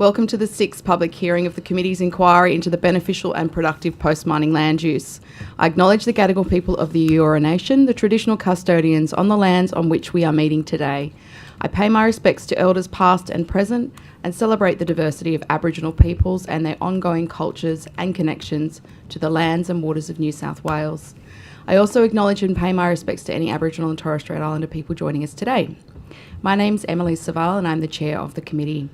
Welcome to the sixth public hearing of the Committee's inquiry into the beneficial and productive post-mining land use. I acknowledge the Gadigal people of the Eora Nation, the traditional custodians on the lands on which we are meeting today. I pay my respects to elders past and present and celebrate the diversity of Aboriginal peoples and their ongoing cultures and connections to the lands and waters of New South Wales. I also acknowledge and pay my respects to any Aboriginal and Torres Strait Islander people joining us today. My name's Emily Saval and I'm the chair of the committee.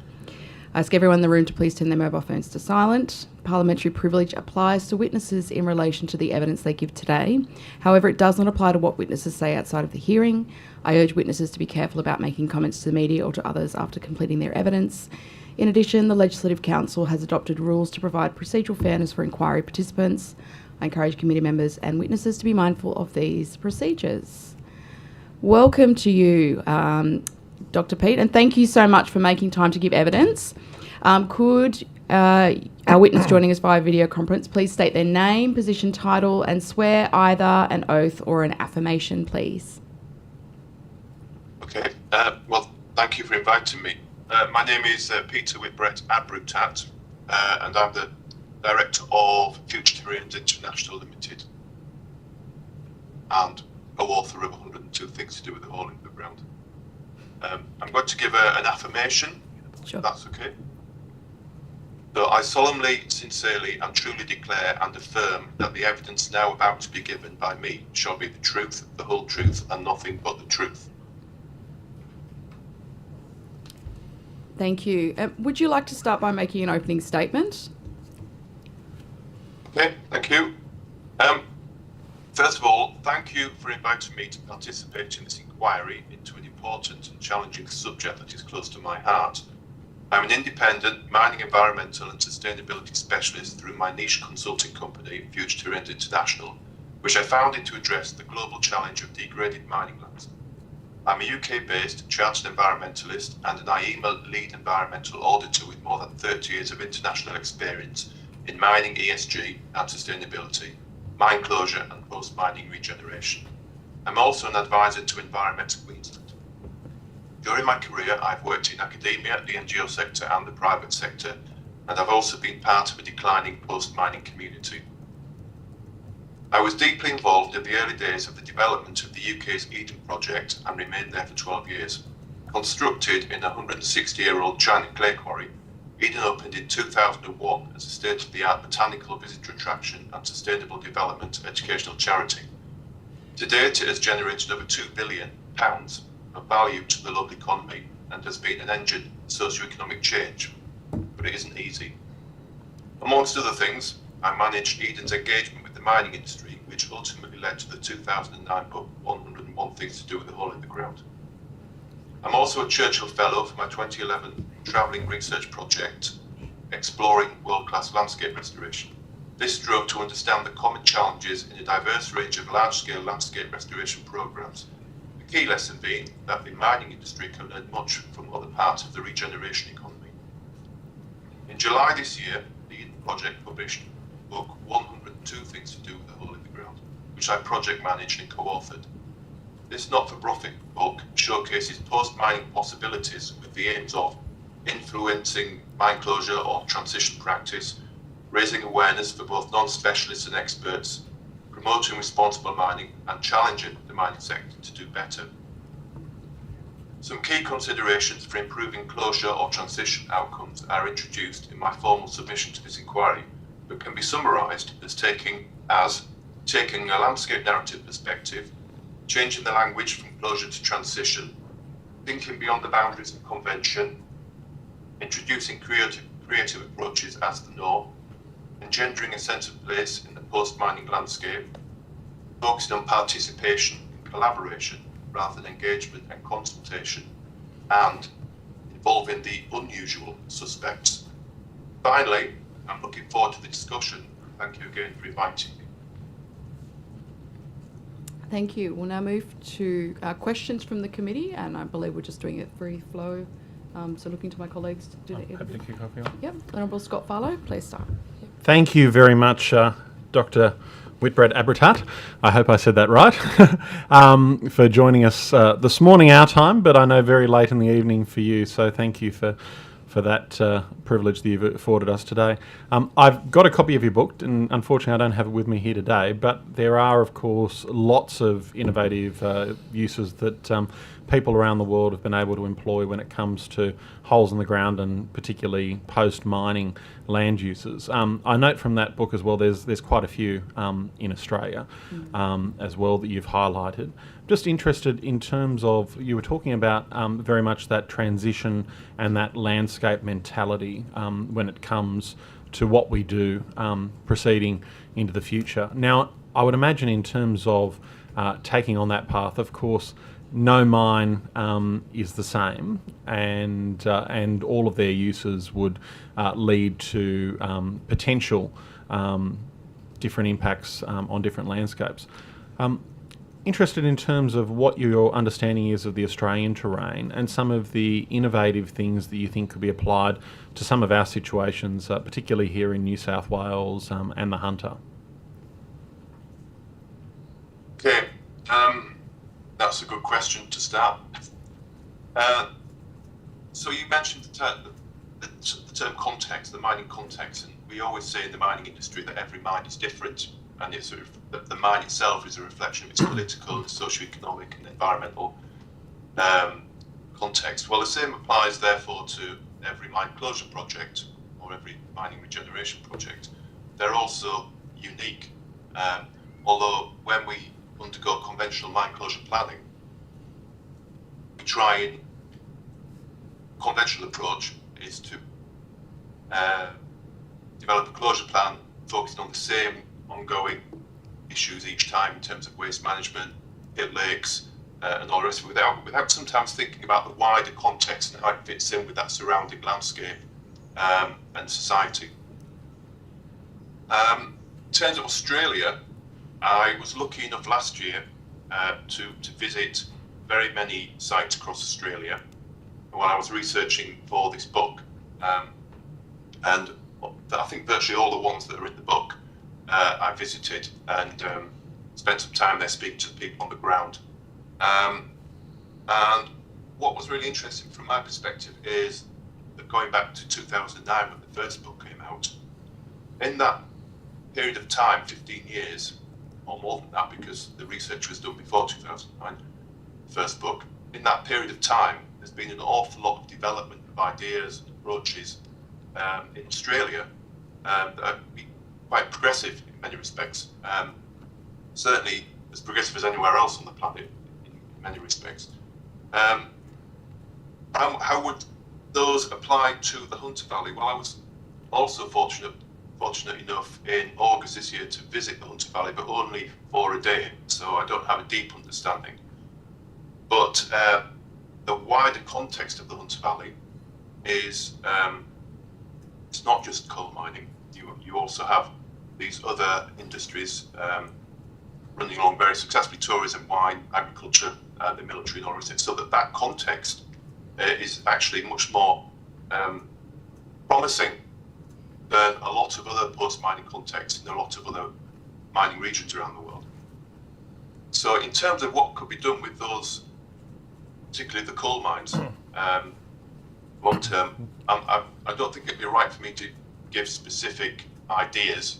I ask everyone in the room to please turn their mobile phones to silent. Parliamentary privilege applies to witnesses in relation to the evidence they give today. However, it does not apply to what witnesses say outside of the hearing. I urge witnesses to be careful about making comments to the media or to others after completing their evidence. In addition, the Legislative Council has adopted rules to provide procedural fairness for inquiry participants. I encourage committee members and witnesses to be mindful of these procedures. Welcome to you, Dr. Pete, and thank you so much for making time to give evidence. Could our witness joining us via video conference please state their name, position, title, and swear either an oath or an affirmation, please? Okay, well, thank you for inviting me. My name is Peter Whitbrett Abrutat, and I'm the Director of Future Terrains International Limited and co-author of 102 Things to Do with the Hole in the Ground. I'm going to give an affirmation, Sure. if that's okay. So I solemnly, sincerely and truly declare and affirm that the evidence now about to be given by me shall be the truth, the whole truth and nothing but the truth. Thank you. Would you like to start by making an opening statement? Okay, thank you. First of all, thank you for inviting me to participate in this inquiry into an important and challenging subject that is close to my heart. I'm an independent mining environmental and sustainability specialist through my niche consulting company, Future Terrains International, which I founded to address the global challenge of degraded mining lands. I'm a UK-based chartered environmentalist and an IEMA lead environmental auditor with more than 30 years of international experience in mining ESG and sustainability, mine closure and post-mining regeneration. I'm also an advisor to Environmental Queensland. During my career, I've worked in academia, the NGO sector and the private sector, and I've also been part of a declining post-mining community. I was deeply involved in the early days of the development of the UK's Eden project and remained there for 12 years. Constructed in a 160-year-old China clay quarry, Eden opened in 2001 as a state-of-the-art botanical visitor attraction and sustainable development educational charity. To date, it has generated over £2 billion of value to the local economy and has been an engine of socio-economic change, but it isn't easy. Amongst other things, I managed Eden's engagement with the mining industry, which ultimately led to the 2009 book 101 Things to Do with the Hole in the Ground. I'm also a Churchill Fellow for my 2011 travelling research project, exploring world-class landscape restoration. This drove to understand the common challenges in a diverse range of large-scale landscape restoration programmes. The key lesson being that the mining industry can learn much from other parts of the regeneration economy. In July this year, the Eden Project published book 102 Things to Do with the Hole in the Ground, which I project managed and co-authored. This not-for-profit book showcases post-mining possibilities with the aims of influencing mine closure or transition practice, raising awareness for both non-specialists and experts, promoting responsible mining and challenging the mining sector to do better. Some key considerations for improving closure or transition outcomes are introduced in my formal submission to this inquiry, but can be summarised as taking a landscape narrative perspective, changing the language from closure to transition, thinking beyond the boundaries of convention, introducing creative approaches as the norm, engendering a sense of place in the post-mining landscape, focusing on participation and collaboration rather than engagement and consultation, and involving the unusual suspects. Finally, I'm looking forward to the discussion. Thank you again for inviting me. Thank you. We'll now move to questions from the committee, and I believe we're just doing it free flow. So looking to my colleagues to do the happy to kick off here. Yep. Honourable Scott Farlow, please start. Thank you very much, Dr. Whitbrett Abrutat, I hope I said that right, for joining us this morning our time, but I know very late in the evening for you, so thank you for for that privilege that you've afforded us today. I've got a copy of your book, and unfortunately I don't have it with me here today, but there are, of course, lots of innovative uses that people around the world have been able to employ when it comes to holes in the ground and particularly post-mining land uses. I note from that book as well there's quite a few in Australia as well that you've highlighted. Just interested in terms of, you were talking about very much that transition and that landscape mentality when it comes to what we do proceeding into the future. Now, I would imagine in terms of taking on that path, of course, no mine is the same, and all of their uses would lead to potential different impacts on different landscapes. Interested in terms of what your understanding is of the Australian terrain and some of the innovative things that you think could be applied to some of our situations, particularly here in New South Wales and the Hunter. Okay, that's a good question to start. So you mentioned the term context, the mining context, and we always say in the mining industry that every mine is different, and it's the mine itself is a reflection of its political, socio-economic and environmental context. Well, the same applies therefore to every mine closure project or every mining regeneration project. They're also unique, although when we undergo conventional mine closure planning, we try and conventional approach is to develop a closure plan focusing on the same ongoing issues each time in terms of waste management, pit lakes, and all the rest of it, without sometimes thinking about the wider context and how it fits in with that surrounding landscape and society. In terms of Australia, I was lucky enough last year to visit very many sites across Australia when I was researching for this book, and I think virtually all the ones that are in the book I visited and spent some time there speaking to the people on the ground. And what was really interesting from my perspective is that going back to 2009 when the first book came out, in that period of time, 15 years, or more than that because the research was done before 2009, the first book, in that period of time there's been an awful lot of development of ideas and approaches in Australia that are quite progressive in many respects, certainly as progressive as anywhere else on the planet in many respects. How would those apply to the Hunter Valley? Well, I was also fortunate enough in August this year to visit the Hunter Valley, but only for a day, so I don't have a deep understanding. But the wider context of the Hunter Valley is it's not just coal mining. You also have these other industries running along very successfully: tourism, wine, agriculture, the military, and all of it. So that context is actually much more promising than a lot of other post-mining contexts in a lot of other mining regions around the world. So in terms of what could be done with those, particularly the coal mines, long term, I don't think it'd be right for me to give specific ideas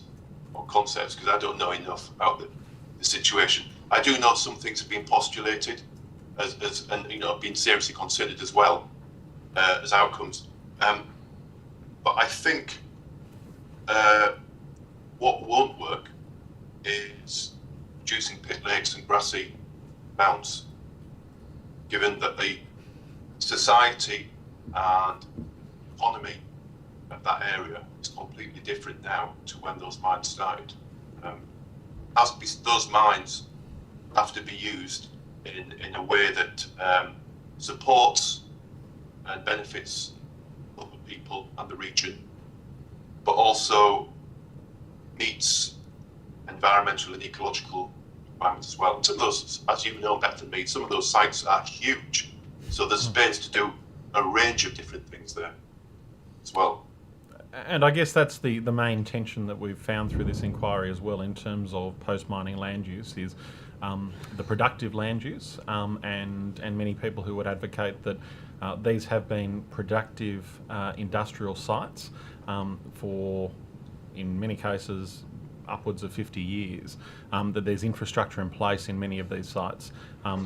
or concepts because I don't know enough about the situation. I do know some things have been postulated as and been seriously considered as well as outcomes. But I think what won't work is reducing pit lakes and grassy mounts, given that the society and economy of that area is completely different now to when those mines started. Those mines have to be used in a way that supports and benefits local people and the region, but also meets environmental and ecological requirements as well. And some of those, as you know better than me, some of those sites are huge, so there's space to do a range of different things there as well. And I guess that's the main tension that we've found through this inquiry as well in terms of post-mining land use is the productive land use and many people who would advocate that these have been productive industrial sites for, in many cases, upwards of 50 years, that there's infrastructure in place in many of these sites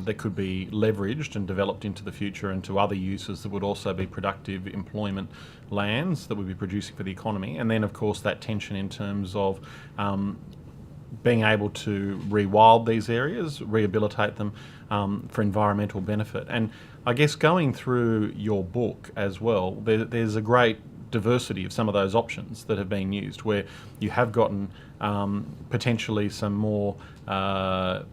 that could be leveraged and developed into the future into other uses that would also be productive employment lands that would be producing for the economy. And then, of course, that tension in terms of being able to rewild these areas, rehabilitate them for environmental benefit. And I guess going through your book as well, there's a great diversity of some of those options that have been used, where you have gotten potentially some more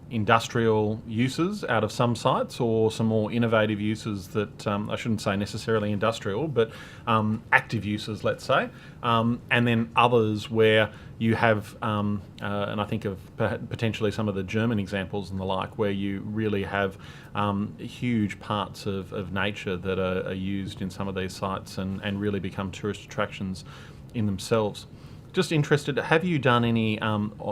industrial uses out of some sites, or some more innovative uses that I shouldn't say necessarily industrial, but active uses, let's say, and then others where you have, and I think of potentially some of the German examples and the like, where you really have huge parts of nature that are used in some of these sites and really become tourist attractions in themselves. Just interested, have you done any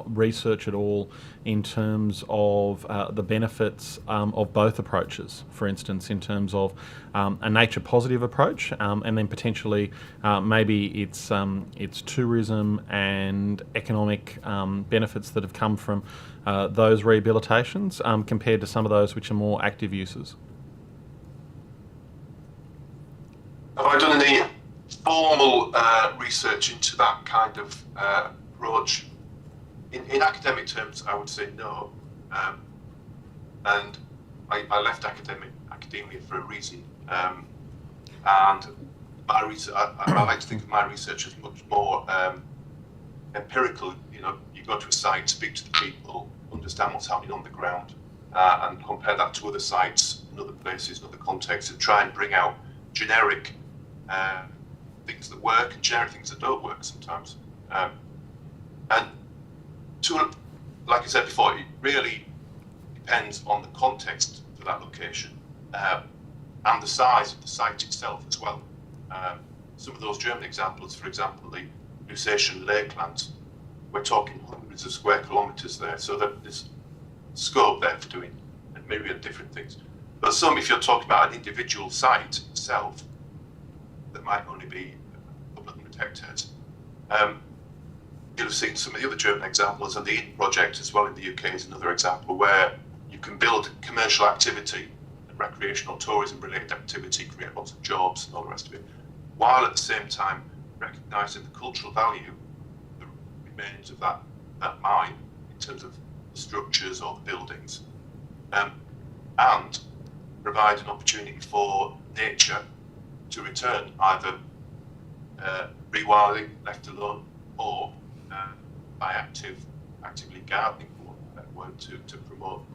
research at all in terms of the benefits of both approaches? For instance, in terms of a nature positive approach, and then potentially maybe it's tourism and economic benefits that have come from those rehabilitations compared to some of those which are more active uses? Have I done any formal research into that kind of approach? In academic terms, I would say no. And I left academia for a reason. And my research, I like to think of my research as much more empirical. You know, you go to a site, speak to the people, understand what's happening on the ground, and compare that to other sites in other places, in other contexts, and try and bring out generic things that work and generic things that don't work sometimes. And like I said before, it really depends on the context for that location and the size of the site itself as well. Some of those German examples, for example, the Lusatian Lakeland, we're talking hundreds of square kilometres there, so that there's scope there for doing a myriad of different things. But some, if you're talking about an individual site itself, that might only be a couple of hundred hectares. You'll have seen some of the other German examples, and the Eden project as well in the UK is another example where you can build commercial activity and recreational tourism related activity, create lots of jobs and all the rest of it, while at the same time recognising the cultural value that remains of that mine in terms of the structures or the buildings, and provide an opportunity for nature to return, either rewilding, left alone, or by actively gardening, to promote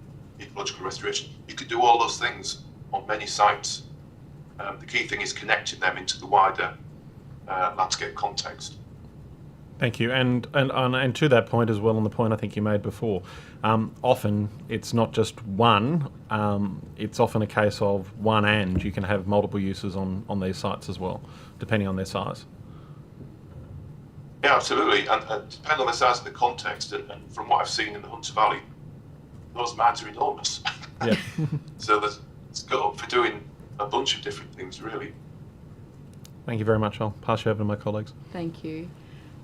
ecological restoration. You could do all those things on many sites. The key thing is connecting them into the wider landscape context. Thank you, and to that point as well, on the point I think you made before, often it's not just one, it's often a case of one, and you can have multiple uses on these sites as well, depending on their size. Yeah, absolutely, and depending on the size of the context, and from what I've seen in the Hunter Valley, those mines are enormous. Yeah. So there's scope for doing a bunch of different things, really. Thank you very much. I'll pass you over to my colleagues. Thank you.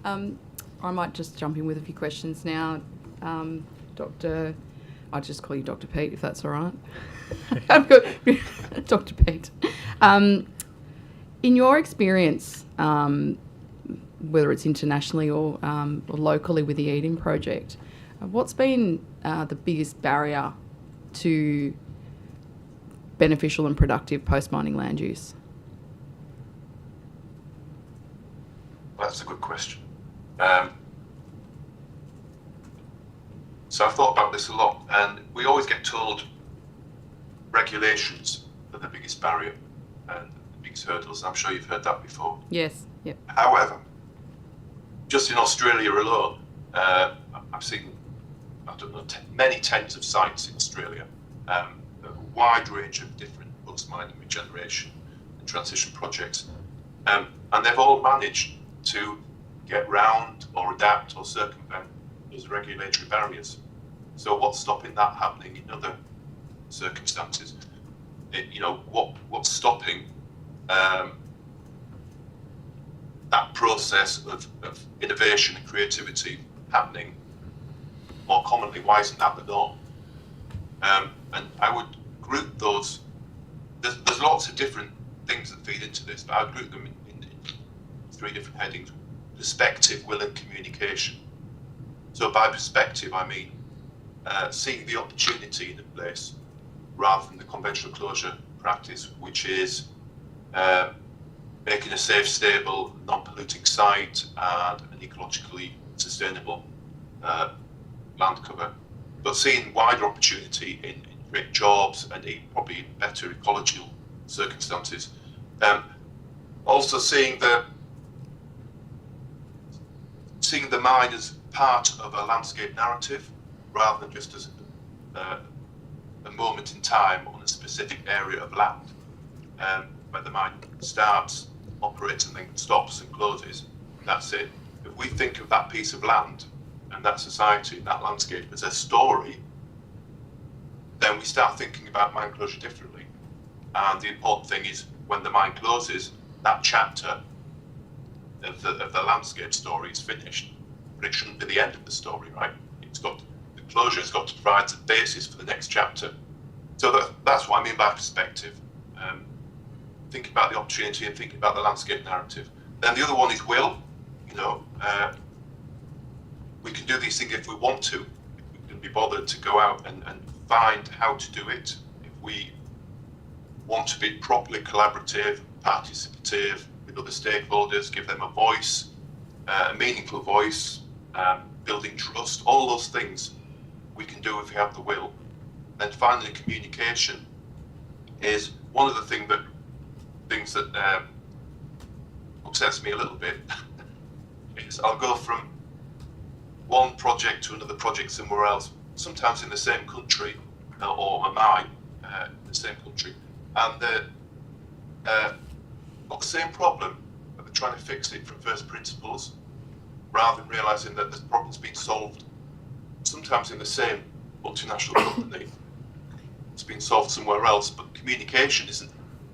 I might just jump in with a few questions now. Dr. I'll just call you Dr. Pete, if that's all right. Dr. Pete. In your experience, whether it's internationally or locally with the Eden project, what's been the biggest barrier to beneficial and productive post-mining land use? That's a good question. So I've thought about this a lot, and we always get told regulations are the biggest barrier and the biggest hurdles. I'm sure you've heard that before. Yes. Yep. However, just in Australia alone, I've seen, many tens of sites in Australia, a wide range of different post-mining regeneration and transition projects, and they've all managed to get round or adapt or circumvent those regulatory barriers. So what's stopping that happening in other circumstances? What's stopping that process of innovation and creativity happening more commonly? Why isn't that the norm? And I would group those. There's lots of different things that feed into this, but I would group them in 3 different headings: perspective, will, and communication. So by perspective, I mean seeing the opportunity in a place rather than the conventional closure practice, which is making a safe, stable, non-polluting site and an ecologically sustainable land cover. But seeing wider opportunity in great jobs and probably better ecological circumstances. Also seeing the mine as part of a landscape narrative rather than just as a moment in time on a specific area of land, where the mine starts, operates, and then stops and closes. That's it. If we think of that piece of land and that society, that landscape as a story, then we start thinking about mine closure differently. And the important thing is, when the mine closes, that chapter of the landscape story is finished, but it shouldn't be the end of the story, right? The closure has got to provide the basis for the next chapter. So that's what I mean by perspective. Thinking about the opportunity and thinking about the landscape narrative. Then the other one is will. We can do these things if we want to. If we can be bothered to go out and find how to do it. If we want to be properly collaborative, participative with other stakeholders, give them a voice, a meaningful voice, building trust, all those things we can do if we have the will. Then finally, communication is one of the things that upsets me a little bit. Is I'll go from one project to another project somewhere else, sometimes in the same country, or a mine in the same country, and they're got the same problem, but they're trying to fix it from first principles, rather than realising that the problem's been solved sometimes in the same multinational company. It's been solved somewhere else, but communication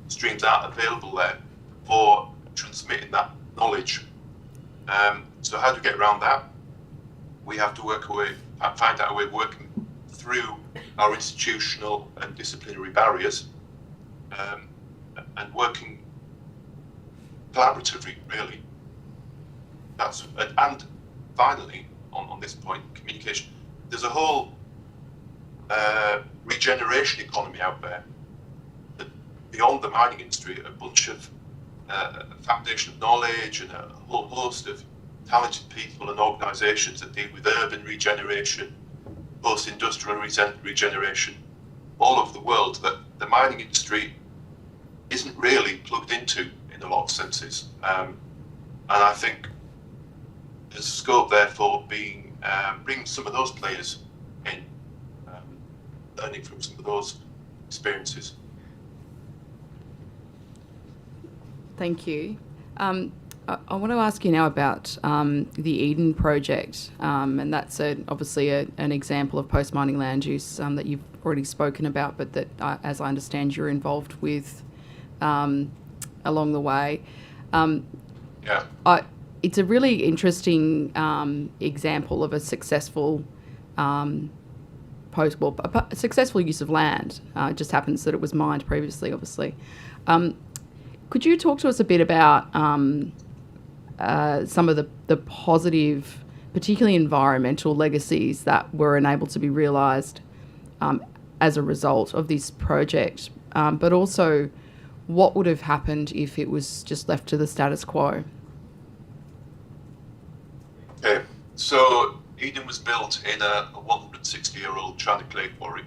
streams aren't available there for transmitting that knowledge. So how do we get around that? We have to find out a way of working through our institutional and disciplinary barriers, and working collaboratively, really. And finally, on this point, communication, there's a whole regeneration economy out there that beyond the mining industry, a bunch of foundation of knowledge and a whole host of talented people and organisations that deal with urban regeneration, post-industrial regeneration, all over the world, that the mining industry isn't really plugged into in a lot of senses. And I think there's scope there for bringing some of those players in, learning from some of those experiences. Thank you. I want to ask you now about the Eden project, and that's obviously an example of post-mining land use that you've already spoken about, but that, as I understand, you're involved with along the way. It's a really interesting example of a successful successful use of land. It just happens that it was mined previously, obviously. Could you talk to us a bit about some of the positive, particularly environmental legacies that were enabled to be realised as a result of this project, but also what would have happened if it was just left to the status quo? Okay, so Eden was built in a 160-year-old China clay quarry,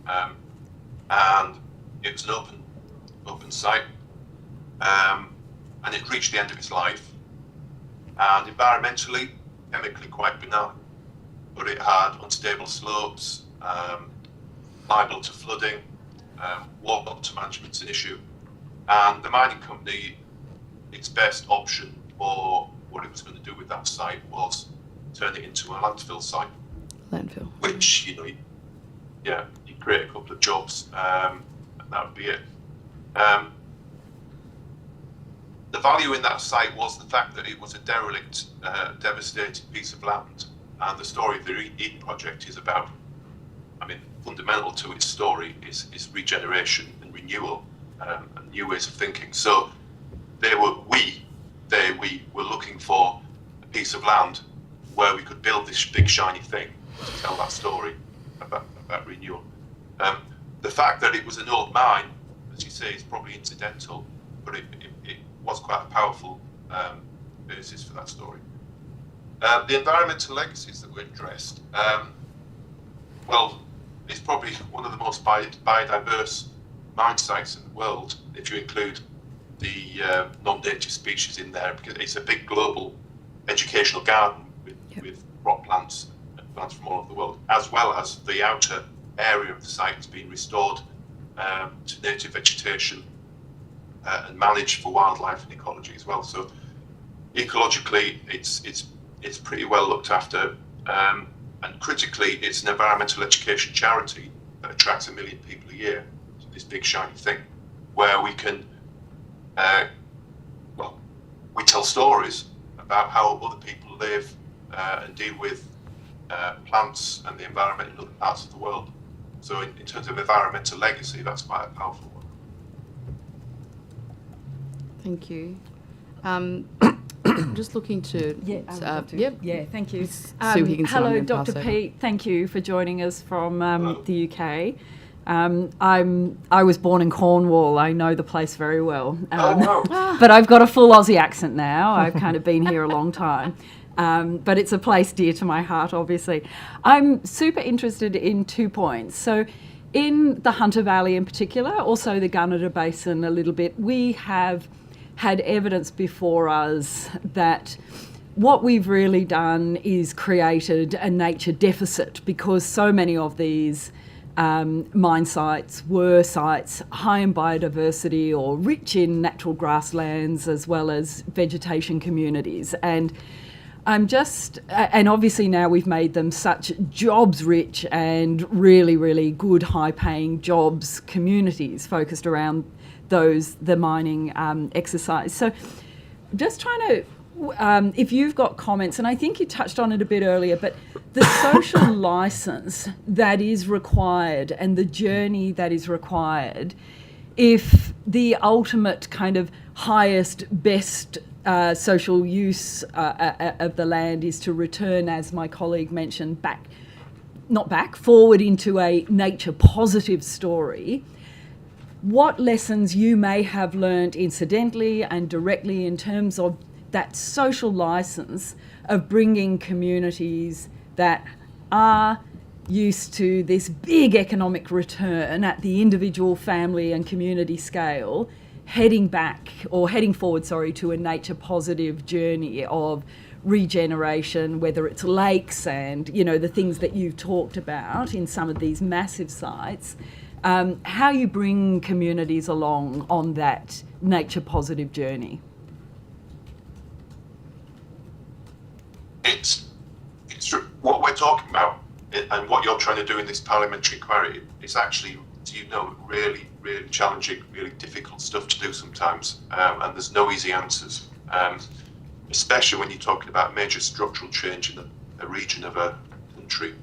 and it was an open site, and it reached the end of its life. And environmentally, chemically quite benign, but it had unstable slopes, liable to flooding, water management's an issue. And the mining company, its best option for what it was going to do with that site was turn it into a landfill site. Landfill. Which, you create a couple of jobs, and that would be it. The value in that site was the fact that it was a derelict, devastated piece of land. And the story of the Eden Project is about, fundamental to its story is regeneration and renewal, and new ways of thinking. So we were looking for a piece of land where we could build this big shiny thing to tell that story about renewal. The fact that it was an old mine, as you say, is probably incidental, but it was quite a powerful basis for that story. The environmental legacies that were addressed, it's probably one of the most biodiverse mine sites in the world, if you include the non-native species in there, because it's a big global educational garden with rock plants and plants from all over the world, as well as the outer area of the site has been restored to native vegetation and managed for wildlife and ecology as well. So ecologically, it's pretty well looked after, and critically, it's an environmental education charity that attracts 1 million people a year to this big shiny thing, where we can we tell stories about how other people live and deal with plants and the environment in other parts of the world. So in terms of environmental legacy, that's quite a powerful one. Thank you. Just looking to... Yeah, thank you. Sue Higginson, hello, Dr. Pete. Thank you for joining us from the UK. I was born in Cornwall. I know the place very well. But I've got a full Aussie accent now. I've kind of been here a long time. But it's a place dear to my heart, obviously. I'm super interested in 2 points. So in the Hunter Valley in particular, also the Gunnedah Basin a little bit, we have had evidence before us that what we've really done is created a nature deficit, because so many of these mine sites were sites high in biodiversity or rich in natural grasslands as well as vegetation communities. And and obviously now we've made them such jobs rich and really, really good high paying jobs communities focused around the mining exercise. So just trying to, if you've got comments, and I think you touched on it a bit earlier, but the social license that is required and the journey that is required, if the ultimate kind of highest, best social use of the land is to return, as my colleague mentioned, forward into a nature positive story, what lessons you may have learned incidentally and directly in terms of that social license of bringing communities that are used to this big economic return at the individual family and community scale, heading forward to a nature positive journey of regeneration, whether it's lakes and the things that you've talked about in some of these massive sites. How you bring communities along on that nature positive journey. It's what we're talking about, and what you're trying to do in this parliamentary inquiry is actually, really, really challenging, really difficult stuff to do sometimes, and there's no easy answers, especially when you're talking about major structural change in a region of a country.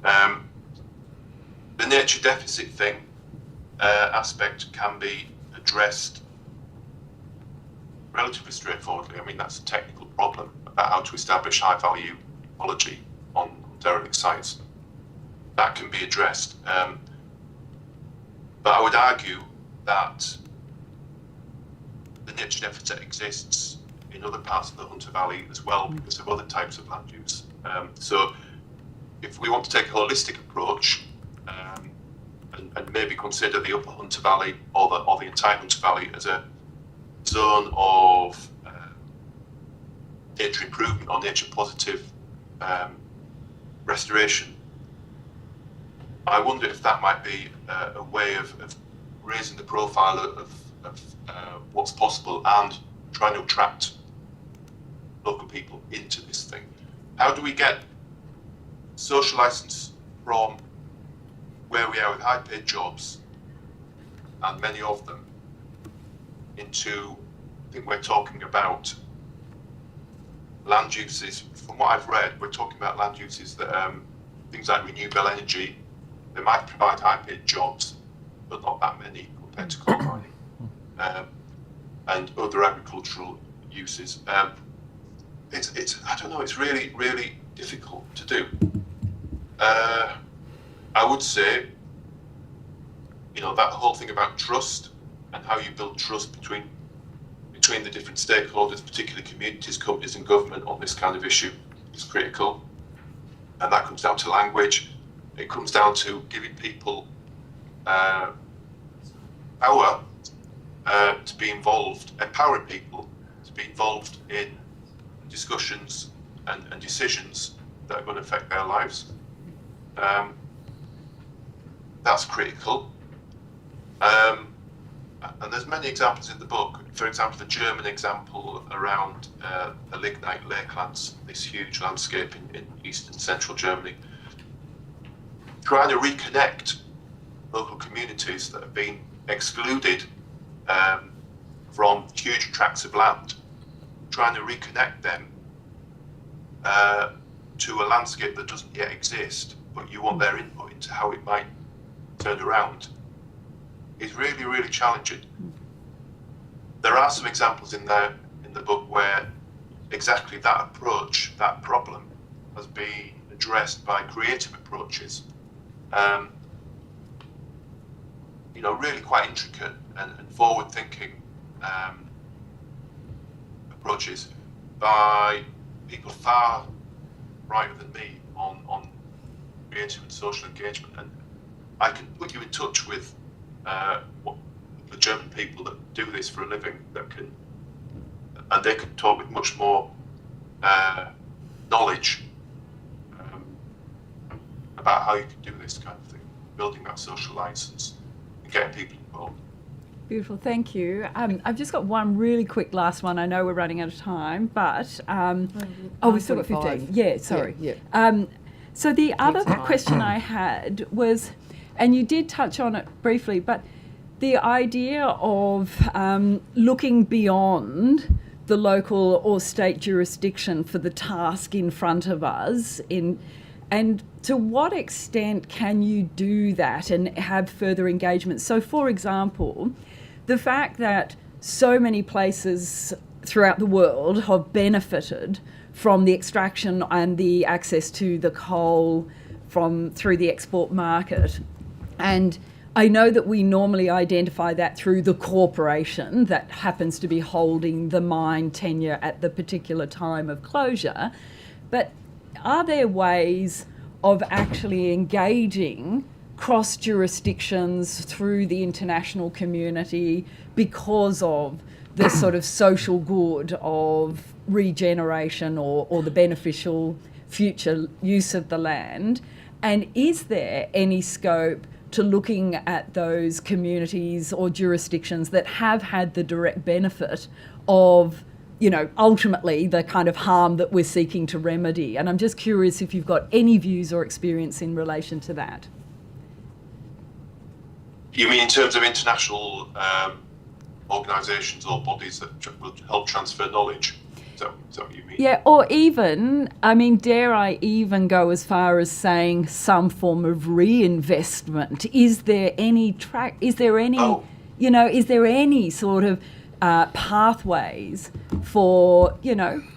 The nature deficit aspect can be addressed relatively straightforwardly. That's a technical problem about how to establish high value ecology on derelict sites. That can be addressed. But I would argue that the nature deficit exists in other parts of the Hunter Valley as well because of other types of land use. So if we want to take a holistic approach, and maybe consider the Upper Hunter Valley or the entire Hunter Valley as a zone of nature improvement or nature positive restoration, I wonder if that might be a way of raising the profile of what's possible and trying to attract local people into this thing. How do we get social license from where we are with high paid jobs, and many of them, into think we're talking about land uses. From what I've read, we're talking about land uses that things like renewable energy. They might provide high-paid jobs, but not that many compared to coal mining, and other agricultural uses. It's I don't know. It's really, really difficult to do. I would say, that whole thing about trust and how you build trust between the different stakeholders, particularly communities, companies, and government on this kind of issue is critical. And that comes down to language. It comes down to giving people power to be involved, empowering people to be involved in discussions and decisions that are going to affect their lives. That's critical. And there's many examples in the book. For example, the German example around the lignite lakelands, this huge landscape in east and central Germany, trying to reconnect local communities that have been excluded from huge tracts of land, trying to reconnect them to a landscape that doesn't yet exist, but you want their input into how it might turn around, is really, really challenging. There are some examples in there in the book where exactly that approach, that problem, has been addressed by creative approaches. Really quite intricate and forward-thinking approaches by people far brighter than me on creative and social engagement. And I can put you in touch with the German people that do this for a living, and they can talk with much more knowledge about how you can do this kind of thing, building that social license and getting people involved. Beautiful, thank you. I've just got one really quick last one. I know we're running out of time, but we've still got 15. Yeah, sorry. Yeah. So the other question I had was, and you did touch on it briefly, but the idea of looking beyond the local or state jurisdiction for the task in front of us, and to what extent can you do that and have further engagement? So, for example, the fact that so many places throughout the world have benefited from the extraction and the access to the coal through the export market. And I know that we normally identify that through the corporation that happens to be holding the mine tenure at the particular time of closure. But are there ways of actually engaging cross jurisdictions through the international community because of the sort of social good of regeneration or the beneficial future use of the land? And is there any scope to looking at those communities or jurisdictions that have had the direct benefit of, ultimately the kind of harm that we're seeking to remedy? And I'm just curious if you've got any views or experience in relation to that. You mean in terms of international organisations or bodies that will help transfer knowledge? Is that what you mean? Yeah, or even, dare I even go as far as saying some form of reinvestment? Is there any is there any sort of pathways for,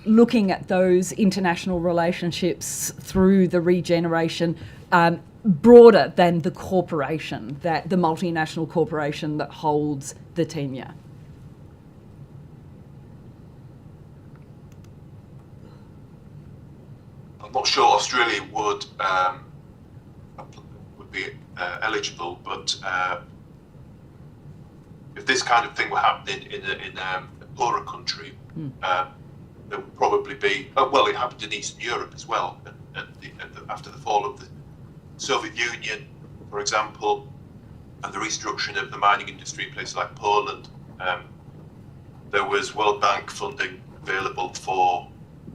looking at those international relationships through the regeneration broader than the corporation, that the multinational corporation that holds the tenure? I'm not sure Australia would be eligible, but if this kind of thing were happening in a poorer country, there would probably be. It happened in Eastern Europe as well, after the fall of the Soviet Union, for example, and the restructuring of the mining industry in places like Poland. There was World Bank funding available for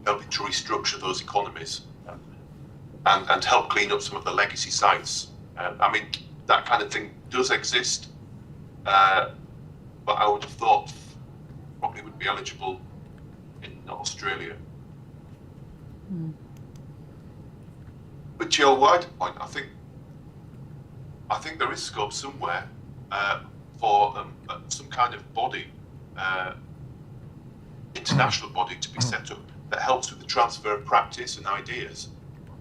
helping to restructure those economies and help clean up some of the legacy sites. That kind of thing does exist, but I would have thought probably would would be eligible in Australia. But to your wider point, I think there is scope somewhere for some kind of body, international body, to be set up that helps with the transfer of practice and ideas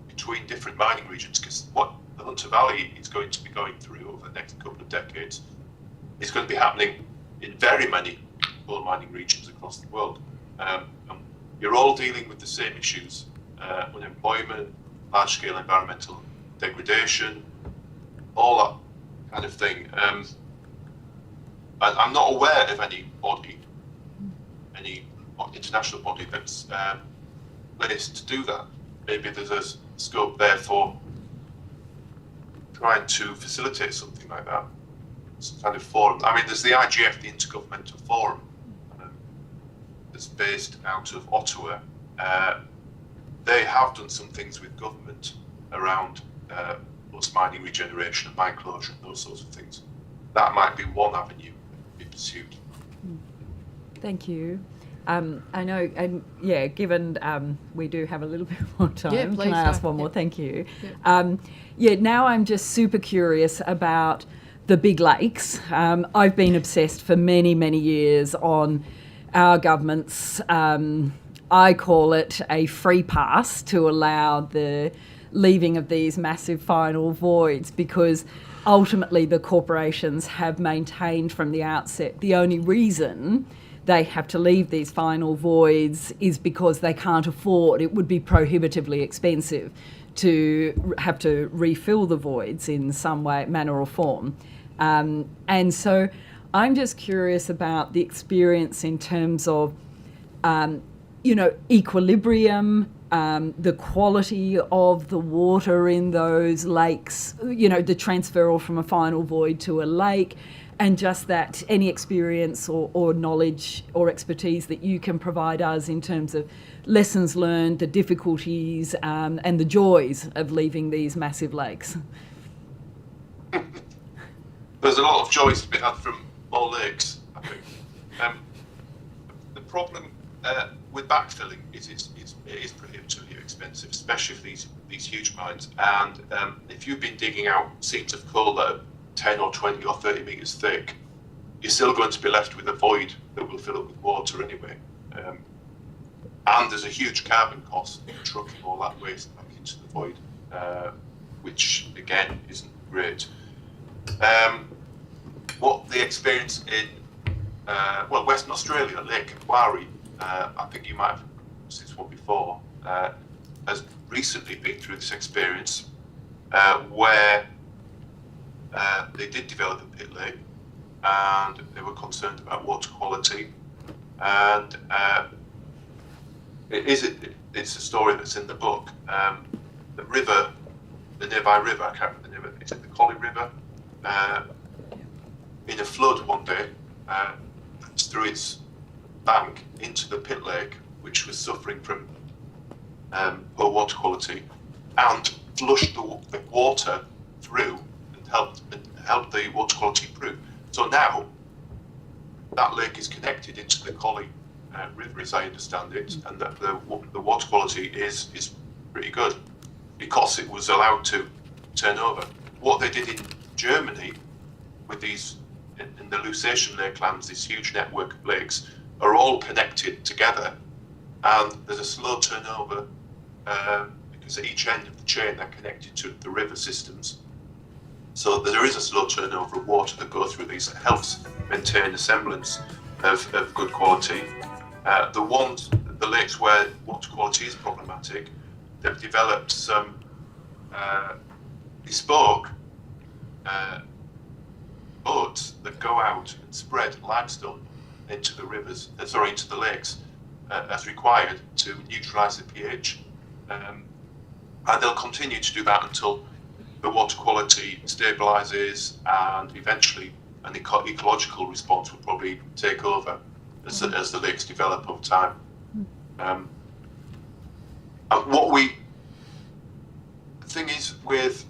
between different mining regions. Because what the Hunter Valley is going to be going through over the next couple of decades is going to be happening in very many coal mining regions across the world. And you're all dealing with the same issues: unemployment, large-scale environmental degradation, all that kind of thing. I'm not aware of any body, any international body that's placed to do that. Maybe there's a scope there for trying to facilitate something like that, some kind of forum. I mean, there's the IGF, the Intergovernmental Forum, that's based out of Ottawa. They have done some things with government around post-mining regeneration and mine closure and those sorts of things. That might be one avenue to be pursued. Thank you. I know, and yeah, given we do have a little bit more time, Yeah, please, can I ask one more? Thank you. Now I'm just super curious about the big lakes. I've been obsessed for many, many years on our government's, I call it a free pass to allow the leaving of these massive final voids, because ultimately the corporations have maintained from the outset the only reason they have to leave these final voids is because they can't afford, it would be prohibitively expensive to have to refill the voids in some way, manner or form. And so I'm just curious about the experience in terms of, equilibrium, the quality of the water in those lakes, the transferal from a final void to a lake, and just that any experience or knowledge or expertise that you can provide us in terms of lessons learned, the difficulties, and the joys of leaving these massive lakes. There's a lot of joys to be had from more lakes, I think. The problem with backfilling is it is prohibitively expensive, especially for these huge mines. And if you've been digging out seams of coal that are 10 or 20 or 30 metres thick, you're still going to be left with a void that will fill up with water anyway. And there's a huge carbon cost in trucking all that waste back into the void, which again isn't great. What the experience in Western Australia, Lake Quarry, I think you might have seen this one before, has recently been through this experience where they did develop a pit lake and they were concerned about water quality, and it's a story that's in the book. The nearby river, I can't remember the name of it, is it the Collie River? In a flood one day, through its bank into the pit lake, which was suffering from poor water quality, and flushed the water through and helped the water quality improve. So now that lake is connected into the Collie River, as I understand it, and that the water quality is pretty good because it was allowed to turn over. What they did in Germany with these, in the Lusatian lakelands, this huge network of lakes are all connected together, and there's a slow turnover because at each end of the chain they're connected to the river systems. So there is a slow turnover of water that goes through these. It helps maintain a semblance of good quality. The lakes where water quality is problematic, they've developed some bespoke boats that go out and spread limestone into the lakes as required to neutralise the pH, and they'll continue to do that until the water quality stabilises, and eventually an ecological response will probably take over as the lakes develop over time. And the thing is with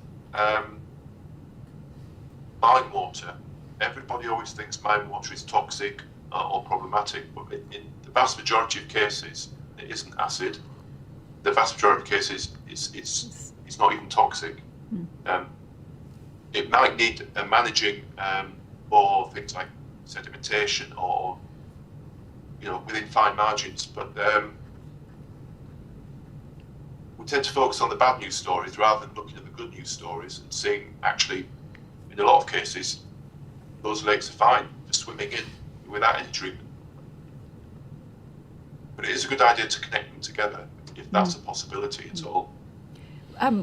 mine water, everybody always thinks mine water is toxic or problematic, but vast majority of cases, it isn't acid. The vast majority of cases, it's not even toxic. It might need managing for things like sedimentation or, within fine margins, but we tend to focus on the bad news stories rather than looking at the good news stories and seeing actually, in a lot of cases, those lakes are fine for swimming in without any treatment. But it is a good idea to connect them together if that's a possibility at all.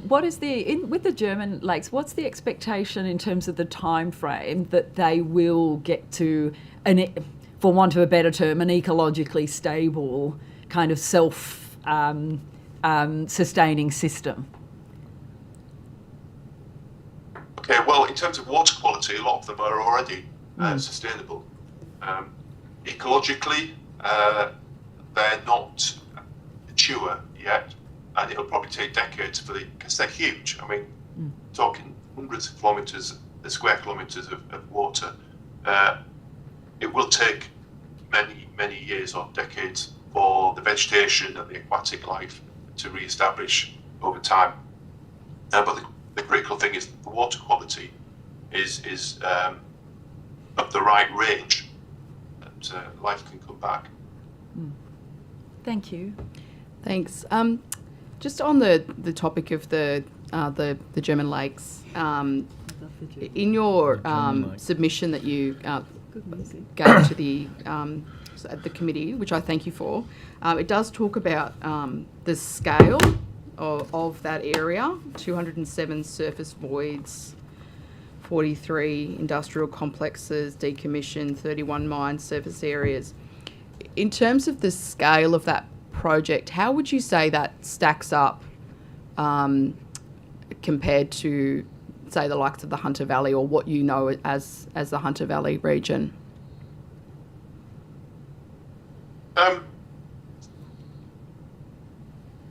What is with the German lakes? What's the expectation in terms of the time frame that they will get to for want of a better term, an ecologically stable kind of self-sustaining system? Okay, well, in terms of water quality, a lot of them are already sustainable. Ecologically, they're not mature yet, and it'll probably take decades because they're huge. I mean, talking hundreds of square kilometres of water. It will take many years or decades for the vegetation and the aquatic life to re-establish over time. But the critical thing is the water quality is of the right range, and life can come back. Thank you. Thanks. Just on the topic of the German lakes, in your submission that you gave to the committee, which I thank you for, it does talk about the scale of that area: 207 surface voids, 43 industrial complexes decommissioned, 31 mine surface areas. In terms of the scale of that project, how would you say that stacks up compared to, say, the likes of the Hunter Valley, or what you know as the Hunter Valley region?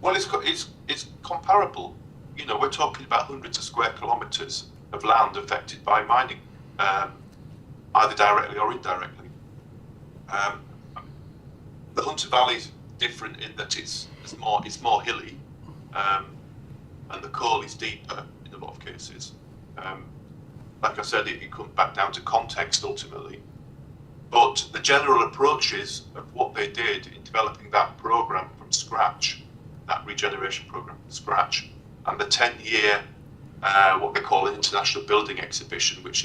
Well, it's comparable. We're talking about hundreds of square kilometres of land affected by mining, either directly or indirectly. The Hunter Valley is different in that it's more hilly, and the coal is deeper in a lot of cases. Like I said, it comes back down to context ultimately. But the general approaches of what they did in developing that program from scratch, that regeneration program from scratch, and the 10-year, what they call an international building exhibition, which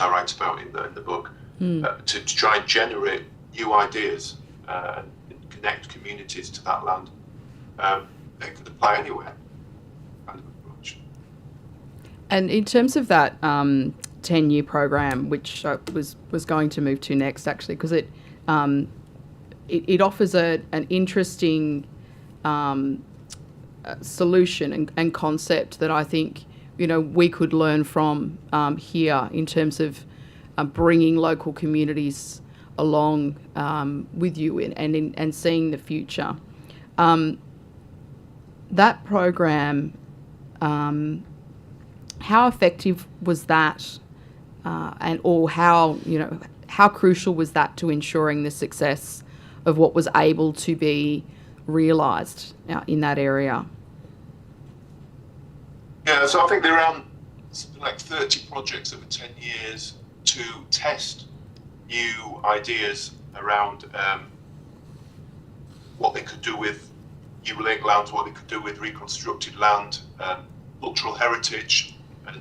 I write about in the book, to try and generate new ideas and connect communities to that land. They could apply anywhere, kind of approach. And in terms of that 10-year program, which I was going to move to next, actually, because it offers an interesting solution and concept that I think we could learn from here in terms of bringing local communities along with you and seeing the future. That program, how effective was that, or how crucial was that to ensuring the success of what was able to be realised in that area? Yeah, so I think there are something like 30 projects over 10 years to test new ideas around what they could do with new lake lands, what they could do with reconstructed land, cultural heritage,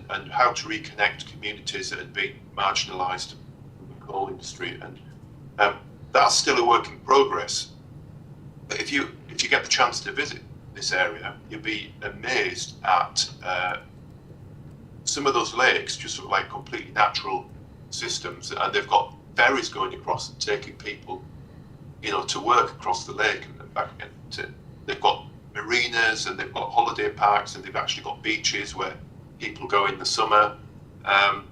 and how to reconnect communities that had been marginalised from the coal industry. And that's still a work in progress. But if you get the chance to visit this area, you'll be amazed at some of those lakes just sort of like completely natural systems, and they've got ferries going across and taking people, to work across the lake and back again. They've got marinas and they've got holiday parks and they've actually got beaches where people go in the summer. And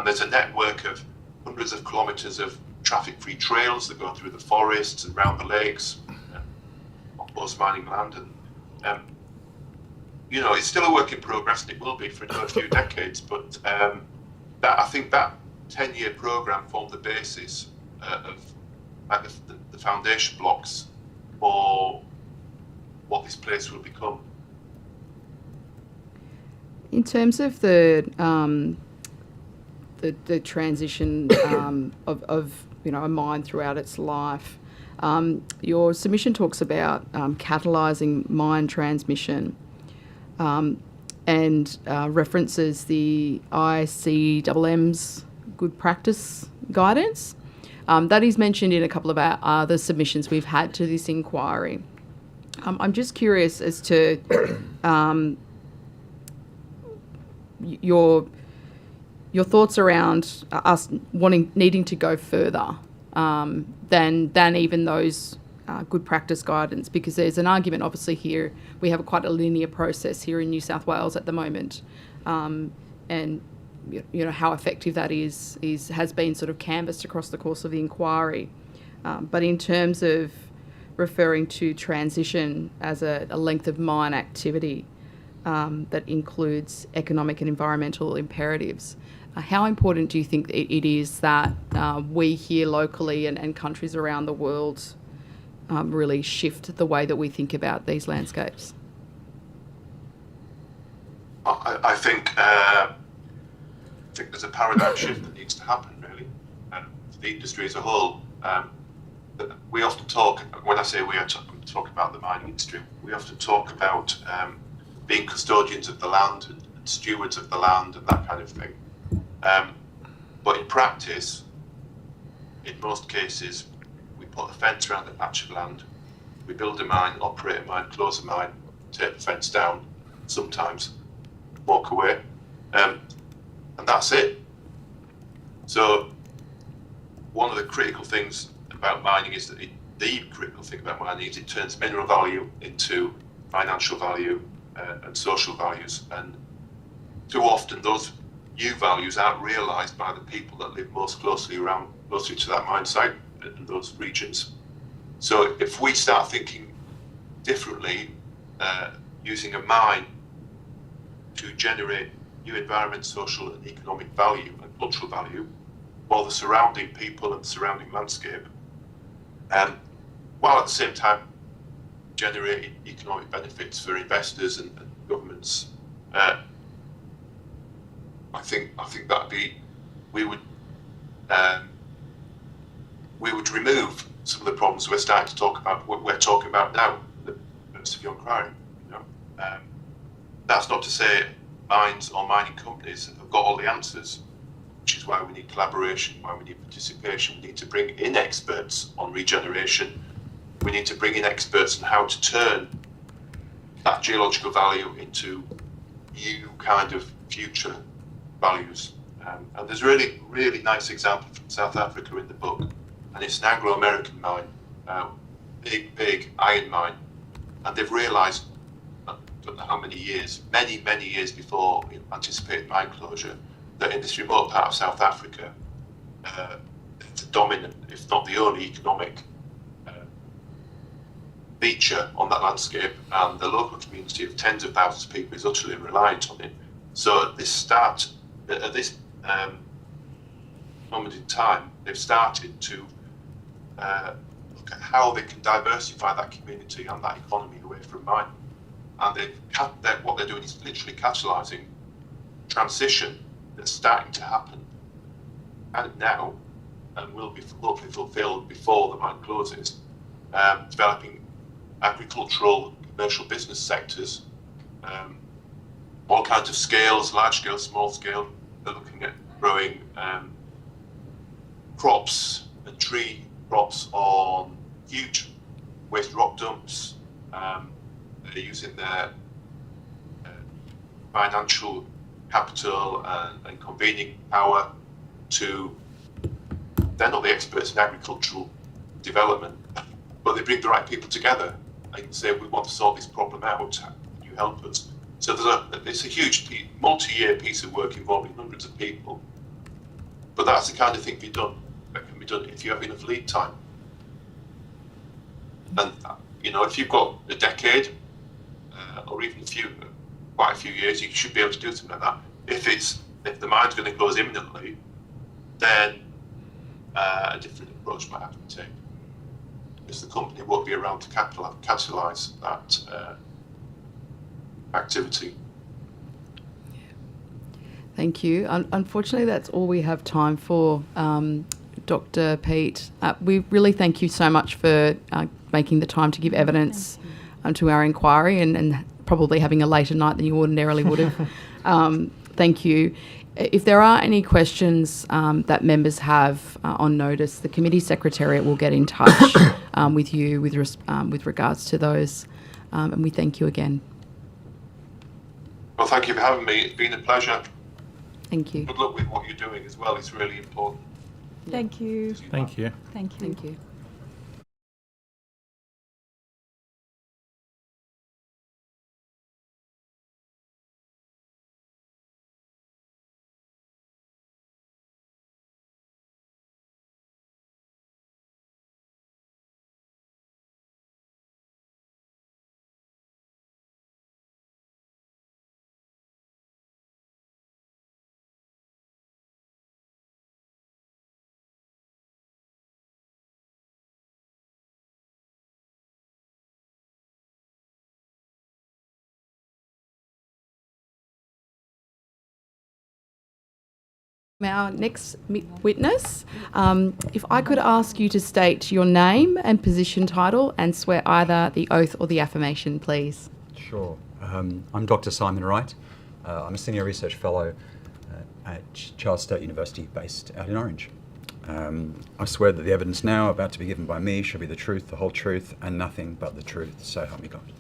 there's a network of hundreds of kilometres of traffic-free trails that go through the forests and around the lakes on post-mining land. And it's still a work in progress, and it will be for another few decades. But I think that 10-year program formed the basis of the the foundation blocks for what this place will become. In terms of the transition of a mine throughout its life, your submission talks about catalysing mine transmission, and references the ICMM's good practice guidance. That is mentioned in a couple of our other submissions we've had to this inquiry. I'm just curious as to your thoughts around us needing to go further than even those good practice guidance, because there's an argument obviously here. We have quite a linear process here in New South Wales at the moment, and how effective that has been sort of canvassed across the course of the inquiry. But in terms of referring to transition as a length of mine activity that includes economic and environmental imperatives, how important do you think it is that we here locally and countries around the world really shift the way that we think about these landscapes? I think there's a paradigm shift that needs to happen, really, for the industry as a whole. We often talk, when I say we are talking about the mining industry, we often talk about being custodians of the land and stewards of the land and that kind of thing. But in practice, in most cases, we put a fence around a patch of land, we build a mine, operate a mine, close a mine, take the fence down, sometimes walk away, and that's it. So one of the critical things about mining is that the critical thing about mining is it turns mineral value into financial value and social values, and too often those new values aren't realised by the people that live most closely to that mine site and those regions. So if we start thinking differently, using a mine to generate new environment, social and economic value and cultural value for the surrounding people and the surrounding landscape, while at the same time generating economic benefits for investors and governments, I think that'd be we would remove some of the problems we're starting to talk about. What we're talking about now, the of young crime. That's not to say mines or mining companies have got all the answers, which is why we need collaboration, why we need participation. We need to bring in experts on regeneration. We need to bring in experts on how to turn that geological value into new kind of future values. And there's a really, really nice example from South Africa in the book, and it's an Anglo-American mine, big iron mine, and they've realised, I don't know how many years, many years before anticipated mine closure, that in this remote part of South Africa, it's a dominant, if not the only economic feature on that landscape, and the local community of tens of thousands of people is utterly reliant on it. So at this moment in time, they've started to look at how they can diversify that community and that economy away from mining. And what they're doing is literally catalysing transition that's starting to happen and now, and will be hopefully fulfilled before the mine closes, developing agricultural, commercial business sectors, all kinds of scales, large scale, small scale. They're looking at growing crops and tree crops on huge waste rock dumps. They're using their financial capital and convening power to, they're not the experts in agricultural development, but they bring the right people together and say, we want to sort this problem out, can you help us? So it's a huge multi-year piece of work involving hundreds of people. But that's the kind of thing that can be done if you have enough lead time. And if you've got a decade or even quite a few years, you should be able to do something like that. If the mine's going to close imminently, then a different approach might have to be taken. because the company won't be around to catalyse that activity. Thank you. Unfortunately, that's all we have time for, Dr. Pete. We really thank you so much for making the time to give evidence to our inquiry and probably having a later night than you ordinarily would have. Thank you. If there are any questions that members have on notice, the committee secretariat will get in touch with you with regards to those. And we thank you again. Well, thank you for having me. It's been a pleasure. Thank you. Good luck with what you're doing as well. It's really important. Thank you. Thank you. Thank you. Thank you. Our next witness, if I could ask you to state your name and position title and swear either the oath or the affirmation, please. Sure. I'm Dr. Simon Wright. I'm a Senior Research Fellow at Charles State University based out in Orange. I swear that the evidence now about to be given by me shall be the truth, the whole truth, and nothing but the truth, so help me God.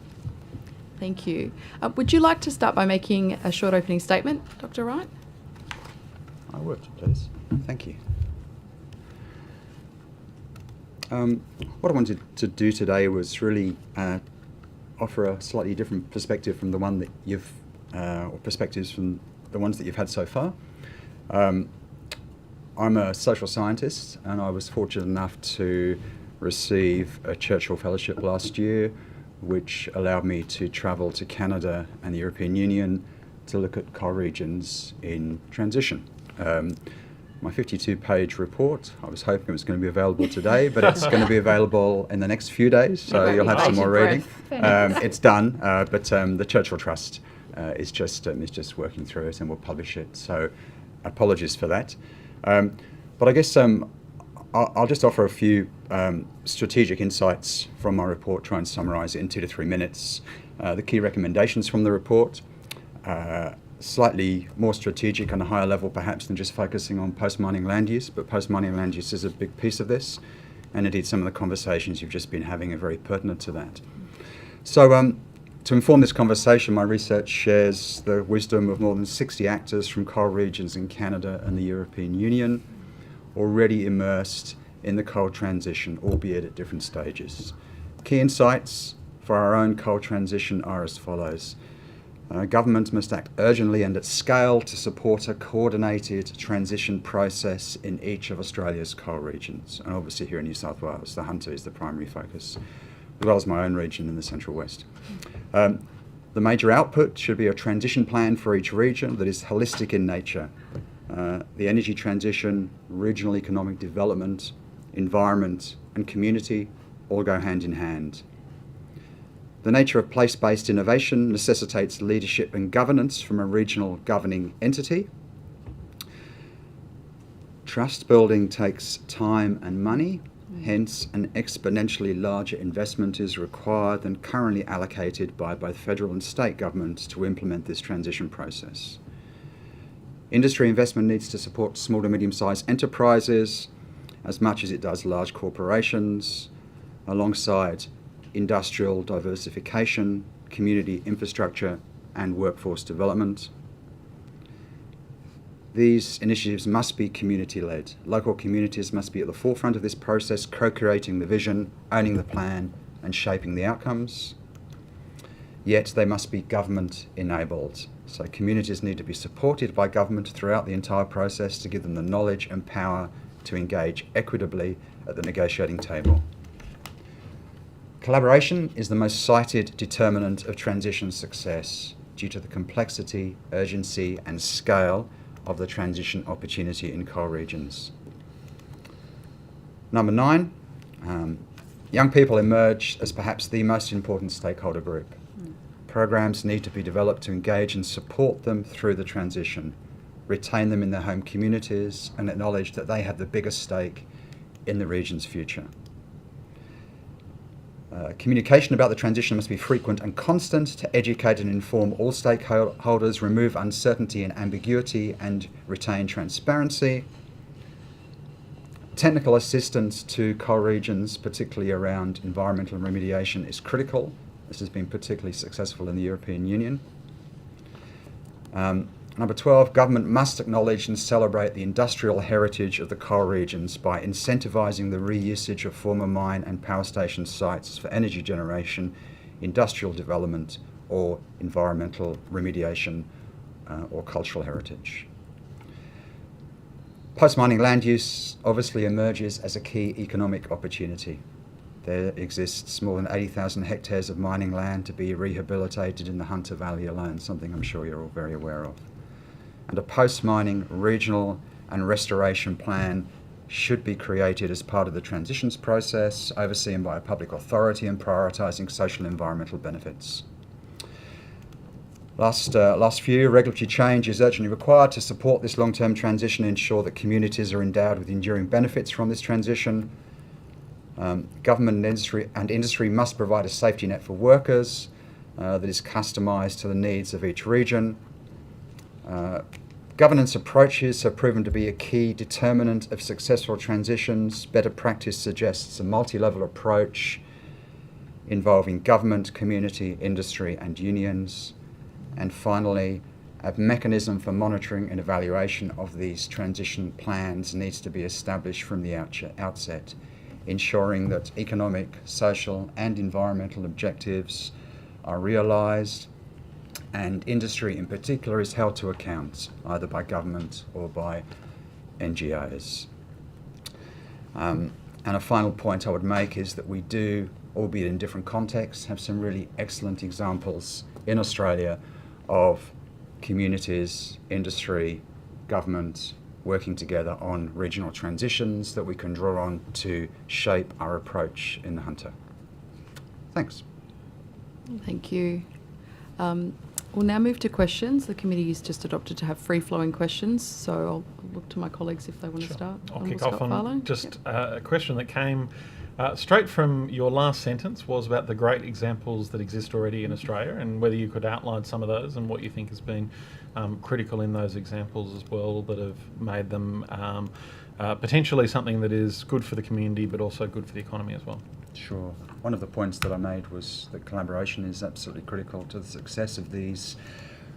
Thank you. Would you like to start by making a short opening statement, Dr. Wright? I would, please. Thank you. What I wanted to do today was really offer a slightly different perspective from the one that you've, or perspectives from the ones that you've had so far. I'm a social scientist, and I was fortunate enough to receive a Churchill Fellowship last year, which allowed me to travel to Canada and the European Union to look at coal regions in transition. My 52-page report, I was hoping it was going to be available today, but it's going to be available in the next few days, so you'll have some more reading. It's done, but the Churchill Trust is just working through it, and we'll publish it. So apologies for that. But I guess I'll just offer a few strategic insights from my report, try and summarise it in 2 to 3 minutes. The key recommendations from the report, slightly more strategic on a higher level perhaps than just focusing on post-mining land use, but post-mining land use is a big piece of this, and indeed some of the conversations you've just been having are very pertinent to that. So to inform this conversation, my research shares the wisdom of more than 60 actors from coal regions in Canada and the European Union, already immersed in the coal transition, albeit at different stages. Key insights for our own coal transition are as follows. Government must act urgently and at scale to support a coordinated transition process in each of Australia's coal regions. And obviously here in New South Wales, the Hunter is the primary focus, as well as my own region in the Central West. The major output should be a transition plan for each region that is holistic in nature. The energy transition, regional economic development, environment and community all go hand in hand. The nature of place-based innovation necessitates leadership and governance from a regional governing entity. Trust building takes time and money, hence an exponentially larger investment is required than currently allocated by both federal and state governments to implement this transition process. Industry investment needs to support small to medium-sized enterprises as much as it does large corporations, alongside industrial diversification, community infrastructure and workforce development. These initiatives must be community-led. Local communities must be at the forefront of this process, co-creating the vision, owning the plan and shaping the outcomes. Yet they must be government-enabled. So communities need to be supported by government throughout the entire process to give them the knowledge and power to engage equitably at the negotiating table. Collaboration is the most cited determinant of transition success due to the complexity, urgency and scale of the transition opportunity in coal regions. Number 9, Young people emerge as perhaps the most important stakeholder group. Programs need to be developed to engage and support them through the transition, retain them in their home communities, and acknowledge that they have the biggest stake in the region's future. Communication about the transition must be frequent and constant to educate and inform all stakeholders, remove uncertainty and ambiguity, and retain transparency. Technical assistance to co-regions, particularly around environmental remediation, is critical. This has been particularly successful in the European Union. Number 12, government must acknowledge and celebrate the industrial heritage of the coal regions by incentivising the reusage of former mine and power station sites for energy generation, industrial development, or environmental remediation or cultural heritage. Post-mining land use obviously emerges as a key economic opportunity. There exists more than 80,000 hectares of mining land to be rehabilitated in the Hunter Valley alone, something I'm sure you're all very aware of. And a post-mining regional and restoration plan should be created as part of the transitions process, overseen by a public authority and prioritising social and environmental benefits. Last few, regulatory change is urgently required to support this long-term transition and ensure that communities are endowed with enduring benefits from this transition. Government and industry must provide a safety net for workers that is customised to the needs of each region. Governance approaches have proven to be a key determinant of successful transitions. Better practice suggests a multi-level approach involving government, community, industry and unions. And finally, a mechanism for monitoring and evaluation of these transition plans needs to be established from the outset, ensuring that economic, social and environmental objectives are realised, and industry in particular is held to account either by government or by NGOs. And a final point I would make is that we do, albeit in different contexts, have some really excellent examples in Australia of communities, industry, government working together on regional transitions that we can draw on to shape our approach in the Hunter. Thanks. Thank you. We'll now move to questions. The committee is just adopted to have free-flowing questions, so I'll look to my colleagues if they want to start. I'll kick off on just a question that came straight from your last sentence, was about the great examples that exist already in Australia, and whether you could outline some of those and what you think has been critical in those examples as well that have made them potentially something that is good for the community but also good for the economy as well. Sure. One of the points that I made was that collaboration is absolutely critical to the success of these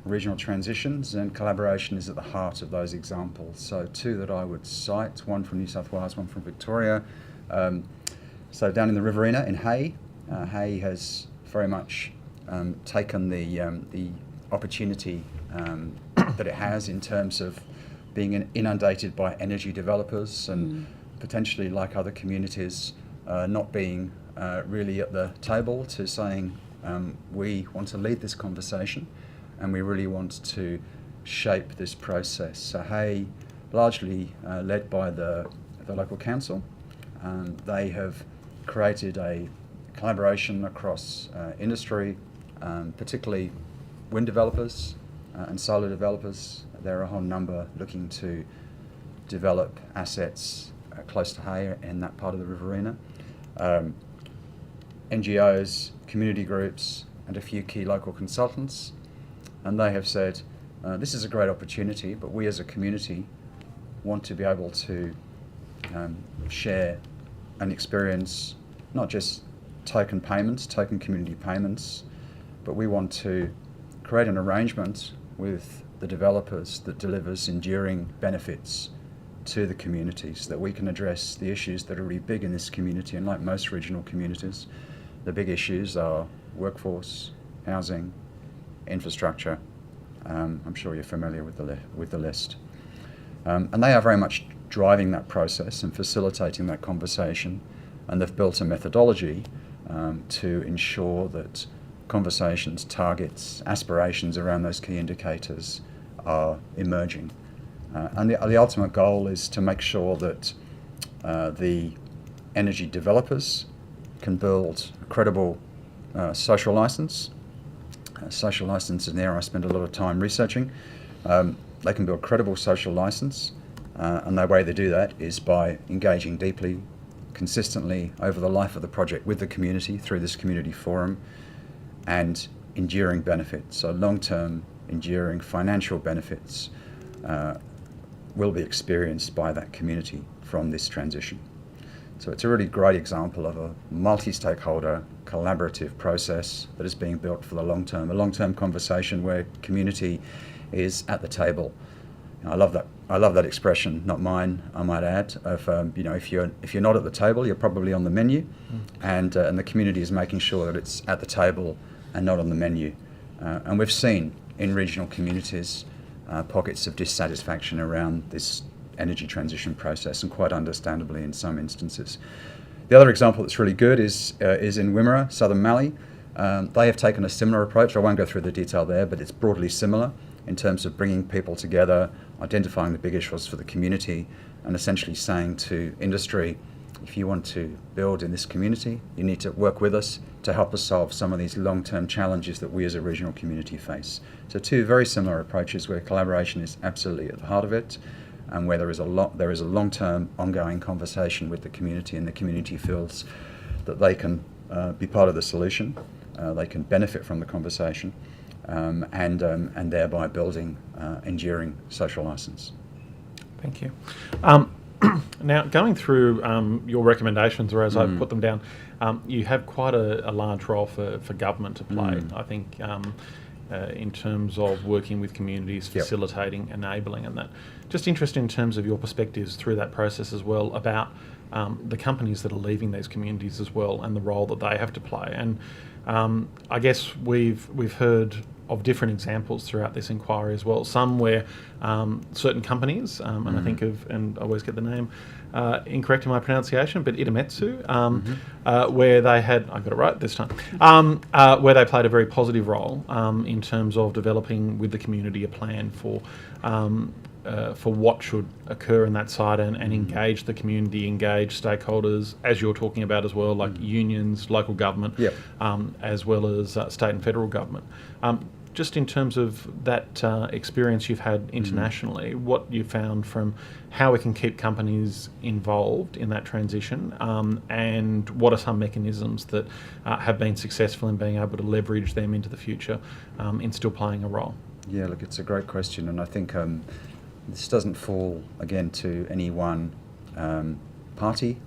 regional transitions, and collaboration is at the heart of those examples. So two that I would cite, one from New South Wales, one from Victoria. So down in the Riverina in Hay, Hay has very much taken the opportunity that it has in terms of being inundated by energy developers and potentially, like other communities, not being really at the table to saying we want to lead this conversation and we really want to shape this process. So Hay, largely led by the local council, they have created a collaboration across industry, particularly wind developers and solar developers. There are a whole number looking to develop assets close to Hay in that part of the Riverina. NGOs, community groups, and a few key local consultants, and they have said this is a great opportunity, but we as a community want to be able to share and experience not just token payments, token community payments, but we want to create an arrangement with the developers that delivers enduring benefits to the communities, that we can address the issues that are really big in this community. And like most regional communities, the big issues are workforce, housing, infrastructure. I'm sure you're familiar with the list. And they are very much driving that process and facilitating that conversation. And they've built a methodology to ensure that conversations, targets, aspirations around those key indicators are emerging. And the ultimate goal is to make sure that the energy developers can build a credible social license. Social license is an area I spend a lot of time researching. They can build credible social license, and the way they do that is by engaging deeply, consistently over the life of the project with the community through this community forum, and enduring benefits. So long-term, enduring financial benefits will be experienced by that community from this transition. So it's a really great example of a multi-stakeholder collaborative process that is being built for the long term, a long-term conversation where community is at the table. I love that expression, not mine, I might add, of if you're not at the table, you're probably on the menu, and the community is making sure that it's at the table and not on the menu. And we've seen in regional communities pockets of dissatisfaction around this energy transition process, and quite understandably in some instances. The other example that's really good is in Wimmera, southern Mallee. They have taken a similar approach. I won't go through the detail there, but it's broadly similar in terms of bringing people together, identifying the big issues for the community, and essentially saying to industry, if you want to build in this community, you need to work with us to help us solve some of these long-term challenges that we as a regional community face. So two very similar approaches where collaboration is absolutely at the heart of it, and where there is a long-term ongoing conversation with the community, and the community feels that they can be part of the solution, they can benefit from the conversation, and thereby building enduring social license. Thank you. Now, going through your recommendations, or as I put them down, you have quite a large role for government to play, I think, in terms of working with communities, facilitating, enabling, and that. Just interested in terms of your perspectives through that process as well about the companies that are leaving these communities as well, and the role that they have to play. And I guess we've heard of different examples throughout this inquiry as well. Some where certain companies, and I think of, and I always get the name incorrect in my pronunciation, but Itametsu, where they had, I got it right this time, where they played a very positive role in terms of developing with the community a plan for what should occur in that site, and engage the community, engage stakeholders, as you're talking about as well, like unions, local government, as well as state and federal government. Just in terms of that experience you've had internationally, what you found from how we can keep companies involved in that transition, and what are some mechanisms that have been successful in being able to leverage them into the future in still playing a role? Yeah, look, it's a great question, and I think this doesn't fall, again, to any one party.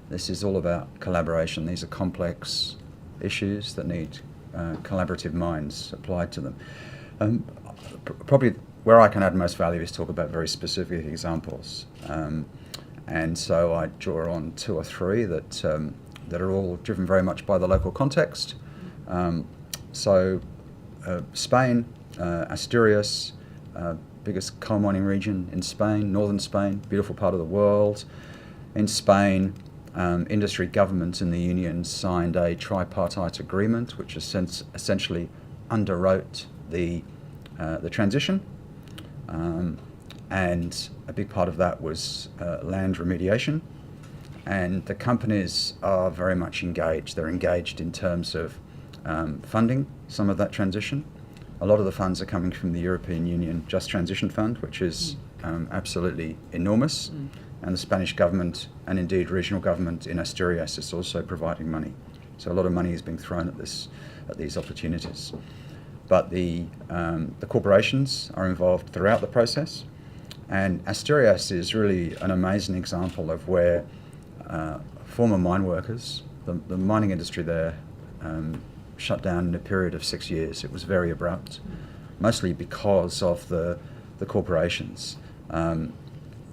This is all about collaboration. These are complex issues that need collaborative minds applied to them. Probably where I can add most value is talk about very specific examples. And so I draw on two or three that are all driven very much by the local context. Spain, Asturias, biggest coal mining region in Spain, northern Spain, beautiful part of the world. In Spain, industry, government and the unions signed a tripartite agreement which essentially underwrote the transition, and a big part of that was land remediation. And the companies are very much engaged. They're engaged in terms of funding some of that transition. A lot of the funds are coming from the European Union Just Transition Fund, which is absolutely enormous. And the Spanish government, and indeed regional government in Asturias, is also providing money. So a lot of money is being thrown at these opportunities. But the corporations are involved throughout the process. And Asturias is really an amazing example of where former mine workers, the mining industry there, shut down in a period of 6 years. It was very abrupt, mostly because of the corporations.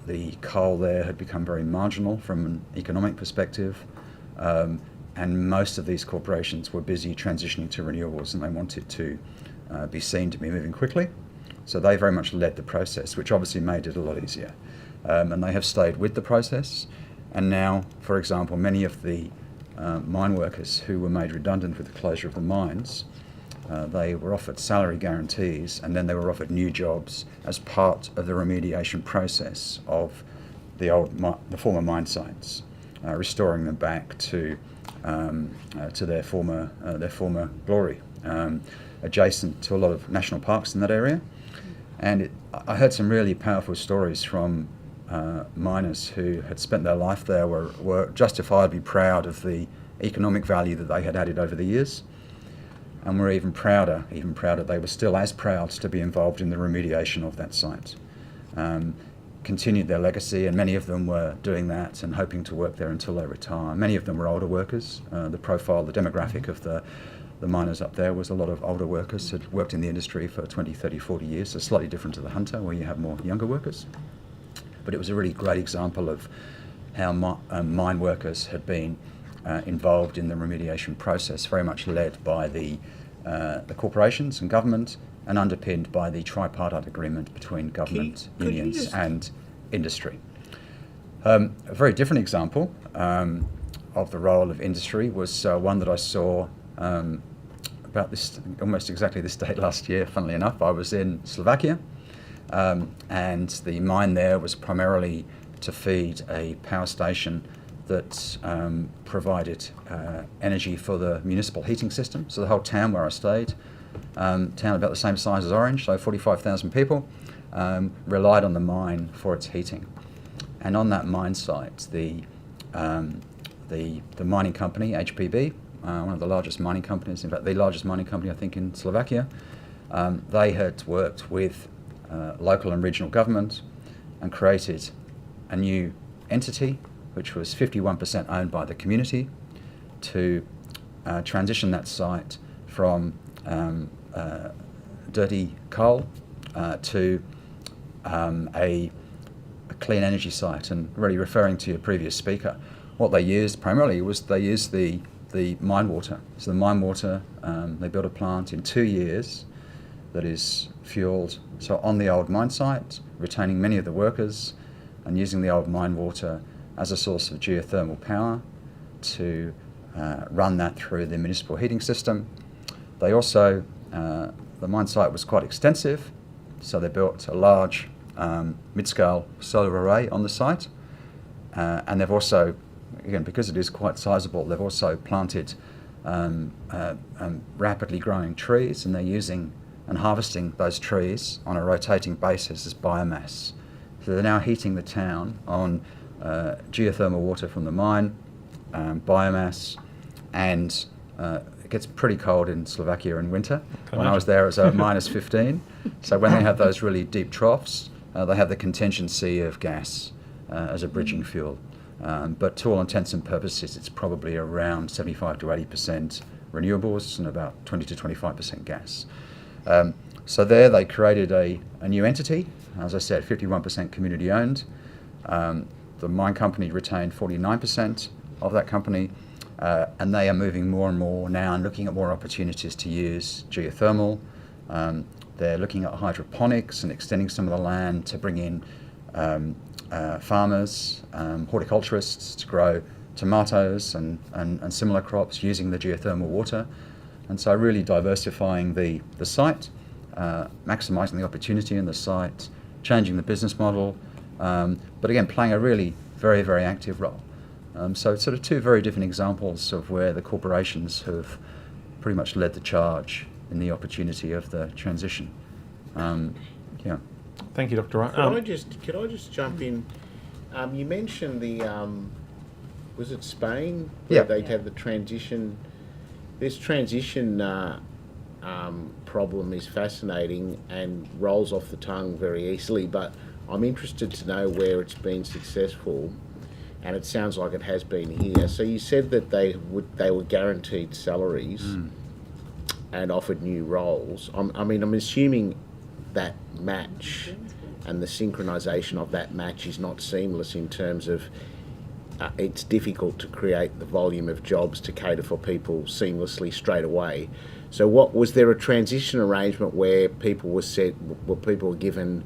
The coal there had become very marginal from an economic perspective, and most of these corporations were busy transitioning to renewables, and they wanted to be seen to be moving quickly. So they very much led the process, which obviously made it a lot easier. And they have stayed with the process. And now, for example, many of the mine workers who were made redundant with the closure of the mines, they were offered salary guarantees, and then they were offered new jobs as part of the remediation process of the former mine sites, restoring them back to to their former glory, adjacent to a lot of national parks in that area. And I heard some really powerful stories from miners who had spent their life there, were justifiably proud of the economic value that they had added over the years, and were even prouder, they were still as proud to be involved in the remediation of that site. Continued their legacy, and many of them were doing that and hoping to work there until they retire. Many of them were older workers. The profile, the demographic of the miners up there was a lot of older workers who had worked in the industry for 20, 30, 40 years, so slightly different to the Hunter, where you have more younger workers. But it was a really great example of how mine workers had been involved in the remediation process, very much led by the corporations and government, and underpinned by the tripartite agreement between government, unions and industry. A very different example of the role of industry was one that I saw about this, almost exactly this date last year, funnily enough. I was in Slovakia, and the mine there was primarily to feed a power station that provided energy for the municipal heating system. So the whole town where I stayed, town about the same size as Orange, so 45,000 people, relied on the mine for its heating. And on that mine site, the mining company, HPB, one of the largest mining companies, in fact the largest mining company I think in Slovakia, they had worked with local and regional government and created a new entity which was 51% owned by the community to transition that site from dirty coal to a clean energy site. And really referring to your previous speaker, what they used primarily was they used the mine water. So the mine water, they built a plant in 2 years that is fueled so on the old mine site, retaining many of the workers and using the old mine water as a source of geothermal power to run that through the municipal heating system. They also, the mine site was quite extensive, so they built a large mid-scale solar array on the site, and they've also, again, because it is quite sizable, they've also planted rapidly growing trees, and they're using and harvesting those trees on a rotating basis as biomass. So they're now heating the town on geothermal water from the mine, biomass, and it gets pretty cold in Slovakia in winter. When I was there, it was minus 15. So when they have those really deep troughs, they have the contingency of gas as a bridging fuel. But to all intents and purposes, it's probably around 75 to 80% renewables and about 20 to 25% gas. So there they created a new entity, as I said, 51% community owned. The mine company retained 49% of that company, and they are moving more and more now and looking at more opportunities to use geothermal. They're looking at hydroponics and extending some of the land to bring in farmers, horticulturists to grow tomatoes and similar crops using the geothermal water. And so really diversifying the site, maximising the opportunity in the site, changing the business model, but again, playing a really very, very active role. So it's sort of two very different examples of where the corporations have pretty much led the charge in the opportunity of the transition. Yeah. Thank you, Dr. Wright. Could I just jump in? You mentioned the, was it Spain? Where they'd have the transition. This transition problem is fascinating and rolls off the tongue very easily, but I'm interested to know where it's been successful, and it sounds like it has been here. So you said that they were guaranteed salaries and offered new roles. I'm assuming that match and the synchronisation of that match is not seamless in terms of it's difficult to create the volume of jobs to cater for people seamlessly straight away. So what was there a transition arrangement where people were given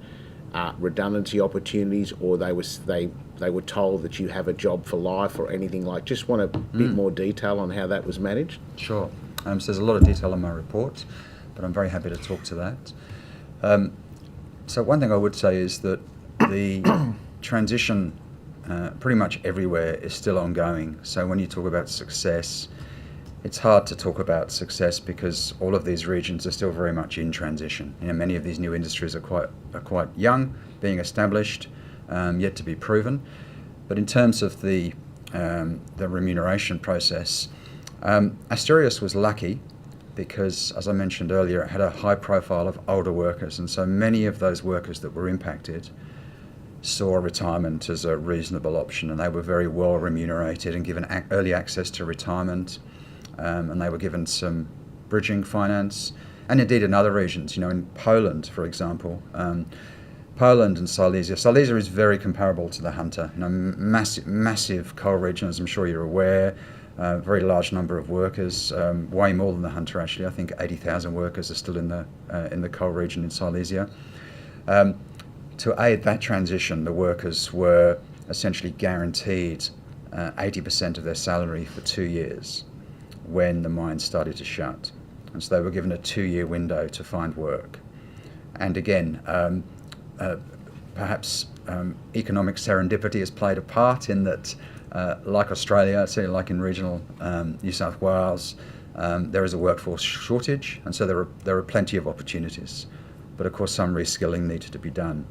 redundancy opportunities, or they were told that you have a job for life or anything like? Just want a bit more detail on how that was managed. Sure. So there's a lot of detail in my report, but I'm very happy to talk to that. So one thing I would say is that the transition pretty much everywhere is still ongoing. So when you talk about success, it's hard to talk about success because all of these regions are still very much in transition. Many of these new industries are quite young, being established, yet to be proven. But in terms of the remuneration process, Asturias was lucky because, as I mentioned earlier, it had a high profile of older workers, and so many of those workers that were impacted saw retirement as a reasonable option, and they were very well remunerated and given early access to retirement, and they were given some bridging finance, and indeed in other regions. In Poland, for example, Poland and Silesia. Silesia is very comparable to the Hunter. Massive coal region, as I'm sure you're aware. Very large number of workers, way more than the Hunter actually. I think 80,000 workers are still in the coal region in Silesia. To aid that transition, the workers were essentially guaranteed 80% of their salary for 2 years when the mine started to shut. And so they were given a 2-year window to find work. And again, perhaps economic serendipity has played a part in that, like Australia, certainly like in regional New South Wales, there is a workforce shortage, and so there are plenty of opportunities. But of course, some reskilling needed to be done.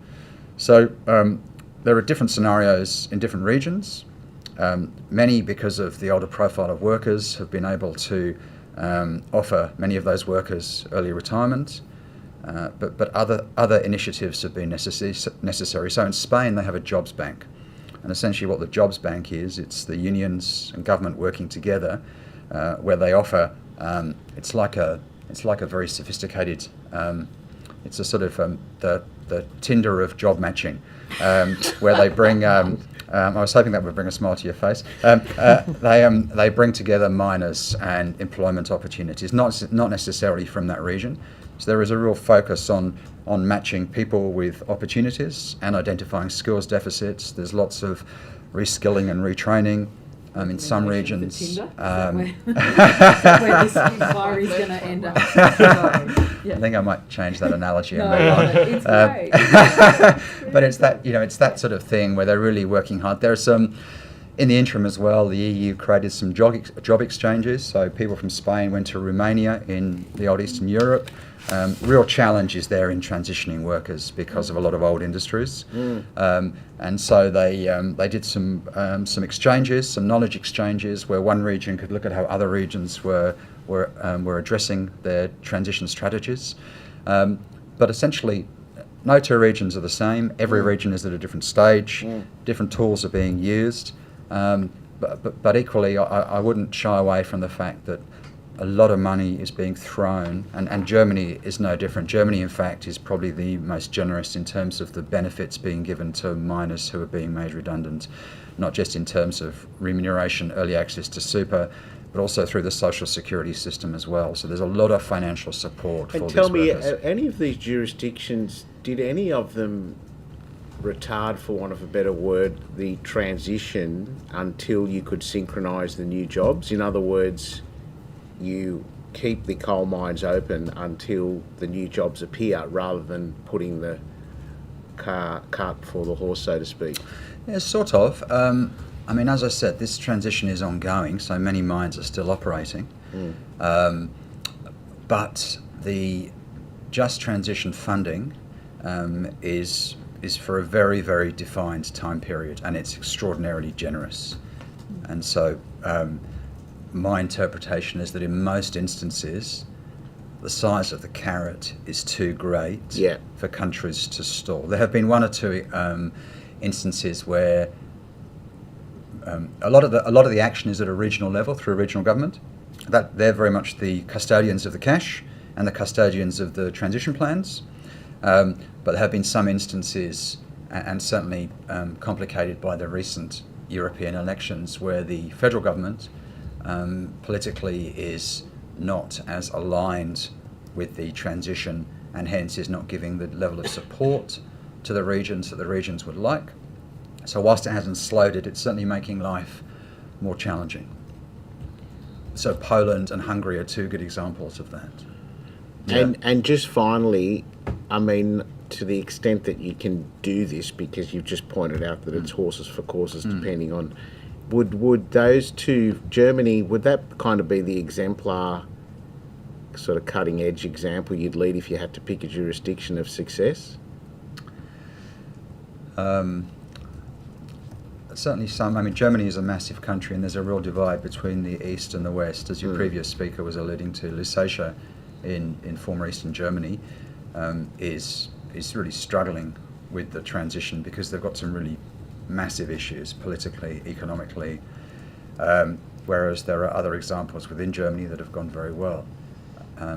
So there are different scenarios in different regions. Many, because of the older profile of workers, have been able to offer many of those workers early retirement. But other initiatives have been necessary. So in Spain, they have a jobs bank. And essentially what the jobs bank is, it's the unions and government working together, where they offer, it's like a very sophisticated, it's a sort of the Tinder of job matching, where they bring, I was hoping that would bring a smile to your face. They bring together miners and employment opportunities, not necessarily from that region. So there is a real focus on matching people with opportunities and identifying skills deficits. There's lots of reskilling and retraining in some regions. Where this inquiry is going to end up. I think I might change that analogy. It's great. But it's that sort of thing where they're really working hard. There are some, in the interim as well, the EU created some job exchanges. So people from Spain went to Romania in the old Eastern Europe. Real challenge is there in transitioning workers because of a lot of old industries, and so they did some exchanges, some knowledge exchanges, where one region could look at how other regions were addressing their transition strategies. But essentially, no two regions are the same. Every region is at a different stage. Different tools are being used, but equally, I wouldn't shy away from the fact that a lot of money is being thrown, and Germany is no different. Germany, in fact, is probably the most generous in terms of the benefits being given to miners who are being made redundant, not just in terms of remuneration, early access to super, but also through the social security system as well. So there's a lot of financial support for these workers. And tell me, any of these jurisdictions, did any of them retard, for want of a better word, the transition until you could synchronise the new jobs? In other words, you keep the coal mines open until the new jobs appear, rather than putting the cart before the horse, so to speak. Yeah, sort of. I mean, as I said, this transition is ongoing, so many mines are still operating. But the just transition funding is for a very, very defined time period, and it's extraordinarily generous. And so my interpretation is that in most instances, the size of the carrot is too great for countries to stall. There have been one or two instances where a lot of the action is at a regional level through regional government. That they're very much the custodians of the cash and the custodians of the transition plans. But there have been some instances, and certainly complicated by the recent European elections, where the federal government politically is not as aligned with the transition, and hence is not giving the level of support to the regions that the regions would like. So whilst it hasn't slowed it, it's certainly making life more challenging. So Poland and Hungary are two good examples of that. And just finally, I mean, to the extent that you can do this, because you've just pointed out that it's horses for courses, depending on, would those two, Germany, would that kind of be the exemplar, sort of cutting edge example you'd lead if you had to pick a jurisdiction of success? Certainly some. I mean, Germany is a massive country, and there's a real divide between the East and the West. As your previous speaker was alluding to, Lusatia in former Eastern Germany is really struggling with the transition because they've got some really massive issues politically, economically, whereas there are other examples within Germany that have gone very well.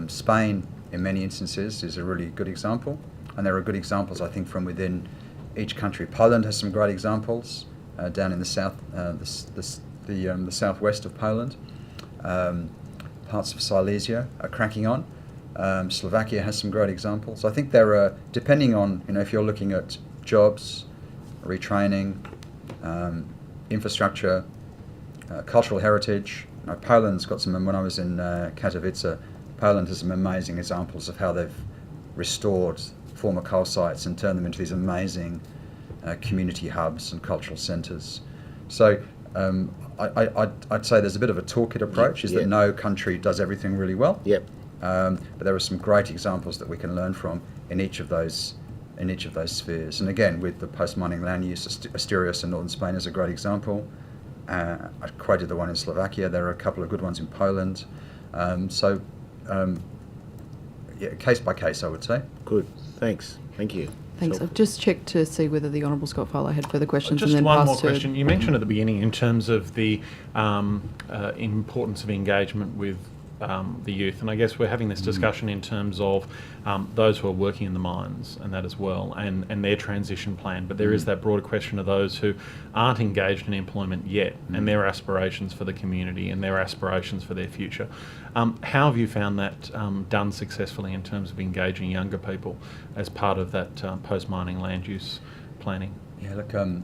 Spain, in many instances, is a really good example, and there are good examples, I think, from within each country. Poland has some great examples down in the south, the southwest of Poland. Parts of Silesia are cracking on. Slovakia has some great examples. I think there are, depending on, if you're looking at jobs, retraining, infrastructure, cultural heritage. Poland's got some. When I was in Katowice, Poland has some amazing examples of how they've restored former coal sites and turned them into these amazing community hubs and cultural centres. So I'd say there's a bit of a toolkit approach, that no country does everything really well. But there are some great examples that we can learn from in each of those spheres. And again, with the post-mining land use, Asturias in northern Spain is a great example. I quoted the one in Slovakia. There are a couple of good ones in Poland. Case by case, I would say. Good. Thanks. Thank you. Thanks. I've just checked to see whether the Honourable Scott Fowler had further questions. Just and then one more passed to question. You mentioned at the beginning in terms of the importance of engagement with the youth, and I guess we're having this discussion in terms of those who are working in the mines and that as well, and their transition plan. But there is that broader question of those who aren't engaged in employment yet, and their aspirations for the community and their aspirations for their future. How have you found that done successfully in terms of engaging younger people as part of that post-mining land use planning? Yeah, look, I've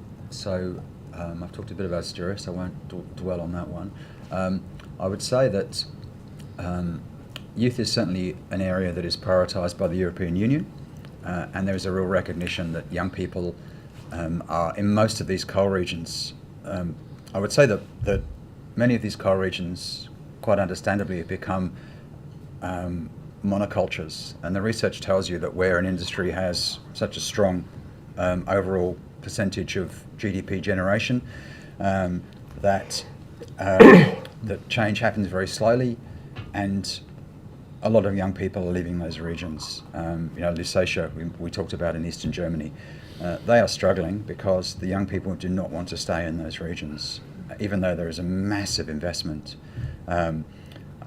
talked a bit about Asturias, I won't dwell on that one. I would say that youth is certainly an area that is prioritised by the European Union, and there is a real recognition that young people are in most of these coal regions. I would say that many of these coal regions, quite understandably, have become monocultures, and the research tells you that where an industry has such a strong overall percentage of GDP generation, that change happens very slowly, and a lot of young people are leaving those regions. Lusatia, we talked about in Eastern Germany, they are struggling because the young people do not want to stay in those regions, even though there is a massive investment. And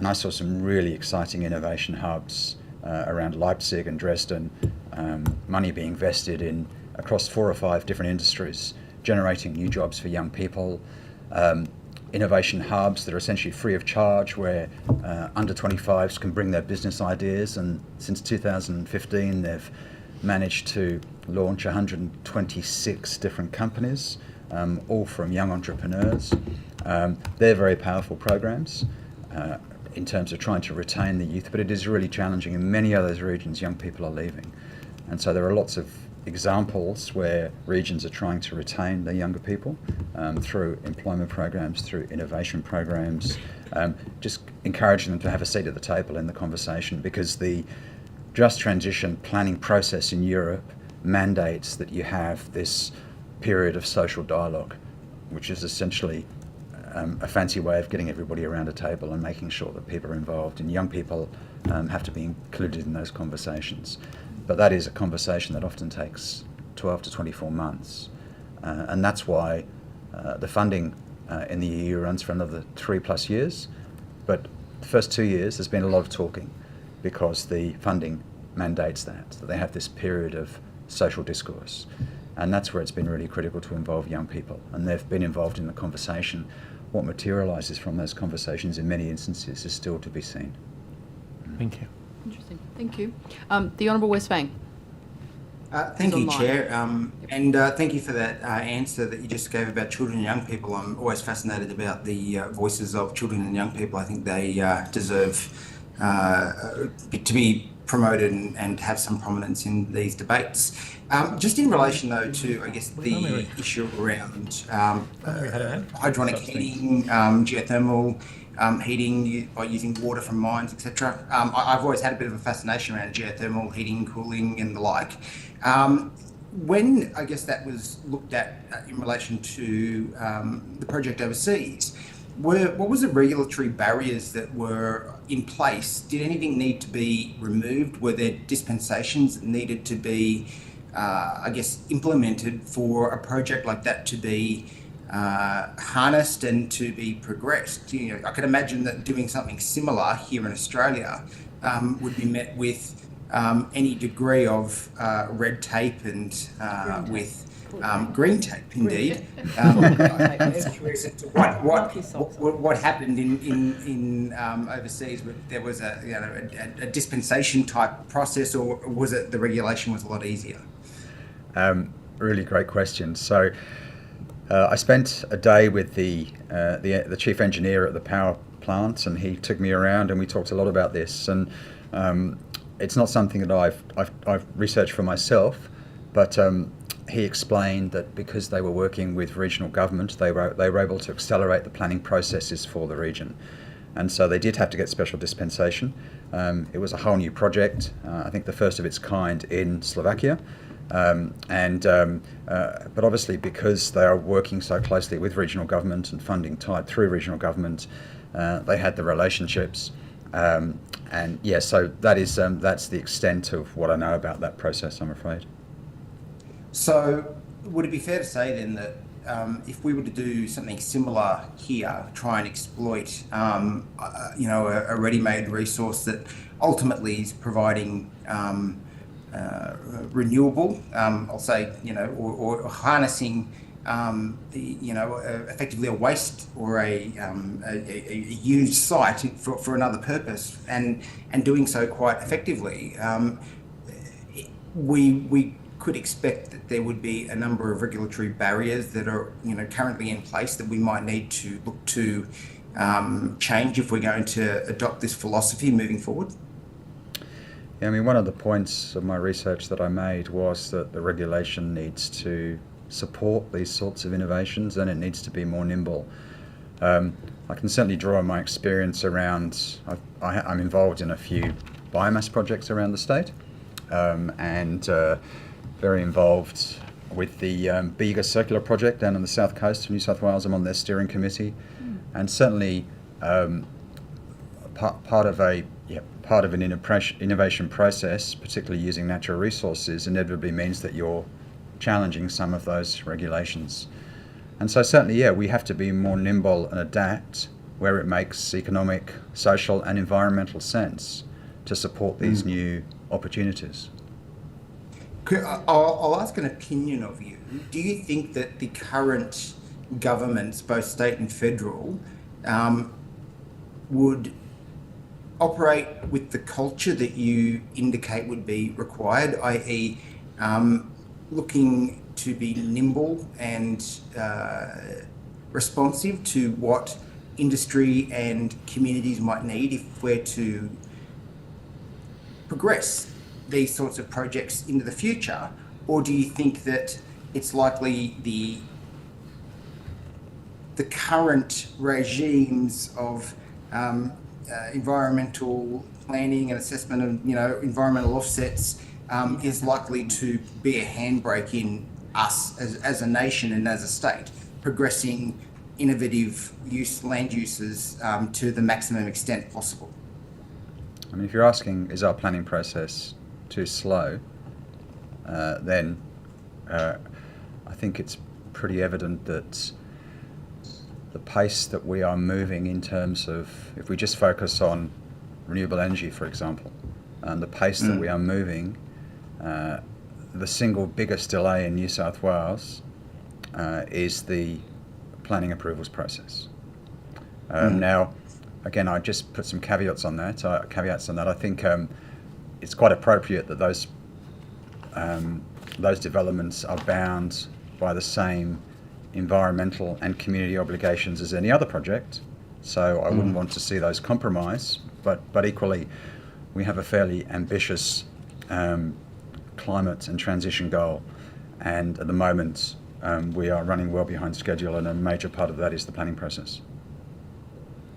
I saw some really exciting innovation hubs around Leipzig and Dresden, money being invested in across 4 or 5 different industries, generating new jobs for young people. Innovation hubs that are essentially free of charge, where under 25s can bring their business ideas, and since 2015 they've managed to launch 126 different companies, all from young entrepreneurs. They're very powerful programs in terms of trying to retain the youth, but it is really challenging. In many of those regions, young people are leaving, and so there are lots of examples where regions are trying to retain their younger people through employment programs, through innovation programs, just encouraging them to have a seat at the table in the conversation, because the just transition planning process in Europe mandates that you have this period of social dialogue, which is essentially a fancy way of getting everybody around a table and making sure that people are involved, and young people have to be included in those conversations. But that is a conversation that often takes 12 to 24 months. And that's why the funding in the EU runs for another 3+ years. But the first 2 years, there's been a lot of talking, because the funding mandates that they have this period of social discourse. And that's where it's been really critical to involve young people. And they've been involved in the conversation. What materialises from those conversations in many instances is still to be seen. Thank you. Interesting. Thank you. The Honourable Wes Fang. Thank you, online. Chair, and thank you for that answer that you just gave about children and young people. I'm always fascinated about the voices of children and young people. I think they deserve to be promoted and have some prominence in these debates. Just in relation, though, to, I guess, the issue around hydronic heating, geothermal heating by using water from mines, etc. I've always had a bit of a fascination around geothermal heating, cooling, and the like. When, I guess, that was looked at in relation to the project overseas, what was the regulatory barriers that were in place? Did anything need to be removed? Were there dispensations that needed to be, I guess, implemented for a project like that to be harnessed and to be progressed? You know, I could imagine that doing something similar here in Australia would be met with any degree of red tape and with green tape, indeed. I'm curious as to what happened in overseas. There was a dispensation type process, or was it the regulation was a lot easier? Really great question. So I spent a day with the chief engineer at the power plant, and he took me around and we talked a lot about this. And it's not something that I've researched for myself, but he explained that because they were working with regional government, they were able to accelerate the planning processes for the region. And so they did have to get special dispensation. It was a whole new project, I think the first of its kind in Slovakia. But obviously, because they are working so closely with regional government and funding tied through regional government, they had the relationships. And yeah, so that's the extent of what I know about that process, I'm afraid. So would it be fair to say then that if we were to do something similar here, try and exploit, a ready-made resource that ultimately is providing renewable, I'll say, or harnessing, effectively a waste or a used site for another purpose, and doing so quite effectively, we could expect that there would be a number of regulatory barriers that are, currently in place that we might need to look to change if we're going to adopt this philosophy moving forward. Yeah, I mean, one of the points of my research that I made was that the regulation needs to support these sorts of innovations, and it needs to be more nimble. I can certainly draw on my experience around, I'm involved in a few biomass projects around the state, and very involved with the Bega Circular Project down on the south coast of New South Wales. I'm on their steering committee, and certainly part of an innovation process, particularly using natural resources, inevitably means that you're challenging some of those regulations. And so certainly, we have to be more nimble and adapt where it makes economic, social and environmental sense to support these new opportunities. I'll ask an opinion of you. Do you think that the current governments, both state and federal, would operate with the culture that you indicate would be required, i.e. Looking to be nimble and responsive to what industry and communities might need if we're to progress these sorts of projects into the future? Or do you think that it's likely the current regimes of environmental planning and assessment of environmental offsets is likely to be a handbrake in us as a nation and as a state, progressing innovative land uses to the maximum extent possible? I mean, if you're asking, is our planning process too slow, then I think it's pretty evident that the pace that we are moving in terms of, if we just focus on renewable energy, for example, the pace that we are moving, the single biggest delay in New South Wales is the planning approvals process. Now, again, I just put some caveats on that. I think it's quite appropriate that those developments are bound by the same environmental and community obligations as any other project. So I wouldn't want to see those compromise. But equally, we have a fairly ambitious climate and transition goal, and at the moment we are running well behind schedule, and a major part of that is the planning process.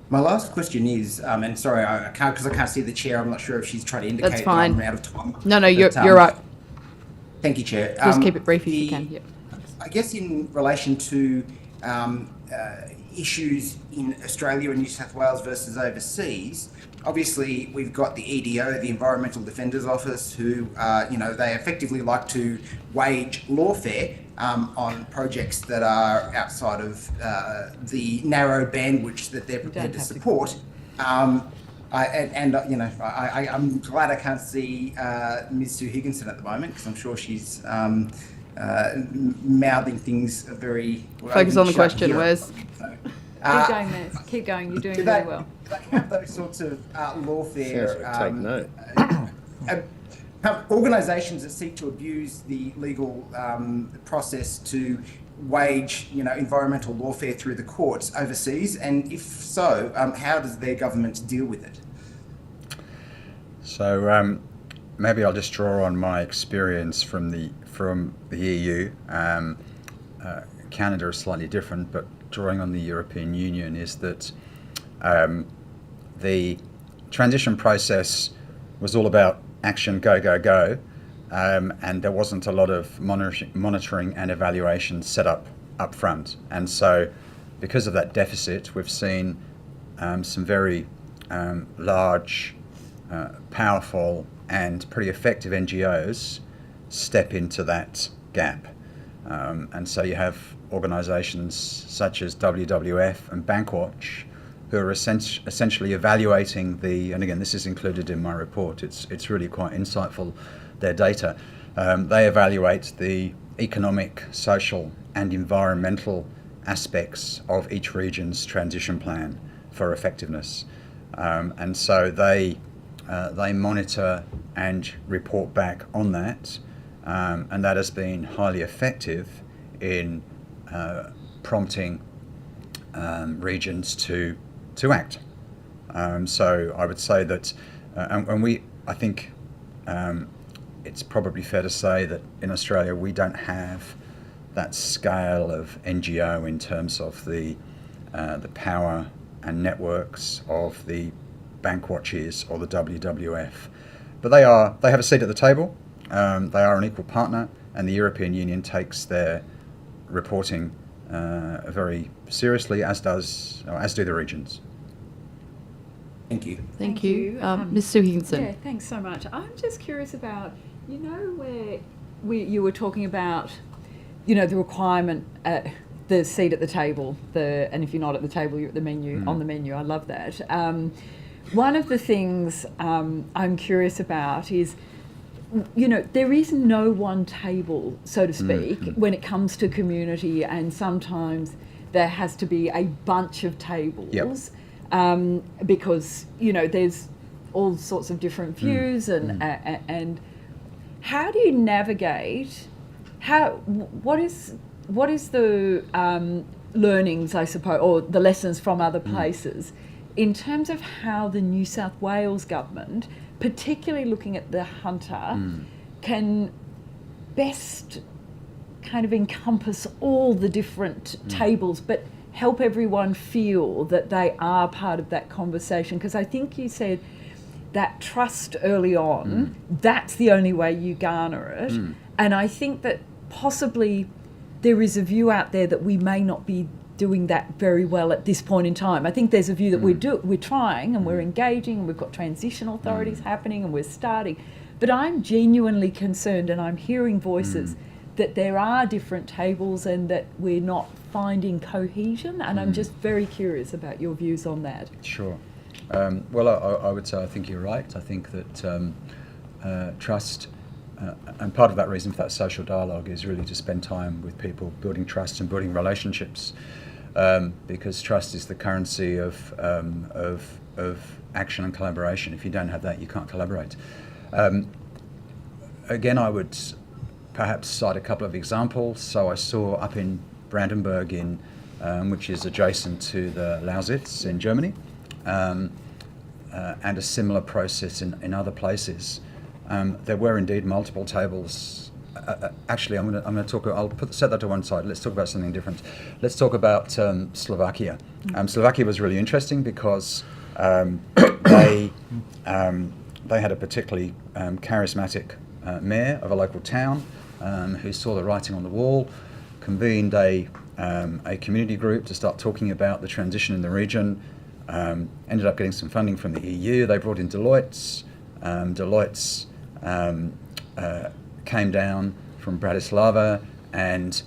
My last question is, and sorry, I can't, because I can't see the chair. I'm not sure if she's trying to indicate That's that fine. I'm out of time. No, But, you're right. Thank you, Chair. Just keep it brief if you can. Yep. I guess in relation to issues in Australia and New South Wales versus overseas, obviously we've got the EDO, the Environmental Defenders Office, who, they effectively like to wage lawfare on projects that are outside of the narrow bandwidth that they're prepared to support. I'm glad I can't see Ms. Sue Higginson at the moment, because I'm sure she's mouthing things very... Focus on the question, Wes. Keep going, Liz. Keep going. You're doing really well. Do they have those sorts of lawfare... Take note. Organisations that seek to abuse the legal process to wage, environmental lawfare through the courts overseas, and if so, how does their government deal with it? So maybe I'll just draw on my experience from the EU. Canada is slightly different, but drawing on the European Union is that the transition process was all about action, go, go, go, and there wasn't a lot of monitoring and evaluation set up front. And so because of that deficit, we've seen some very large, powerful and pretty effective NGOs step into that gap. And so you have organisations such as WWF and Bankwatch, who are essentially evaluating and again, this is included in my report, it's really quite insightful, their data. They evaluate the economic, social and environmental aspects of each region's transition plan for effectiveness. And so they monitor and report back on that, and that has been highly effective in prompting regions to act. So I would say that, I think it's probably fair to say that in Australia we don't have that scale of NGO in terms of the power and networks of the Bankwatches or the WWF, but they have a seat at the table. They are an equal partner, and the European Union takes their reporting very seriously, as do the regions. Thank you. Thank you. Ms. Sue Higginson. Yeah, thanks so much. I'm just curious about, where you were talking about, the requirement at the seat at the table, and if you're not at the table, you're at the menu, on the menu. I love that. One of the things I'm curious about is, there is no one table, so to speak, when it comes to community, and sometimes there has to be a bunch of tables. Yep. Because there's all sorts of different views, and how do you navigate? What is the learnings, I suppose, or the lessons from other places, in terms of how the New South Wales government, particularly looking at the hunter, can best kind of encompass all the different tables, but help everyone feel that they are part of that conversation? Because I think you said that trust early on, that's the only way you garner it. And I think that possibly there is a view out there that we may not be doing that very well at this point in time. I think there's a view that we're trying and we're engaging, and we've got transition authorities happening, and we're starting. But I'm genuinely concerned, and I'm hearing voices that there are different tables and that we're not finding cohesion, and I'm just very curious about your views on that. Sure. Well, I would say I think you're right. I think that trust, and part of that reason for that social dialogue is really to spend time with people, building trust and building relationships, because trust is the currency of action and collaboration. If you don't have that, you can't collaborate. Again, I would perhaps cite a couple of examples. So I saw up in Brandenburg, which is adjacent to the Lausitz in Germany, and a similar process in other places. There were indeed multiple tables. Actually, I'm going to talk. Set that to one side. Let's talk about something different. Let's talk about Slovakia. Slovakia was really interesting because they had a particularly charismatic mayor of a local town who saw the writing on the wall, convened a community group to start talking about the transition in the region. Ended up getting some funding from the EU. They brought in Deloitte's. Deloitte's came down from Bratislava and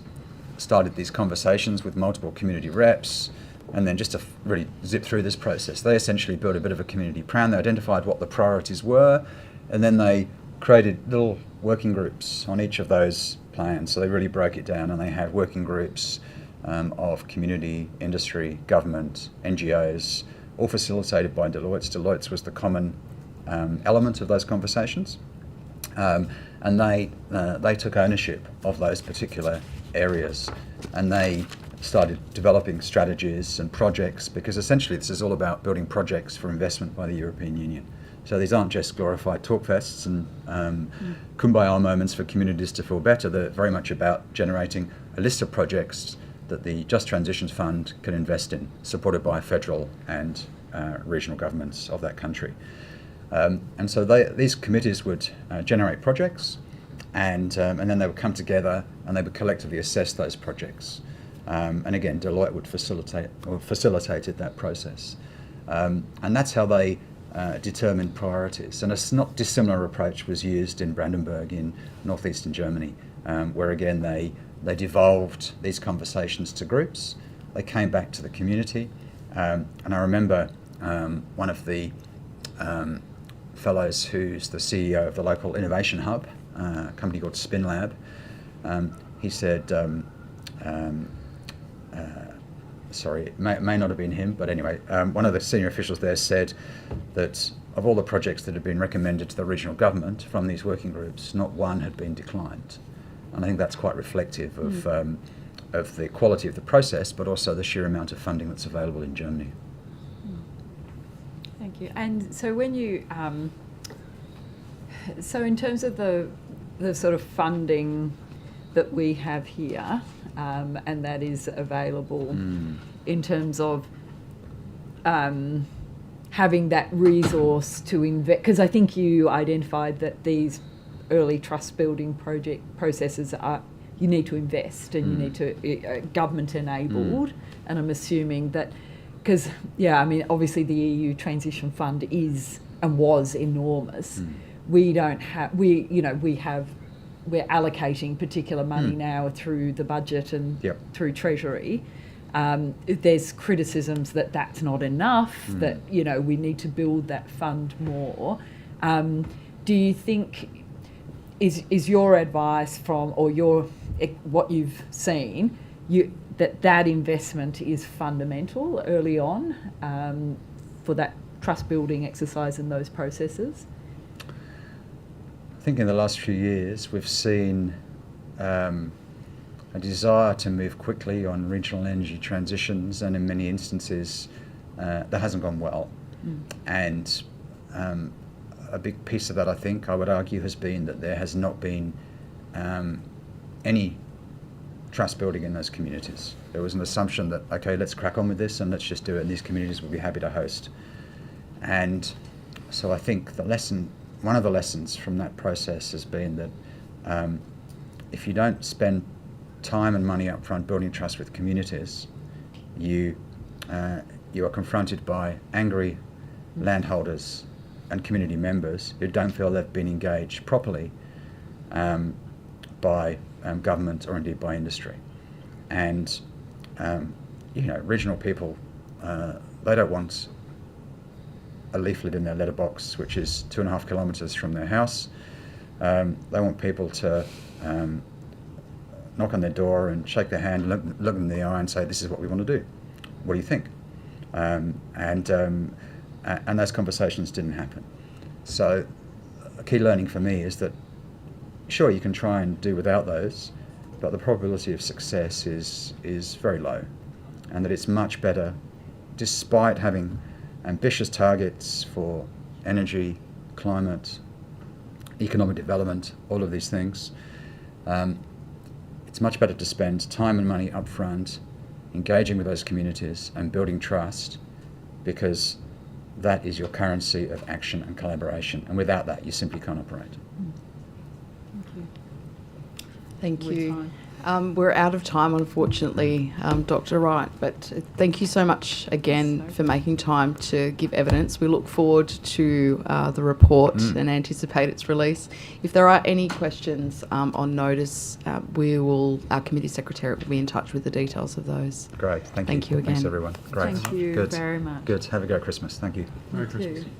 started these conversations with multiple community reps. And then just to really zip through this process, they essentially built a bit of a community plan. They identified what the priorities were, and then they created little working groups on each of those plans. So they really broke it down, and they had working groups of community, industry, government, NGOs, all facilitated by Deloitte's. Deloitte's was the common element of those conversations. And they took ownership of those particular areas, and they started developing strategies and projects, because essentially this is all about building projects for investment by the European Union. So these aren't just glorified talk fests and kumbaya moments for communities to feel better. They're very much about generating a list of projects that the Just Transitions Fund can invest in, supported by federal and regional governments of that country. And so these committees would generate projects, and then they would come together and they would collectively assess those projects. And again, Deloitte would facilitated that process. And that's how they determined priorities. And a not dissimilar approach was used in Brandenburg in northeastern Germany, where again they devolved these conversations to groups. They came back to the community. And I remember one of the fellows who's the CEO of the local innovation hub, a company called Spin Lab, he said, sorry, it may not have been him, but anyway, one of the senior officials there said that of all the projects that had been recommended to the regional government from these working groups, not one had been declined. And I think that's quite reflective of the quality of the process, but also the sheer amount of funding that's available in Germany. Thank you. And so when you, so in terms of the sort of funding that we have here, and that is available in terms of having that resource to invest, because I think you identified that these early trust building processes are, you need to invest and you need to, government enabled, and I'm assuming that, because, yeah, I mean, obviously the EU Transition Fund is and was enormous. We don't have, we're allocating particular money now through the budget and through Treasury. There's criticisms that that's not enough, that, we need to build that fund more. Do you think, is your advice from, or what you've seen, that investment is fundamental early on for that trust building exercise in those processes? I think in the last few years we've seen a desire to move quickly on regional energy transitions, and in many instances that hasn't gone well. And a big piece of that, I think, I would argue, has been that there has not been any trust building in those communities. There was an assumption that, okay, let's crack on with this and let's just do it, and these communities will be happy to host. And so I think one of the lessons from that process has been that if you don't spend time and money up front building trust with communities, you are confronted by angry landholders and community members who don't feel they've been engaged properly by government or indeed by industry. And regional people, they don't want a leaflet in their letterbox which is 2.5 kilometres from their house. They want people to knock on their door and shake their hand, look them in the eye and say, this is what we want to do. What do you think? And those conversations didn't happen. So a key learning for me is that, sure, you can try and do without those, but the probability of success is very low, and that it's much better, despite having ambitious targets for energy, climate, economic development, all of these things, it's much better to spend time and money up front engaging with those communities and building trust, because that is your currency of action and collaboration. And without that, you simply can't operate. Thank With you. time. We're out of time, unfortunately, Dr. Wright, but thank you so much again for making time to give evidence. We look forward to the report and anticipate its release. If there are any questions on notice, our committee secretary will be in touch with the details of those. Great, thank you. Thank you Thanks, again. everyone. Great. Thank you Good. very much. Good. Have a great Christmas. Thank you. Merry Thank Christmas. you.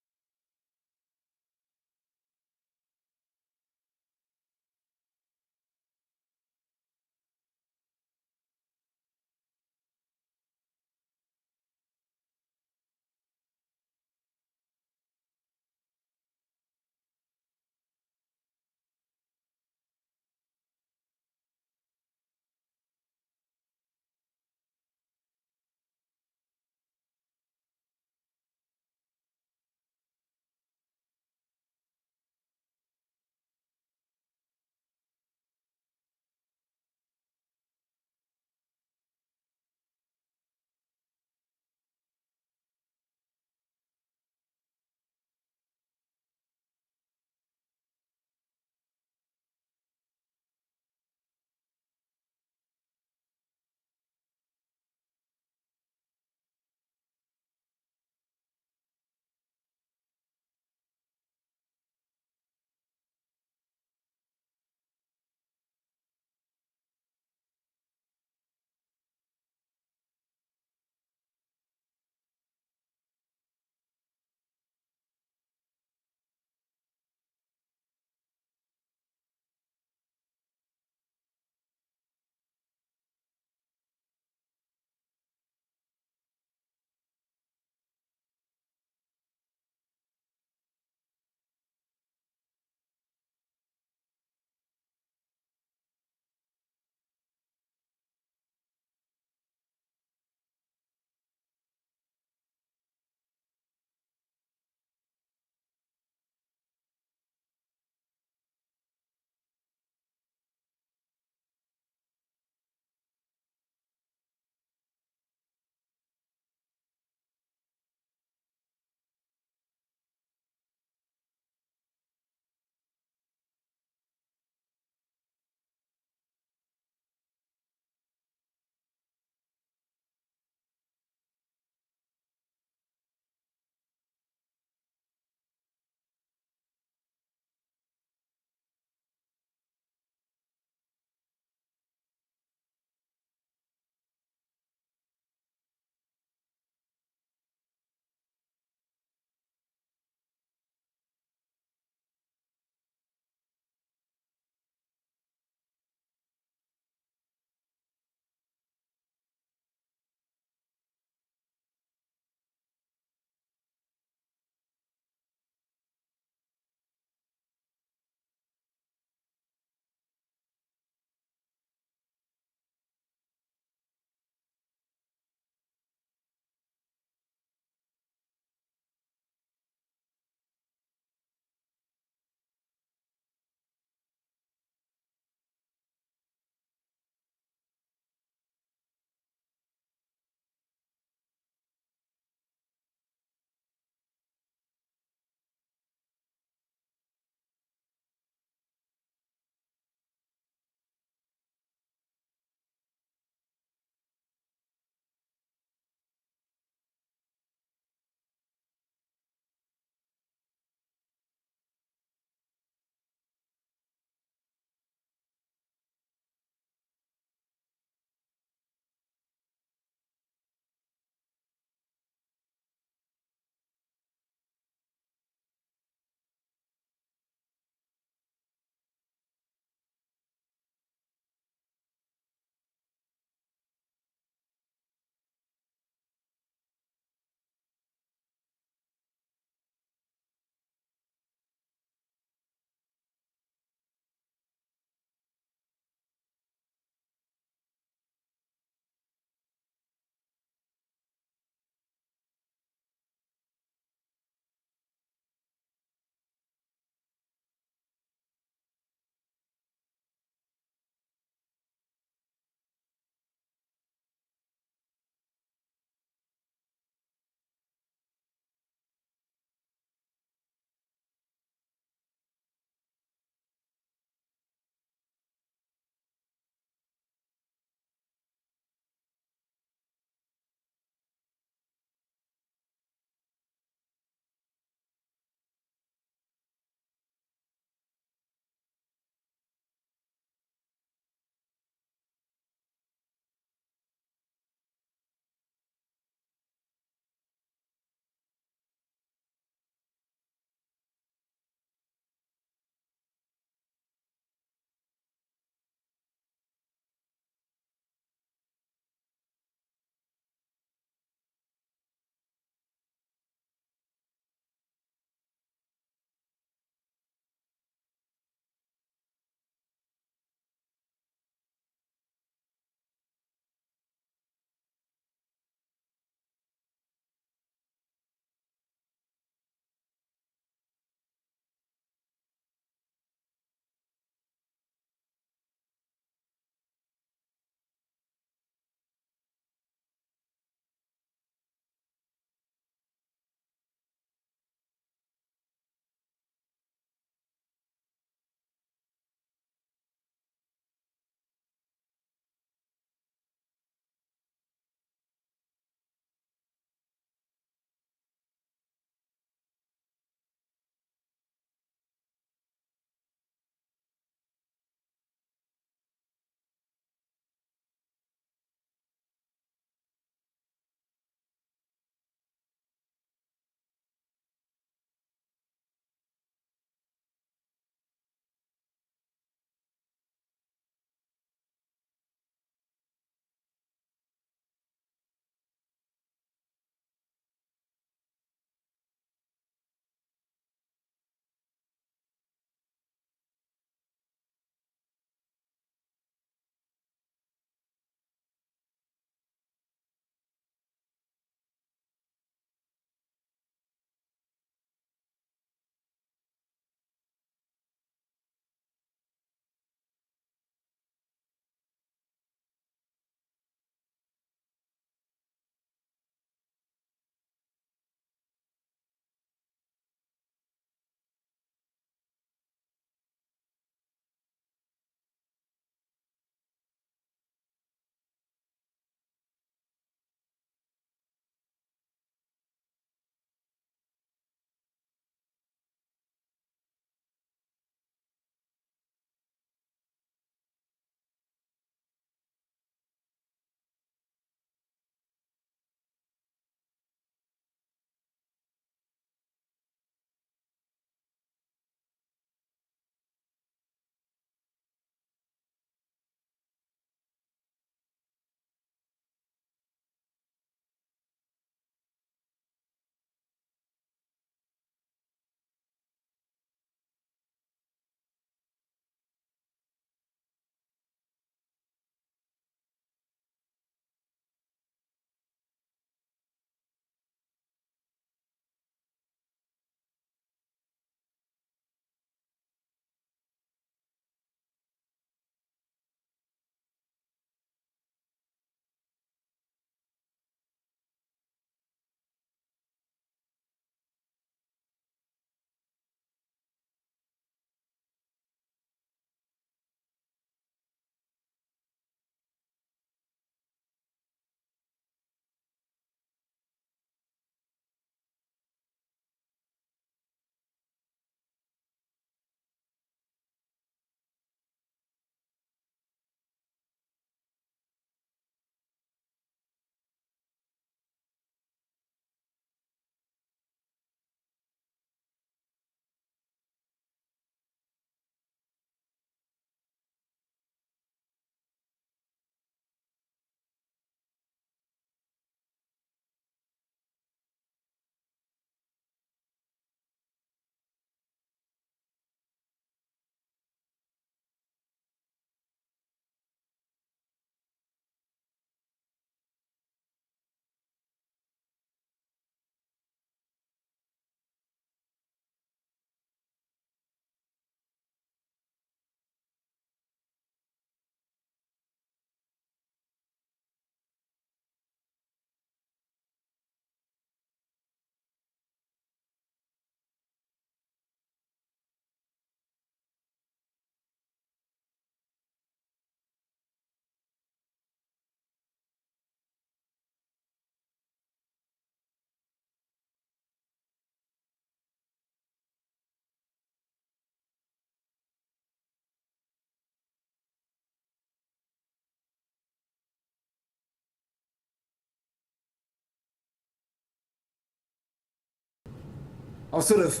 I was sort of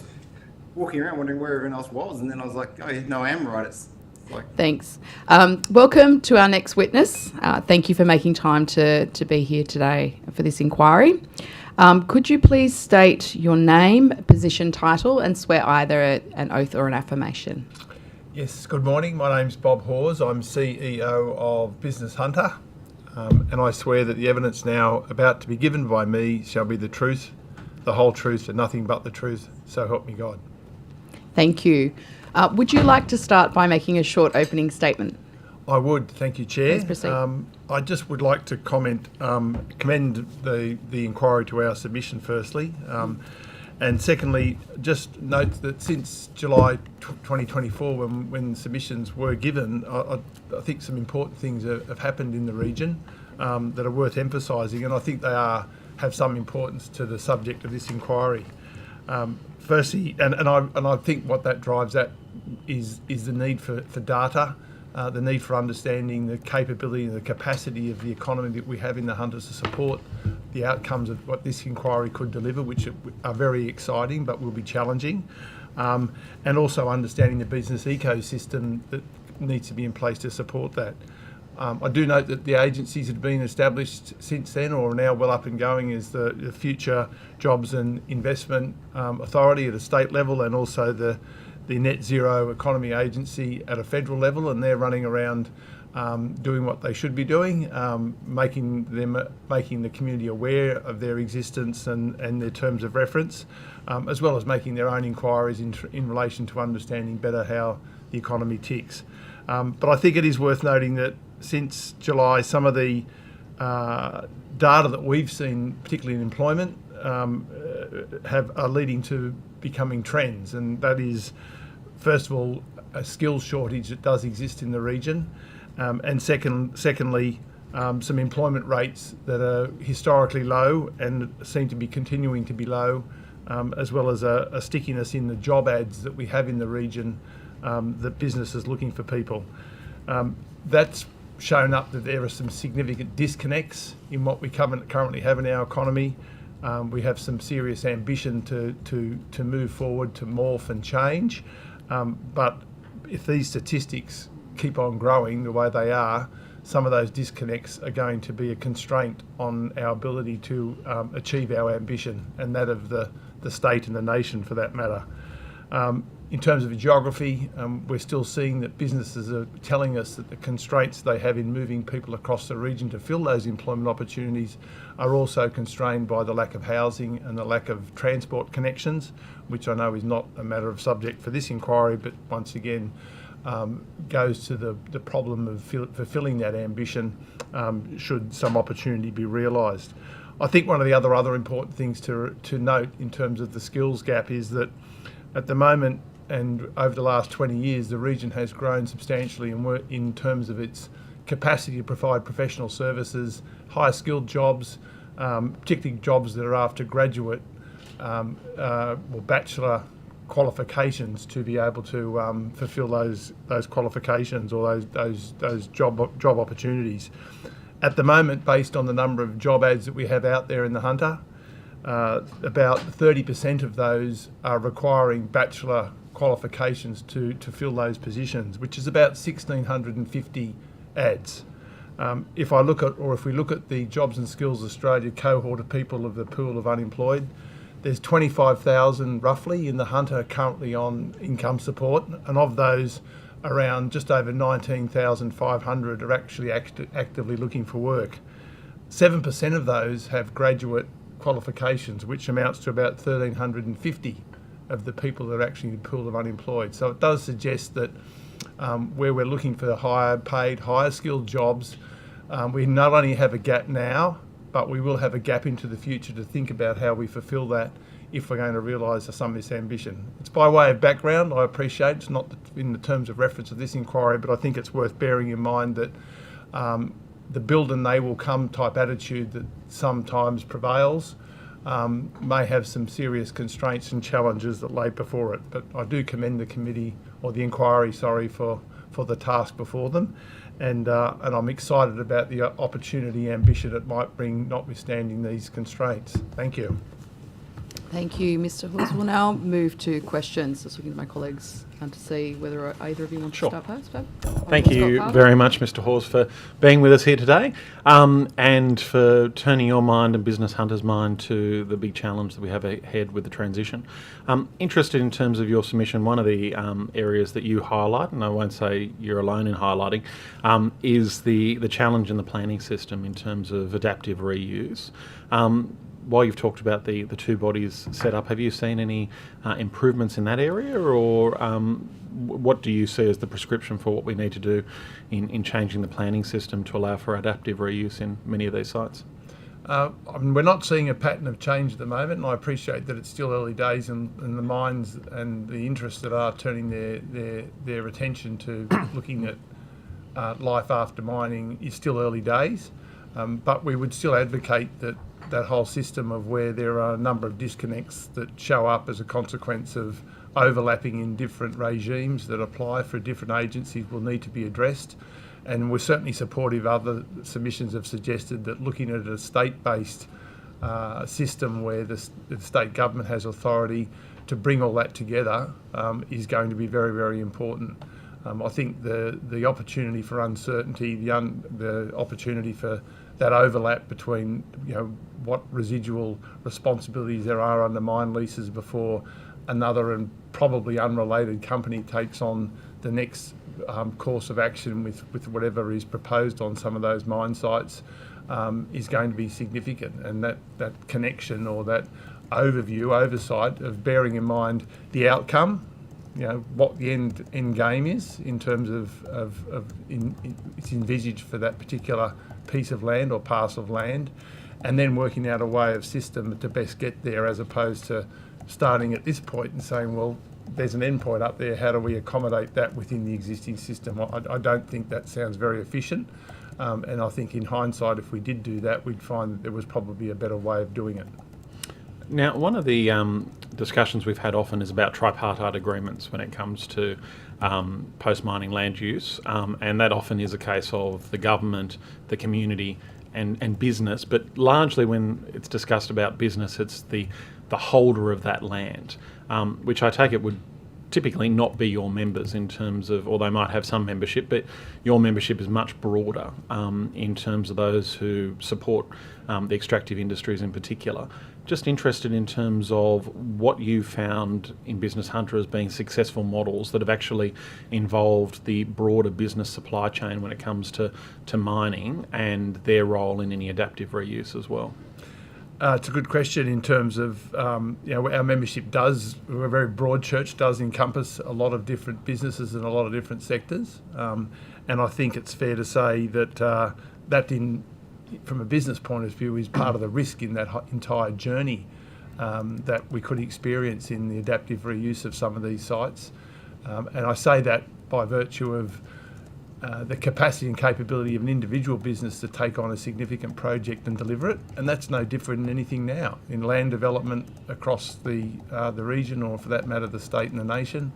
walking around wondering where everyone else was, and then I was like, oh, yeah, no, I am right. It's like... Thanks. Welcome to our next witness. Thank you for making time to be here today for this inquiry. Could you please state your name, position, title, and swear either an oath or an affirmation? Yes, good morning. My name's Bob Hawes. I'm CEO of Business Hunter, and I swear that the evidence now about to be given by me shall be the truth, the whole truth, and nothing but the truth. So help me God. Thank you. Would you like to start by making a short opening statement? I would. Thank you, Chair. Please proceed. I just would like to commend the inquiry to our submission firstly. And secondly, just note that since July 2024, when submissions were given, I think some important things have happened in the region that are worth emphasising, and I think they have some importance to the subject of this inquiry. Firstly, and I think what that drives at is the need for data, the need for understanding the capability and the capacity of the economy that we have in the Hunters to support the outcomes of what this inquiry could deliver, which are very exciting but will be challenging, and also understanding the business ecosystem that needs to be in place to support that. I do note that the agencies that have been established since then or are now well up and going is the Future Jobs and Investment Authority at a state level, and also the Net Zero Economy Agency at a federal level, and they're running around doing what they should be doing, making the community aware of their existence and their terms of reference, as well as making their own inquiries in relation to understanding better how the economy ticks. But I think it is worth noting that since July, some of the data that we've seen, particularly in employment, are leading to becoming trends, and that is, first of all, a skills shortage that does exist in the region, and secondly, some employment rates that are historically low and seem to be continuing to be low, as well as a stickiness in the job ads that we have in the region, that businesses looking for people. That's shown up that there are some significant disconnects in what we currently have in our economy. We have some serious ambition to move forward, to morph and change. But if these statistics keep on growing the way they are, some of those disconnects are going to be a constraint on our ability to achieve our ambition, and that of the state and the nation for that matter. In terms of geography, we're still seeing that businesses are telling us that the constraints they have in moving people across the region to fill those employment opportunities are also constrained by the lack of housing and the lack of transport connections, which I know is not a matter of subject for this inquiry, but once again goes to the problem of fulfilling that ambition should some opportunity be realised. I think one of the other important things to note in terms of the skills gap is that at the moment, and over the last 20 years, the region has grown substantially in terms of its capacity to provide professional services, high skilled jobs, particularly jobs that are after graduate or bachelor qualifications to be able to fulfil those qualifications or those job opportunities. At the moment, based on the number of job ads that we have out there in the Hunter, about 30% of those are requiring bachelor qualifications to fill those positions, which is about 1,650 ads. If we look at the Jobs and Skills Australia cohort of people of the pool of unemployed, there's 25,000 roughly in the Hunter currently on income support, and of those, around just over 19,500 are actually actively looking for work. 7% of those have graduate qualifications, which amounts to about 1,350 of the people that are actually in the pool of unemployed. So it does suggest that where we're looking for higher paid, higher skilled jobs, we not only have a gap now, but we will have a gap into the future to think about how we fulfil that if we're going to realise some of this ambition. It's by way of background. I appreciate it's not in the terms of reference of this inquiry, but I think it's worth bearing in mind that the build and they will come type attitude that sometimes prevails may have some serious constraints and challenges that lay before it. But I do commend the committee, or the inquiry, for the task before them, and I'm excited about the opportunity, ambition it might bring, notwithstanding these constraints. Thank you. Thank you, Mr. Hawes. We'll now move to questions. Just looking at my colleagues to see whether either of you want Sure. to start first. Thank you very much, Mr. Hawes, for being with us here today and for turning your mind and Business Hunter's mind to the big challenge that we have ahead with the transition. Interested in terms of your submission, one of the areas that you highlight, and I won't say you're alone in highlighting, is the challenge in the planning system in terms of adaptive reuse. While you've talked about the two bodies set up, have you seen any improvements in that area, or what do you see as the prescription for what we need to do in changing the planning system to allow for adaptive reuse in many of these sites? We're not seeing a pattern of change at the moment, and I appreciate that it's still early days, and the minds and the interests that are turning their attention to looking at life after mining is still early days. But we would still advocate that whole system of where there are a number of disconnects that show up as a consequence of overlapping in different regimes that apply for different agencies will need to be addressed. And we're certainly supportive. Other submissions have suggested that looking at a state-based system where the state government has authority to bring all that together is going to be very, very important. I think the opportunity for uncertainty, the opportunity for that overlap between what residual responsibilities there are under mine leases before another and probably unrelated company takes on the next course of action with whatever is proposed on some of those mine sites is going to be significant, and that connection or that oversight of bearing in mind the outcome, what the end game is in terms of it's envisaged for that particular piece of land or parcel of land, and then working out a way of system to best get there, as opposed to starting at this point and saying, well, there's an end point up there, how do we accommodate that within the existing system? I don't think that sounds very efficient, and I think in hindsight, if we did do that, we'd find that there was probably a better way of doing it. Now, one of the discussions we've had often is about tripartite agreements when it comes to post-mining land use, and that often is a case of the government, the community and business, but largely when it's discussed about business, it's the holder of that land, which I take it would typically not be your members in terms of, or they might have some membership, but your membership is much broader in terms of those who support the extractive industries in particular. Just interested in terms of what you found in Business Hunter as being successful models that have actually involved the broader business supply chain when it comes to mining and their role in any adaptive reuse as well. It's a good question in terms of, our membership we're a very broad church, does encompass a lot of different businesses and a lot of different sectors. And I think it's fair to say that from a business point of view, is part of the risk in that entire journey that we could experience in the adaptive reuse of some of these sites. And I say that by virtue of the capacity and capability of an individual business to take on a significant project and deliver it, and that's no different than anything now in land development across the region, or for that matter the state and the nation,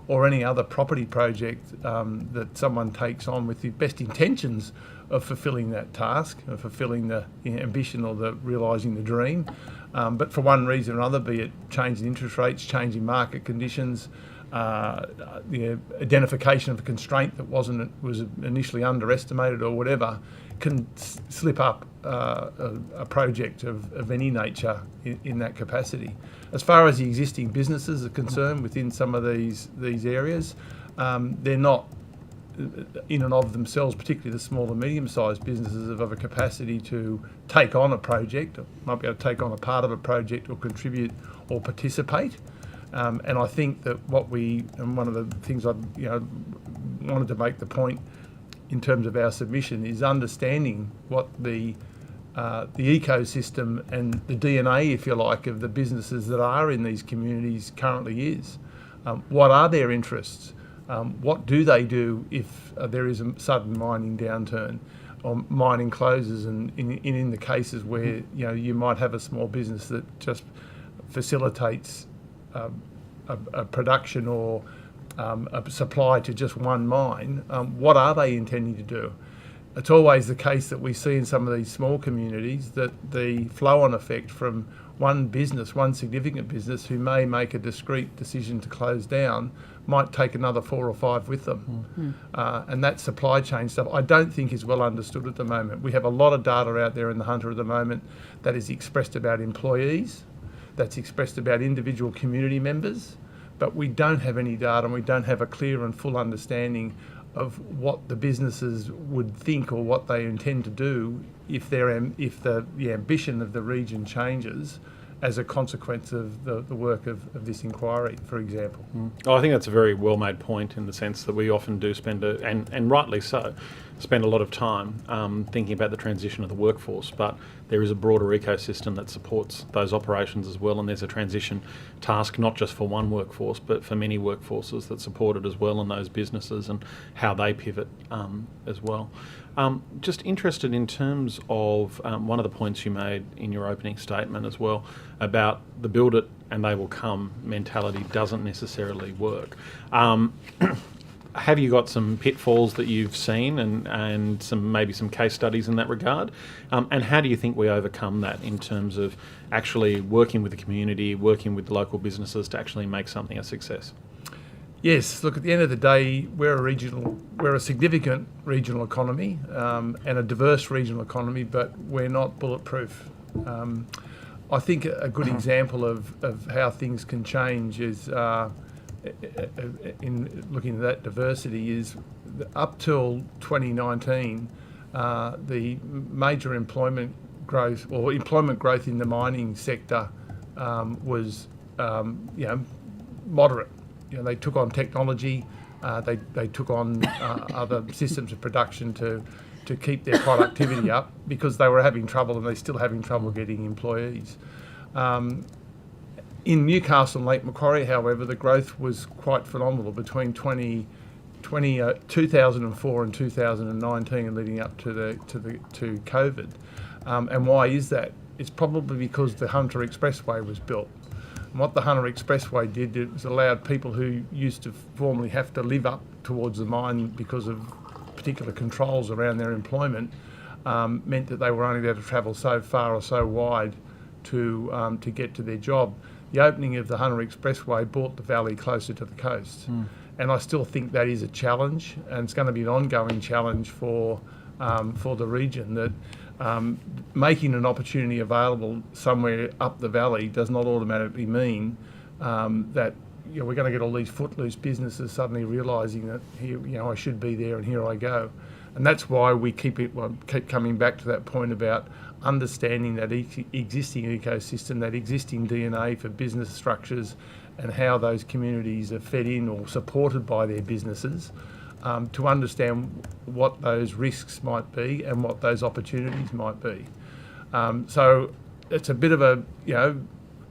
or any other property project that someone takes on with the best intentions of fulfilling that task, of fulfilling the ambition or the realising the dream, but for one reason or another, be it changing interest rates, changing market conditions, the identification of a constraint that was initially underestimated or whatever, can slip up a project of any nature in that capacity. As far as the existing businesses are concerned within some of these areas, they're not in and of themselves, particularly the small and medium-sized businesses, of a capacity to take on a project, or might be able to take on a part of a project or contribute or participate. And I think that one of the things I wanted to make the point in terms of our submission is understanding what the ecosystem and the DNA, if you like, of the businesses that are in these communities currently is. What are their interests? What do they do if there is a sudden mining downturn or mining closes? And in the cases where you might have a small business that just facilitates a production or a supply to just one mine, what are they intending to do? it's always the case that we see in some of these small communities that the flow-on effect from one business, one significant business who may make a discrete decision to close down, might take another 4 or 5 with them. And that supply chain stuff I don't think is well understood at the moment. We have a lot of data out there in the Hunter at the moment that is expressed about employees, that's expressed about individual community members, but we don't have any data and we don't have a clear and full understanding of what the businesses would think or what they intend to do if the ambition of the region changes as a consequence of the work of this inquiry, for example. Oh, I think that's a very well-made point in the sense that we often do spend, and rightly so, spend a lot of time thinking about the transition of the workforce, but there is a broader ecosystem that supports those operations as well, and there's a transition task not just for one workforce, but for many workforces that support it as well, and those businesses and how they pivot as well. Just interested in terms of one of the points you made in your opening statement as well about the build it and they will come mentality doesn't necessarily work. Have you got some pitfalls that you've seen and maybe some case studies in that regard? And how do you think we overcome that in terms of actually working with the community, working with the local businesses to actually make something a success? Yes, look, at the end of the day, we're a significant regional economy and a diverse regional economy, but we're not bulletproof. I think a good example of how things can change is, in looking at that diversity, is up till 2019, the major employment growth in the mining sector was moderate. They took on technology, they took on other systems of production to keep their productivity up because they were having trouble, and they're still having trouble getting employees. In Newcastle and Lake Macquarie, however, the growth was quite phenomenal between 2004 and 2019 and leading up to COVID. And why is that? It's probably because the Hunter Expressway was built. And what the Hunter Expressway did, it was allowed people who used to formerly have to live up towards the mine because of particular controls around their employment, meant that they were only able to travel so far or so wide to get to their job. The opening of the Hunter Expressway brought the valley closer to the coast. And I still think that is a challenge, and it's going to be an ongoing challenge for the region, that making an opportunity available somewhere up the valley does not automatically mean that we're going to get all these footloose businesses suddenly realising that here, I should be there and here I go. And that's why we keep coming back to that point about understanding that existing ecosystem, that existing DNA for business structures, and how those communities are fed in or supported by their businesses, to understand what those risks might be and what those opportunities might be. So it's a bit of a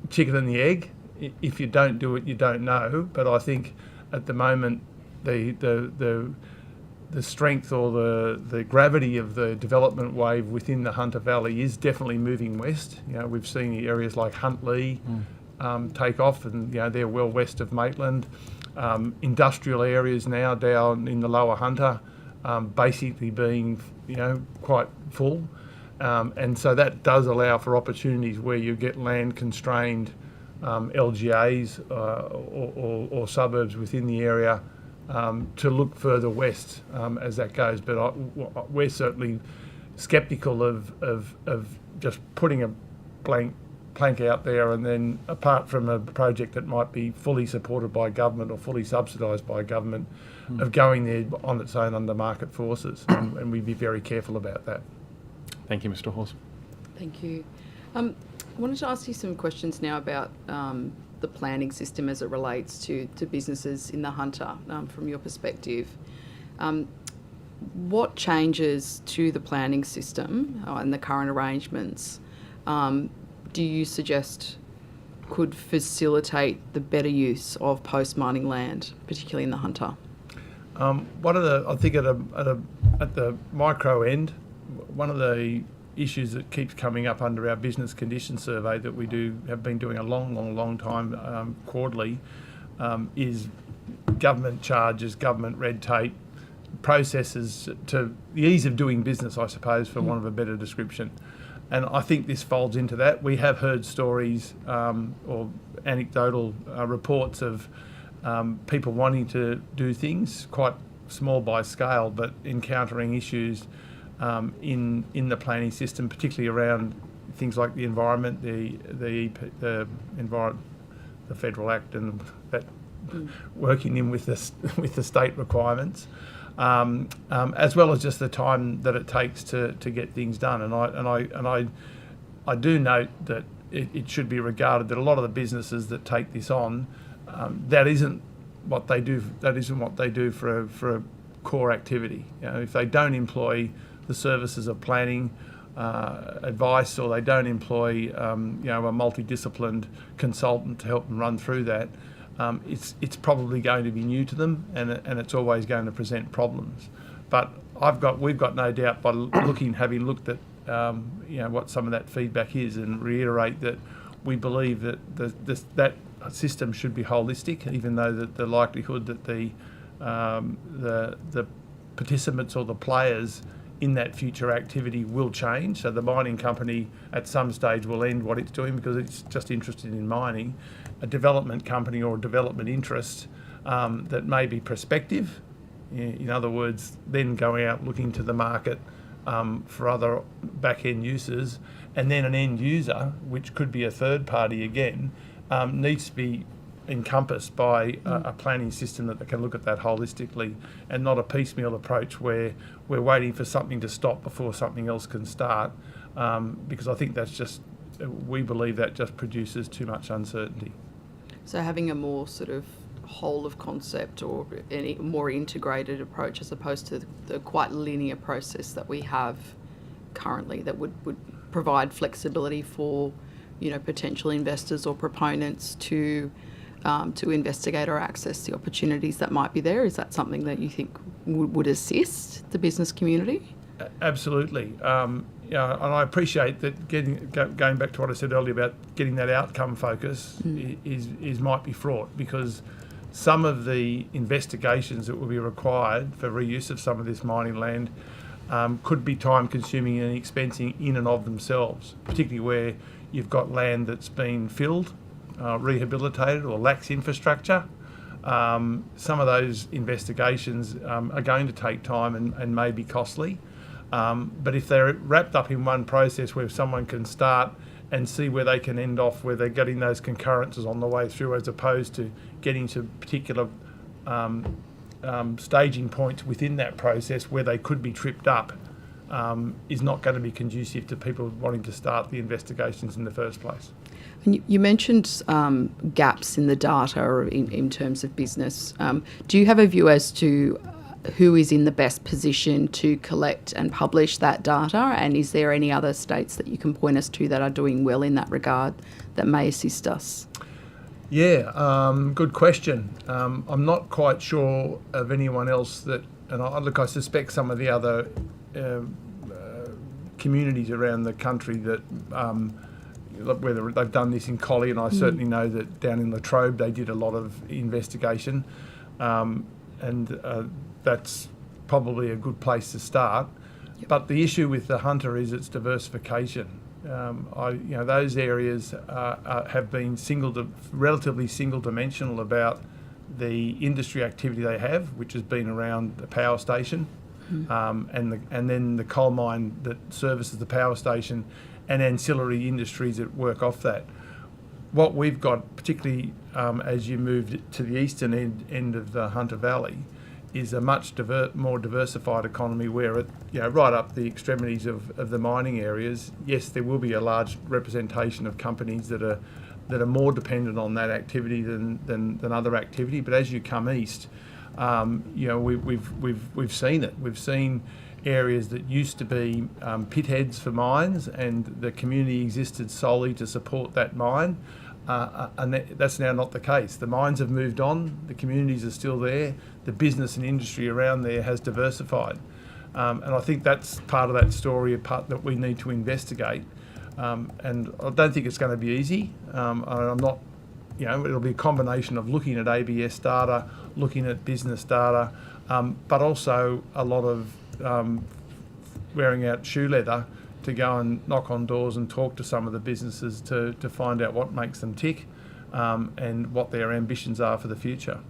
chicken and the egg. If you don't do it, you don't know. But I think at the moment the strength or the gravity of the development wave within the Hunter Valley is definitely moving west. We've seen areas like Huntley take off, and they're well west of Maitland. Industrial areas now down in the lower Hunter, basically being quite full, and so that does allow for opportunities where you get land constrained LGAs or suburbs within the area to look further west as that goes. But we're certainly sceptical of just putting a blank plank out there, and then apart from a project that might be fully supported by government or fully subsidised by government, of going there on its own under market forces, and we'd be very careful about that. Thank you, Mr. Horse. Thank you. I wanted to ask you some questions now about the planning system as it relates to businesses in the Hunter, from your perspective. What changes to the planning system and the current arrangements do you suggest could facilitate the better use of post-mining land, particularly in the Hunter? I think at the micro end, one of the issues that keeps coming up under our business conditions survey that we have been doing a long time quarterly, is government charges, government red tape, processes to the ease of doing business, I suppose, for want of a better description. And I think this folds into that. We have heard stories or anecdotal reports of people wanting to do things quite small by scale, but encountering issues in the planning system, particularly around things like the environment, the Federal Act, and that working in with the state requirements, as well as just the time that it takes to get things done. And I do note that it should be regarded that a lot of the businesses that take this on, that isn't what they do. That isn't what they do for a core activity. If they don't employ the services of planning advice, or they don't employ a multidisciplined consultant to help them run through that, it's probably going to be new to them, and it's always going to present problems. But we've got no doubt by having looked at what some of that feedback is, and reiterate that we believe that that system should be holistic, even though that the likelihood that the participants or the players in that future activity will change. So the mining company at some stage will end what it's doing because it's just interested in mining. A development company or a development interest that may be prospective, in other words, then going out looking to the market for other back-end uses, and then an end user, which could be a third party again, needs to be encompassed by a planning system that can look at that holistically, and not a piecemeal approach where we're waiting for something to stop before something else can start, because I think we believe that just produces too much uncertainty. So having a more sort of whole of concept or any more integrated approach, as opposed to the quite linear process that we have currently, that would provide flexibility for potential investors or proponents to investigate or access the opportunities that might be there. Is that something that you think would assist the business community? Absolutely. And I appreciate that going back to what I said earlier about getting that outcome focus is might be fraught, because some of the investigations that will be required for reuse of some of this mining land could be time consuming and expensing in and of themselves, particularly where you've got land that's been filled, rehabilitated, or lacks infrastructure. Some of those investigations are going to take time and may be costly. But if they're wrapped up in one process where someone can start and see where they can end off, where they're getting those concurrences on the way through, as opposed to getting to particular staging points within that process where they could be tripped up, is not going to be conducive to people wanting to start the investigations in the first place. And you mentioned gaps in the data in terms of business. Do you have a view as to who is in the best position to collect and publish that data? And is there any other states that you can point us to that are doing well in that regard that may assist us? Yeah, good question. I'm not quite sure of anyone else that, and I suspect some of the other communities around the country that whether they've done this in Collie, and I certainly know that down in Latrobe they did a lot of investigation, and that's probably a good place to start. Yep. But the issue with the hunter is its diversification. Those areas have been relatively single-dimensional about the industry activity they have, which has been around the power station, and then the coal mine that services the power station, and ancillary industries that work off that. What we've got, particularly as you move to the eastern end of the Hunter Valley, is a much more diversified economy where, right up the extremities of the mining areas, yes, there will be a large representation of companies that are more dependent on that activity than other activity. But as you come east, we've seen it. We've seen areas that used to be pit heads for mines, and the community existed solely to support that mine. And that's now not the case. The mines have moved on, the communities are still there, the business and industry around there has diversified. And I think that's part of that story, a part that we need to investigate. And I don't think it's going to be easy. I'm not it'll be a combination of looking at ABS data, looking at business data, but also a lot of wearing out shoe leather to go and knock on doors and talk to some of the businesses to find out what makes them tick and what their ambitions are for the future.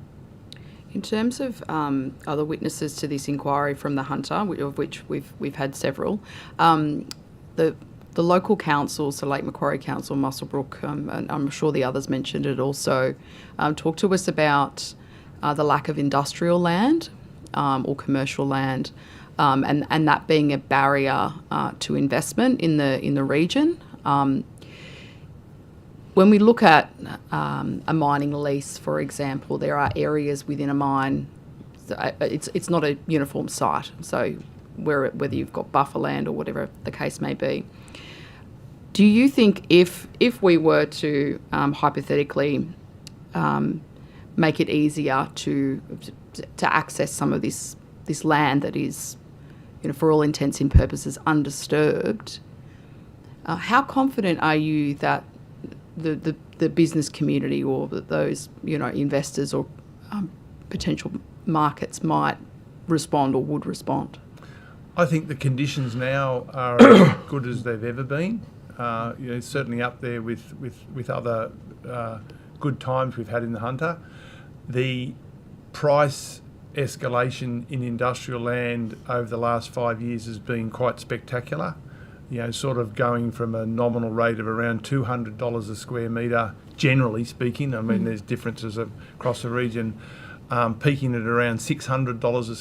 In terms of other witnesses to this inquiry from the Hunter, of which we've had several, the local council, so Lake Macquarie Council, Muswellbrook, and I'm sure the others mentioned it also, talked to us about the lack of industrial land or commercial land, and that being a barrier to investment in the region. When we look at a mining lease, for example, there are areas within a mine. It's not a uniform site. So whether you've got buffer land or whatever the case may be, do you think if we were to hypothetically make it easier to access some of this land that is, for all intents and purposes, undisturbed, how confident are you that the business community or those investors or potential markets might respond or would respond? I think the conditions now are as good as they've ever been. Certainly up there with other good times we've had in the Hunter. The price escalation in industrial land over the last 5 years has been quite spectacular. Sort of going from a nominal rate of around $200 a square metre, generally speaking. I mean, there's differences across the region, peaking at around $600 a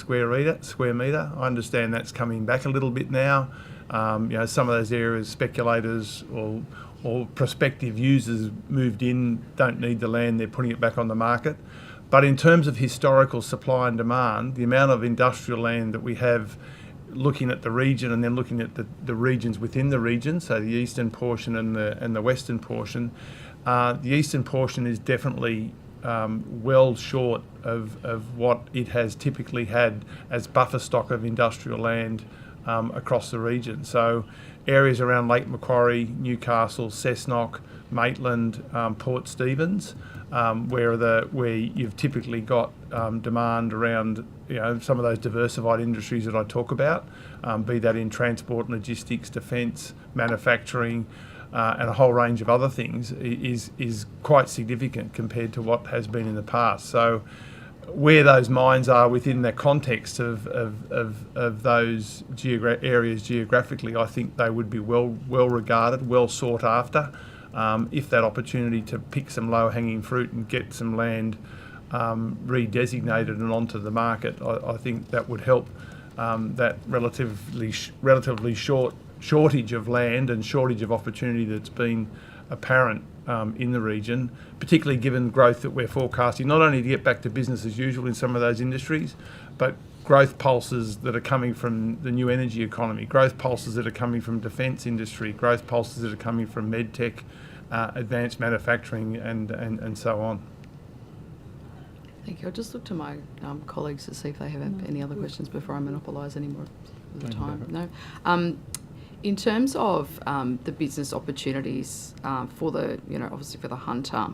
square metre. I understand that's coming back a little bit now. Some of those areas, speculators or prospective users moved in, don't need the land, they're putting it back on the market. But in terms of historical supply and demand, the amount of industrial land that we have, looking at the region and then looking at the regions within the region, so the eastern portion and the western portion, the eastern portion is definitely well short of what it has typically had as buffer stock of industrial land across the region. So areas around Lake Macquarie, Newcastle, Cessnock, Maitland, Port Stephens, where you've typically got demand around some of those diversified industries that I talk about, be that in transport, logistics, defence, manufacturing, and a whole range of other things, is quite significant compared to what has been in the past. So where those mines are within the context of those areas geographically, I think they would be well regarded, well sought after. If that opportunity to pick some low-hanging fruit and get some land redesignated and onto the market, I think that would help that relatively short shortage of land and shortage of opportunity that's been apparent in the region, particularly given growth that we're forecasting, not only to get back to business as usual in some of those industries, but growth pulses that are coming from the new energy economy, growth pulses that are coming from defence industry, growth pulses that are coming from medtech, advanced manufacturing, and so on. Thank you. I'll just look to my colleagues to see if they have any other questions before I monopolise any more of the time. No. In terms of the business opportunities for the, obviously for the Hunter,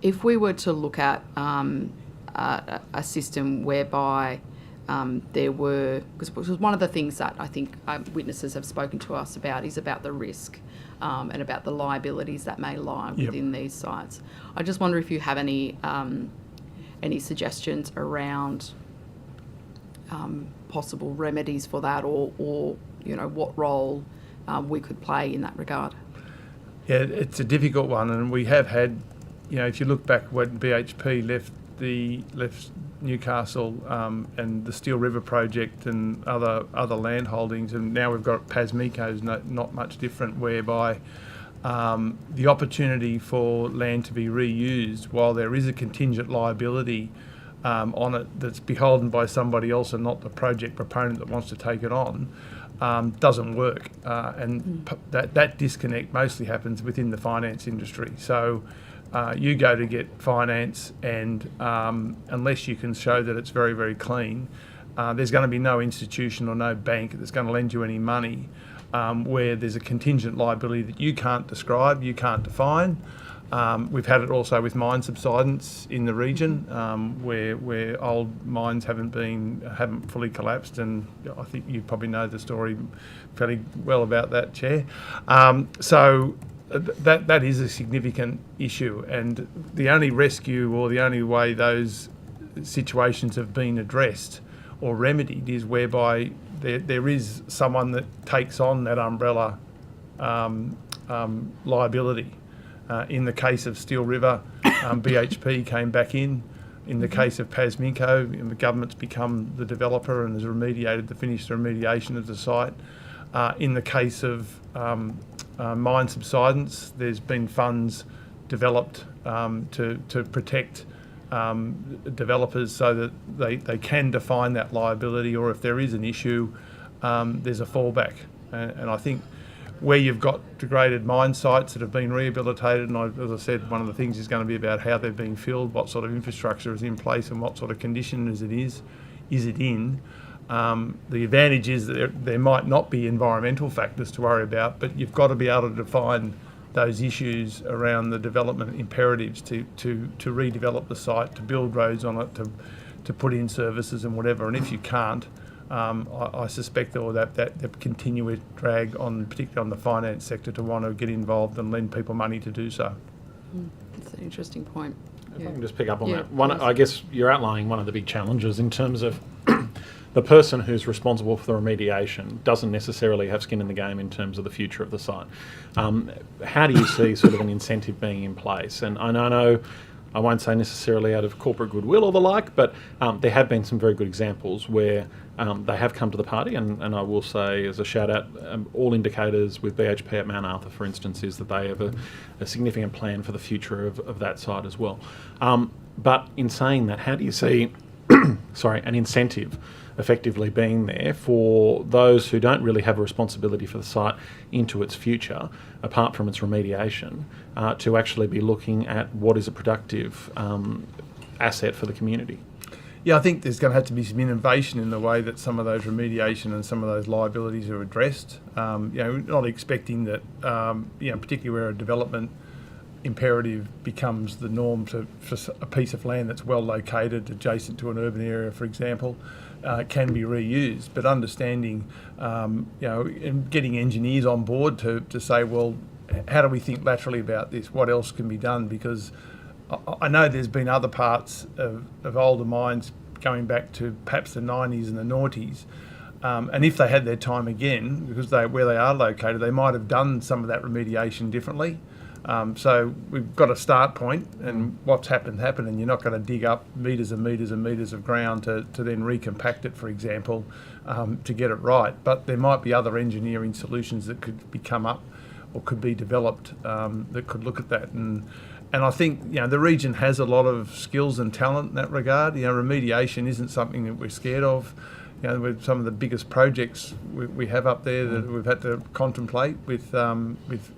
if we were to look at a system whereby there were, because one of the things that I think witnesses have spoken to us about is about the risk and about the liabilities that may lie within these sites. I just wonder if you have any suggestions around possible remedies for that, or what role we could play in that regard. Yeah, it's a difficult one, and we have had, if you look back when BHP left Newcastle and the Steel River project and other land holdings, and now we've got Pasmico's not much different, whereby the opportunity for land to be reused, while there is a contingent liability on it that's beholden by somebody else and not the project proponent that wants to take it on, doesn't work. That disconnect mostly happens within the finance industry. So you go to get finance, and unless you can show that it's very, very clean, there's going to be no institution or no bank that's going to lend you any money where there's a contingent liability that you can't describe, you can't define, We've had it also with mine subsidence in the region, where old mines haven't fully collapsed, and I think you probably know the story fairly well about that, Chair. So that is a significant issue, and the only rescue or the only way those situations have been addressed or remedied is whereby there is someone that takes on that umbrella liability. In the case of Steel River, BHP came back in. In the case of Pasminco, the government's become the developer and has finished the remediation of the site. In the case of mine subsidence, there's been funds developed to protect developers so that they can define that liability, or if there is an issue, there's a fallback. And I think where you've got degraded mine sites that have been rehabilitated, and as I said, one of the things is going to be about how they're being filled, what sort of infrastructure is in place and what sort of condition is it in. The advantage is that there might not be environmental factors to worry about, but you've got to be able to define those issues around the development imperatives to redevelop the site, to build roads on it, to put in services and whatever. And if you can't, I suspect that continuous drag particularly on the finance sector to want to get involved and lend people money to do so. That's an interesting point. If I can just pick up on Yeah, that. One, please. I guess you're outlining one of the big challenges in terms of the person who's responsible for the remediation doesn't necessarily have skin in the game in terms of the future of the site. How do you see sort of an incentive being in place? And I know I won't say necessarily out of corporate goodwill or the like, but there have been some very good examples where they have come to the party, and I will say as a shout out, all indicators with BHP at Mount Arthur, for instance, is that they have a significant plan for the future of that site as well. But in saying that, how do you see an incentive effectively being there for those who don't really have a responsibility for the site into its future, apart from its remediation, to actually be looking at what is a productive asset for the community? Yeah, I think there's going to have to be some innovation in the way that some of those remediation and some of those liabilities are addressed. Not expecting that, particularly where a development imperative becomes the norm for a piece of land that's well located adjacent to an urban area, for example, can be reused. But understanding, and getting engineers on board to say, well, how do we think laterally about this? What else can be done? Because I know there's been other parts of older mines going back to perhaps the 90s and the noughties, and if they had their time again, because where they are located, they might have done some of that remediation differently. So we've got a start point, and what's happened, and you're not going to dig up metres and metres and metres of ground to then recompact it, for example, to get it right. But there might be other engineering solutions that could come up or could be developed that could look at that. And I think the region has a lot of skills and talent in that regard. Remediation isn't something that we're scared of. With some of the biggest projects we have up there that we've had to contemplate with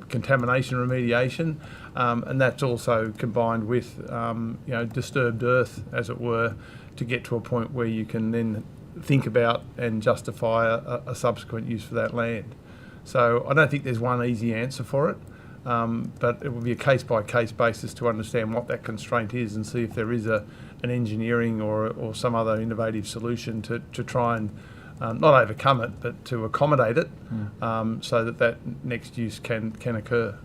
contamination remediation, and that's also combined with disturbed earth, as it were, to get to a point where you can then think about and justify a subsequent use for that land. So I don't think there's one easy answer for it. But it will be a case-by-case basis to understand what that constraint is and see if there is an engineering or some other innovative solution to try and not overcome it, but to accommodate it so that next use can occur.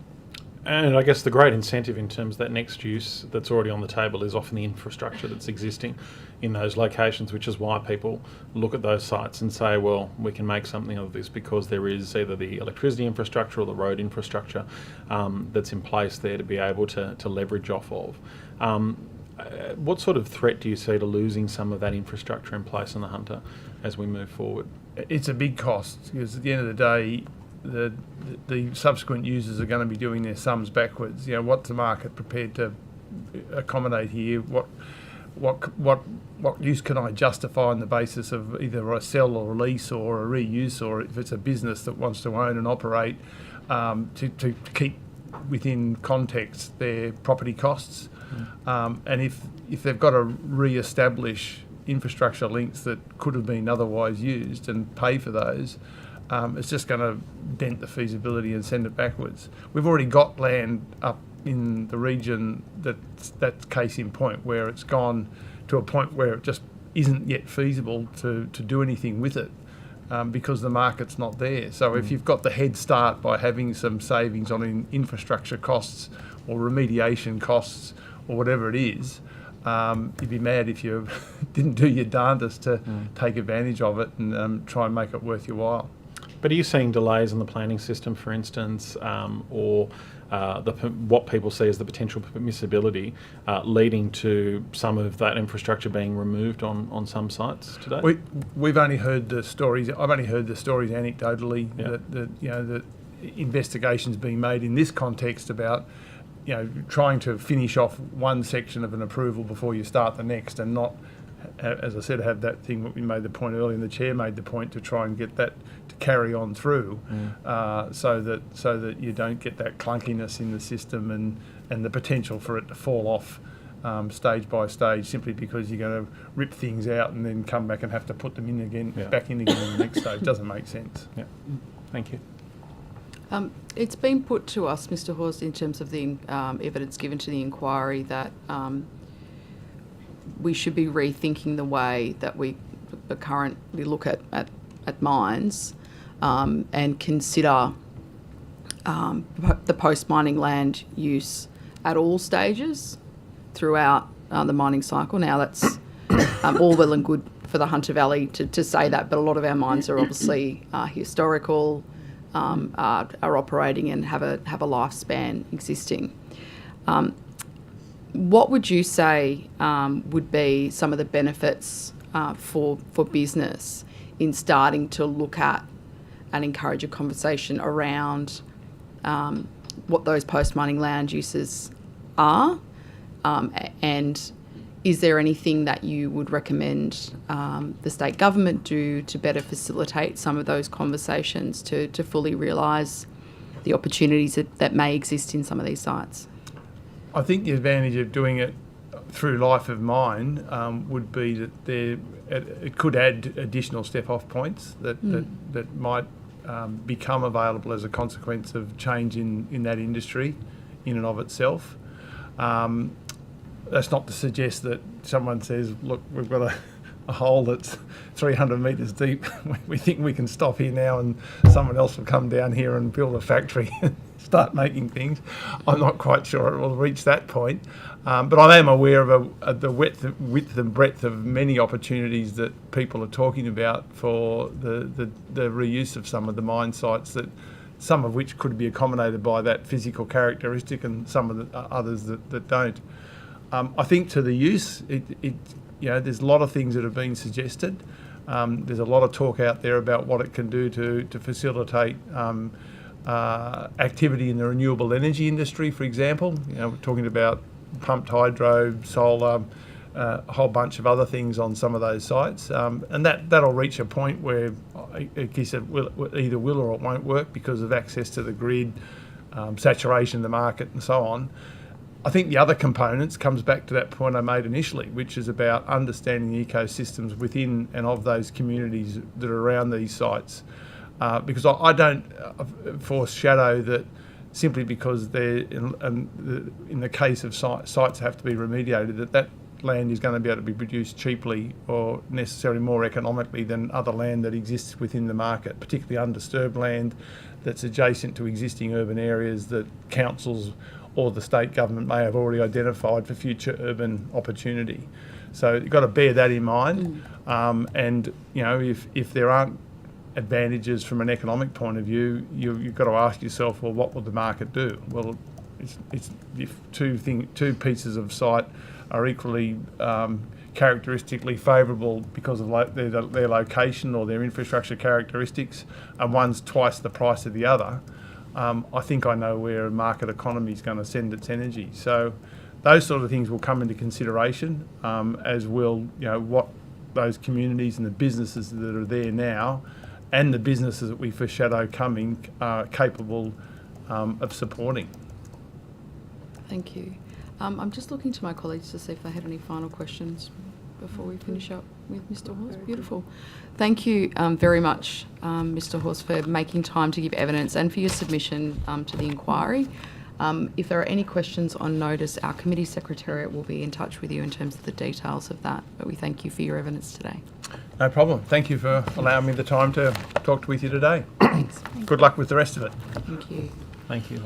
And I guess the great incentive in terms of that next use that's already on the table is often the infrastructure that's existing in those locations, which is why people look at those sites and say, well, we can make something of this because there is either the electricity infrastructure or the road infrastructure that's in place there to be able to leverage off of. What sort of threat do you see to losing some of that infrastructure in place in the Hunter as we move forward? It's a big cost, because at the end of the day, the subsequent users are going to be doing their sums backwards. What's the market prepared to accommodate here? What use can I justify on the basis of either a sell or a lease or a reuse, or if it's a business that wants to own and operate, to keep within context their property costs? And if they've got to re-establish infrastructure links that could have been otherwise used and pay for those, it's just going to dent the feasibility and send it backwards. We've already got land up in the region that's case in point, where it's gone to a point where it just isn't yet feasible to do anything with it because the market's not there. So if you've got the head start by having some savings on infrastructure costs or remediation costs or whatever it is, you'd be mad if you didn't do your darndest to take advantage of it and try and make it worth your while. But are you seeing delays in the planning system, for instance, or what people see as the potential permissibility leading to some of that infrastructure being removed on some sites today? We've only heard the stories. I've only heard the stories anecdotally that investigations being made in this context about trying to finish off one section of an approval before you start the next, and not, as I said, have that thing that we made the point earlier, and the chair made the point, to try and get that to carry on through, so that you don't get that clunkiness in the system and the potential for it to fall off stage by stage, simply because you're going to rip things out and then come back and have to put them in again, back in again in the next stage. Doesn't make sense. Yeah. Thank you. It's been put to us, Mr. Horst, in terms of the evidence given to the inquiry, that we should be rethinking the way that we currently look at mines and consider the post-mining land use at all stages throughout the mining cycle. Now, that's all well and good for the Hunter Valley to say that, but a lot of our mines are obviously historical, are operating and have a lifespan existing. What would you say would be some of the benefits for business in starting to look at and encourage a conversation around what those post-mining land uses are? And is there anything that you would recommend the state government do to better facilitate some of those conversations to fully realise the opportunities that may exist in some of these sites? I think the advantage of doing it through life of mine would be that it could add additional step-off points that might become available as a consequence of change in that industry in and of itself. That's not to suggest that someone says, look, we've got a hole that's 300 metres deep. We think we can stop here now, and someone else will come down here and build a factory and start making things. I'm not quite sure it will reach that point. But I am aware of the width and breadth of many opportunities that people are talking about for the reuse of some of the mine sites, that some of which could be accommodated by that physical characteristic, and some of the others that don't. I think to the use, there's a lot of things that have been suggested. There's a lot of talk out there about what it can do to facilitate activity in the renewable energy industry, for example. We're talking about pumped hydro, solar, a whole bunch of other things on some of those sites. And that'll reach a point where, like you said, either will or it won't work because of access to the grid, saturation of the market, and so on. I think the other components comes back to that point I made initially, which is about understanding the ecosystems within and of those communities that are around these sites. Because I don't foreshadow that simply because they're in the case of sites have to be remediated, that land is going to be able to be produced cheaply or necessarily more economically than other land that exists within the market, particularly undisturbed land that's adjacent to existing urban areas that councils or the state government may have already identified for future urban opportunity. So you've got to bear that in mind. And if there aren't advantages from an economic point of view, you've got to ask yourself, well, what will the market do? Well, it's if two pieces of site are equally characteristically favourable because of their location or their infrastructure characteristics, and one's twice the price of the other, I think I know where a market economy is going to send its energy. So those sort of things will come into consideration, as will what those communities and the businesses that are there now, and the businesses that we foreshadow coming, are capable of supporting. Thank you. I'm just looking to my colleagues to see if they had any final questions before we finish up with Mr. Horst. Beautiful. Thank you very much, Mr. Horst, for making time to give evidence and for your submission to the inquiry. If there are any questions on notice, our committee secretariat will be in touch with you in terms of the details of that, but we thank you for your evidence today. No problem. Thank you for allowing me the time to talk with you today. Thanks. Good luck with the rest of it. Thank you. Thank you.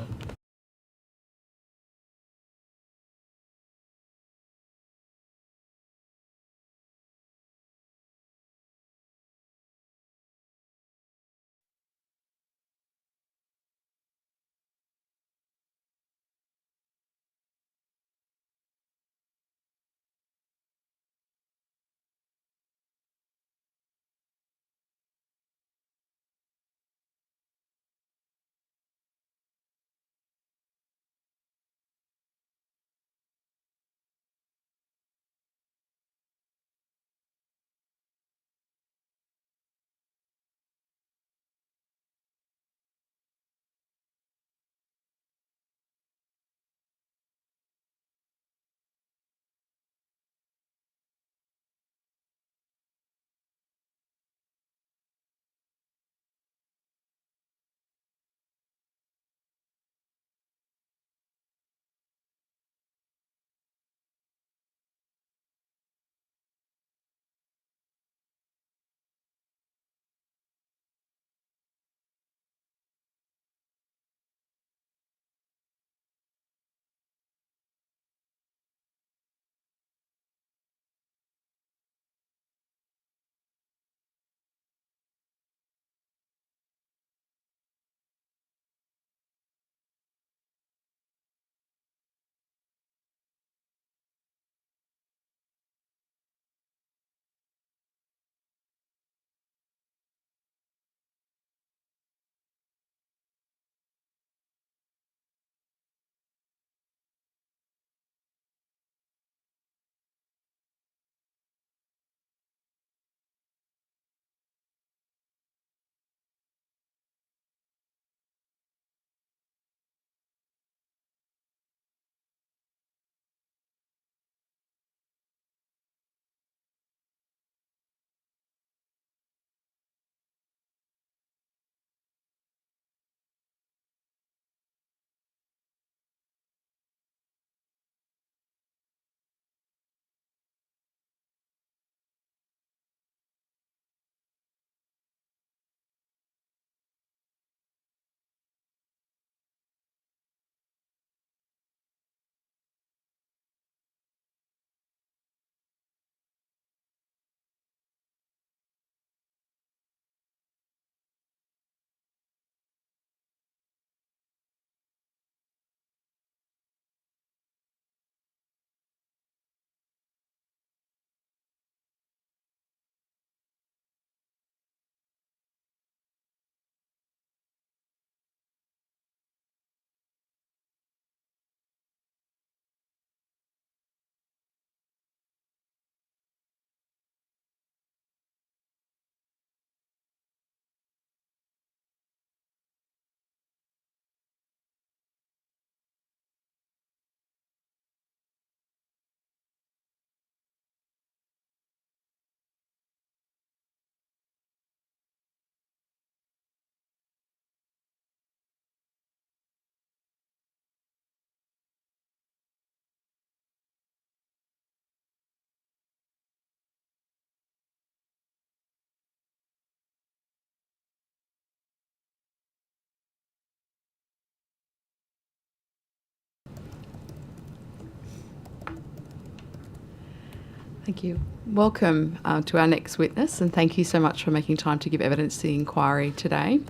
Thank you. Welcome to our next witness, and thank you so much for making time to give evidence to the inquiry today.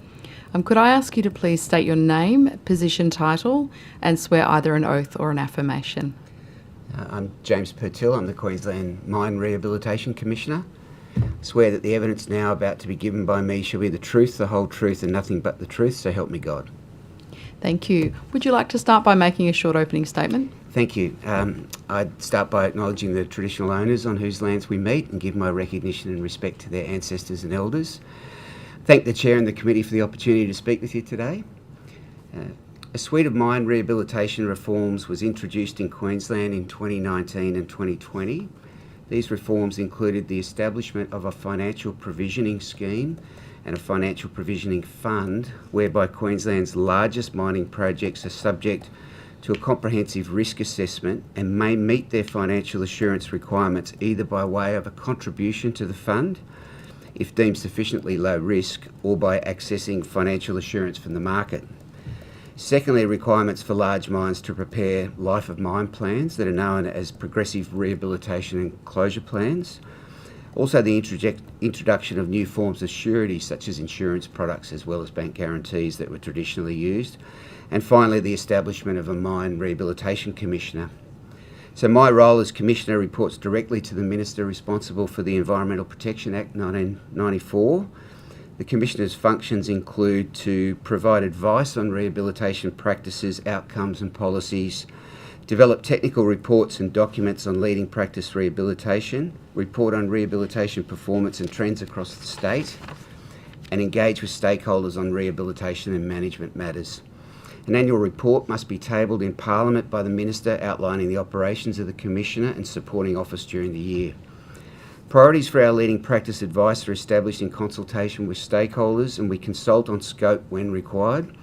Could I ask you to please state your name, position, title, and swear either an oath or an affirmation? I'm James Purtill. I'm the Queensland Mine Rehabilitation Commissioner. I swear that the evidence now about to be given by me shall be the truth, the whole truth, and nothing but the truth, so help me God. Thank you. Would you like to start by making a short opening statement? Thank you. I'd start by acknowledging the traditional owners on whose lands we meet and give my recognition and respect to their ancestors and elders. Thank the Chair and the Committee for the opportunity to speak with you today. A suite of mine rehabilitation reforms was introduced in Queensland in 2019 and 2020. These reforms included the establishment of a financial provisioning scheme and a financial provisioning fund whereby Queensland's largest mining projects are subject to a comprehensive risk assessment and may meet their financial assurance requirements either by way of a contribution to the fund, if deemed sufficiently low risk, or by accessing financial assurance from the market. Secondly, requirements for large mines to prepare life of mine plans that are known as progressive rehabilitation and closure plans. Also, the introduction of new forms of surety, such as insurance products as well as bank guarantees that were traditionally used. And finally, the establishment of a Mine Rehabilitation Commissioner. So my role as Commissioner reports directly to the Minister responsible for the Environmental Protection Act 1994. The Commissioner's functions include to provide advice on rehabilitation practices, outcomes and policies, develop technical reports and documents on leading practice rehabilitation, report on rehabilitation performance and trends across the state, and engage with stakeholders on rehabilitation and management matters. An annual report must be tabled in Parliament by the Minister outlining the operations of the Commissioner and supporting office during the year. Priorities for our leading practice advice are established in consultation with stakeholders, and we consult on scope when required.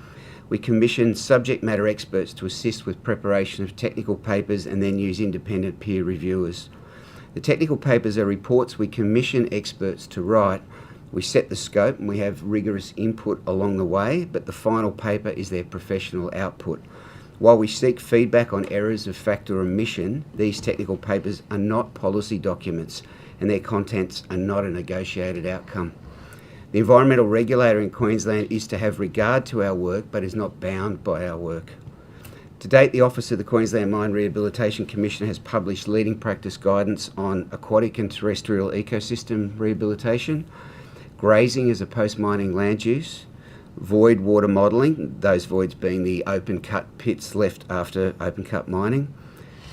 We commission subject matter experts to assist with preparation of technical papers and then use independent peer reviewers. The technical papers are reports we commission experts to write. We set the scope and we have rigorous input along the way, but the final paper is their professional output. While we seek feedback on errors of fact or omission, these technical papers are not policy documents and their contents are not a negotiated outcome. The environmental regulator in Queensland is to have regard to our work but is not bound by our work. To date, the Office of the Queensland Mine Rehabilitation Commissioner has published leading practice guidance on aquatic and terrestrial ecosystem rehabilitation, grazing as a post-mining land use, void water modelling, those voids being the open-cut pits left after open-cut mining,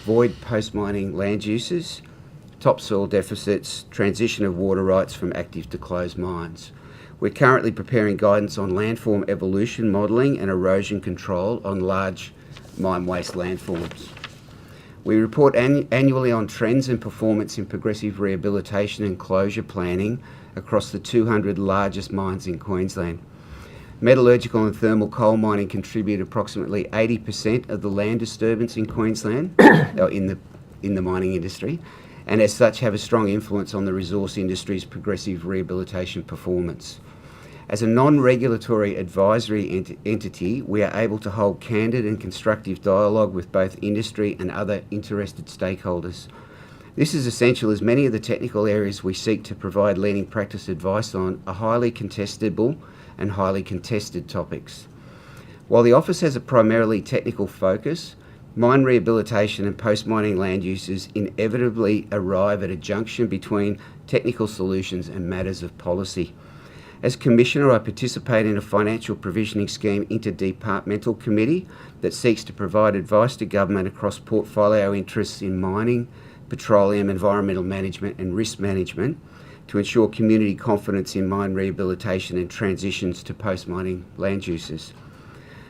void post-mining land uses, topsoil deficits, transition of water rights from active to closed mines. We're currently preparing guidance on landform evolution modelling and erosion control on large mine waste landforms. We report annually on trends and performance in progressive rehabilitation and closure planning across the 200 largest mines in Queensland. Metallurgical and thermal coal mining contribute approximately 80% of the land disturbance in Queensland, in the mining industry, and as such have a strong influence on the resource industry's progressive rehabilitation performance. As a non-regulatory advisory entity, we are able to hold candid and constructive dialogue with both industry and other interested stakeholders. This is essential as many of the technical areas we seek to provide leading practice advice on are highly contestable and highly contested topics. While the Office has a primarily technical focus, mine rehabilitation and post-mining land uses inevitably arrive at a junction between technical solutions and matters of policy. As Commissioner, I participate in a financial provisioning scheme interdepartmental committee that seeks to provide advice to government across portfolio interests in mining, petroleum, environmental management and risk management to ensure community confidence in mine rehabilitation and transitions to post-mining land uses.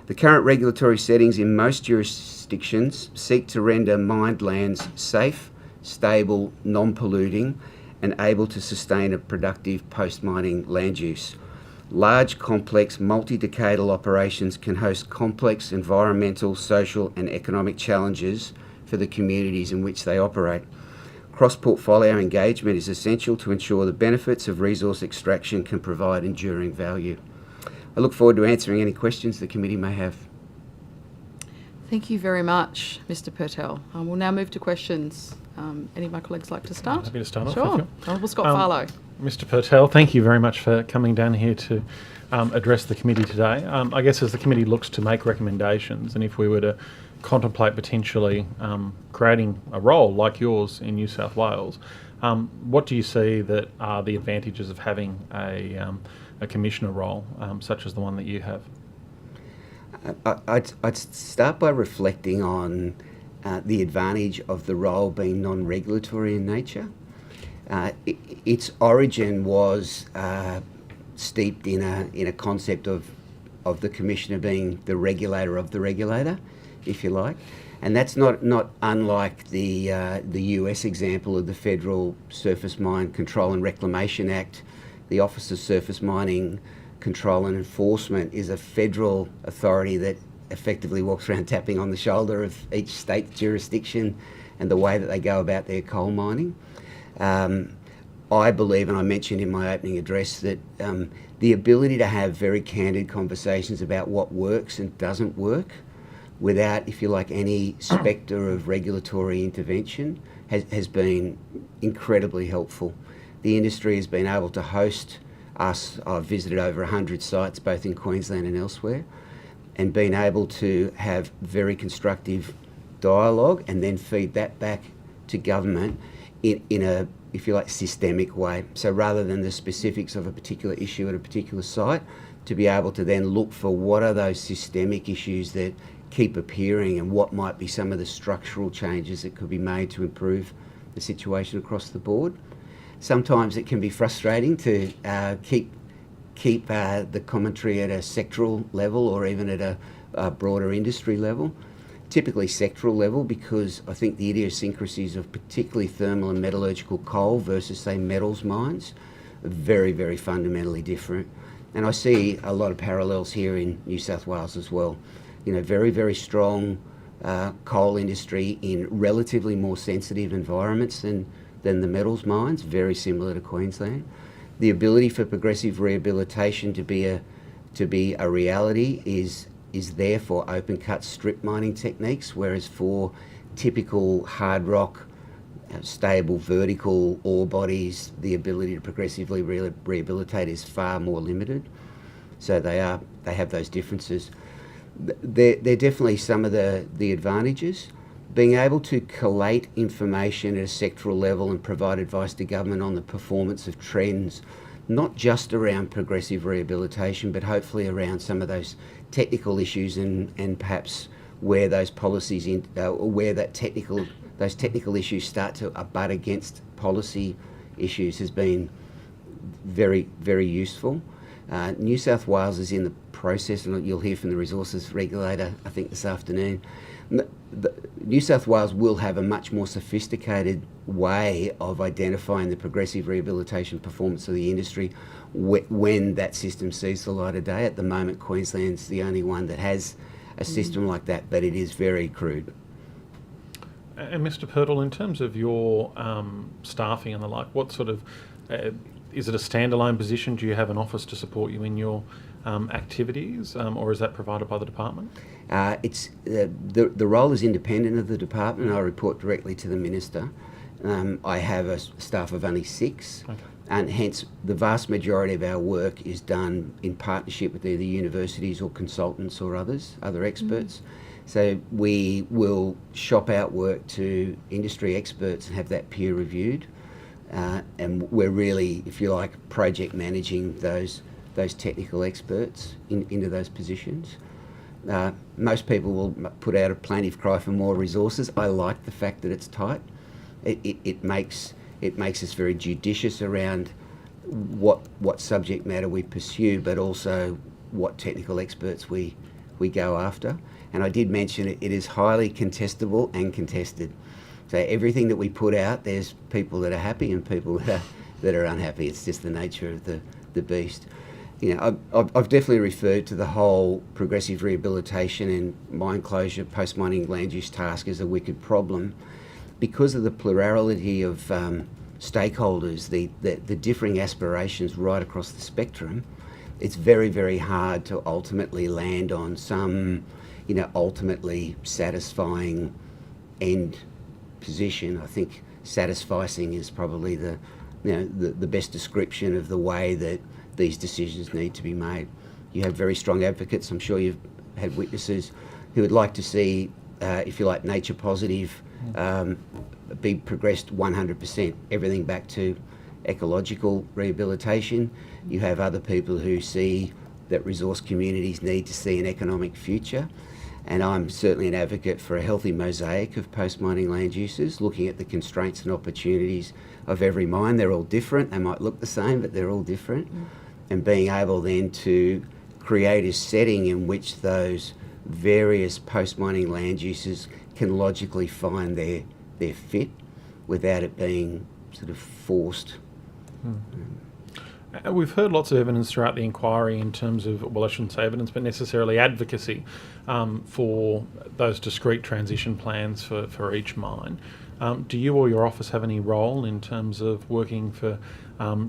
The current regulatory settings in most jurisdictions seek to render mined lands safe, stable, non-polluting and able to sustain a productive post-mining land use. Large, complex, multi-decadal operations can host complex environmental, social and economic challenges for the communities in which they operate. Cross-portfolio engagement is essential to ensure the benefits of resource extraction can provide enduring value. I look forward to answering any questions the committee may have. Thank you very much, Mr. Pertell. We'll now move to questions. Any of my colleagues like to start? Happy to start off. Sure. Honourable Scott Farlow. Mr. Pertell, thank you very much for coming down here to address the committee today. I guess as the committee looks to make recommendations, and if we were to contemplate potentially creating a role like yours in New South Wales, what do you see that are the advantages of having a commissioner role such as the one that you have? I'd start by reflecting on the advantage of the role being non-regulatory in nature. Its origin was steeped in a concept of the commissioner being the regulator of the regulator, if you like, and that's not unlike the US example of the Federal Surface Mine Control and Reclamation Act. The Office of Surface Mining Control and Enforcement is a federal authority that effectively walks around tapping on the shoulder of each state jurisdiction and the way that they go about their coal mining. I believe, and I mentioned in my opening address, that the ability to have very candid conversations about what works and doesn't work without, if you like, any spectre of regulatory intervention has been incredibly helpful. The industry has been able to host us. I've visited over 100 sites, both in Queensland and elsewhere, and been able to have very constructive dialogue and then feed that back to government in a, if you like, systemic way. So rather than the specifics of a particular issue at a particular site, to be able to then look for what are those systemic issues that keep appearing and what might be some of the structural changes that could be made to improve the situation across the board. Sometimes it can be frustrating to keep the commentary at a sectoral level or even at a broader industry level. Typically sectoral level, because I think the idiosyncrasies of particularly thermal and metallurgical coal versus, say, metals mines are very, very fundamentally different. And I see a lot of parallels here in New South Wales as well. You know, very, very strong coal industry in relatively more sensitive environments than the metals mines, very similar to Queensland. The ability for progressive rehabilitation to be a reality is there for open cut strip mining techniques, whereas for typical hard rock, stable vertical ore bodies, the ability to progressively rehabilitate is far more limited. So they have those differences. They're definitely some of the advantages. Being able to collate information at a sectoral level and provide advice to government on the performance of trends, not just around progressive rehabilitation, but hopefully around some of those technical issues and perhaps where those policies where those technical issues start to abut against policy issues has been very, very useful. New South Wales is in the process, and you'll hear from the resources regulator, I think, this afternoon. New South Wales will have a much more sophisticated way of identifying the progressive rehabilitation performance of the industry when that system sees the light of day. At the moment, Queensland's the only one that has a system like that, but it is very crude. And Mr. Pirtle, in terms of your staffing and the like, what sort of, is it a standalone position? Do you have an office to support you in your activities, or is that provided by the department? It's the role is independent of the department. I report directly to the minister. I have a staff of only 6, okay, and hence the vast majority of our work is done in partnership with either universities or consultants or other experts. So we will shop out work to industry experts and have that peer reviewed, and we're really, if you like, project managing those technical experts into those positions. Most people will put out a plaintive cry for more resources. I like the fact that it's tight. It makes us very judicious around what subject matter we pursue, but also what technical experts we go after. And I did mention it is highly contestable and contested. So everything that we put out, there's people that are happy and people that are unhappy. It's just the nature of the beast. You know, I've definitely referred to the whole progressive rehabilitation and mine closure post-mining land use task as a wicked problem because of the plurality of stakeholders, the differing aspirations right across the spectrum. It's very, very hard to ultimately land on some, ultimately satisfying end position. I think satisficing is probably the best description of the way that these decisions need to be made. You have very strong advocates. I'm sure you've had witnesses who would like to see, if you like, nature positive be progressed 100%, everything back to ecological rehabilitation. You have other people who see that resource communities need to see an economic future. And I'm certainly an advocate for a healthy mosaic of post-mining land uses, looking at the constraints and opportunities of every mine. They're all different. They might look the same, but they're all different. And being able then to create a setting in which those various post-mining land uses can logically find their fit without it being sort of forced. We've heard lots of evidence throughout the inquiry in terms of, well, I shouldn't say evidence, but necessarily advocacy for those discrete transition plans for each mine. Do you or your office have any role in terms of working for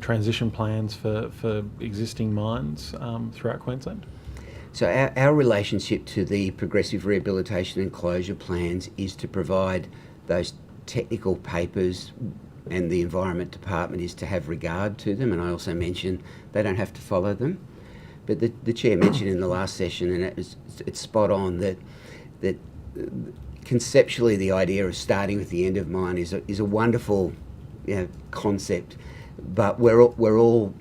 transition plans for existing mines throughout Queensland? So our relationship to the progressive rehabilitation and closure plans is to provide those technical papers, and the Environment Department is to have regard to them, and I also mentioned they don't have to follow them. But the Chair mentioned in the last session, and it's spot on, that conceptually the idea of starting with the end of mine is a wonderful concept, but we're all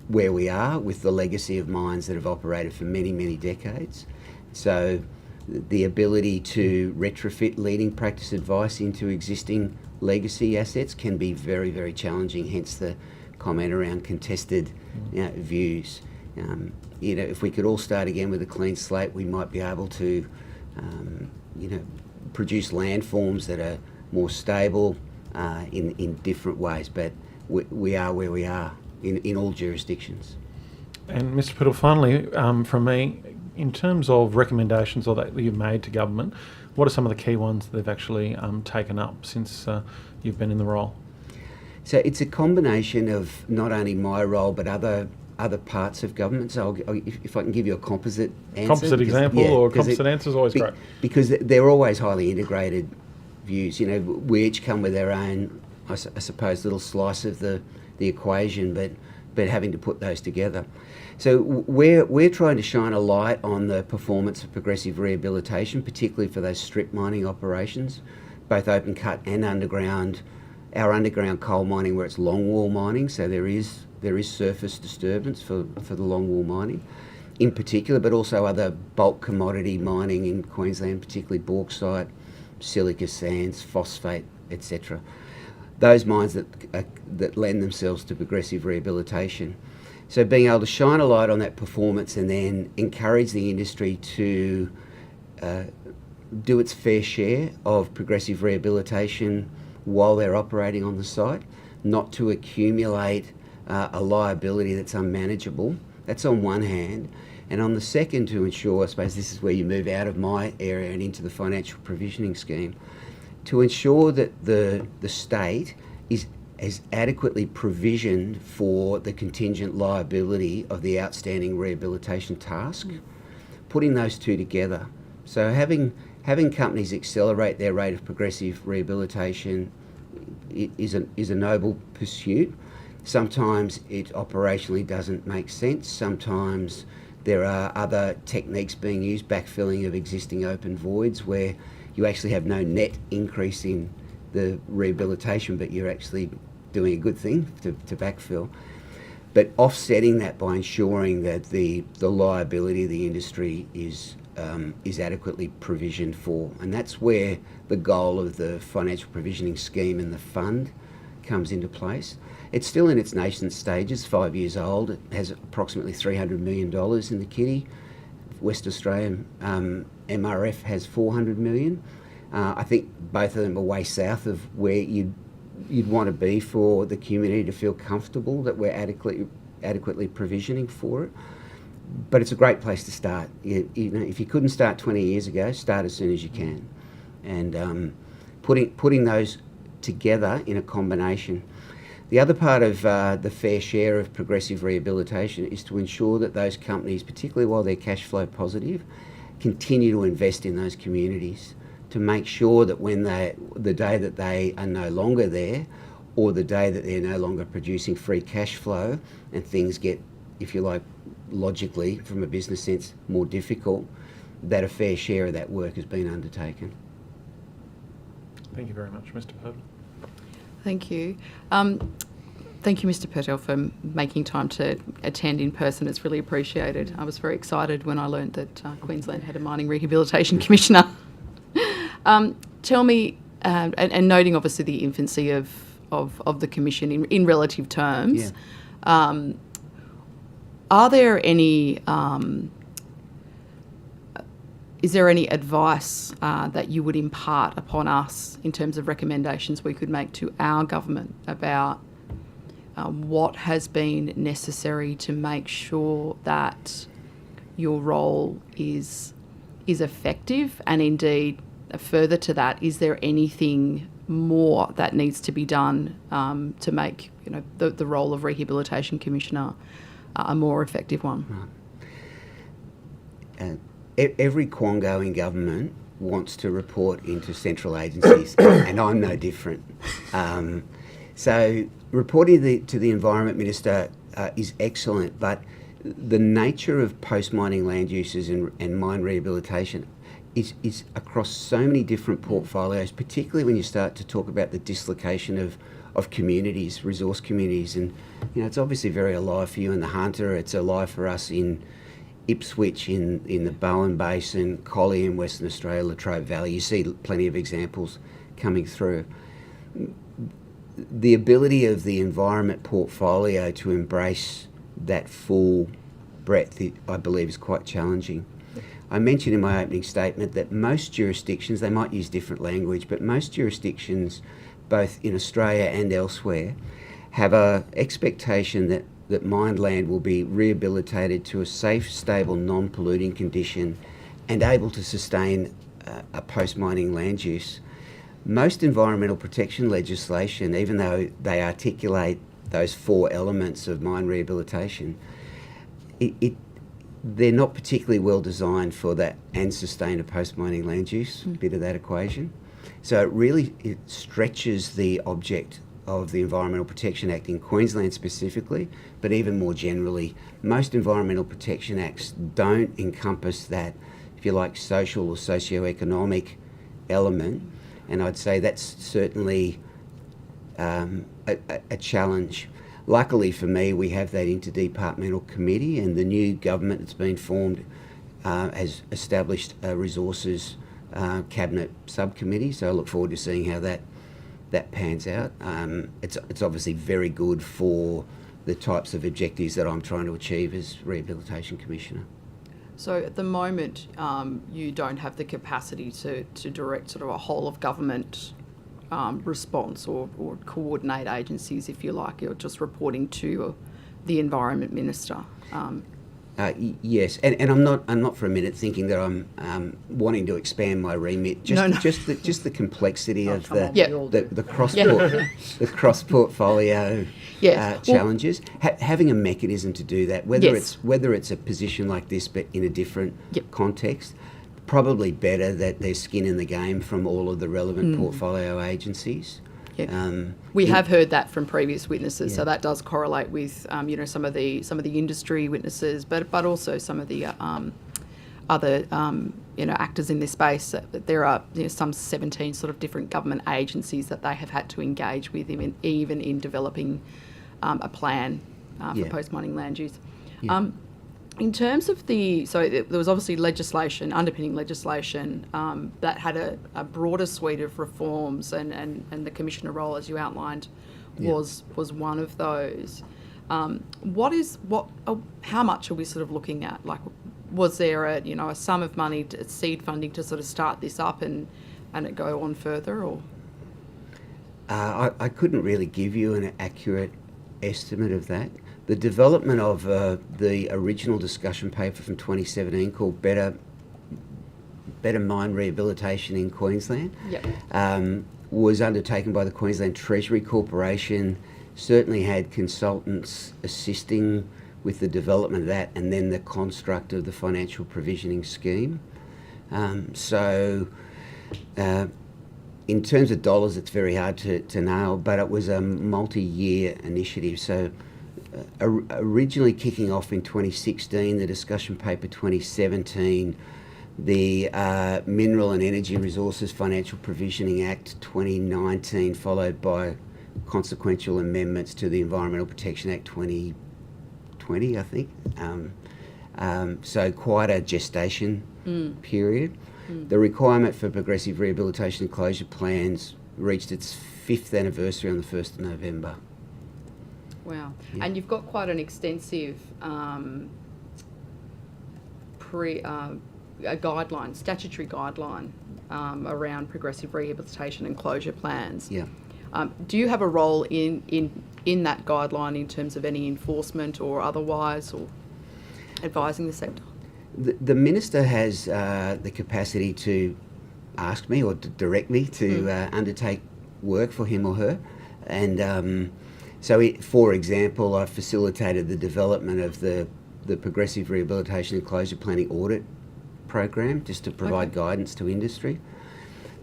where we are with the legacy of mines that have operated for many, many decades. So the ability to retrofit leading practice advice into existing legacy assets can be very, very challenging, hence the comment around contested views. If we could all start again with a clean slate, we might be able to produce landforms that are more stable in different ways, but we are where we are in all jurisdictions. And Mr. Piddle, finally, from me, in terms of recommendations that you've made to government, what are some of the key ones that they've actually taken up since you've been in the role? So it's a combination of not only my role but other parts of government. So if I can give you a composite answer. Composite example or composite answer is always great. Because they're always highly integrated views. We each come with our own, I suppose, little slice of the equation, but having to put those together. So we're trying to shine a light on the performance of progressive rehabilitation, particularly for those strip mining operations, both open cut and underground. Our underground coal mining, where it's longwall mining, so there is surface disturbance for the longwall mining, in particular, but also other bulk commodity mining in Queensland, particularly bauxite, silica sands, phosphate, etc. Those mines that lend themselves to progressive rehabilitation. So being able to shine a light on that performance and then encourage the industry to do its fair share of progressive rehabilitation while they're operating on the site, not to accumulate a liability that's unmanageable. That's on one hand. And on the second, to ensure, I suppose this is where you move out of my area and into the financial provisioning scheme, to ensure that the state is adequately provisioned for the contingent liability of the outstanding rehabilitation task, putting those two together. So having companies accelerate their rate of progressive rehabilitation is a noble pursuit. Sometimes it operationally doesn't make sense. Sometimes there are other techniques being used, backfilling of existing open voids, where you actually have no net increase in the rehabilitation, but you're actually doing a good thing to backfill. But offsetting that by ensuring that the liability of the industry is adequately provisioned for. And that's where the goal of the financial provisioning scheme and the fund comes into place. It's still in its nascent stages, 5 years old. It has approximately $300 million in the kitty. West Australian MRF has $400 million. I think both of them are way south of where you'd want to be for the community to feel comfortable that we're adequately provisioning for it. But it's a great place to start. If you couldn't start 20 years ago, start as soon as you can. And putting those together in a combination. The other part of the fair share of progressive rehabilitation is to ensure that those companies, particularly while they're cash flow positive, continue to invest in those communities to make sure that when the day that they are no longer there, or the day that they're no longer producing free cash flow and things get, if you like, logically, from a business sense, more difficult, that a fair share of that work has been undertaken. Thank you very much, Mr. Purtle. Thank you. Thank you, Mr. Purtle, for making time to attend in person. It's really appreciated. I was very excited when I learned that Queensland had a mining rehabilitation commissioner. Tell me, and noting obviously the infancy of the commission in relative terms, are there any? Is there any advice that you would impart upon us in terms of recommendations we could make to our government about what has been necessary to make sure that your role is effective, and indeed further to that, is there anything more that needs to be done to make the role of Rehabilitation Commissioner a more effective one? Every Quango in government wants to report into central agencies, and I'm no different. So reporting to the Environment Minister is excellent, but the nature of post-mining land uses and mine rehabilitation is across so many different portfolios, particularly when you start to talk about the dislocation of communities, resource communities. And it's obviously very alive for you in the Hunter. It's alive for us in Ipswich, in the Bowen Basin, Collie in Western Australia, Latrobe Valley. You see plenty of examples coming through. The ability of the environment portfolio to embrace that full breadth, I believe, is quite challenging. I mentioned in my opening statement that most jurisdictions, they might use different language, but most jurisdictions, both in Australia and elsewhere, have an expectation that mined land will be rehabilitated to a safe, stable, non-polluting condition and able to sustain a post-mining land use. Most environmental protection legislation, even though they articulate those 4 elements of mine rehabilitation, they're not particularly well designed for that and sustain a post-mining land use bit of that equation. So it stretches the object of the Environmental Protection Act in Queensland specifically, but even more generally. Most Environmental Protection Acts don't encompass that, if you like, social or socio-economic element, and I'd say that's certainly a challenge. Luckily for me, we have that interdepartmental committee, and the new government that's been formed has established a resources cabinet subcommittee, so I look forward to seeing how that pans out. It's obviously very good for the types of objectives that I'm trying to achieve as Rehabilitation Commissioner. So at the moment, you don't have the capacity to direct sort of a whole of government response or coordinate agencies, if you like. You're just reporting to the Environment Minister. Yes, and I'm not for a minute thinking that I'm wanting to expand my remit. Just the complexity of the cross portfolio challenges. Having a mechanism to do that, whether it's a position like this but in a different context, probably better that there's skin in the game from all of the relevant portfolio agencies. We have heard that from previous witnesses, so that does correlate with some of the industry witnesses, but also some of the other actors in this space. There are some 17 sort of different government agencies that they have had to engage with, even in developing a plan for post-mining land use. In terms of there was obviously underpinning legislation that had a broader suite of reforms, and the commissioner role, as you outlined, was one of those. How much are we sort of looking at? Like, was there a sum of money, seed funding, to sort of start this up and it go on further, or? I couldn't really give you an accurate estimate of that. The development of the original discussion paper from 2017 called Better Mine Rehabilitation in Queensland was undertaken by the Queensland Treasury Corporation, certainly had consultants assisting with the development of that, and then the construct of the financial provisioning scheme. In terms of dollars, it's very hard to nail, but it was a multi-year initiative. So originally kicking off in 2016, the discussion paper 2017, the Mineral and Energy Resources Financial Provisioning Act 2019, followed by consequential amendments to the Environmental Protection Act 2020, I think. So quite a gestation period. The requirement for progressive rehabilitation and closure plans reached its 5th anniversary on the 1st of November. Wow. Yeah. And you've got quite an extensive statutory guideline around progressive rehabilitation and closure plans. Yeah. Do you have a role in in that guideline in terms of any enforcement or otherwise, or advising the sector? The Minister has the capacity to ask me or to direct me to undertake work for him or her. And for example, I facilitated the development of the Progressive Rehabilitation and Closure Planning Audit Program, just to provide guidance to industry.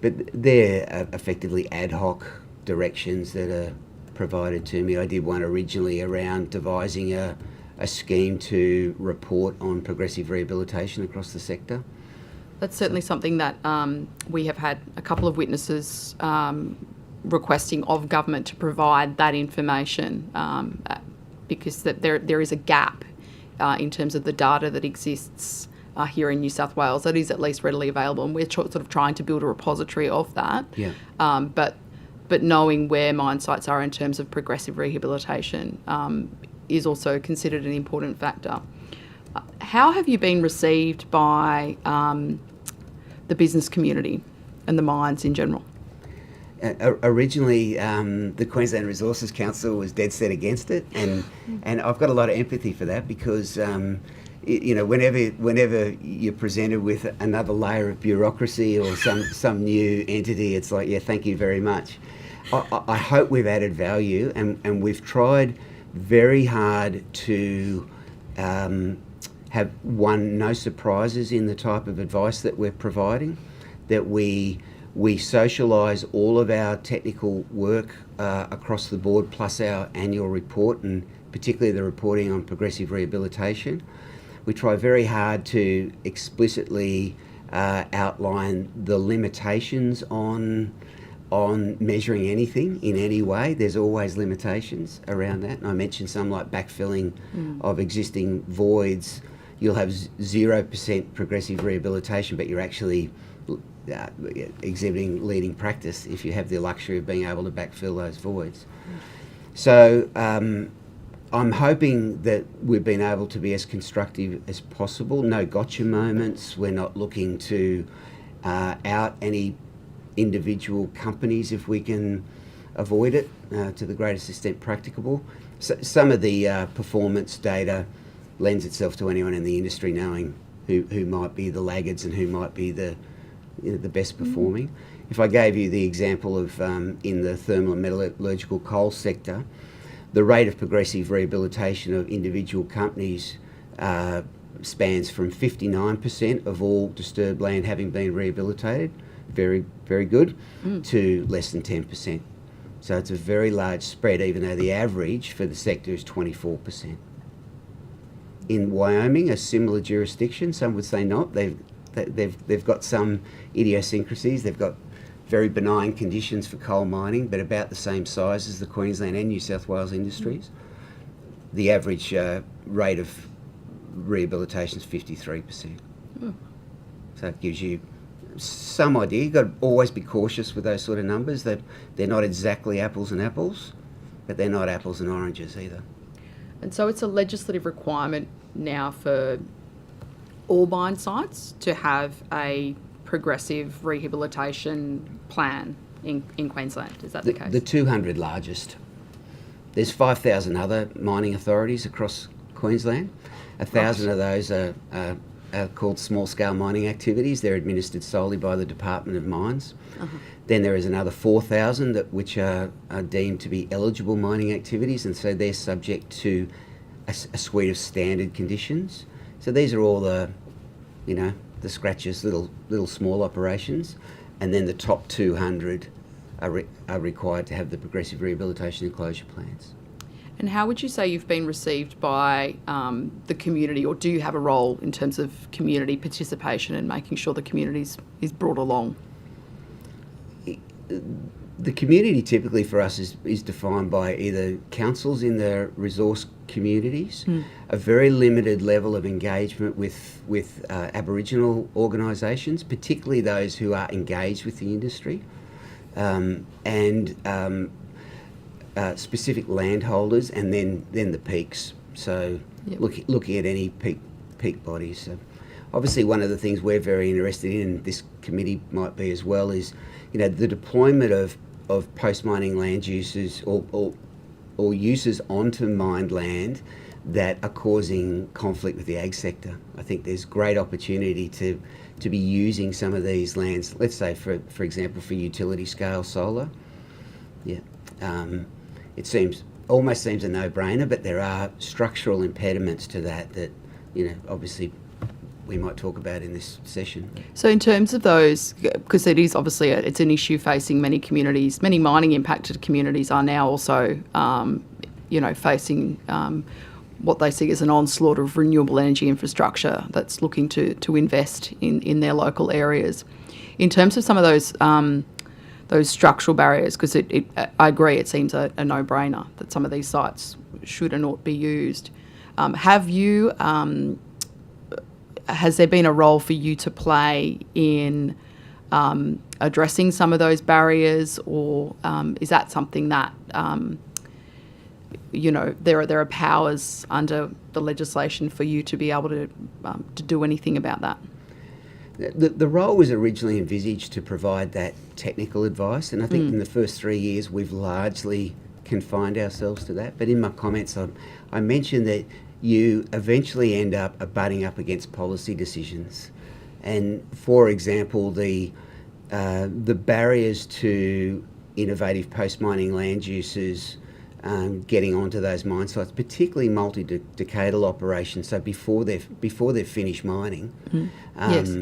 But they're effectively ad hoc directions that are provided to me. I did one originally around devising a scheme to report on progressive rehabilitation across the sector. That's certainly something that we have had a couple of witnesses requesting of government to provide that information, because there is a gap in terms of the data that exists here in New South Wales that is at least readily available, and we're sort of trying to build a repository of that. Yeah. But knowing where mine sites are in terms of progressive rehabilitation is also considered an important factor. How have you been received by the business community and the mines in general? Originally, the Queensland Resources Council was dead set against it, and I've got a lot of empathy for that, because whenever you're presented with another layer of bureaucracy or some new entity, it's like, yeah, thank you very much. I hope we've added value, and we've tried very hard to have no surprises in the type of advice that we're providing, that we socialise all of our technical work across the board, plus our annual report, and particularly the reporting on progressive rehabilitation. We try very hard to explicitly outline the limitations on measuring anything in any way. There's always limitations around that. And I mentioned some like backfilling of existing voids. You'll have 0% progressive rehabilitation, but you're actually exhibiting leading practice if you have the luxury of being able to backfill those voids. So I'm hoping that we've been able to be as constructive as possible. No gotcha moments. We're not looking to out any individual companies if we can avoid it to the greatest extent practicable. So some of the performance data lends itself to anyone in the industry knowing who might be the laggards and who might be the best performing. If I gave you the example of in the thermal and metallurgical coal sector, the rate of progressive rehabilitation of individual companies spans from 59% of all disturbed land having been rehabilitated, very, very good, to less than 10%. So it's a very large spread, even though the average for the sector is 24%. In Wyoming, a similar jurisdiction, some would say not. They've got some idiosyncrasies. They've got very benign conditions for coal mining, but about the same size as the Queensland and New South Wales industries. The average rate of rehabilitation is 53%. So it gives you some idea. You've got to always be cautious with those sort of numbers, that they're not exactly apples and apples, but they're not apples and oranges either. And so it's a legislative requirement now for all mine sites to have a progressive rehabilitation plan in Queensland. Is that the case? The 200 largest. There's 5,000 other mining authorities across Queensland. 1,000 of those are called small-scale mining activities. They're administered solely by the Department of Mines. Then there is another 4,000 which are deemed to be eligible mining activities, and so they're subject to a suite of standard conditions. So these are all the scratches, little small operations, and then the top 200 are required to have the progressive rehabilitation and closure plans. And how would you say you've been received by the community, or do you have a role in terms of community participation and making sure the community is brought along? The community typically for us is defined by either councils in the resource communities, a very limited level of engagement with Aboriginal organisations, particularly those who are engaged with the industry, and specific landholders, and then the peaks. So looking at any peak bodies. So obviously one of the things we're very interested in, and this committee might be as well, is the deployment of post-mining land uses or or uses onto mined land that are causing conflict with the ag sector. I think there's great opportunity to be using some of these lands, let's say for example for utility scale solar. Yeah, it almost seems a no-brainer, but there are structural impediments to that obviously we might talk about in this session. So in terms of those, because it is obviously it's an issue facing many communities, many mining impacted communities are now also, facing what they see as an onslaught of renewable energy infrastructure that's looking to invest in their local areas. In terms of some of those structural barriers, because I agree, it seems a no-brainer that some of these sites should and ought be used. Has there been a role for you to play in addressing some of those barriers, or is that something that there are powers under the legislation for you to be able to do anything about that? The role was originally envisaged to provide that technical advice, and I think in the first 3 years we've largely confined ourselves to that. But in my comments, I mentioned that you eventually end up abutting up against policy decisions. And for example, the barriers to innovative post-mining land uses getting onto those mine sites, particularly multi-decadal operations, so before they've finished mining, Yes.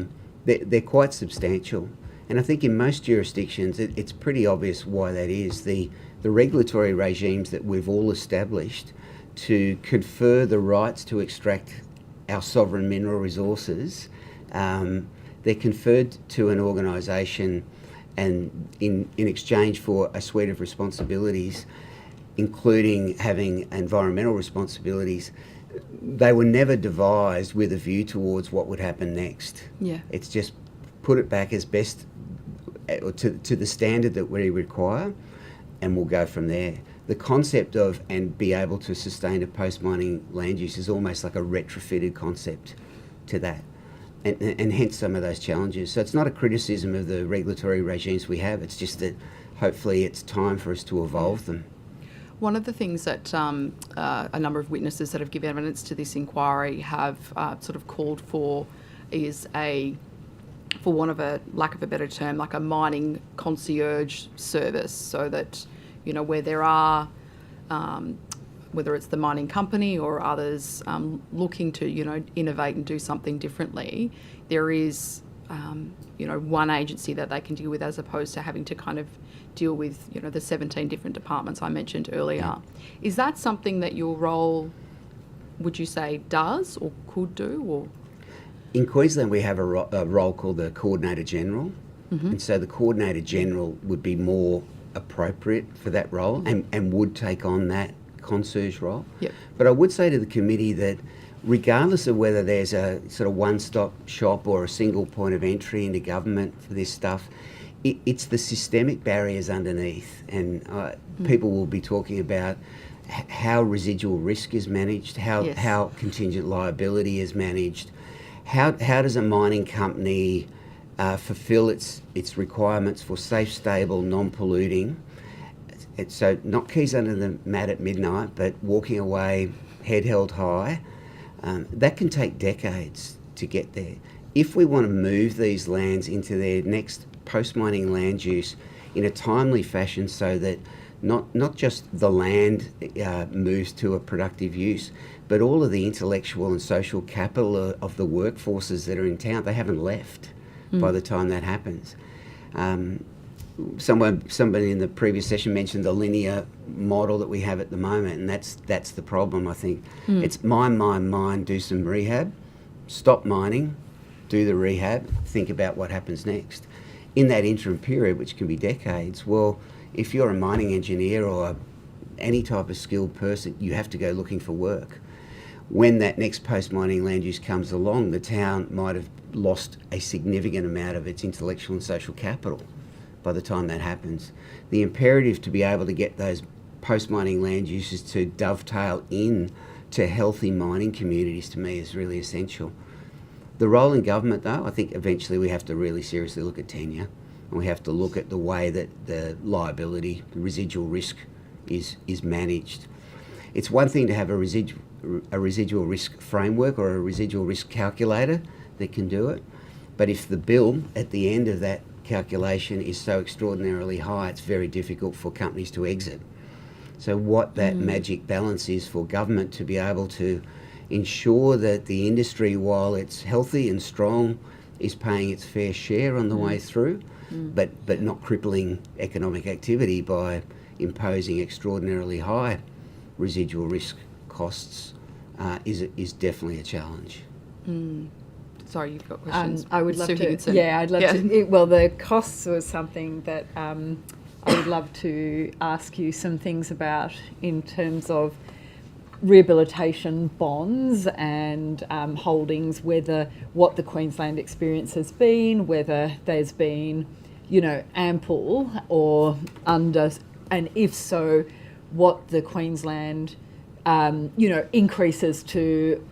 they're quite substantial. And I think in most jurisdictions, it's pretty obvious why that is. The regulatory regimes that we've all established to confer the rights to extract our sovereign mineral resources, they're conferred to an organisation, and in exchange for a suite of responsibilities, including having environmental responsibilities, they were never devised with a view towards what would happen next. Yeah. It's just put it back as best to the standard that we require, and we'll go from there. The concept of and be able to sustain a post-mining land use is almost like a retrofitted concept to that, and hence some of those challenges. So it's not a criticism of the regulatory regimes we have, it's just that hopefully it's time for us to evolve them. One of the things that a number of witnesses that have given evidence to this inquiry have sort of called for is for want of a lack of a better term, like a mining concierge service, so that where there are, whether it's the mining company or others looking to, innovate and do something differently, there is, one agency that they can deal with, as opposed to having to kind of deal with, the 17 different departments I mentioned earlier. Yeah. Is that something that your role, would you say, does or could do? Or in Queensland, we have a role called the Coordinator General, and so the Coordinator General would be more appropriate for that role and would take on that concierge role. Yep. But I would say to the committee that regardless of whether there's a sort of one-stop shop or a single point of entry into government for this stuff, it's the systemic barriers underneath, and people will be talking about how residual risk is managed, how contingent liability is managed, how does a mining company fulfil its requirements for safe, stable, non-polluting. So not keys under the mat at midnight, but walking away head held high. That can take decades to get there. If we want to move these lands into their next post-mining land use in a timely fashion, so that not just the land moves to a productive use, but all of the intellectual and social capital of the workforces that are in town, they haven't left by the time that happens. Somebody in the previous session mentioned the linear model that we have at the moment, and that's the problem, I think. It's mine, do some rehab, stop mining, do the rehab, think about what happens next. In that interim period, which can be decades, well, if you're a mining engineer or any type of skilled person, you have to go looking for work. When that next post-mining land use comes along, the town might have lost a significant amount of its intellectual and social capital by the time that happens. The imperative to be able to get those post-mining land uses to dovetail in to healthy mining communities, to me, is really essential. The role in government, though, I think eventually we have to really seriously look at tenure, and we have to look at the way that the liability, the residual risk is managed. It's one thing to have a residual risk framework or a residual risk calculator that can do it, but if the bill at the end of that calculation is so extraordinarily high, it's very difficult for companies to exit. So what that magic balance is for government to be able to ensure that the industry, while it's healthy and strong, is paying its fair share on the way through, but not crippling economic activity by imposing extraordinarily high residual risk costs, is definitely a challenge. Sorry, you've got questions. I would love Sue to. Higginson. Yeah, I'd love to. Well, the costs was something that I would love to ask you some things about in terms of rehabilitation bonds and holdings, what the Queensland experience has been, whether there's been, ample or under, and if so, what the Queensland, increases to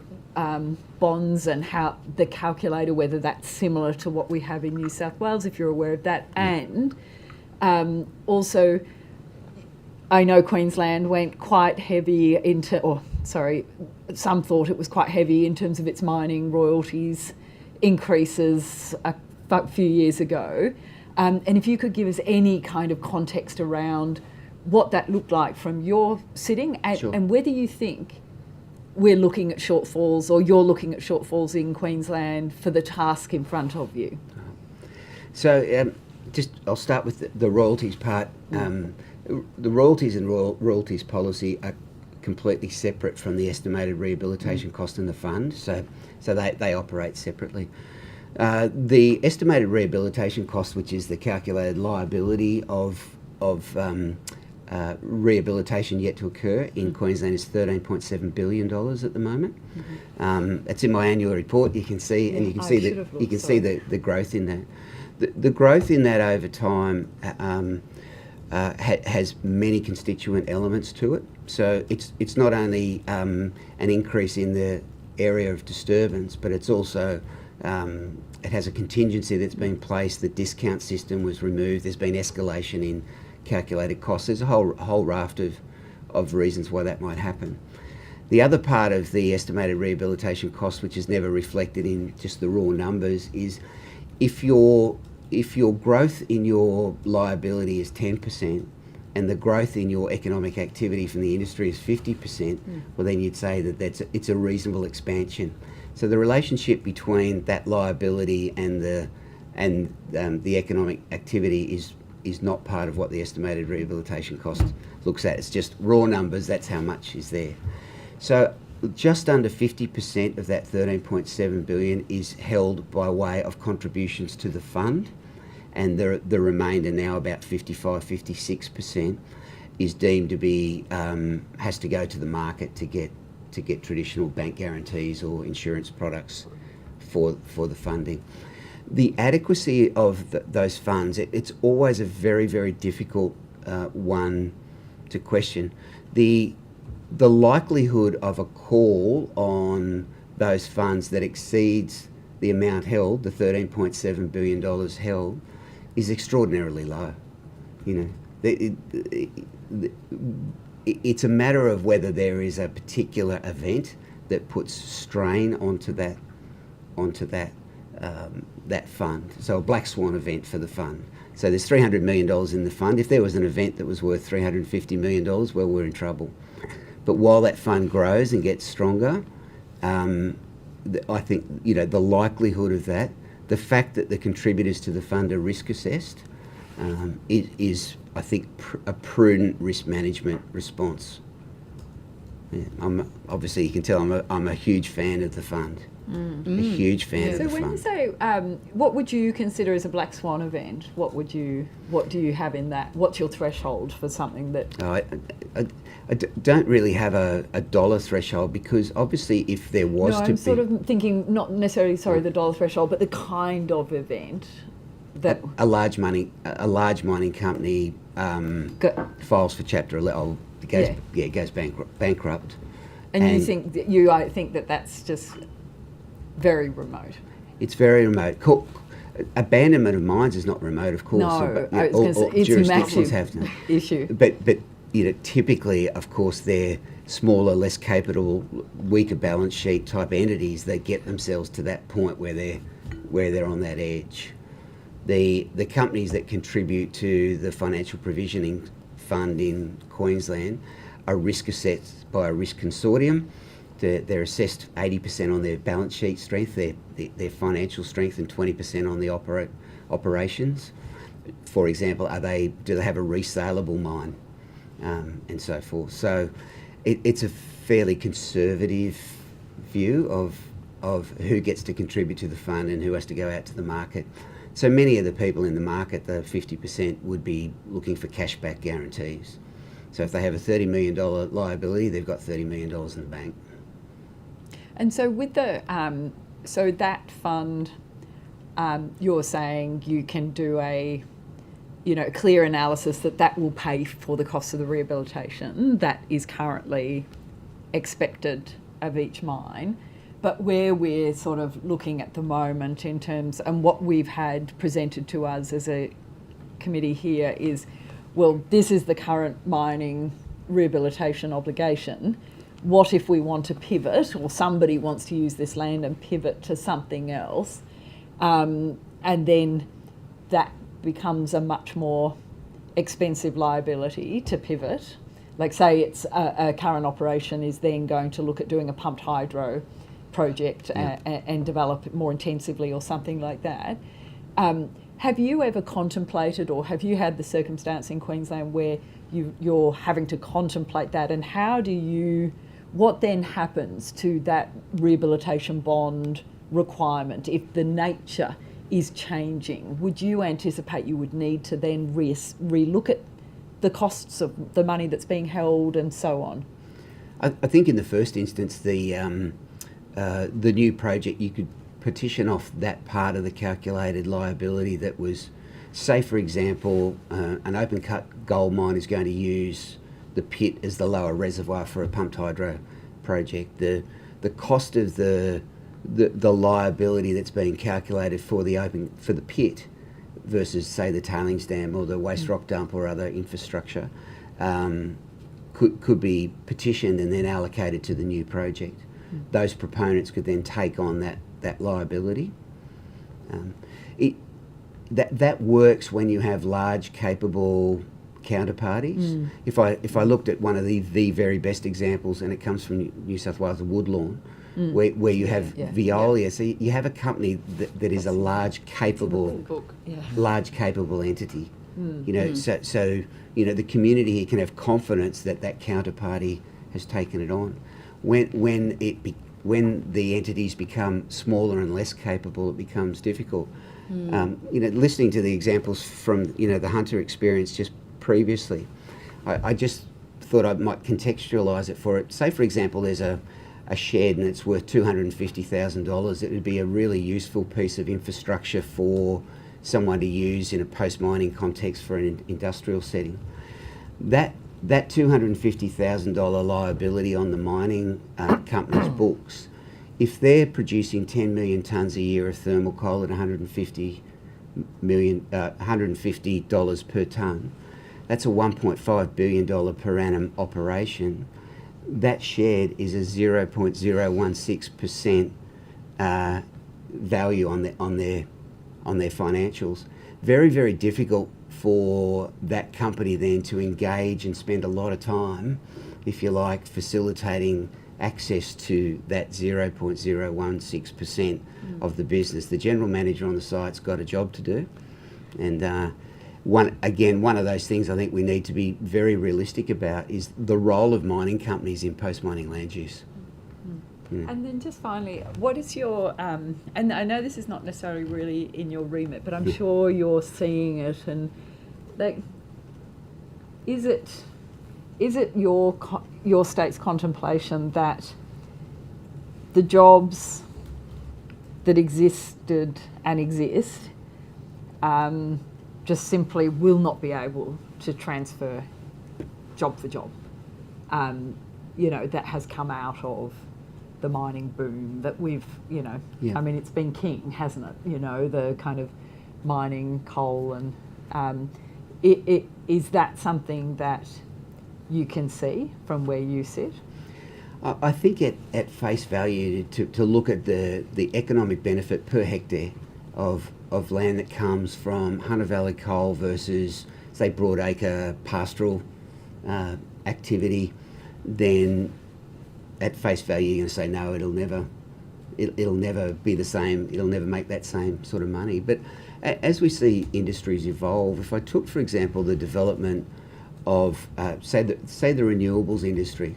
bonds and how the calculator, whether that's similar to what we have in New South Wales, if you're aware of that. And also, I know Queensland went quite heavy some thought it was quite heavy in terms of its mining royalties increases a few years ago. And if you could give us any kind of context around what that looked like from your sitting and whether you think we're looking at shortfalls or you're looking at shortfalls in Queensland for the task in front of you. So I'll start with the royalties part. The royalties and royalties policy are completely separate from the estimated rehabilitation cost in the fund, so they operate separately. The estimated rehabilitation cost, which is the calculated liability of rehabilitation yet to occur in Queensland, is $13.7 billion at the moment. It's in my annual report. You can see, and you can see the growth in that. The growth in that over time has many constituent elements to it. So it's not only an increase in the area of disturbance, but it's also it has a contingency that's been placed. The discount system was removed. There's been escalation in calculated costs. There's a whole raft of reasons why that might happen. The other part of the estimated rehabilitation cost, which is never reflected in just the raw numbers, is if your growth in your liability is 10% and the growth in your economic activity from the industry is 50%, well then you'd say that it's a reasonable expansion. So the relationship between that liability and the economic activity is not part of what the estimated rehabilitation cost looks at. It's just raw numbers, that's how much is there. So just under 50% of that 13.7 billion is held by way of contributions to the fund, and the remainder, now about 55-56%, is deemed to be has to go to the market to get traditional bank guarantees or insurance products for the funding. The adequacy of those funds, it's always a very, very difficult one to question. The likelihood of a call on those funds that exceeds the amount held, the $13.7 billion held, is extraordinarily low. It's a matter of whether there is a particular event that puts strain onto that fund. So a black swan event for the fund. So there's $300 million in the fund. If there was an event that was worth $350 million, well, we're in trouble. But while that fund grows and gets stronger, I think the likelihood of that, the fact that the contributors to the fund are risk assessed, is I think a prudent risk management response. Yeah, obviously you can tell I'm a huge fan of the fund. A huge fan of the fund. So when you say, what would you consider as a black swan event? What do you have in that? What's your threshold for something that? I don't really have a dollar threshold, because obviously if there was I'm sort of thinking not necessarily the dollar threshold, but the kind of event that a large mining company files for Chapter 11. It goes bankrupt. And you think that that's just very remote. It's very remote. Abandonment of mines is not remote, of course. No, but, all it's a jurisdictions massive have to. issue. But typically, of course, they're smaller, less capable, weaker balance sheet type entities that get themselves to that point where they're on that edge. The companies that contribute to the financial provisioning fund in Queensland are risk assessed by a risk consortium. They're assessed 80% on their balance sheet strength, their financial strength, and 20% on the operations. For example, do they have a resaleable mine, and so forth. So it's a fairly conservative view of who gets to contribute to the fund and who has to go out to the market. So many of the people in the market, the 50%, would be looking for cashback guarantees. So if they have a $30 million liability, they've got $30 million in the bank. And so with the so that fund, you're saying you can do a clear analysis that will pay for the cost of the rehabilitation that is currently expected of each mine. But where we're sort of looking at the moment in terms, and what we've had presented to us as a committee here is, well, this is the current mining rehabilitation obligation. What if we want to pivot, or somebody wants to use this land and pivot to something else? And then that becomes a much more expensive liability to pivot. Like, say it's a current operation is then going to look at doing a pumped hydro project and develop it more intensively or something like that. Have you ever contemplated, or have you had the circumstance in Queensland where you're having to contemplate that, and what then happens to that rehabilitation bond requirement if the nature is changing? Would you anticipate you would need to then re-look at the costs of the money that's being held and so on? I think in the first instance, the new project, you could petition off that part of the calculated liability that was, say for example, an open cut gold mine is going to use the pit as the lower reservoir for a pumped hydro project. The cost of the liability that's being calculated for the pit versus, say, the tailings dam or the waste rock dump or other infrastructure could be petitioned and then allocated to the new project. Those proponents could then take on that liability. That works when you have large, capable counterparties. If I looked at one of the very best examples, and it comes from New South Wales, the Woodlawn, where you have Veolia. So you have a company that is a large, capable entity. So the community here can have confidence that counterparty has taken it on. When the entities become smaller and less capable, it becomes difficult. Listening to the examples from the Hunter experience just previously, I just thought I might contextualise it for it. Say, for example, there's a shed and it's worth $250,000. It would be a really useful piece of infrastructure for someone to use in a post-mining context for an industrial setting. That $250,000 liability on the mining company's books, if they're producing 10 million tonnes a year of thermal coal at $150 per tonne, that's a $1.5 billion per annum operation. That shed is a 0.016% value on their financials. Very, very difficult for that company then to engage and spend a lot of time, if you like, facilitating access to that 0.016% of the business. The general manager on the site's got a job to do, and one of those things I think we need to be very realistic about is the role of mining companies in post-mining land use. And then just finally, what is your, and I know this is not necessarily really in your remit, but I'm sure you're seeing it, and like, is it your state's contemplation that the jobs that existed and exist just simply will not be able to transfer job for job, that has come out of the mining boom that we've, I mean, it's been king, hasn't it? The kind of mining coal, and is that something that you can see from where you sit? I think at face value to look at the economic benefit per hectare of land that comes from Hunter Valley coal versus, say, broadacre pastoral activity, then at face value you're going to say no, it'll never be the same, it'll never make that same sort of money. But as we see industries evolve, if I took, for example, the development of say the renewables industry,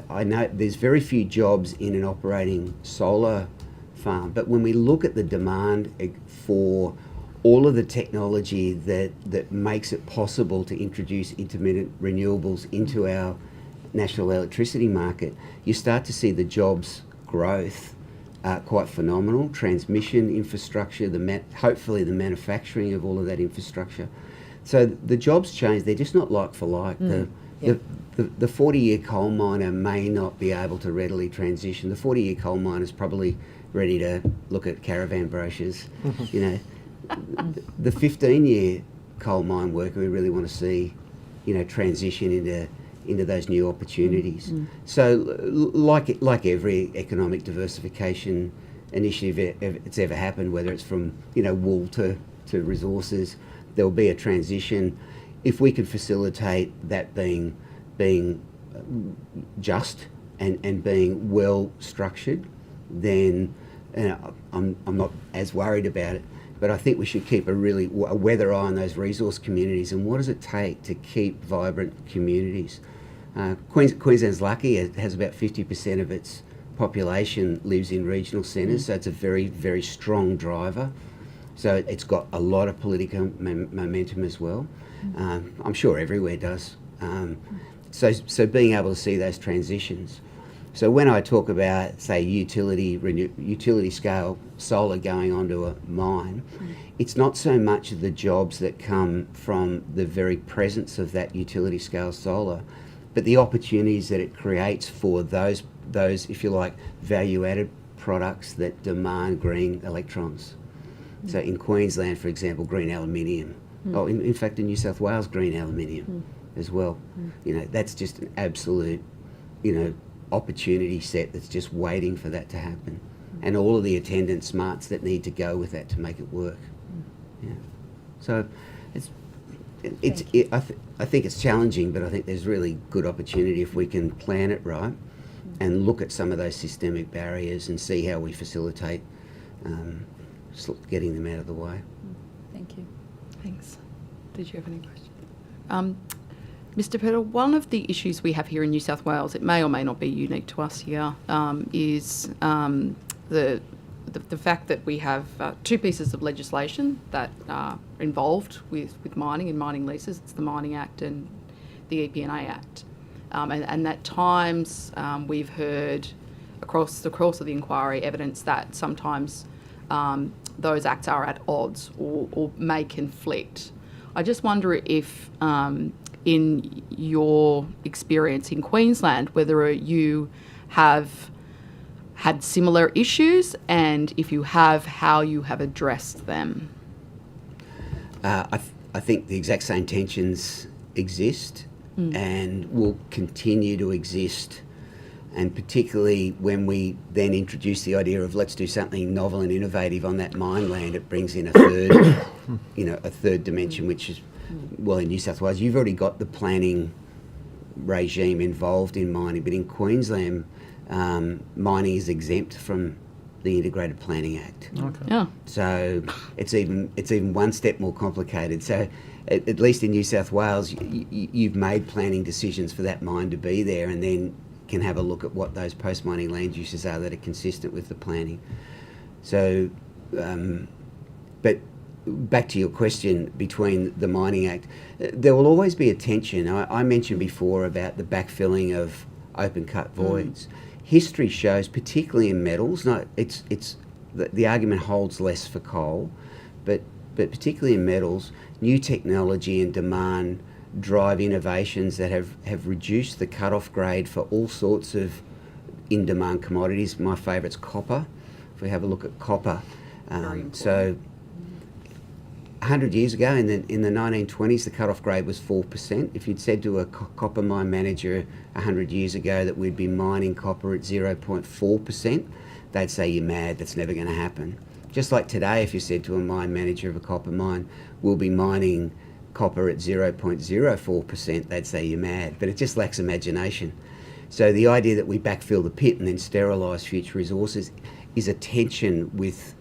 I know there's very few jobs in an operating solar farm, but when we look at the demand for all of the technology that makes it possible to introduce intermittent renewables into our national electricity market, you start to see the jobs growth quite phenomenal. Transmission infrastructure, hopefully the manufacturing of all of that infrastructure. So the jobs change, they're just not like for like. The 40-year coal miner may not be able to readily transition. The 40-year coal miner is probably ready to look at caravan brochures. The 15-year coal mine worker we really want to see, transition into those new opportunities. So like every economic diversification initiative it's ever happened, whether it's from wool to resources, there will be a transition. If we could facilitate that being just and being well structured, then I'm not as worried about it. But I think we should keep a weather eye on those resource communities and what does it take to keep vibrant communities. Queensland's lucky; it has about 50% of its population lives in regional centres, so it's a very, very strong driver. So it's got a lot of political momentum as well. I'm sure everywhere does. So being able to see those transitions. So when I talk about, say, utility scale solar going onto a mine, it's not so much the jobs that come from the very presence of that utility scale solar, but the opportunities that it creates for those, if you like, value-added products that demand green electrons. So in Queensland, for example, green aluminium. In fact, in New South Wales, green aluminium as well. That's just an absolute, opportunity set that's just waiting for that to happen, and all of the attendant smarts that need to go with that to make it work. So I think it's challenging, but I think there's really good opportunity if we can plan it right and look at some of those systemic barriers and see how we facilitate getting them out of the way. Thank you. Thanks. Did you have any questions? Mr. Peddle, one of the issues we have here in New South Wales, it may or may not be unique to us here, is the fact that we have two pieces of legislation that are involved with mining and mining leases. It's the Mining Act and the EPNA Act. And at times we've heard across the course of the inquiry evidence that sometimes those acts are at odds or may conflict. I just wonder if in your experience in Queensland, whether you have had similar issues, and if you have, how you have addressed them. I think the exact same tensions exist and will continue to exist, and particularly when we then introduce the idea of let's do something novel and innovative on that mine land, it brings in a third, a third dimension, which is, well, in New South Wales, you've already got the planning regime involved in mining, but in Queensland, mining is exempt from the Integrated Planning Act. Okay. Yeah. So it's even one step more complicated. So at least in New South Wales, you've made planning decisions for that mine to be there, and then can have a look at what those post-mining land uses are that are consistent with the planning. So, but back to your question, between the Mining Act, there will always be a tension. I mentioned before about the backfilling of open cut voids. History shows, particularly in metals, the argument holds less for coal, but particularly in metals, new technology and demand drive innovations that have reduced the cut-off grade for all sorts of in-demand commodities. My favourite's copper. If we have a look at copper, so 100 years ago, in the 1920s, the cut-off grade was 4%. If you'd said to a copper mine manager 100 years ago that we'd be mining copper at 0.4%, they'd say, you're mad, that's never going to happen. Just like today, if you said to a mine manager of a copper mine, we'll be mining copper at 0.04%, they'd say, you're mad. But it just lacks imagination. So the idea that we backfill the pit and then sterilise future resources is a tension with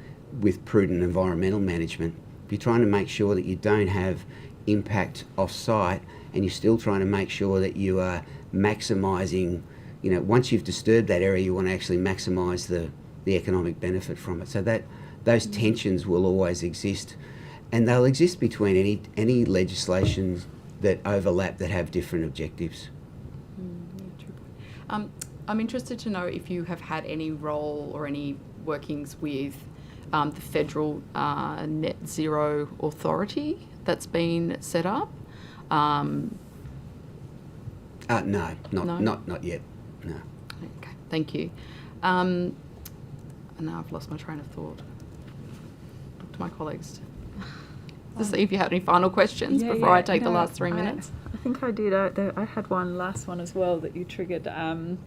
prudent environmental management. If you're trying to make sure that you don't have impact off-site and you're still trying to make sure that you are maximising, once you've disturbed that area, you want to actually maximise the economic benefit from it. So that those tensions will always exist, and they'll exist between any legislations that overlap that have different objectives. I'm interested to know if you have had any role or any workings with the federal net zero authority that's been set up. No, not yet. No. Okay, thank you. And now I've lost my train of thought. Look to my colleagues to see if you had any final questions before I take the last 3 minutes. I think I did. I had one last one as well that you triggered. I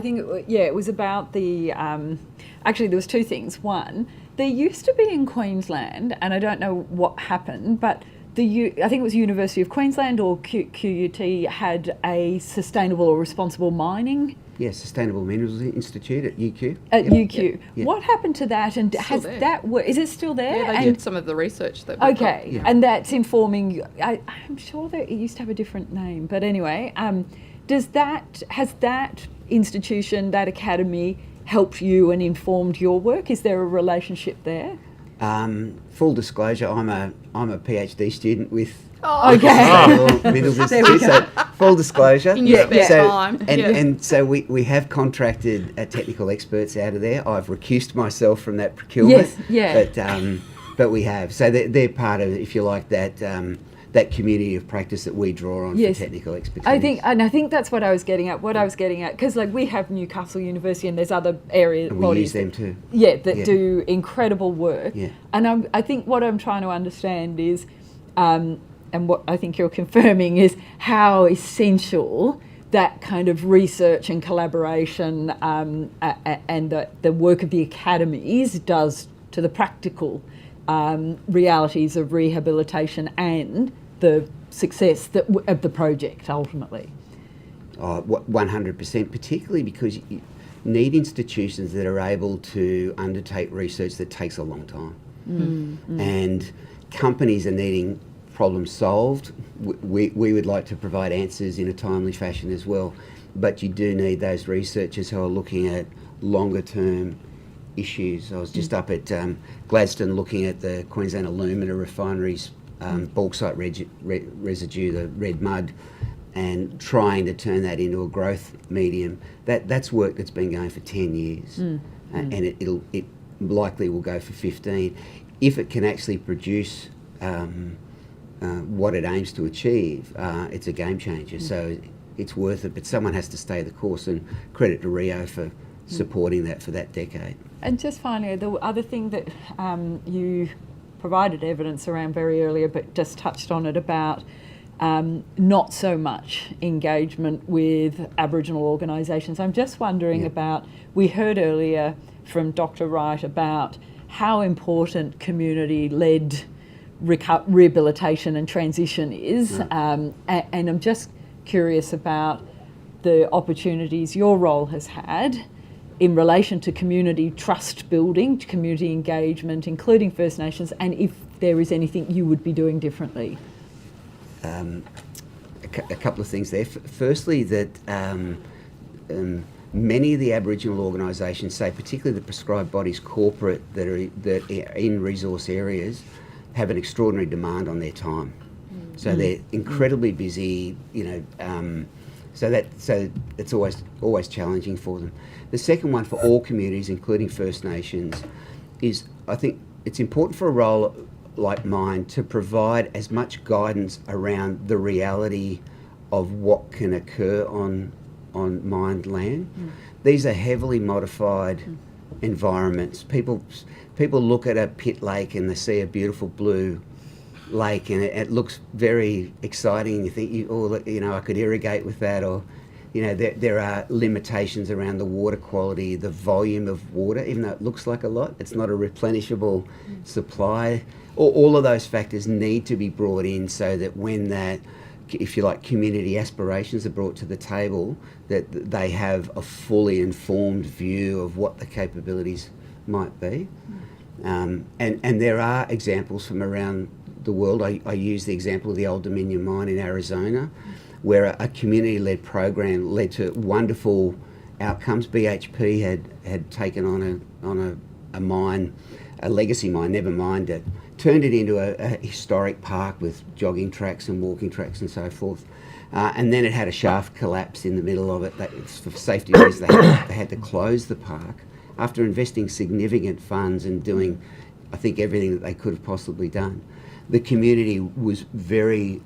think it was about the. Actually, there was two things. One, there used to be in Queensland, and I don't know what happened, but I think it was University of Queensland or QUT had a sustainable or responsible mining. Yes, Sustainable Minerals Institute at UQ. At UQ. Yep. what happened to that, and has there. that is it still there? Yeah, they And- did some of the research that we've got. Okay, and that's informing. I'm sure that it used to have a different name, but anyway, has that institution, that academy, helped you and informed your work? Is there a relationship there? Full disclosure, I'm a PhD student with Okay. Sustainable Minerals Institute. So full disclosure. In your spare time. And so we have contracted technical experts out of there. I've recused myself from that procurement. Yes, yeah. But we have. So they're part of, if you like, that community of practice that we draw on for technical expertise. I think that's what I was getting at. Because we have Newcastle University and there's other areas. And we use them too. Yeah, that do incredible work. Yeah. And I think what I'm trying to understand is, and what I think you're confirming is how essential that kind of research and collaboration and the work of the academies does to the practical realities of rehabilitation and the success of the project ultimately. 100%, particularly because you need institutions that are able to undertake research that takes a long time. And companies are needing problems solved. We would like to provide answers in a timely fashion as well, but you do need those researchers who are looking at longer term issues. I was just up at Gladstone looking at the Queensland Alumina Refinery's bauxite residue, the red mud, and trying to turn that into a growth medium. That's work that's been going for 10 years, and it likely will go for 15. If it can actually produce what it aims to achieve, it's a game changer. So it's worth it, but someone has to stay the course, and credit to Rio for supporting that for that decade. And just finally, the other thing that you provided evidence around very earlier, but just touched on it about not so much engagement with Aboriginal organisations. I'm just wondering about, we heard earlier from Dr. Wright about how important community-led rehabilitation and transition is, and I'm just curious about the opportunities your role has had in relation to community trust building, to community engagement, including First Nations, and if there is anything you would be doing differently. A couple of things there. Firstly, that many of the Aboriginal organisations, say particularly the prescribed bodies corporate that are in resource areas, have an extraordinary demand on their time. So they're incredibly busy, so it's always challenging for them. The second one for all communities, including First Nations, is I think it's important for a role like mine to provide as much guidance around the reality of what can occur on mined land. These are heavily modified environments. People look at a pit lake and they see a beautiful blue lake, and it looks very exciting, and you think, oh, you know, I could irrigate with that, or, you know, there are limitations around the water quality, the volume of water. Even though it looks like a lot, it's not a replenishable supply. All of those factors need to be brought in so that when that, if you like, community aspirations are brought to the table, that they have a fully informed view of what the capabilities might be. And there are examples from around the world. I use the example of the Old Dominion mine in Arizona, where a community-led program led to wonderful outcomes. BHP had taken on a mine, a legacy mine, never mined it, turned it into a historic park with jogging tracks and walking tracks and so forth. And then it had a shaft collapse in the middle of it. For safety reasons, they had to close the park after investing significant funds and doing, I think, everything that they could have possibly done. The community was very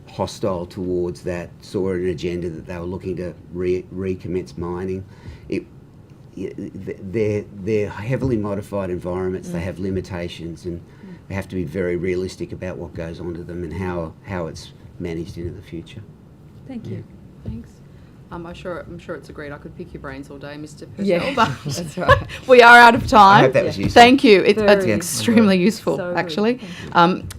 hostile towards that, saw an agenda that they were looking to recommence mining. They're heavily modified environments, they have limitations, and we have to be very realistic about what goes on to them and how it's managed into the future. Thank you. Thanks. I'm sure it's agreed. I could pick your brains all day, Mr. Purcell, Yeah, but that's right. we are out of time. I hope that was useful. Thank you. It's Very extremely useful, So good. actually.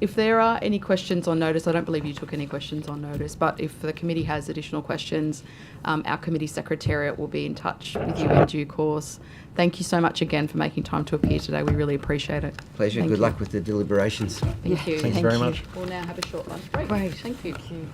If there are any questions on notice, I don't believe you took any questions on notice, but if the committee has additional questions, our committee secretariat will be in touch with you in due course. Thank you so much again for making time to appear today. We really appreciate it. Pleasure. Thank Good you. luck with the deliberations. Thank you. Thanks very much. We'll now have a short lunch break. Great. Thank you. Thank you.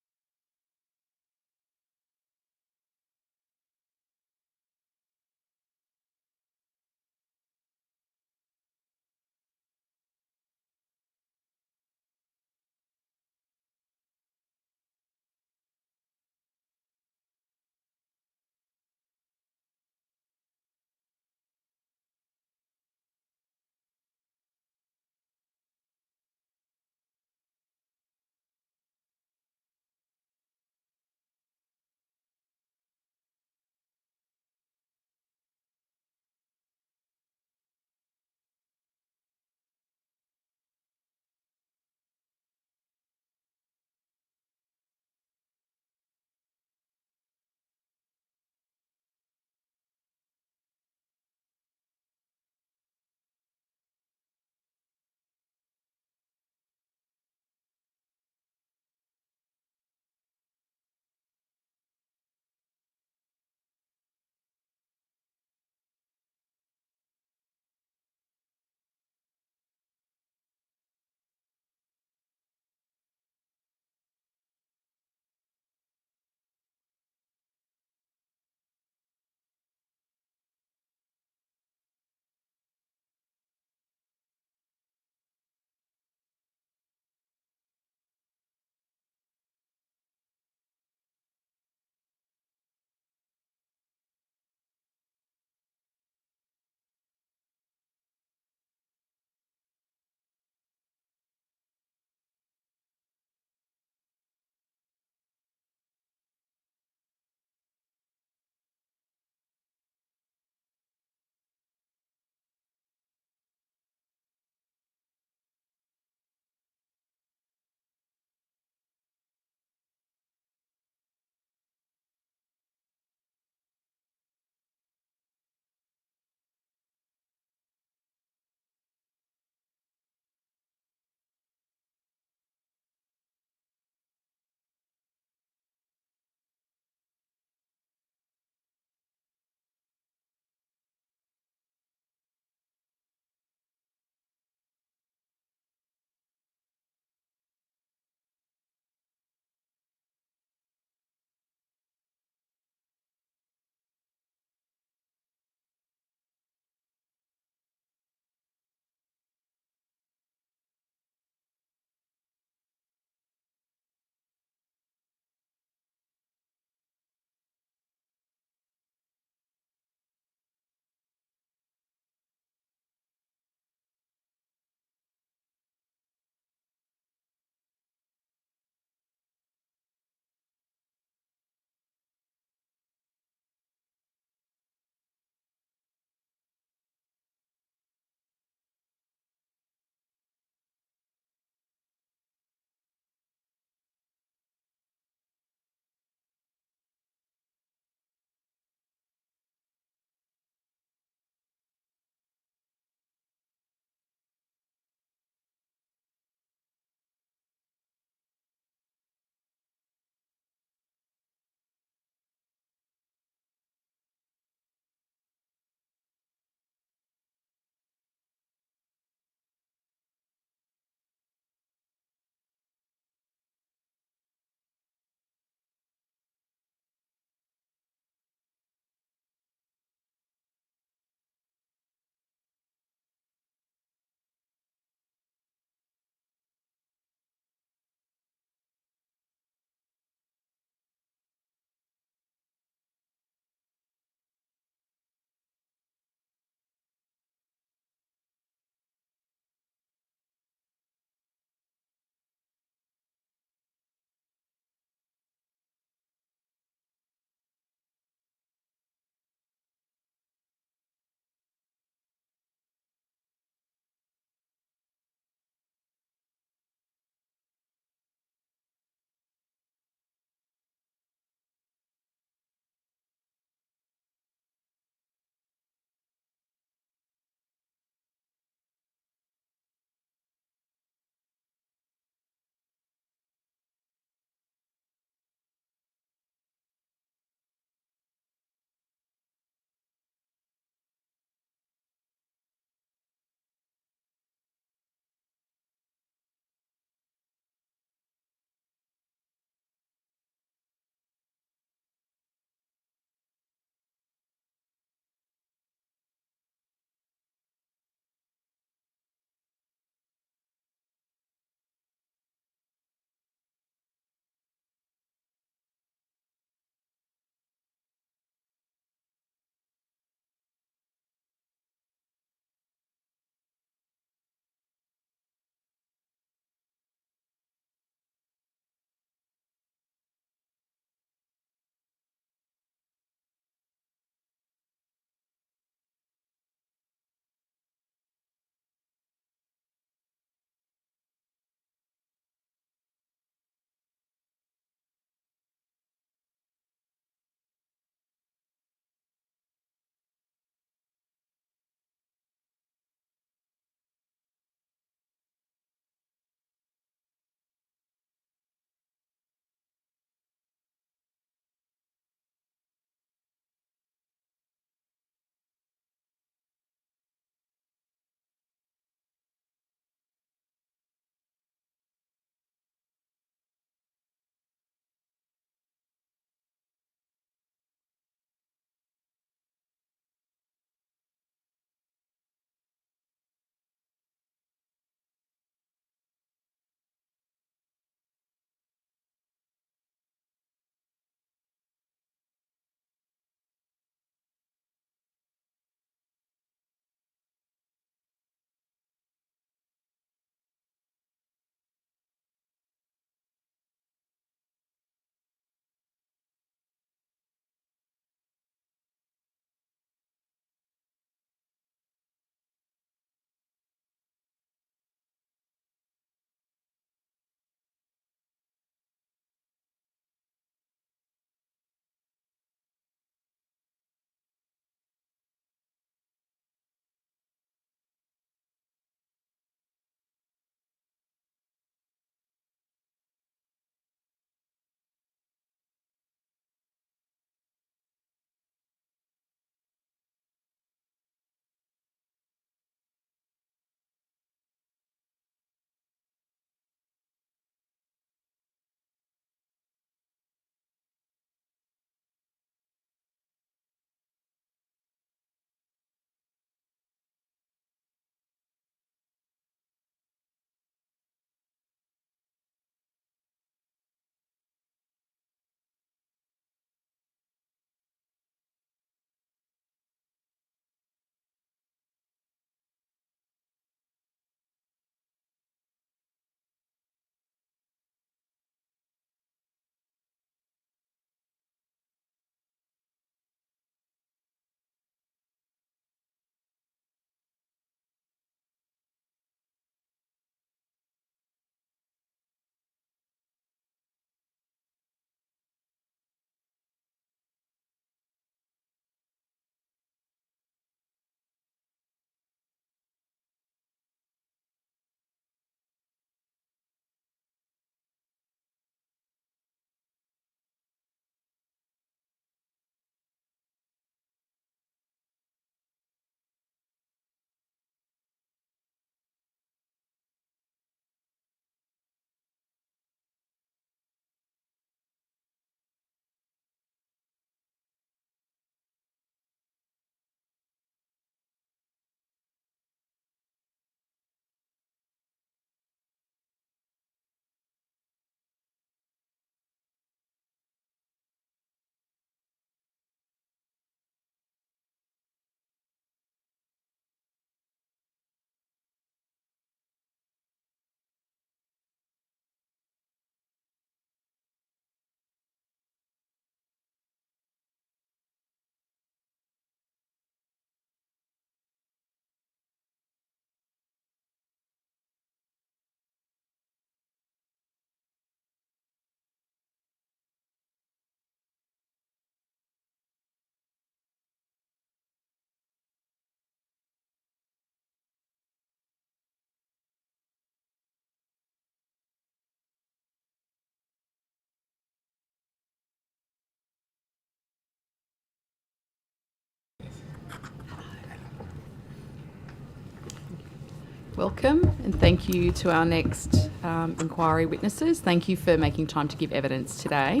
Welcome, and thank you to our next inquiry witnesses. Thank you for making time to give evidence today.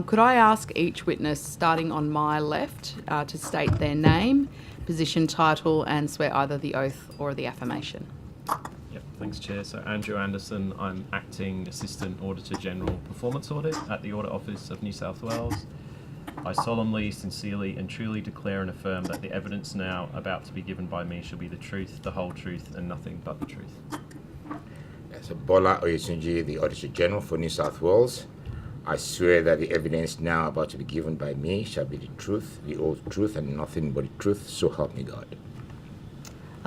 Could I ask each witness, starting on my left, to state their name, position, title, and swear either the oath or the affirmation? Yep, thanks, Chair. So Andrew Anderson, I'm Acting Assistant Auditor General Performance Audit at the Audit Office of New South Wales. I solemnly, sincerely and truly declare and affirm that the evidence now about to be given by me shall be the truth, the whole truth and nothing but the truth. So Bola Oyetunji, the Auditor General for New South Wales, I swear that the evidence now about to be given by me shall be the truth, the whole truth and nothing but the truth, so help me God.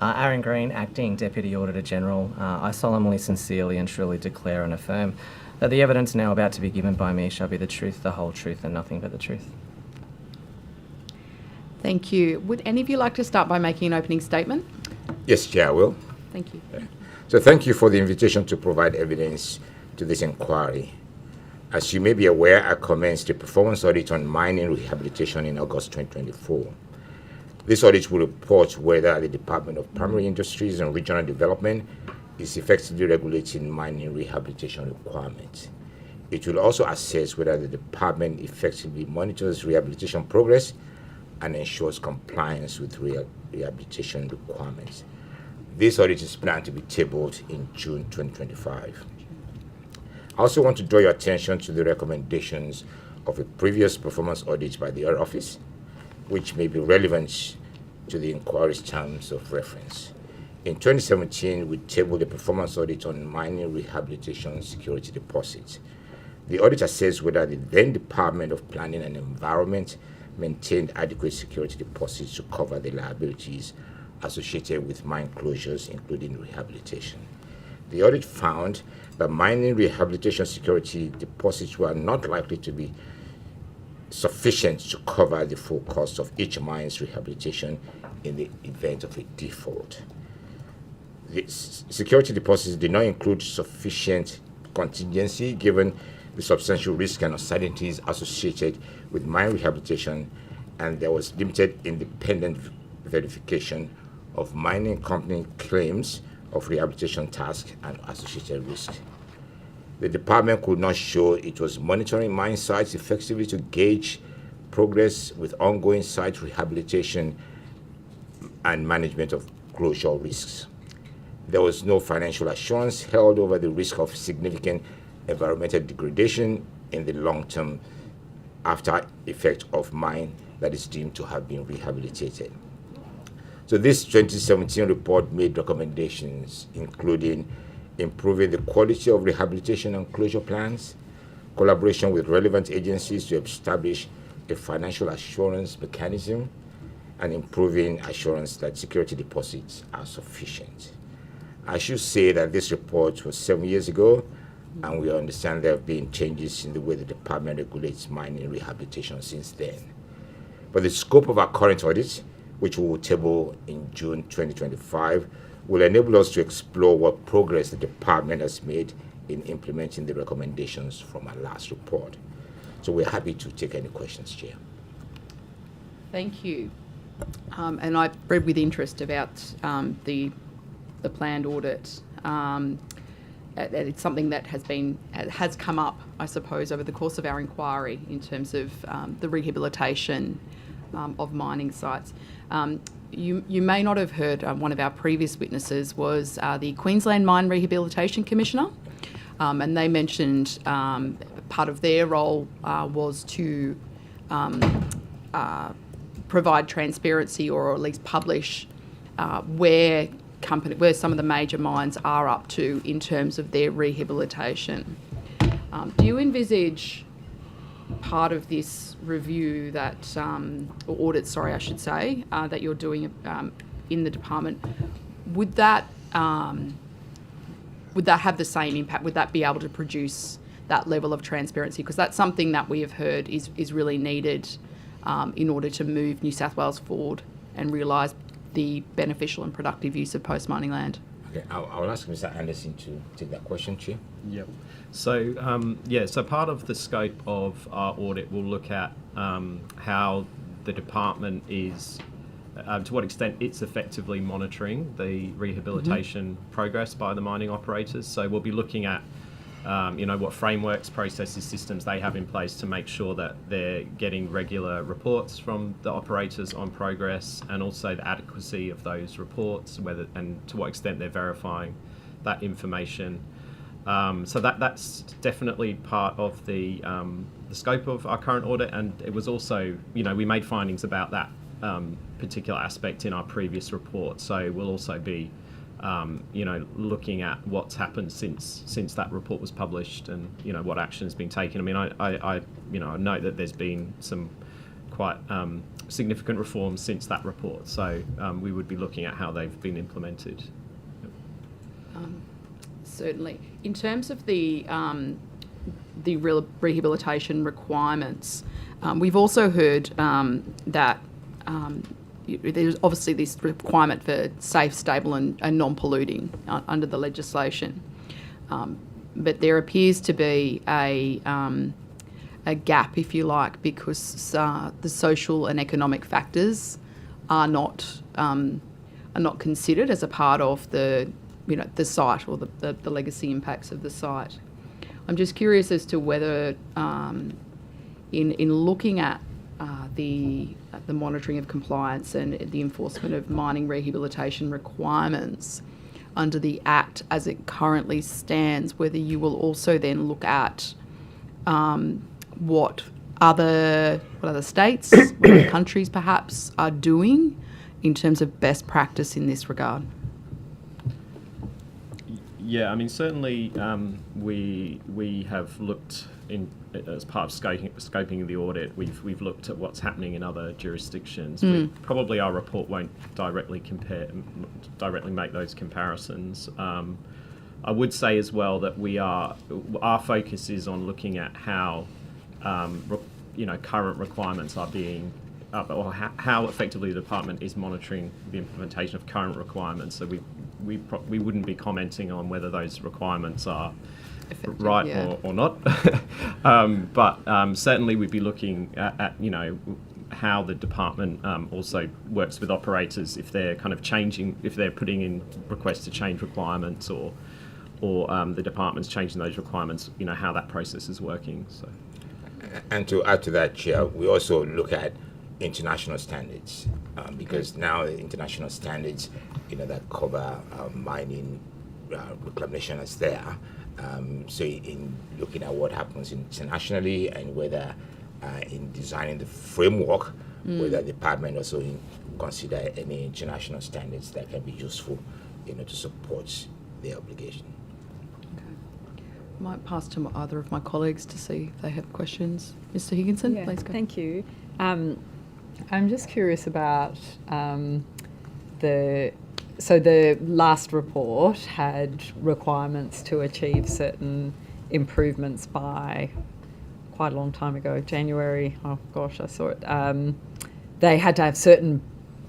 Aaron Green, Acting Deputy Auditor General. I solemnly, sincerely and truly declare and affirm that the evidence now about to be given by me shall be the truth, the whole truth and nothing but the truth. Thank you. Would any of you like to start by making an opening statement? Yes, Chair, I will. Thank you. So thank you for the invitation to provide evidence to this inquiry. As you may be aware, I commenced a performance audit on mining rehabilitation in August 2024. This audit will report whether the Department of Primary Industries and Regional Development is effectively regulating mining rehabilitation requirements. It will also assess whether the department effectively monitors rehabilitation progress and ensures compliance with rehabilitation requirements. This audit is planned to be tabled in June 2025. I also want to draw your attention to the recommendations of a previous performance audit by the Audit Office, which may be relevant to the inquiry's terms of reference. In 2017, we tabled a performance audit on mining rehabilitation security deposits. The audit assessed whether the then Department of Planning and Environment maintained adequate security deposits to cover the liabilities associated with mine closures, including rehabilitation. The audit found that mining rehabilitation security deposits were not likely to be sufficient to cover the full cost of each mine's rehabilitation in the event of a default. The security deposits did not include sufficient contingency given the substantial risk and uncertainties associated with mine rehabilitation, and there was limited independent verification of mining company claims of rehabilitation tasks and associated risks. The department could not show it was monitoring mine sites effectively to gauge progress with ongoing site rehabilitation and management of closure risks. There was no financial assurance held over the risk of significant environmental degradation in the long term after effect of mine that is deemed to have been rehabilitated. So this 2017 report made recommendations including improving the quality of rehabilitation and closure plans, collaboration with relevant agencies to establish a financial assurance mechanism, and improving assurance that security deposits are sufficient. I should say that this report was 7 years ago, and we understand there have been changes in the way the department regulates mining rehabilitation since then. But the scope of our current audit, which we will table in June 2025, will enable us to explore what progress the department has made in implementing the recommendations from our last report. So we're happy to take any questions, Chair. Thank you. And I read with interest about the planned audit. It's something that has come up, I suppose, over the course of our inquiry in terms of the rehabilitation of mining sites. You may not have heard one of our previous witnesses was the Queensland Mine Rehabilitation Commissioner, and they mentioned part of their role was to provide transparency or at least publish where some of the major mines are up to in terms of their rehabilitation. Do you envisage part of this review that, or audit, sorry, I should say, that you're doing in the department, would that have the same impact? Would that be able to produce that level of transparency? Because that's something that we have heard is really needed in order to move New South Wales forward and realise the beneficial and productive use of post-mining land. Okay, I'll ask Mr. Anderson to take that question, Chair. Yep. So, so part of the scope of our audit will look at how the department is to what extent it's effectively monitoring the rehabilitation progress by the mining operators. So we'll be looking at what frameworks, processes, systems they have in place to make sure that they're getting regular reports from the operators on progress, and also the adequacy of those reports, whether and to what extent they're verifying that information. So that's definitely part of the scope of our current audit, and it was also, we made findings about that particular aspect in our previous report. So we'll also be looking at what's happened since that report was published, and what action has been taken. I mean, I note that there's been some quite significant reforms since that report. So we would be looking at how they've been implemented. Certainly, in terms of the rehabilitation requirements, we've also heard that. There's obviously this requirement for safe, stable and non-polluting under the legislation. But there appears to be a gap, if you like, because the social and economic factors are not considered as a part of the site or the legacy impacts of the site. I'm just curious as to whether in looking at the monitoring of compliance and the enforcement of mining rehabilitation requirements under the Act as it currently stands, whether you will also then look at what other states, what other countries perhaps are doing in terms of best practice in this regard. Yeah, I mean, certainly we have looked as part of scoping the audit. We've looked at what's happening in other jurisdictions. Probably our report won't directly make those comparisons. I would say as well that our focus is on looking at how current requirements are being. Or how effectively the department is monitoring the implementation of current requirements. So we wouldn't be commenting on whether those requirements are effective, right or not. But certainly we'd be looking at how the department also works with operators if they're kind of changing, if they're putting in requests to change requirements, or the department's changing those requirements. How that process is working. So. And to add to that, Chair, we also look at international standards, because now the international standards, that cover mining reclamation is there. So in looking at what happens internationally, and whether in designing the framework, whether the department also consider any international standards that can be useful, to support their obligation. I might pass to either of my colleagues to see if they have questions. Mr. Higginson, please go. Thank you. I'm just curious about the last report had requirements to achieve certain improvements by quite a long time ago, January, I saw it. They had to have certain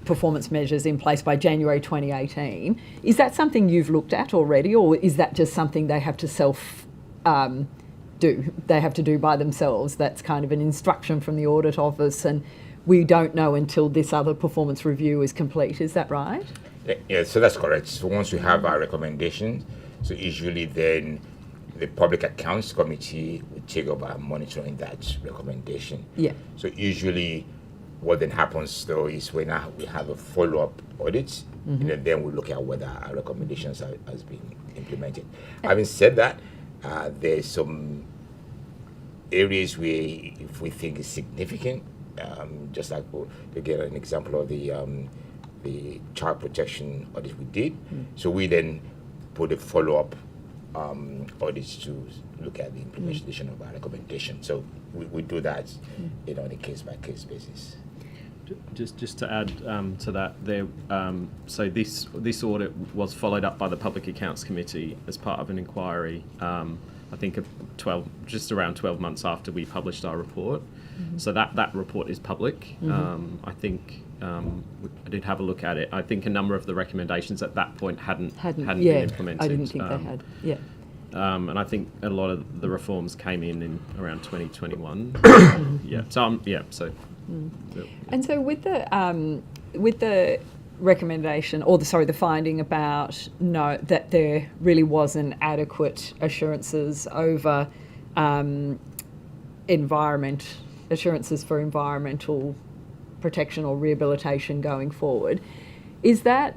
performance measures in place by January 2018. Is that something you've looked at already, or is that just something they have to do? They have to do by themselves? That's kind of an instruction from the audit office, and we don't know until this other performance review is complete. Is that right? Yeah, so that's correct. So once we have our recommendations, so usually then the Public Accounts Committee will take over monitoring that recommendation. Yeah. So usually what then happens though is when we have a follow-up audit, then we look at whether our recommendations has been implemented. Having said that, there's some areas where if we think is significant, just like to get an example of the child protection audit we did. So we then put a follow-up audits to look at the implementation of our recommendation. So we do that on a case-by-case basis. Just to add to that, so this audit was followed up by the Public Accounts Committee as part of an inquiry. I think just around 12 months after we published our report. So that report is public. I think I did have a look at it. I think a number of the recommendations at that point hadn't been implemented. I didn't think they had. Yeah. And I think a lot of the reforms came in around 2021. Yeah. So. And so with the the recommendation, or the finding about that there really wasn't adequate assurances over assurances for environmental protection or rehabilitation going forward, is that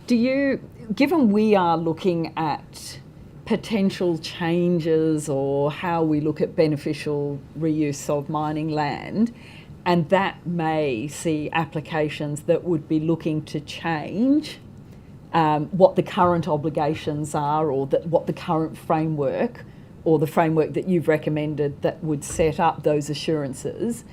given we are looking at potential changes or how we look at beneficial reuse of mining land, and that may see applications that would be looking to change what the current obligations are, or what the current framework, or the framework that you've recommended that would set up those assurances,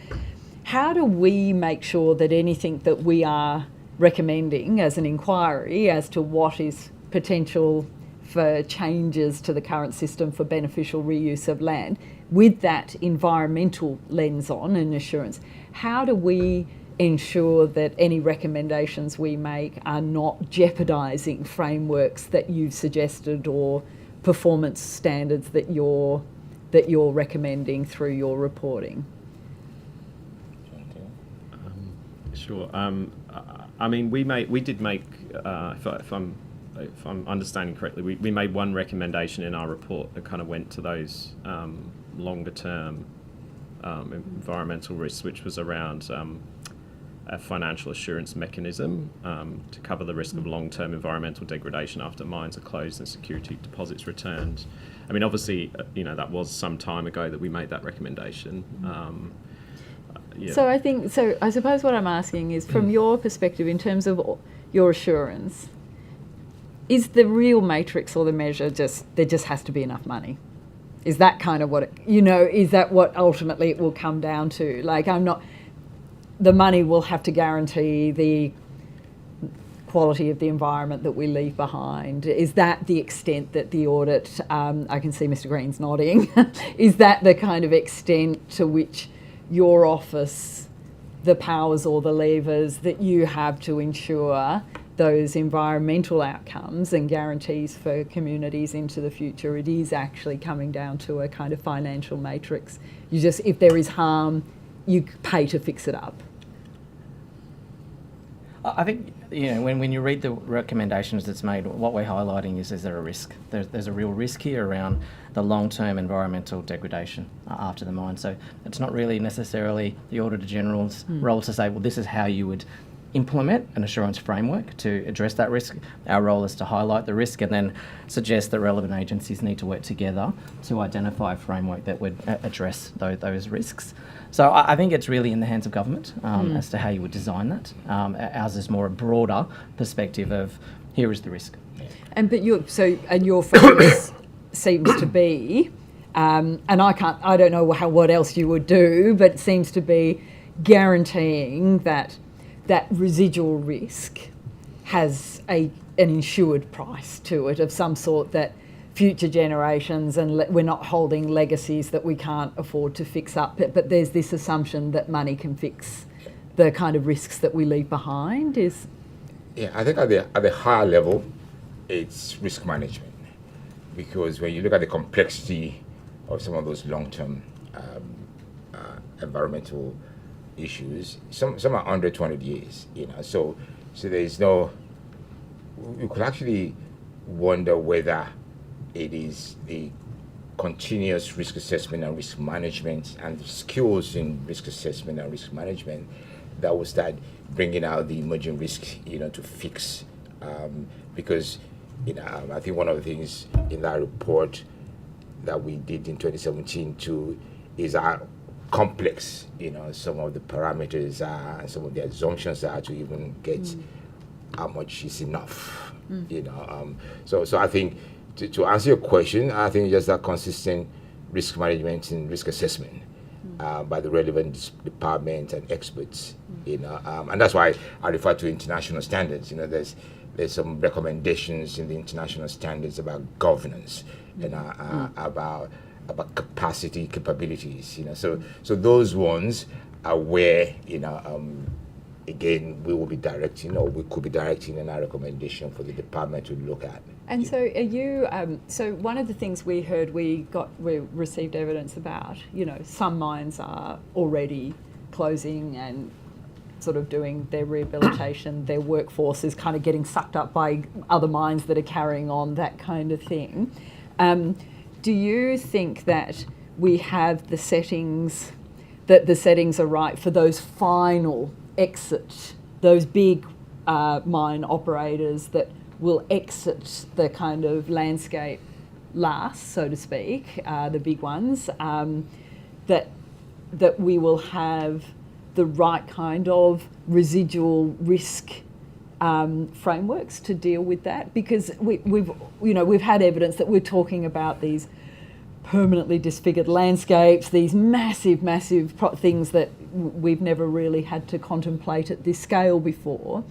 how do we make sure that anything that we are recommending as an inquiry as to what is potential for changes to the current system for beneficial reuse of land, with that environmental lens on and assurance, how do we ensure that any recommendations we make are not jeopardising frameworks that you've suggested or performance standards that you're recommending through your reporting? Sure. I mean, we did make, if I'm understanding correctly, we made one recommendation in our report that kind of went to those longer term environmental risks, which was around a financial assurance mechanism to cover the risk of long-term environmental degradation after mines are closed and security deposits returned. I mean, obviously, that was some time ago that we made that recommendation. Yeah. So I suppose what I'm asking is, from your perspective, in terms of your assurance, is the real matrix or the measure there just has to be enough money? Is that kind of what is that what ultimately it will come down to? Like, the money will have to guarantee the quality of the environment that we leave behind. Is that the extent that the audit, I can see Mr. Green's nodding, is that the kind of extent to which your office, the powers or the levers that you have to ensure those environmental outcomes and guarantees for communities into the future, it is actually coming down to a kind of financial matrix? If there is harm, you pay to fix it up. I think, when you read the recommendations that's made, what we're highlighting is there a risk? There's a real risk here around the long-term environmental degradation after the mine. So it's not really necessarily the Auditor General's role to say, well, this is how you would implement an assurance framework to address that risk. Our role is to highlight the risk and then suggest that relevant agencies need to work together to identify a framework that would address those risks. So I think it's really in the hands of government as to how you would design that. Ours is more a broader perspective of, here is the risk. And your focus seems to be, and I don't know what else you would do, but it seems to be guaranteeing that residual risk has an insured price to it of some sort, that future generations, and we're not holding legacies that we can't afford to fix up, but there's this assumption that money can fix the kind of risks that we leave behind. Yeah, I think at the higher level, it's risk management, because when you look at the complexity of some of those long-term environmental issues, some are under 200 years, so there is no, you could actually wonder whether it is the continuous risk assessment and risk management and the skills in risk assessment and risk management that will start bringing out the emerging risk, to fix, because I think one of the things in that report that we did in 2017 too is how complex, some of the parameters are and some of the assumptions are to even get how much is enough, So I think to answer your question, I think just that consistent risk management and risk assessment by the relevant departments and experts, and that's why I refer to international standards. There's some recommendations in the international standards about governance and about capabilities. So those ones are where again we will be directing, or we could be directing in our recommendation for the department to look at. And so are you, so one of the things we heard, we received evidence about, some mines are already closing and sort of doing their rehabilitation, their workforce is kind of getting sucked up by other mines that are carrying on, that kind of thing. Do you think that we have the settings, that the settings are right for those final exit, those big mine operators that will exit the kind of landscape last, so to speak, the big ones, that we will have the right kind of residual risk frameworks to deal with that? Because we've had evidence that we're talking about these permanently disfigured landscapes, these massive things that we've never really had to contemplate at this scale before.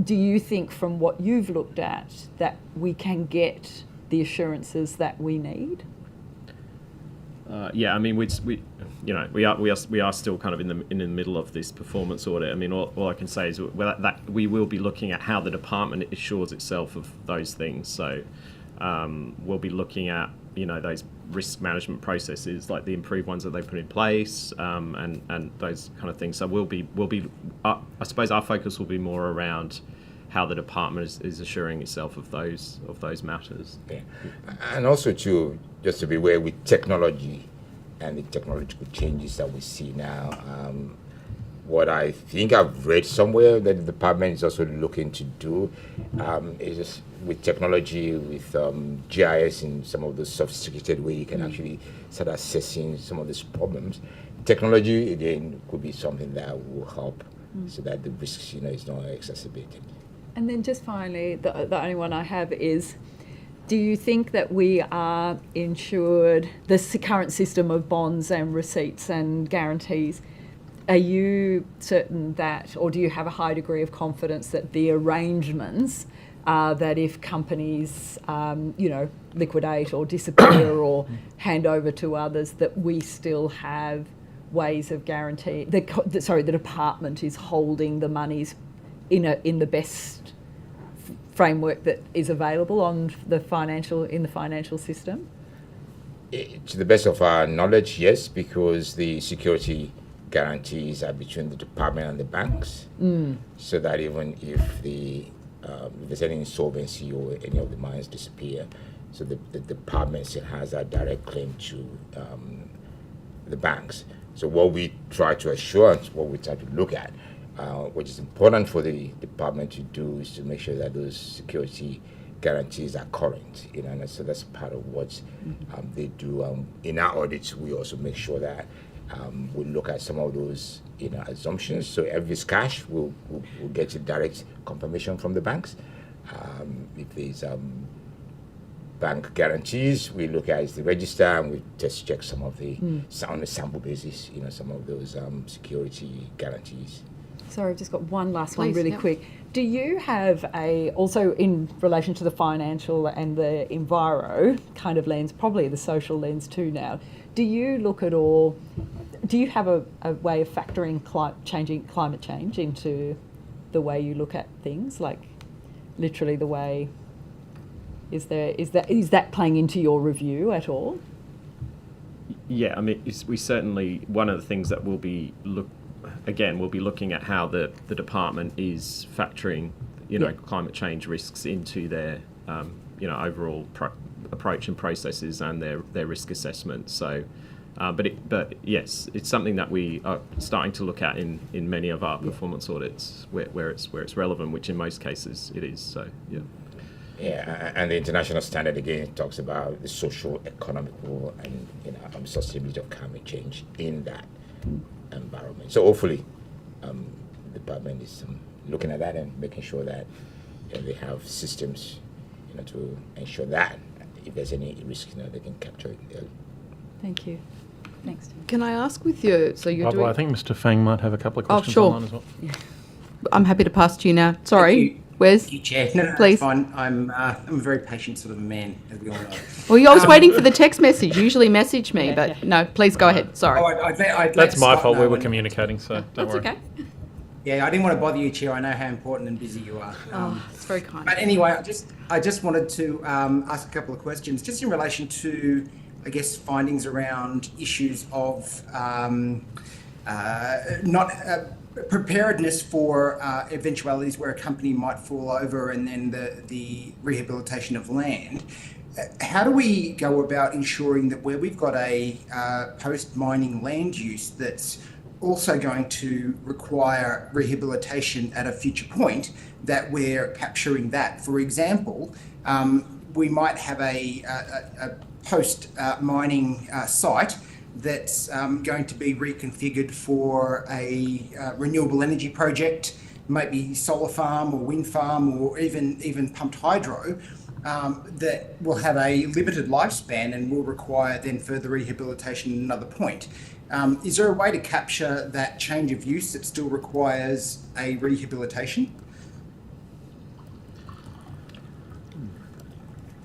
Do you think, from what you've looked at, that we can get the assurances that we need? Yeah, I mean, we are still kind of in the middle of this performance audit. I mean, all I can say is that we will be looking at how the department assures itself of those things. So we'll be looking at those risk management processes, like the improved ones that they put in place, and those kind of things. So we'll be I suppose our focus will be more around how the department is assuring itself of those matters. Yeah. And also too, just to be aware with technology and the technological changes that we see now, what I think I've read somewhere that the department is also looking to do is just with technology, with GIS in some of the sophisticated way you can actually start assessing some of these problems. Technology, again, could be something that will help so that the risks, is not exacerbated. And then just finally, the only one I have is, do you think that we are insured, the current system of bonds and receipts and guarantees, are you certain that, or do you have a high degree of confidence that the arrangements are that if companies, liquidate or disappear or hand over to others, that we still have ways of guaranteeing, the department is holding the monies in the best framework that is available in the financial system? To the best of our knowledge, yes, because the security guarantees are between the department and the banks, so that even if there's any insolvency or any of the mines disappear, so the department still has a direct claim to the banks. So what we try to assure, what we try to look at, which is important for the department to do, is to make sure that those security guarantees are current. And so that's part of what they do. In our audits, we also make sure that we look at some of those assumptions. So every cash will get a direct confirmation from the banks. If there's bank guarantees, we look at the register and we just check some of the on a sample basis, some of those security guarantees. Sorry, I've just got one last one really quick. Do you have also in relation to the financial and the enviro kind of lens, probably the social lens too now, do you look at all, do you have a way of factoring climate change into the way you look at things? Like literally the way, is that playing into your review at all? Yeah, I mean, we certainly, one of the things that we'll be looking at how the department is factoring, climate change risks into their, overall approach and processes and their risk assessment. So, but yes, it's something that we are starting to look at in many of our performance audits where it's relevant, which in most cases it is. So, yeah. Yeah, and the international standard again talks about the social, economical, and sustainability of climate change in that environment. So hopefully, the department is looking at that and making sure that they have systems, to ensure that if there's any risk, they can capture it early. Thank you. Next. Can I ask with you? So you're doing. I think Mr. Fang might have a couple of questions sure. online as well. I'm happy to pass to you now. Sorry. Wes? Thank you, Chair. No, please. Fine. I'm a very patient sort of a man, as we all know. Well, I was waiting for the text message. Usually message me, but no, please go ahead. Sorry. That's my fault. We were communicating, so don't worry. That's okay. Yeah, I didn't want to bother you, Chair. I know how important and busy you are. It's very kind. But anyway, I just wanted to ask a couple of questions, just in relation to, I guess, findings around issues of preparedness for eventualities where a company might fall over and then the rehabilitation of land. How do we go about ensuring that where we've got a post-mining land use that's also going to require rehabilitation at a future point, that we're capturing that? For example, we might have a post-mining site that's going to be reconfigured for a renewable energy project, maybe solar farm or wind farm or even pumped hydro, that will have a limited lifespan and will require then further rehabilitation at another point. Is there a way to capture that change of use that still requires a rehabilitation?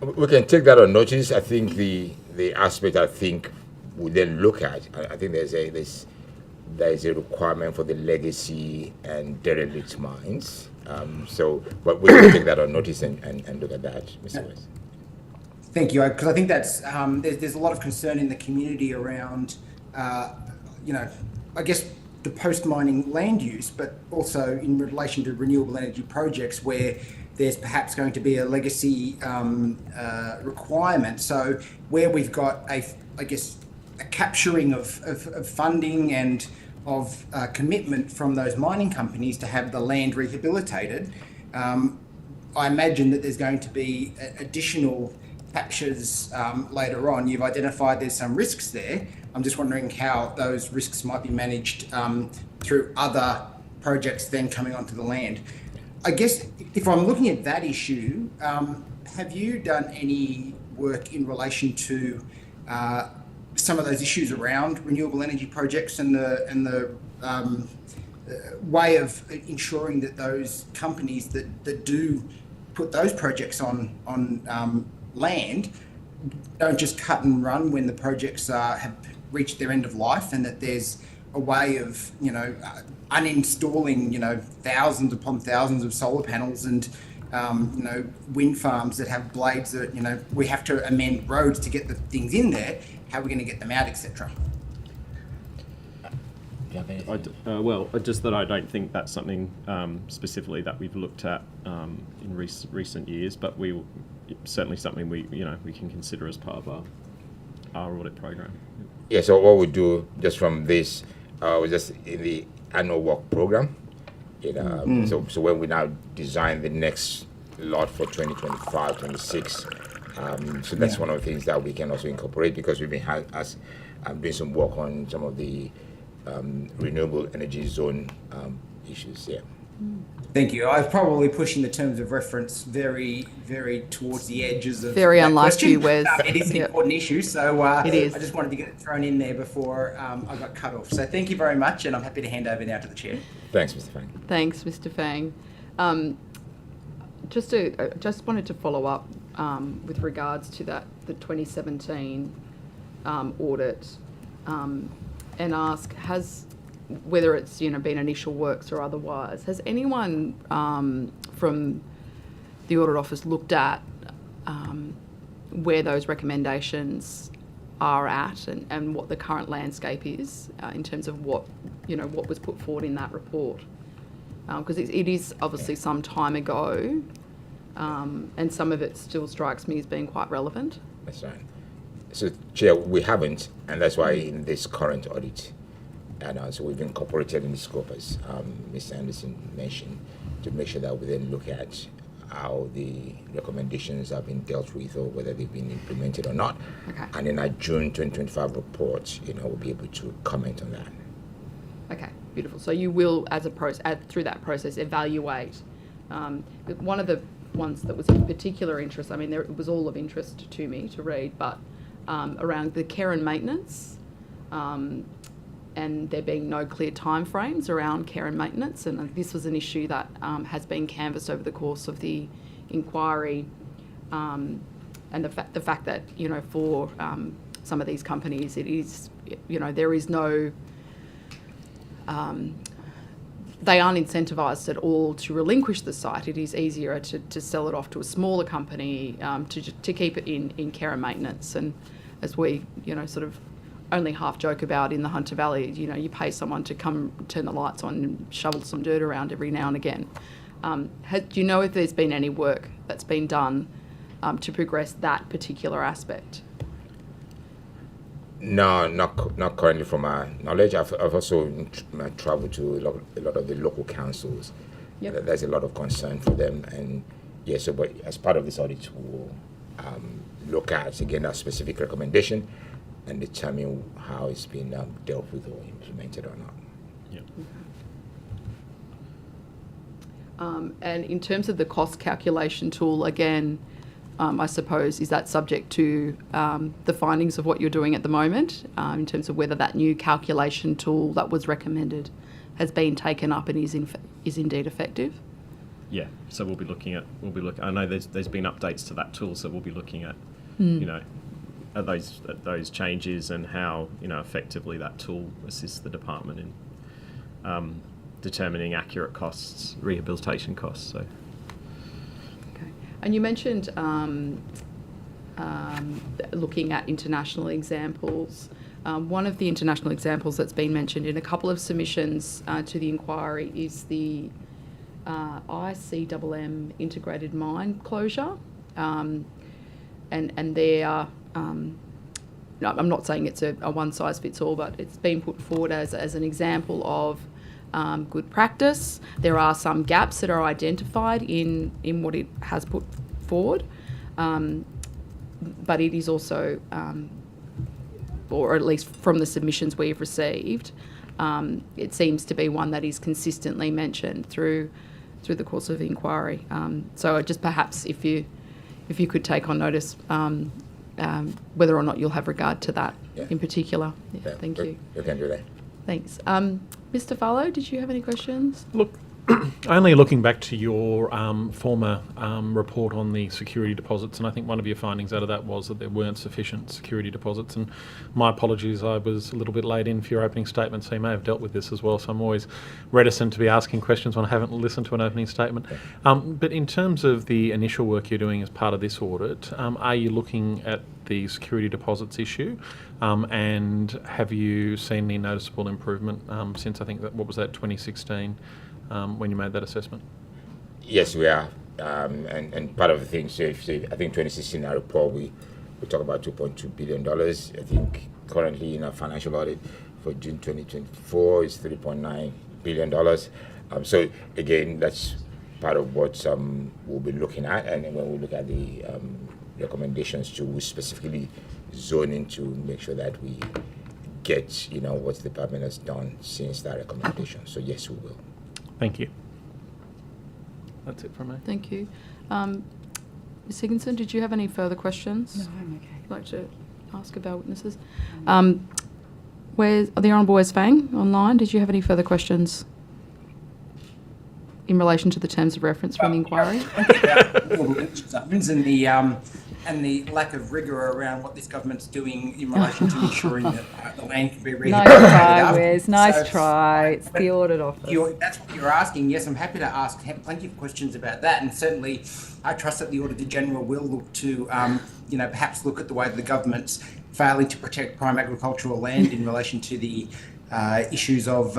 We can take that on notice. I think the aspect we then look at, I think there is a requirement for the legacy and derelict mines. But we can take that on notice and look at that, Mr. West. Thank you, because I think that's there's a lot of concern in the community around, I guess the post-mining land use, but also in relation to renewable energy projects where there's perhaps going to be a legacy requirement. So where we've got a capturing of funding and of commitment from those mining companies to have the land rehabilitated, I imagine that there's going to be additional captures later on. You've identified there's some risks there. I'm just wondering how those risks might be managed through other projects then coming onto the land. I guess if I'm looking at that issue, have you done any work in relation to some of those issues around renewable energy projects and the way of ensuring that those companies that do put those projects on land don't just cut and run when the projects have reached their end of life, and that there's a way of uninstalling thousands upon thousands of solar panels and wind farms that have blades that we have to amend roads to get the things in there. How are we going to get them out, etc.? Just that I don't think that's something specifically that we've looked at in recent years, but certainly something we can consider as part of our audit program. Yeah. So what we do just from this, just in the annual work program, so when we now design the next lot for 2025-26, so that's one of the things that we can also incorporate, because we've been doing some work on some of the renewable energy zone issues. Yeah. Thank you. I was probably pushing the terms of reference very, very towards the edges of very unlike question. you, Wes. It is an important issue, so it is. I just wanted to get it thrown in there before I got cut off. So thank you very much, and I'm happy to hand over now to the chair. Thanks, Mr. Fang. Thanks, Mr. Fang. Just wanted to follow up with regards to the 2017 audit, and ask, whether it's been initial works or otherwise, has anyone from the audit office looked at where those recommendations are at and what the current landscape is in terms of what was put forward in that report? Because it is obviously some time ago, and some of it still strikes me as being quite relevant. That's right. So, Chair, we haven't, and that's why in this current audit, and so we've incorporated in the scope, as Mr. Anderson mentioned, to make sure that we then look at how the recommendations have been dealt with or whether they've been implemented or not. Okay. And in our June 2025 report, we'll be able to comment on that. Okay, beautiful. So you will, through that process, evaluate. One of the ones that was of particular interest, it was all of interest to me to read, but around the care and maintenance, and there being no clear timeframes around care and maintenance, and this was an issue that has been canvassed over the course of the inquiry, and the fact that for some of these companies, it is there is no. They aren't incentivised at all to relinquish the site. It is easier to sell it off to a smaller company to keep it in care and maintenance. And as we, sort of only half joke about in the Hunter Valley. You know, you pay someone to come turn the lights on and shovel some dirt around every now and again. Do you know if there's been any work that's been done to progress that particular aspect? No, not currently from our knowledge. I've also traveled to a lot of the local councils. Yep. There's a lot of concern for them, and so but as part of this audit, we'll look at again a specific recommendation and determine how it's been dealt with or implemented or not. Yeah. And in terms of the cost calculation tool, again, I suppose, is that subject to the findings of what you're doing at the moment in terms of whether that new calculation tool that was recommended has been taken up and is indeed effective? Yeah, so we'll be looking. I know there's been updates to that tool, so we'll be looking at, you know, at those changes and how, you know, effectively that tool assists the department in determining accurate costs, rehabilitation costs. So. Okay, and you mentioned looking at international examples. One of the international examples that's been mentioned in a couple of submissions to the inquiry is the ICMM integrated mine closure, and they are. I'm not saying it's a one size fits all, but it's been put forward as an example of good practice. There are some gaps that are identified in what it has put forward, but it is also, or at least from the submissions we've received, it seems to be one that is consistently mentioned through the course of the inquiry. So just perhaps if you could take on notice whether or not you'll have regard to that in particular. Yeah, thank you. You can do that. Thanks. Mr. Farlow, did you have any questions? Look, only looking back to your former report on the security deposits, and I think one of your findings out of that was that there weren't sufficient security deposits. And my apologies, I was a little bit late in for your opening statement, so you may have dealt with this as well. So I'm always reticent to be asking questions when I haven't listened to an opening statement. But in terms of the initial work you're doing as part of this audit, are you looking at the security deposits issue? And have you seen any noticeable improvement since, I think, what was that, 2016? When you made that assessment? Yes, we are. And part of the thing, so I think 2016, our report, we talk about $2.2 billion. I think currently in our financial audit for June 2024 is $3.9 billion. So again, that's part of what we'll be looking at. And when we look at the recommendations to specifically zone in to make sure that we get, you know, what the department has done since that recommendation. So yes, we will. Thank you. That's it from me. Thank you. Ms. Higginson, did you have any further questions? No, I'm okay. You'd like to ask about witnesses? Where's the Honourable Wes Fang online? Did you have any further questions in relation to the terms of reference from the inquiry? And the lack of rigour around what this government's doing in relation to ensuring that the land can be Nice try, Wes. Nice try. It's the audit office. That's what you're asking. Yes, I'm happy to ask plenty of questions about that. And certainly, I trust that the Auditor General will look to, perhaps look at the way the government's failing to protect prime agricultural land in relation to the issues of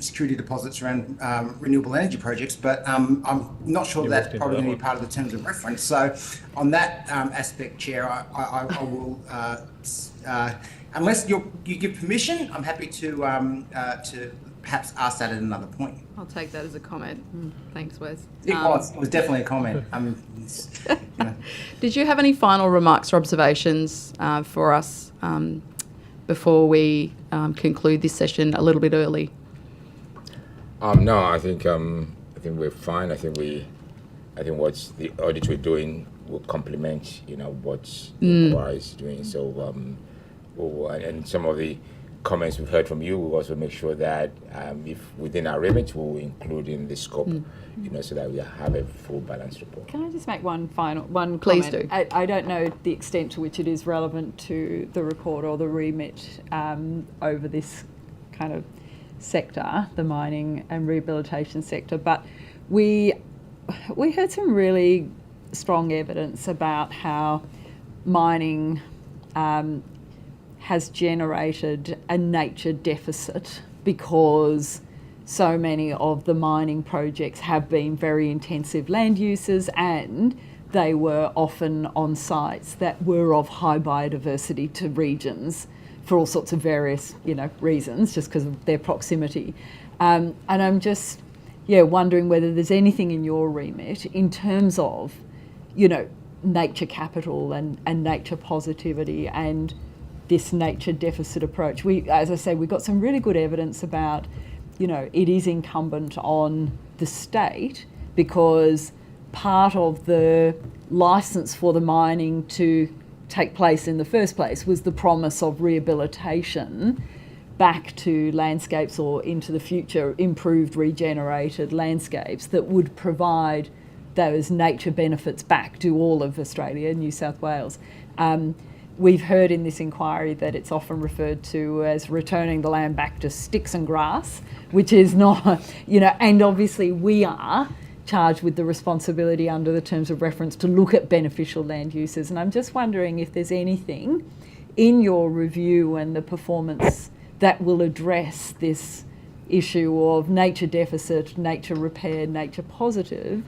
security deposits around renewable energy projects, but I'm not sure that's probably going to be part of the terms of reference. So on that aspect, Chair, I will, unless you give permission, I'm happy to perhaps ask that at another point. I'll take that as a comment. Thanks, Wes. It was definitely a comment. Did you have any final remarks or observations for us before we conclude this session a little bit early? No, I think we're fine. I think what the audit we're doing will complement, what the inquiry is doing. So, and some of the comments we've heard from you, we'll also make sure that if within our remit, we'll include in the scope, so that we have a full balanced report. Can I just make one comment? Please do. I don't know the extent to which it is relevant to the report or the remit over this kind of sector, the mining and rehabilitation sector, but we heard some really strong evidence about how mining has generated a nature deficit because so many of the mining projects have been very intensive land uses, and they were often on sites that were of high biodiversity to regions for all sorts of various, reasons, just because of their proximity. And I'm just, wondering whether there's anything in your remit in terms of, nature capital and nature positivity and this nature deficit approach. As I say, we've got some really good evidence about, it is incumbent on the state, because part of the licence for the mining to take place in the first place was the promise of rehabilitation back to landscapes, or into the future improved regenerated landscapes that would provide those nature benefits back to all of Australia, New South Wales. We've heard in this inquiry that it's often referred to as returning the land back to sticks and grass, which is not, and obviously we are charged with the responsibility under the terms of reference to look at beneficial land uses. And I'm just wondering if there's anything in your review and the performance that will address this issue of nature deficit, nature repair, nature positive,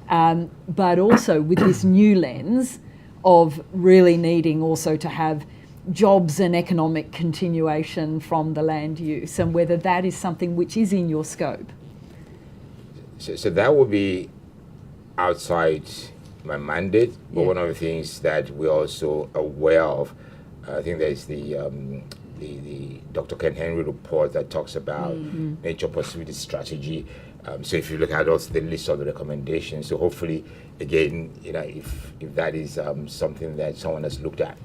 but also with this new lens of really needing also to have jobs and economic continuation from the land use, and whether that is something which is in your scope. So that would be outside my mandate, but one of the things that we're also aware of, I think there's the Dr. Ken Henry report that talks about nature positivity strategy. So if you look at also the list of the recommendations, so hopefully, again, if that is something that someone has looked at,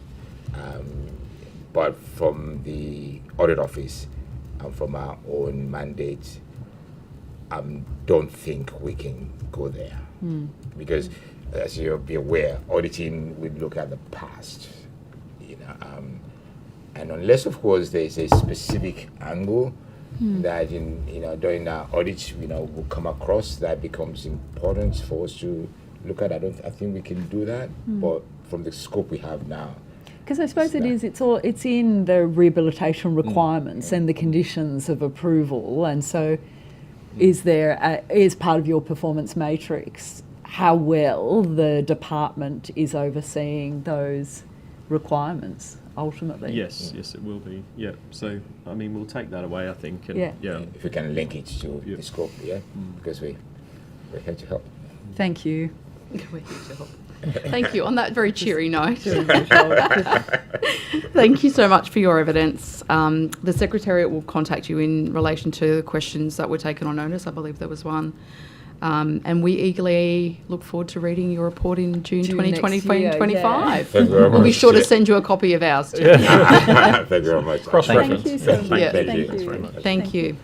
but from the audit office and from our own mandate, don't think we can go there, because as you'll be aware, auditing would look at the past, and unless of course there's a specific angle that during our audits will come across that becomes important for us to look at. I think we can do that, but from the scope we have now. Because I suppose it's in the rehabilitation requirements and the conditions of approval, and so is part of your performance matrix how well the department is overseeing those requirements ultimately? Yes, it will be. Yeah. So we'll take that away, I think. And if we can link it to the scope, because we're here to help. Thank you. We're here to help. Thank you. On that very cheery note, thank you so much for your evidence. The Secretariat will contact you in relation to the questions that were taken on notice. I believe there was one. And we eagerly look forward to reading your report in June 2025. Thank you very much. We'll be sure to send you a copy of ours too. Thank you very much. Cross-reference. Thank you so much. Thank you. Thanks very much. Thank you.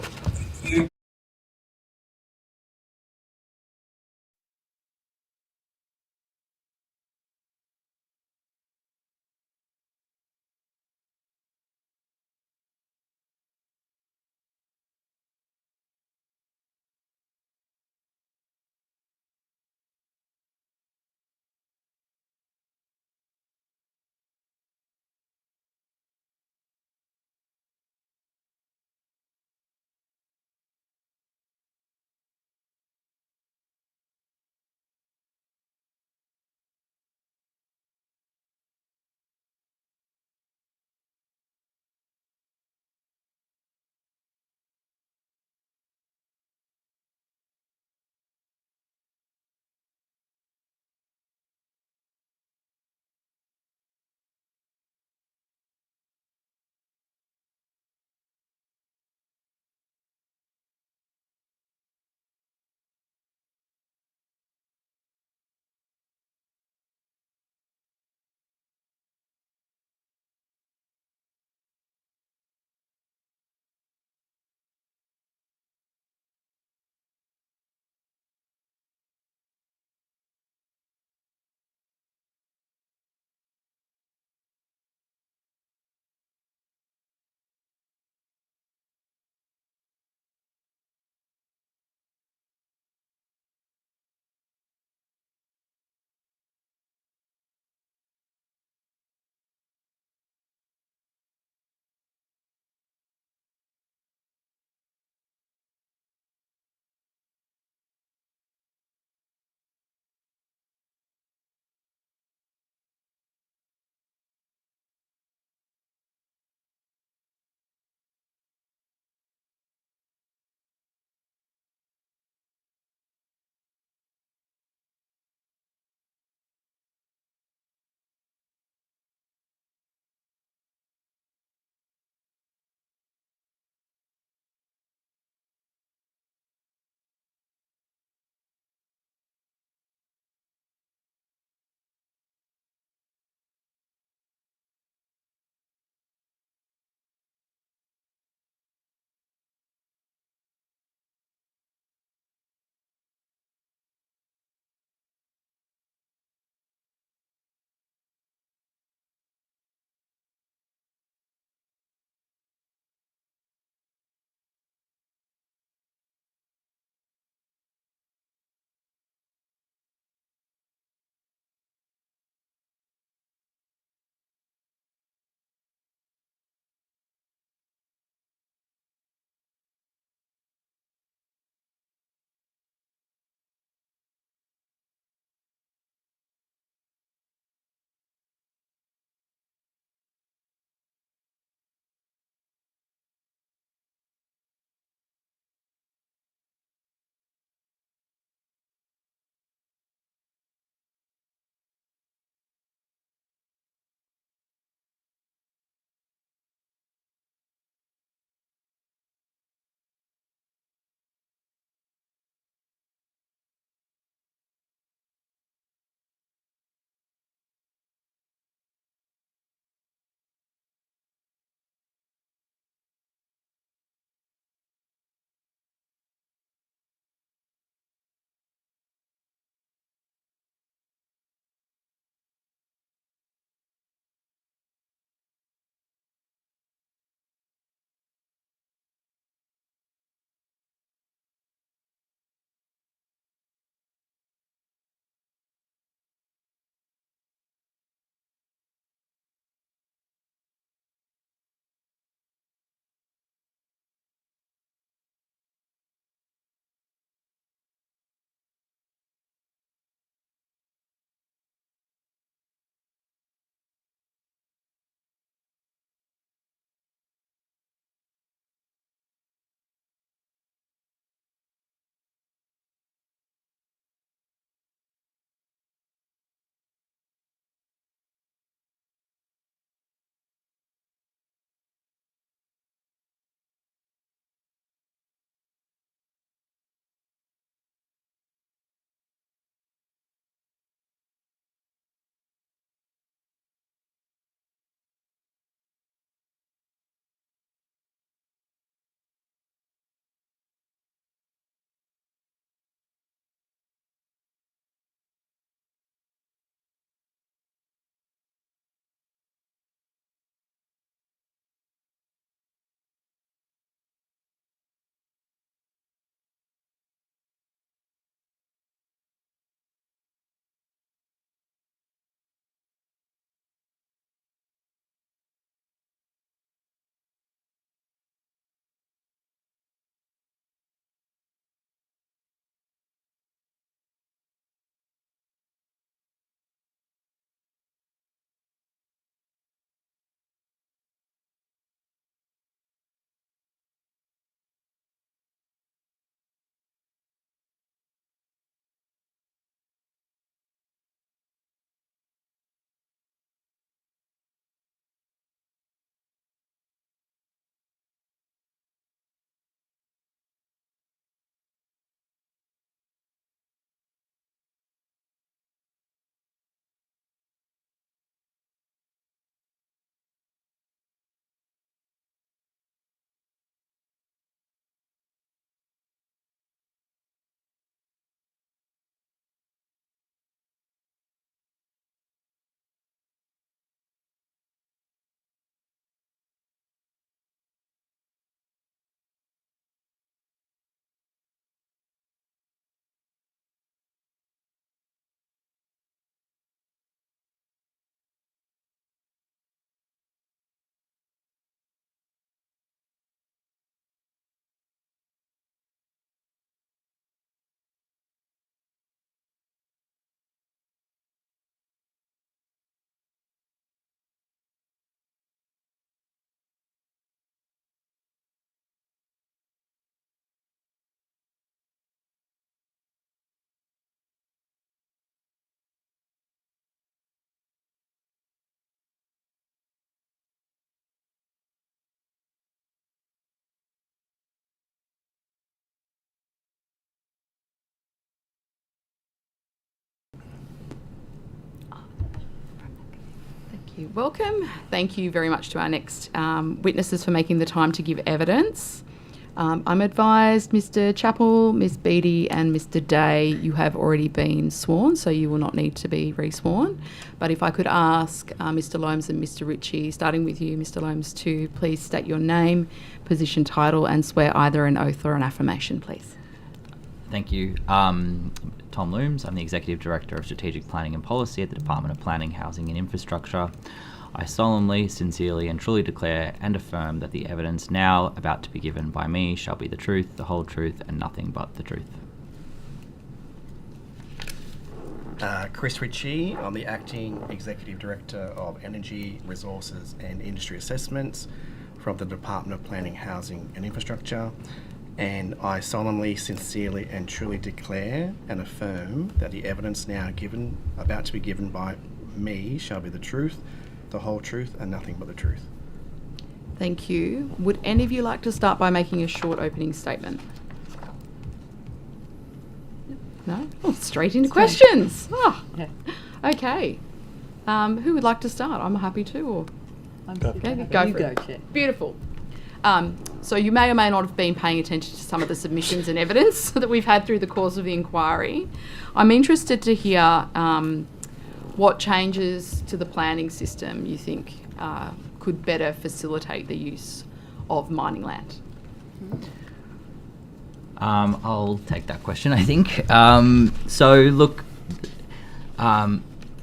You're welcome. Thank you very much to our next witnesses for making the time to give evidence. I'm advised Mr. Chappell, Ms. Beattie and Mr. Day, you have already been sworn, so you will not need to be re-sworn. But if I could ask Mr. Loams and Mr. Ritchie, starting with you, Mr. Loams, to please state your name, position, title and swear either an oath or an affirmation, please. Thank you. Tom Looms. I'm the Executive Director of Strategic Planning and Policy at the Department of Planning, Housing and Infrastructure. I solemnly, sincerely and truly declare and affirm that the evidence now about to be given by me shall be the truth, the whole truth and nothing but the truth. Chris Ritchie. I'm the Acting Executive Director of Energy, Resources and Industry Assessments from the Department of Planning, Housing and Infrastructure. And I solemnly, sincerely and truly declare and affirm that the evidence now about to be given by me shall be the truth, the whole truth and nothing but the truth. Thank you. Would any of you like to start by making a short opening statement? No? Oh, straight into questions. Oh, okay. Who would like to start? I'm happy to. Or go for it. Chair. Beautiful. So you may or may not have been paying attention to some of the submissions and evidence that we've had through the course of the inquiry. I'm interested to hear what changes to the planning system you think could better facilitate the use of mining land. I'll take that question, I think. So look,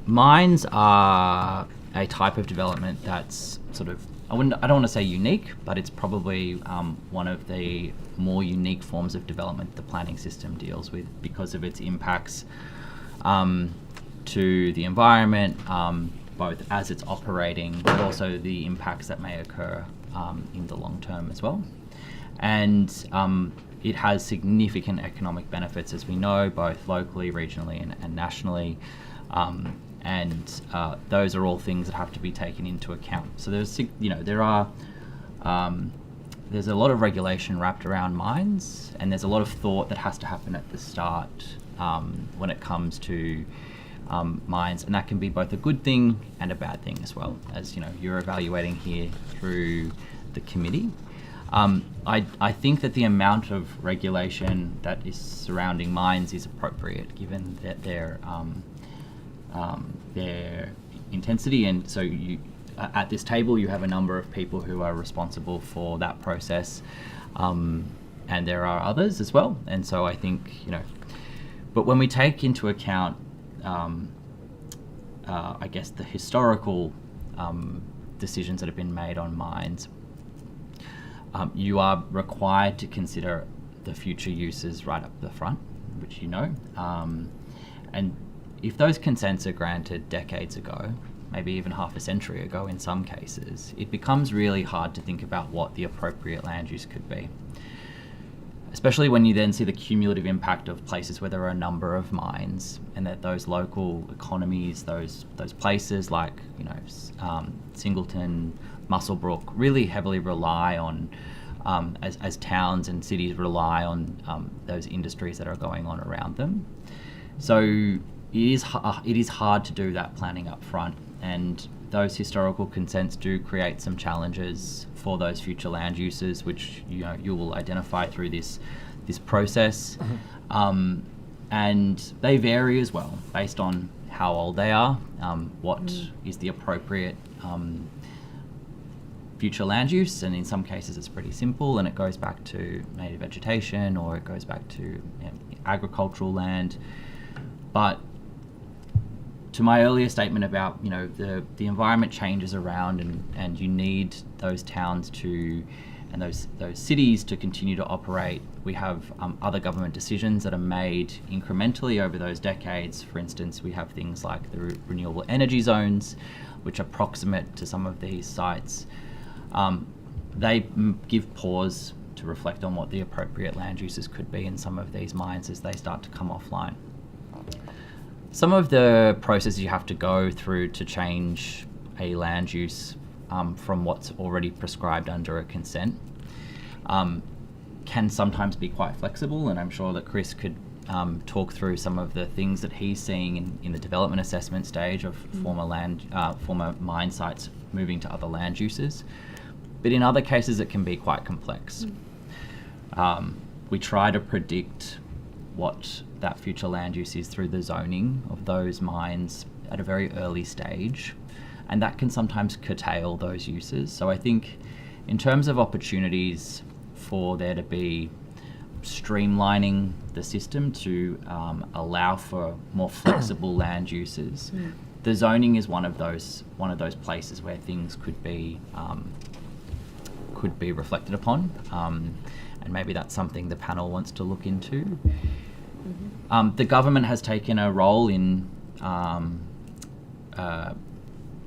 mines are a type of development that's sort of, I don't want to say unique, but it's probably one of the more unique forms of development the planning system deals with because of its impacts to the environment, both as it's operating, but also the impacts that may occur in the long term as well. And it has significant economic benefits, as we know, both locally, regionally, and nationally. And those are all things that have to be taken into account. So there's a lot of regulation wrapped around mines, and there's a lot of thought that has to happen at the start when it comes to mines, and that can be both a good thing and a bad thing as well, as you're evaluating here through the committee. I think that the amount of regulation that is surrounding mines is appropriate, given that their intensity, and so at this table you have a number of people who are responsible for that process, and there are others as well. And so I think but when we take into account I guess the historical decisions that have been made on mines, you are required to consider the future uses right up the front, which and if those consents are granted decades ago, maybe even half a century ago in some cases, it becomes really hard to think about what the appropriate land use could be. Especially when you then see the cumulative impact of places where there are a number of mines, and that those local economies, those places like Singleton, Muswellbrook, really heavily rely on, as towns and cities rely on those industries that are going on around them. So it is hard to do that planning up front, and those historical consents do create some challenges for those future land uses, which you will identify through this process. And they vary as well based on how old they are, what is the appropriate future land use, and in some cases it's pretty simple and it goes back to native vegetation or it goes back to agricultural land. But to my earlier statement about the environment changes around, and you need those towns and those cities to continue to operate. We have other government decisions that are made incrementally over those decades. For instance, we have things like the renewable energy zones, which are proximate to some of these sites. They give pause to reflect on what the appropriate land uses could be in some of these mines as they start to come offline. Some of the processes you have to go through to change a land use from what's already prescribed under a consent can sometimes be quite flexible, and I'm sure that Chris could talk through some of the things that he's seeing in the development assessment stage of former mine sites moving to other land uses. But in other cases, it can be quite complex. We try to predict what that future land use is through the zoning of those mines at a very early stage, and that can sometimes curtail those uses. So I think in terms of opportunities for there to be streamlining the system to allow for more flexible land uses, the zoning is one of those places where things could be reflected upon, and maybe that's something the panel wants to look into. The government has taken a role in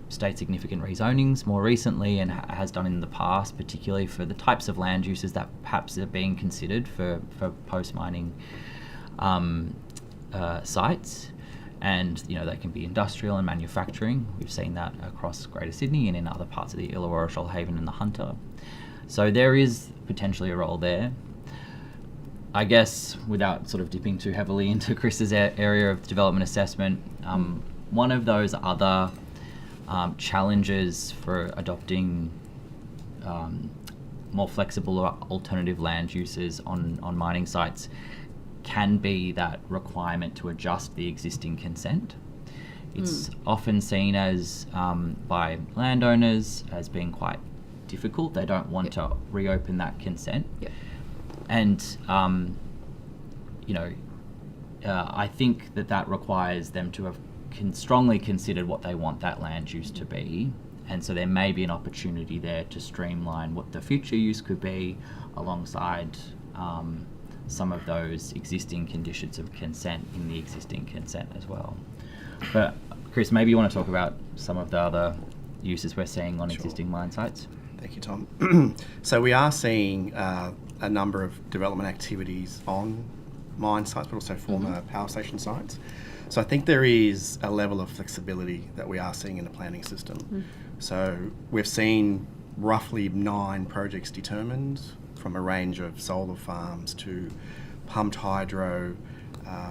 state significant rezonings more recently, and has done in the past, particularly for the types of land uses that perhaps are being considered for post-mining sites. And they can be industrial and manufacturing. We've seen that across Greater Sydney and in other parts of the Illawarra, Shoalhaven and the Hunter. So there is potentially a role there. I guess, without sort of dipping too heavily into Chris's area of development assessment, one of those other challenges for adopting more flexible or alternative land uses on mining sites can be that requirement to adjust the existing consent. It's often seen as, by landowners, as being quite difficult. They don't want to reopen that consent. And, I think that requires them to have strongly considered what they want that land use to be. And so there may be an opportunity there to streamline what the future use could be alongside some of those existing conditions of consent in the existing consent as well. But Chris, maybe you want to talk about some of the other uses we're seeing on existing mine sites? Thank you, Tom. So we are seeing a number of development activities on mine sites, but also former power station sites. So I think there is a level of flexibility that we are seeing in the planning system. So we've seen roughly 9 projects determined, from a range of solar farms to pumped hydro.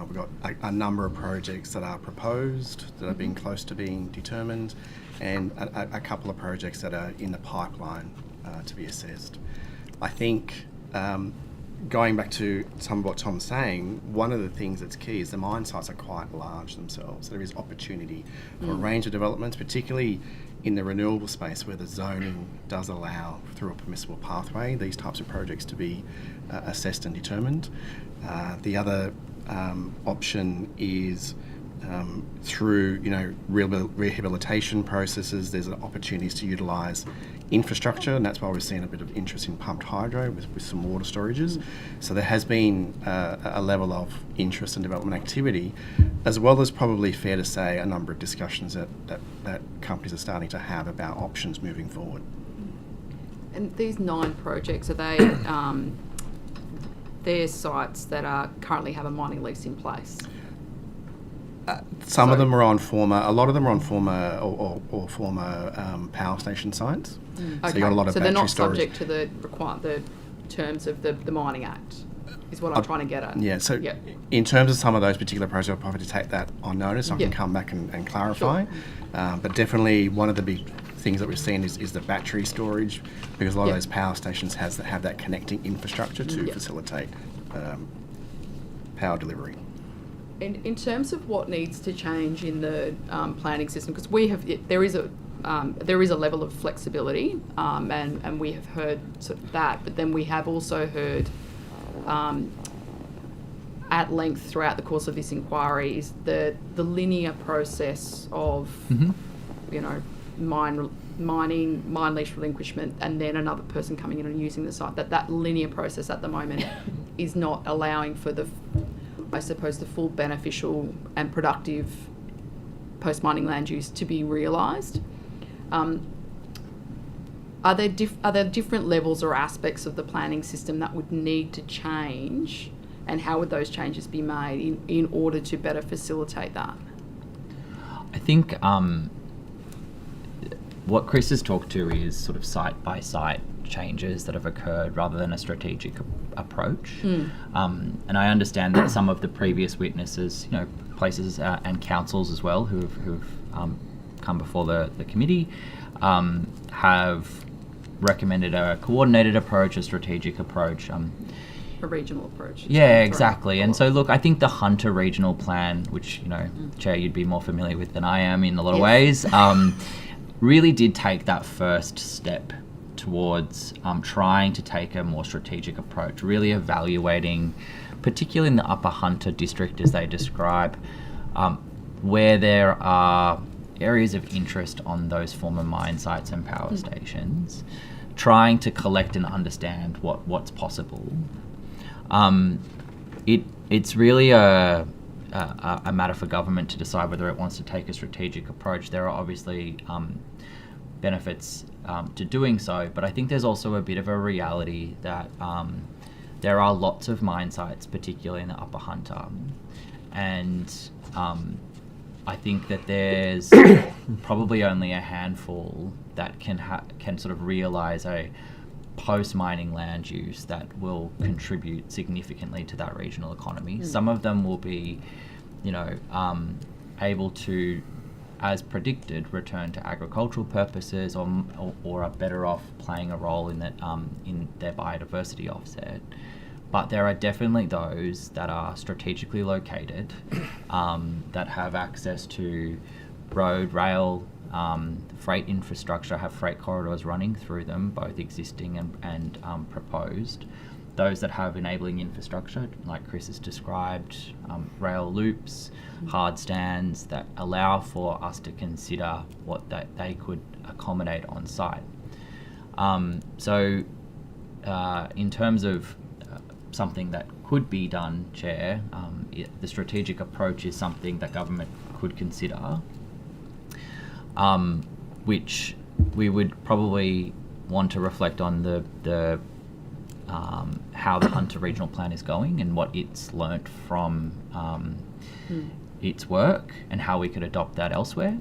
We've got a number of projects that are proposed, that are being close to being determined, and a couple of projects that are in the pipeline to be assessed. I think, going back to some of what Tom's saying, one of the things that's key is the mine sites are quite large themselves. There is opportunity for a range of developments, particularly in the renewable space where the zoning does allow, through a permissible pathway, these types of projects to be assessed and determined. The other option is through rehabilitation processes. There's opportunities to utilise infrastructure, and that's why we're seeing a bit of interest in pumped hydro with some water storages. So there has been a level of interest and development activity, as well as, probably fair to say, a number of discussions that companies are starting to have about options moving forward. And these 9 projects, are they they're sites that are currently have a mining lease in place? Some of them are on former, a lot of them are on former or former power station sites. So you got a lot of so battery they're not storage. subject to the terms of the Mining Act, is what I'm trying to get at. Yeah, so in terms of some of those particular projects, I'll probably take that on notice. I can come back and clarify. But definitely one of the big things that we've seen is the battery storage, because a lot of those power stations have that connecting infrastructure to facilitate power delivery. In terms of what needs to change in the planning system, because there is a level of flexibility, and we have heard sort of that, but then we have also heard at length throughout the course of this inquiry is the linear process of mine lease relinquishment, and then another person coming in and using the site. That linear process at the moment is not allowing for the full beneficial and productive post-mining land use to be realised. Are there different levels or aspects of the planning system that would need to change, and how would those changes be made in order to better facilitate that? I think what Chris has talked to is sort of site by site changes that have occurred rather than a strategic approach. And I understand that some of the previous witnesses, places and councils as well who've come before the committee have recommended a coordinated approach, a strategic approach. A regional approach. Yeah, exactly. And so, look, I think the Hunter Regional Plan, which, Chair, you'd be more familiar with than I am in a lot of ways, really did take that first step towards trying to take a more strategic approach, really evaluating, particularly in the Upper Hunter district as they describe, where there are areas of interest on those former mine sites and power stations, trying to collect and understand what's possible. It's really a matter for government to decide whether it wants to take a strategic approach. There are obviously benefits to doing so, but I think there's also a bit of a reality that there are lots of mine sites, particularly in the Upper Hunter, and I think that there's probably only a handful that can sort of realise a post-mining land use that will contribute significantly to that regional economy. Some of them will be, able to, as predicted, return to agricultural purposes or are better off playing a role in that in their biodiversity offset. But there are definitely those that are strategically located, that have access to road, rail, freight infrastructure, have freight corridors running through them, both existing and proposed. Those that have enabling infrastructure, like Chris has described, rail loops, hard stands that allow for us to consider what they could accommodate on site. So in terms of something that could be done, Chair, the strategic approach is something that government could consider, which we would probably want to reflect on the how the Hunter Regional Plan is going and what it's learnt from its work and how we could adopt that elsewhere.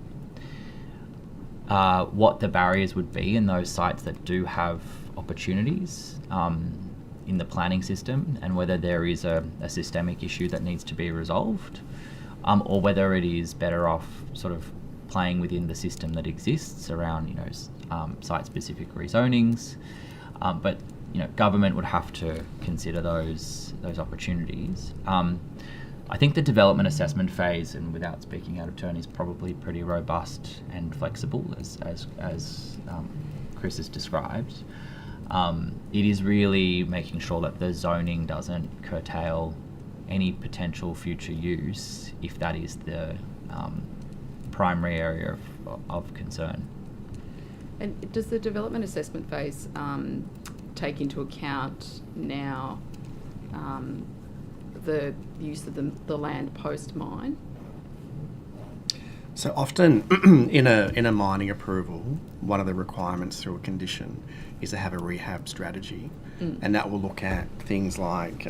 What the barriers would be in those sites that do have opportunities in the planning system, and whether there is a systemic issue that needs to be resolved, or whether it is better off sort of playing within the system that exists around, site-specific rezonings. But government would have to consider those opportunities. I think the development assessment phase, and without speaking out of turn, is probably pretty robust and flexible, as Chris has described. It is really making sure that the zoning doesn't curtail any potential future use if that is the primary area of concern. And does the development assessment phase take into account now the use of the land post-mine? So often in a mining approval, one of the requirements through a condition is to have a rehab strategy, and that will look at things like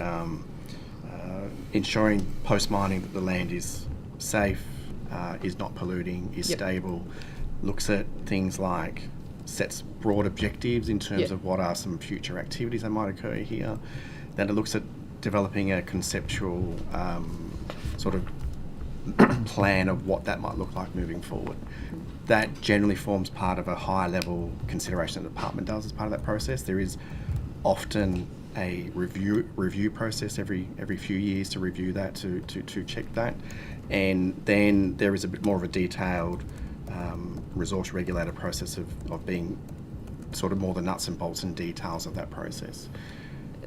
ensuring post-mining that the land is safe, is not polluting, is stable, looks at things like sets broad objectives in terms of what are some future activities that might occur here. Then it looks at developing a conceptual sort of plan of what that might look like moving forward. That generally forms part of a higher level consideration the department does as part of that process. There is often a review process every few years to review that, to check that. And then there is a bit more of a detailed resource regulator process of being sort of more the nuts and bolts and details of that process.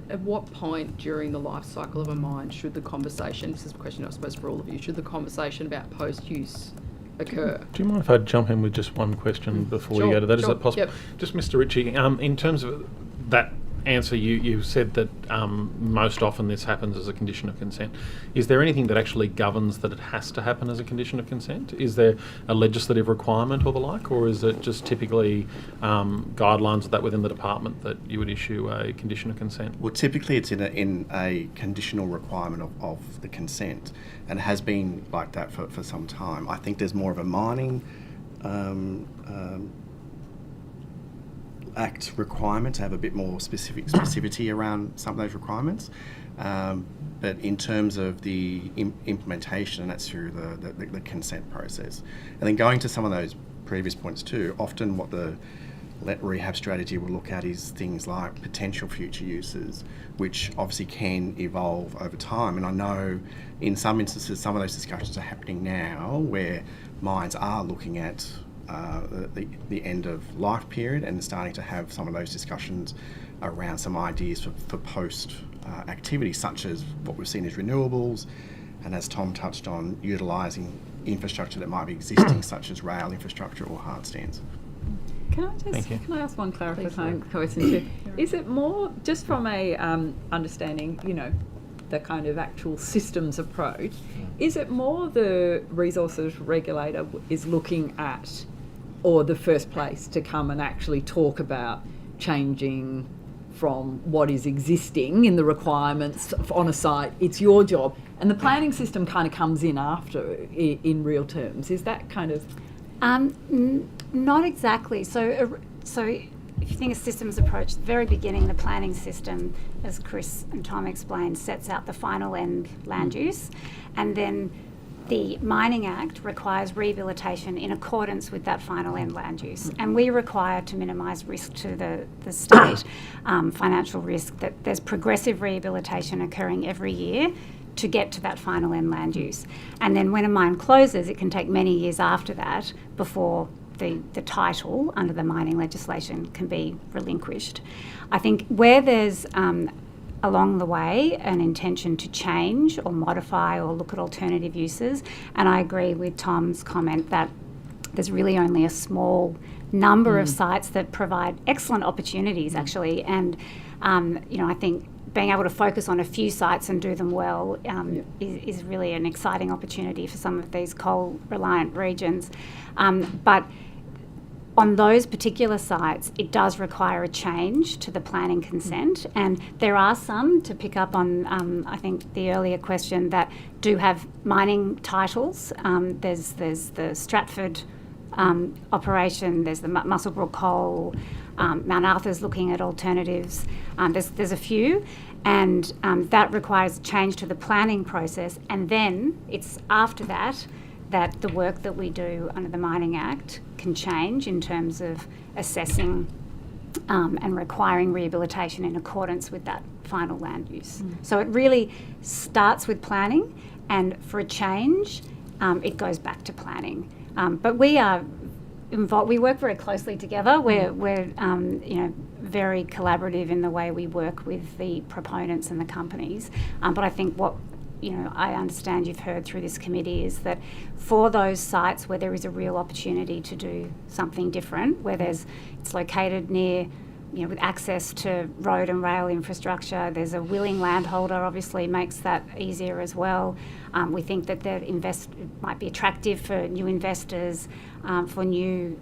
At what point during the life cycle of a mine should the conversation, this is a question I suppose for all of you, should the conversation about post-use occur? Do you mind if I jump in with just one question before we go to that? Is that possible? Yep. Just Mr. Ritchie, in terms of that answer, you said that most often this happens as a condition of consent. Is there anything that actually governs that it has to happen as a condition of consent? Is there a legislative requirement or the like, or is it just typically guidelines that within the department that you would issue a condition of consent? Well, typically it's in a conditional requirement of the consent, and it has been like that for some time. I think there's more of a mining Act requirement to have a bit more specificity around some of those requirements. But in terms of the implementation, that's through the consent process. And then going to some of those previous points too, often what the rehab strategy will look at is things like potential future uses, which obviously can evolve over time. And I know in some instances, some of those discussions are happening now where mines are looking at the end of life period and starting to have some of those discussions around some ideas for post activities, such as what we've seen as renewables, and as Tom touched on, utilising infrastructure that might be existing, such as rail infrastructure or hard stands. Can I ask one clarifying question too? Is it more, just from a understanding, the kind of actual systems approach, is it more the resources regulator is looking at, or the first place to come and actually talk about changing from what is existing in the requirements on a site? It's your job, and the planning system kind of comes in after in real terms. Is that kind of... Not exactly. So if you think of systems approach, the very beginning, the planning system, as Chris and Tom explained, sets out the final end land use, and then the Mining Act requires rehabilitation in accordance with that final end land use. And we require, to minimise risk to the state, financial risk, that there's progressive rehabilitation occurring every year to get to that final end land use. And then when a mine closes, it can take many years after that before the title under the mining legislation can be relinquished. I think where there's along the way an intention to change or modify or look at alternative uses, and I agree with Tom's comment that there's really only a small number of sites that provide excellent opportunities actually, and I think being able to focus on a few sites and do them well is really an exciting opportunity for some of these coal-reliant regions. But on those particular sites, it does require a change to the planning consent, and there are some, to pick up on I think the earlier question, that do have mining titles. There's the Stratford operation, there's the Muswellbrook coal, Mount Arthur's looking at alternatives. There's a few, and that requires change to the planning process, and then it's after that the work that we do under the Mining Act can change in terms of assessing and requiring rehabilitation in accordance with that final land use. So it really starts with planning, and for a change, it goes back to planning. But we are involved. We work very closely together. We're very collaborative in the way we work with the proponents and the companies. But I think what I understand you've heard through this committee is that for those sites where there is a real opportunity to do something different, where it's located near, with access to road and rail infrastructure, there's a willing landholder, obviously makes that easier as well. We think that it might be attractive for new investors, for new,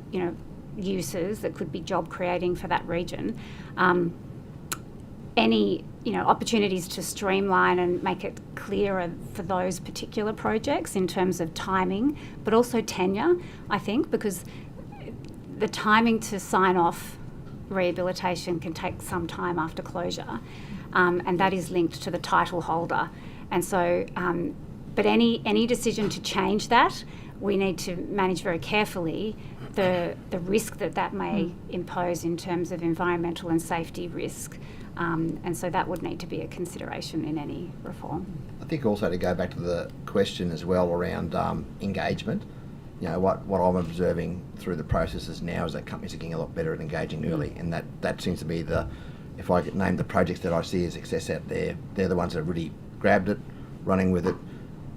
uses that could be job creating for that region. Any opportunities to streamline and make it clearer for those particular projects in terms of timing, but also tenure, I think, because the timing to sign off rehabilitation can take some time after closure, and that is linked to the title holder. And so, but any decision to change that, we need to manage very carefully the risk that may impose in terms of environmental and safety risk. And so that would need to be a consideration in any reform. I think also to go back to the question as well around engagement, what I'm observing through the processes now is that companies are getting a lot better at engaging early, and that seems to be if I could name the projects that I see as success out there, they're the ones that have really grabbed it, running with it.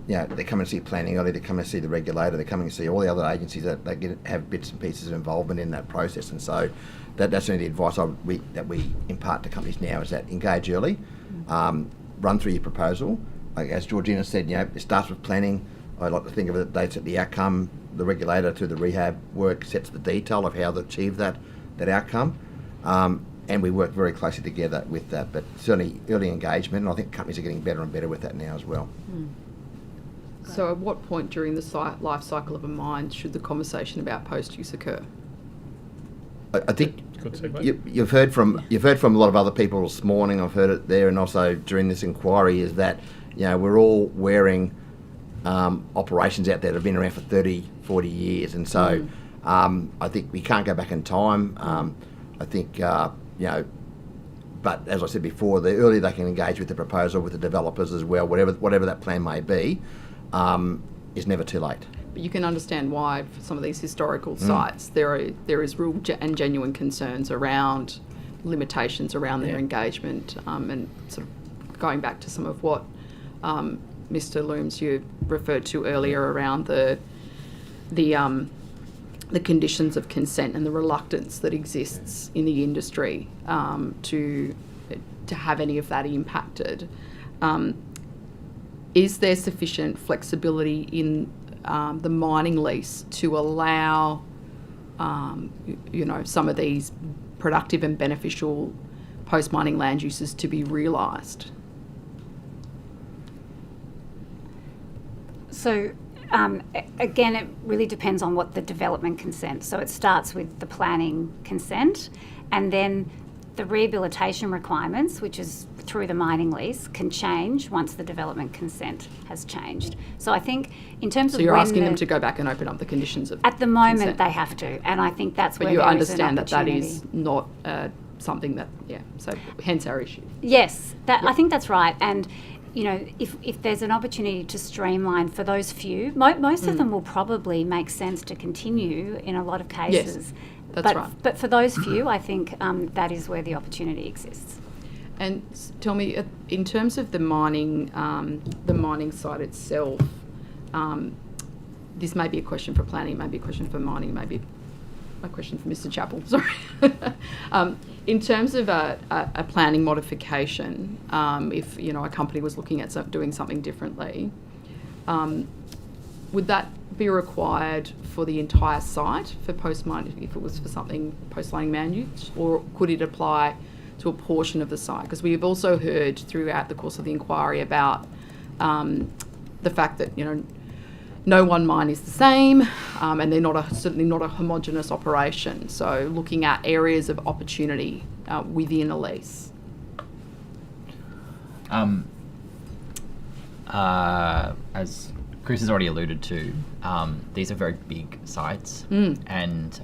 They come and see planning early, they come and see the regulator, they come and see all the other agencies that they have bits and pieces of involvement in that process. And so that's the advice that we impart to companies now, is that engage early, run through your proposal. Like as Georgina said, it starts with planning. I like to think of it, they set the outcome, the regulator through the rehab work sets the detail of how to achieve that outcome. And we work very closely together with that, but certainly early engagement, and I think companies are getting better and better with that now as well. So at what point during the life cycle of a mine should the conversation about post-use occur? I think Good segue. You've heard from a lot of other people this morning. I've heard it there, and also during this inquiry, is that we're all wearing operations out there that have been around for 30, 40 years, and so I think we can't go back in time. I think but as I said before, the earlier they can engage with the proposal, with the developers as well, whatever that plan may be, is never too late. But you can understand why for some of these historical sites there is real and genuine concerns around limitations around their engagement, and sort of going back to some of what Mr. Looms you referred to earlier around the conditions of consent and the reluctance that exists in the industry to have any of that impacted. Is there sufficient flexibility in the mining lease to allow, some of these productive and beneficial post-mining land uses to be realised? So, again, it really depends on what the development consent. So it starts with the planning consent, and then the rehabilitation requirements, which is through the mining lease, can change once the development consent has changed. So I think in terms of you're asking them to go back and open up the conditions of at the moment consent. They have to, and I think that's where you there understand is an that opportunity. is not something that so hence our issue. Yes, I think that's right. And if there's an opportunity to streamline for those few, most of them will probably make sense to continue in a lot of cases. Yes, that's right. But for those few, I think that is where the opportunity exists. And tell me, in terms of the mining site itself, this may be a question for planning, may be a question for mining, maybe a question for Mr. Chappell. Sorry. In terms of a planning modification, if a company was looking at doing something differently, would that be required for the entire site for post-mining, if it was for something post-mining land use, or could it apply to a portion of the site? Because we've also heard throughout the course of the inquiry about the fact that no one mine is the same, and they're certainly not a homogenous operation. So looking at areas of opportunity within a lease. As Chris has already alluded to, these are very big sites, and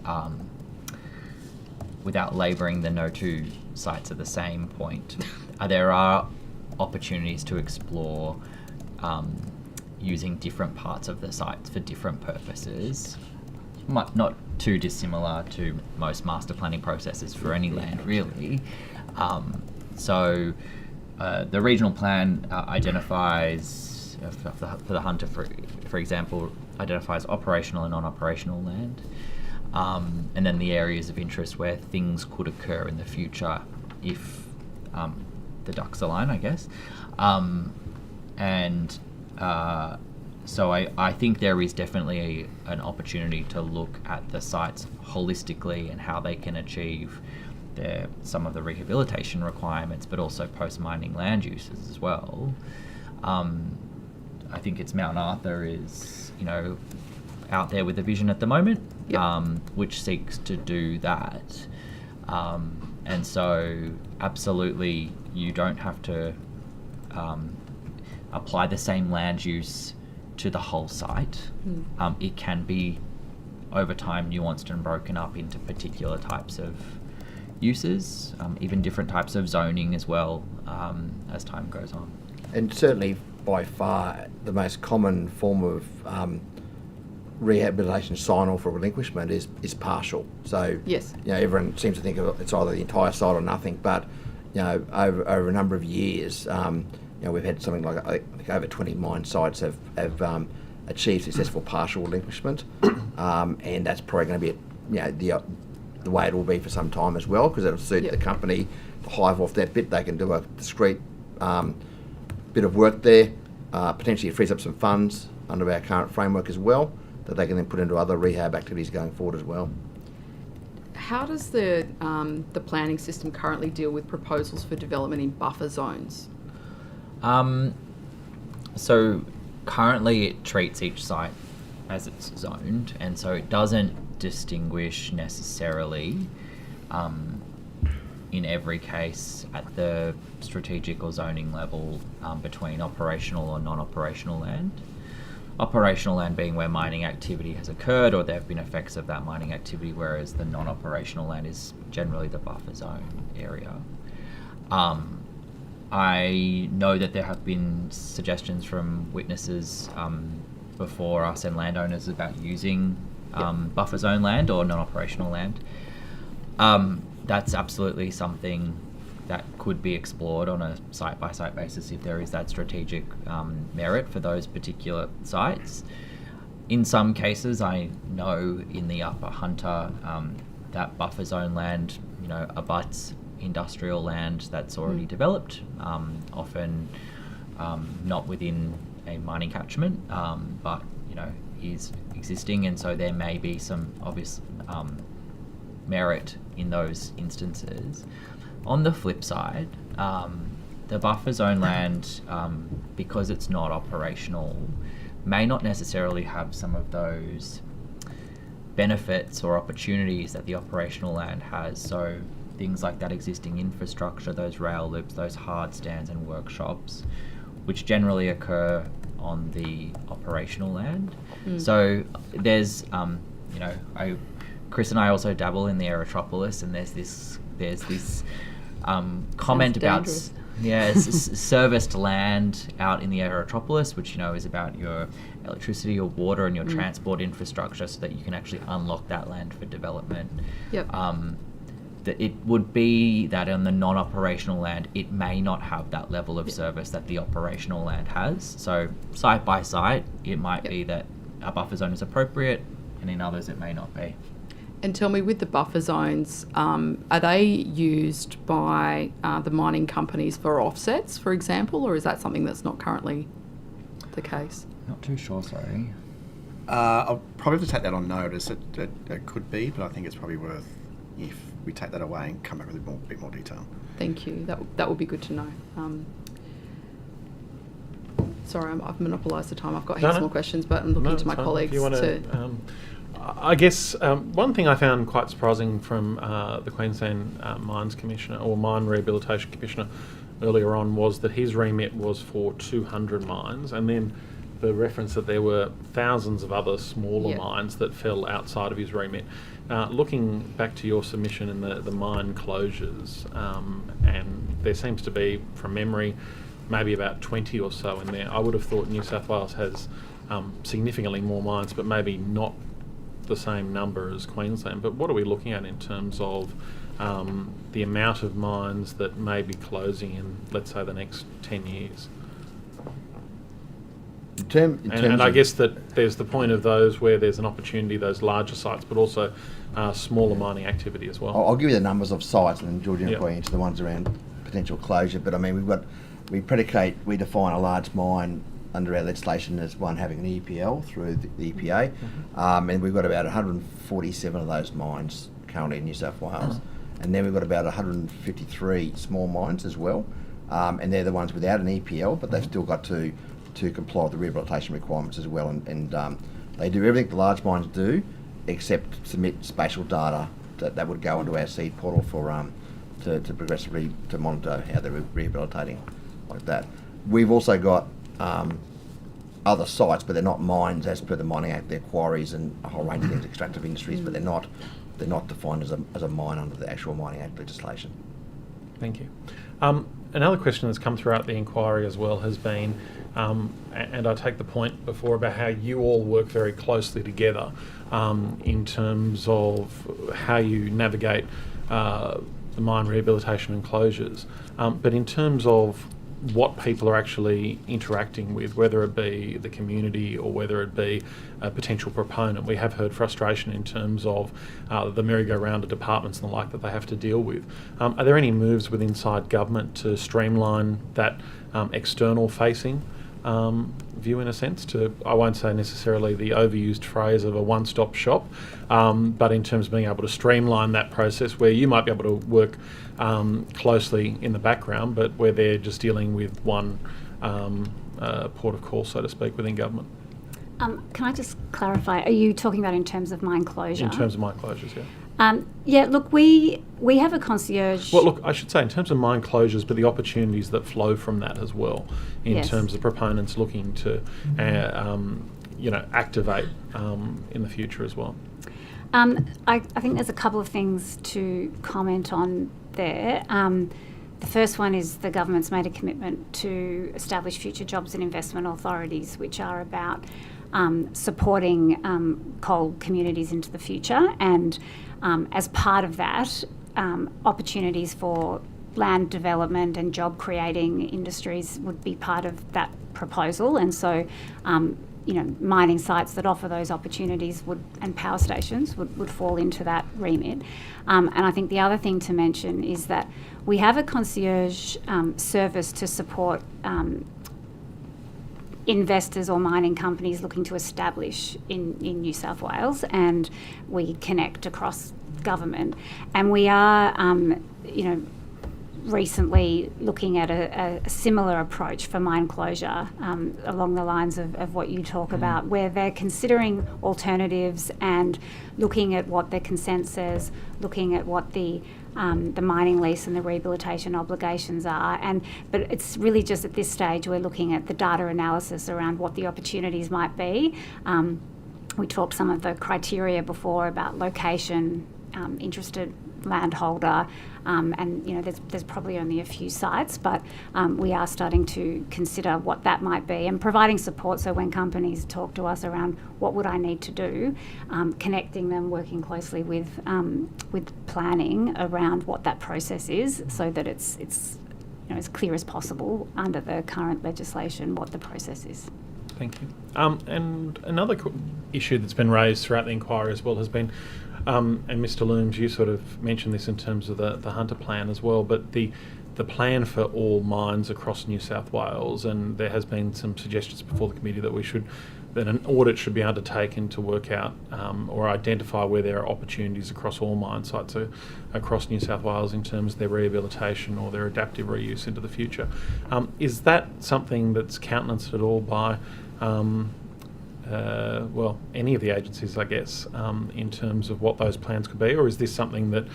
without labouring the no two sites at the same point, there are opportunities to explore using different parts of the sites for different purposes, not too dissimilar to most master planning processes for any land, really. So the regional plan identifies, for the Hunter, for example, identifies operational and non-operational land, and then the areas of interest where things could occur in the future if the ducks align, I guess. So I think there is definitely an opportunity to look at the sites holistically and how they can achieve some of the rehabilitation requirements, but also post-mining land uses as well. I think it's Mount Arthur is, out there with a vision at the moment, which seeks to do that. And so absolutely you don't have to apply the same land use to the whole site. It can be over time nuanced and broken up into particular types of uses, even different types of zoning as well, as time goes on. And certainly by far the most common form of rehabilitation sign-off or relinquishment is partial. So yes, everyone seems to think of it's either the entire site or nothing, but over a number of years, we've had something like I think over 20 mine sites have achieved successful partial relinquishment, and that's probably going to be the way it will be for some time as well, because it'll suit the company to hive off that bit. They can do a discrete bit of work there. Potentially it frees up some funds under our current framework as well, that they can then put into other rehab activities going forward as well. How does the planning system currently deal with proposals for development in buffer zones? So currently it treats each site as it's zoned, and so it doesn't distinguish necessarily in every case at the strategic or zoning level between operational or non-operational land. Operational land being where mining activity has occurred or there have been effects of that mining activity, whereas the non-operational land is generally the buffer zone area. I know that there have been suggestions from witnesses before us and landowners about using buffer zone land or non-operational land. That's absolutely something that could be explored on a site-by-site basis if there is that strategic merit for those particular sites. In some cases, I know in the Upper Hunter, that buffer zone land, abuts industrial land that's already developed, often not within a mining catchment, but is existing, and so there may be some obvious merit in those instances. On the flip side, the buffer zone land, because it's not operational, may not necessarily have some of those benefits or opportunities that the operational land has. So things like that existing infrastructure, those rail loops, those hard stands and workshops, which generally occur on the operational land. So there's, Chris and I also dabble in the Aerotropolis, and there's this comment about serviced land out in the Aerotropolis, which is about your electricity, your water, and your transport infrastructure, so that you can actually unlock that land for development. That it would be that on the non-operational land, it may not have that level of service that the operational land has. So site by site, it might be that a buffer zone is appropriate, and in others it may not be. And tell me, with the buffer zones, are they used by the mining companies for offsets, for example, or is that something that's not currently the case? Not too sure, sorry. I'll probably have to take that on notice. It could be, but I think it's probably worth if we take that away and come back with a bit more detail. Thank you. That would be good to know. Sorry, I've monopolised the time. I've got heaps more questions, but I'm looking to my colleagues to... I guess one thing I found quite surprising from the Queensland Mines Commissioner or Mine Rehabilitation Commissioner earlier on was that his remit was for 200 mines, and then the reference that there were thousands of other smaller mines that fell outside of his remit. Looking back to your submission in the mine closures, and there seems to be, from memory, maybe about 20 or so in there. I would have thought New South Wales has significantly more mines, but maybe not the same number as Queensland. But what are we looking at in terms of the amount of mines that may be closing in, let's say, the next 10 years? And I guess that there's the point of those where there's an opportunity, those larger sites, but also smaller mining activity as well. I'll give you the numbers of sites, and then Georgina will go into the ones around potential closure. But I mean, we define a large mine under our legislation as one having an EPL through the EPA, and we've got about 147 of those mines currently in New South Wales, and then we've got about 153 small mines as well, and they're the ones without an EPL, but they've still got to comply with the rehabilitation requirements as well, and they do everything the large mines do, except submit spatial data that would go into our seed portal for to progressively to monitor how they're rehabilitating like that. We've also got other sites, but they're not mines as per the Mining Act. They're quarries and a whole range of things, extractive industries, but they're not defined as a mine under the actual Mining Act legislation. Thank you. Another question that's come throughout the inquiry as well has been, and I take the point before about how you all work very closely together in terms of how you navigate the mine rehabilitation and closures, but in terms of what people are actually interacting with, whether it be the community or whether it be a potential proponent. We have heard frustration in terms of the merry-go-round of departments and the like that they have to deal with. Are there any moves within inside government to streamline that external facing view, in a sense, to, I won't say necessarily the overused phrase of a one-stop shop, but in terms of being able to streamline that process where you might be able to work closely in the background, but where they're just dealing with one port of call, so to speak, within government? Can I just clarify, are you talking about in terms of mine closure? In terms of mine closures, yeah. Yeah, look, we have a concierge. Well, look, I should say in terms of mine closures, but the opportunities that flow from that as well, in Yes. terms of proponents looking to, activate in the future as well. I think there's a couple of things to comment on there. The first one is the government's made a commitment to establish future jobs and investment authorities, which are about supporting coal communities into the future. And as part of that, opportunities for land development and job creating industries would be part of that proposal. And so, mining sites that offer those opportunities and power stations would fall into that remit. And I think the other thing to mention is that we have a concierge service to support investors or mining companies looking to establish in New South Wales, and we connect across government. And we are, recently looking at a similar approach for mine closure along the lines of what you talk about, where they're considering alternatives and looking at what their consent says, looking at what the mining lease and the rehabilitation obligations are. But it's really just at this stage we're looking at the data analysis around what the opportunities might be. We talked some of the criteria before about location, interested landholder, and there's probably only a few sites, but we are starting to consider what that might be and providing support. So when companies talk to us around what would I need to do, connecting them, working closely with planning around what that process is, so that it's as clear as possible under the current legislation what the process is. Thank you. And another issue that's been raised throughout the inquiry as well has been, and Mr. Looms, you sort of mentioned this in terms of the Hunter plan as well, but the plan for all mines across New South Wales, and there has been some suggestions before the committee that an audit should be undertaken to work out or identify where there are opportunities across all mine sites across New South Wales in terms of their rehabilitation or their adaptive reuse into the future. Is that something that's countenanced at all by any of the agencies, I guess, in terms of what those plans could be? Or is this something that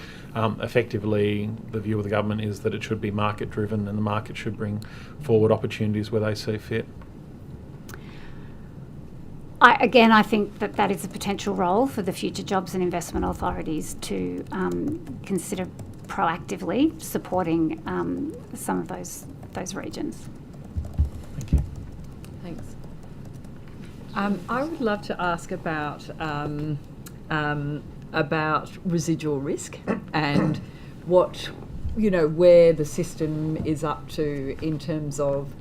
effectively the view of the government is that it should be market driven and the market should bring forward opportunities where they see fit? I think that is a potential role for the future jobs and investment authorities to consider proactively supporting some of those regions. Thank you. Thanks. I would love to ask about residual risk and what, where the system is up to in terms of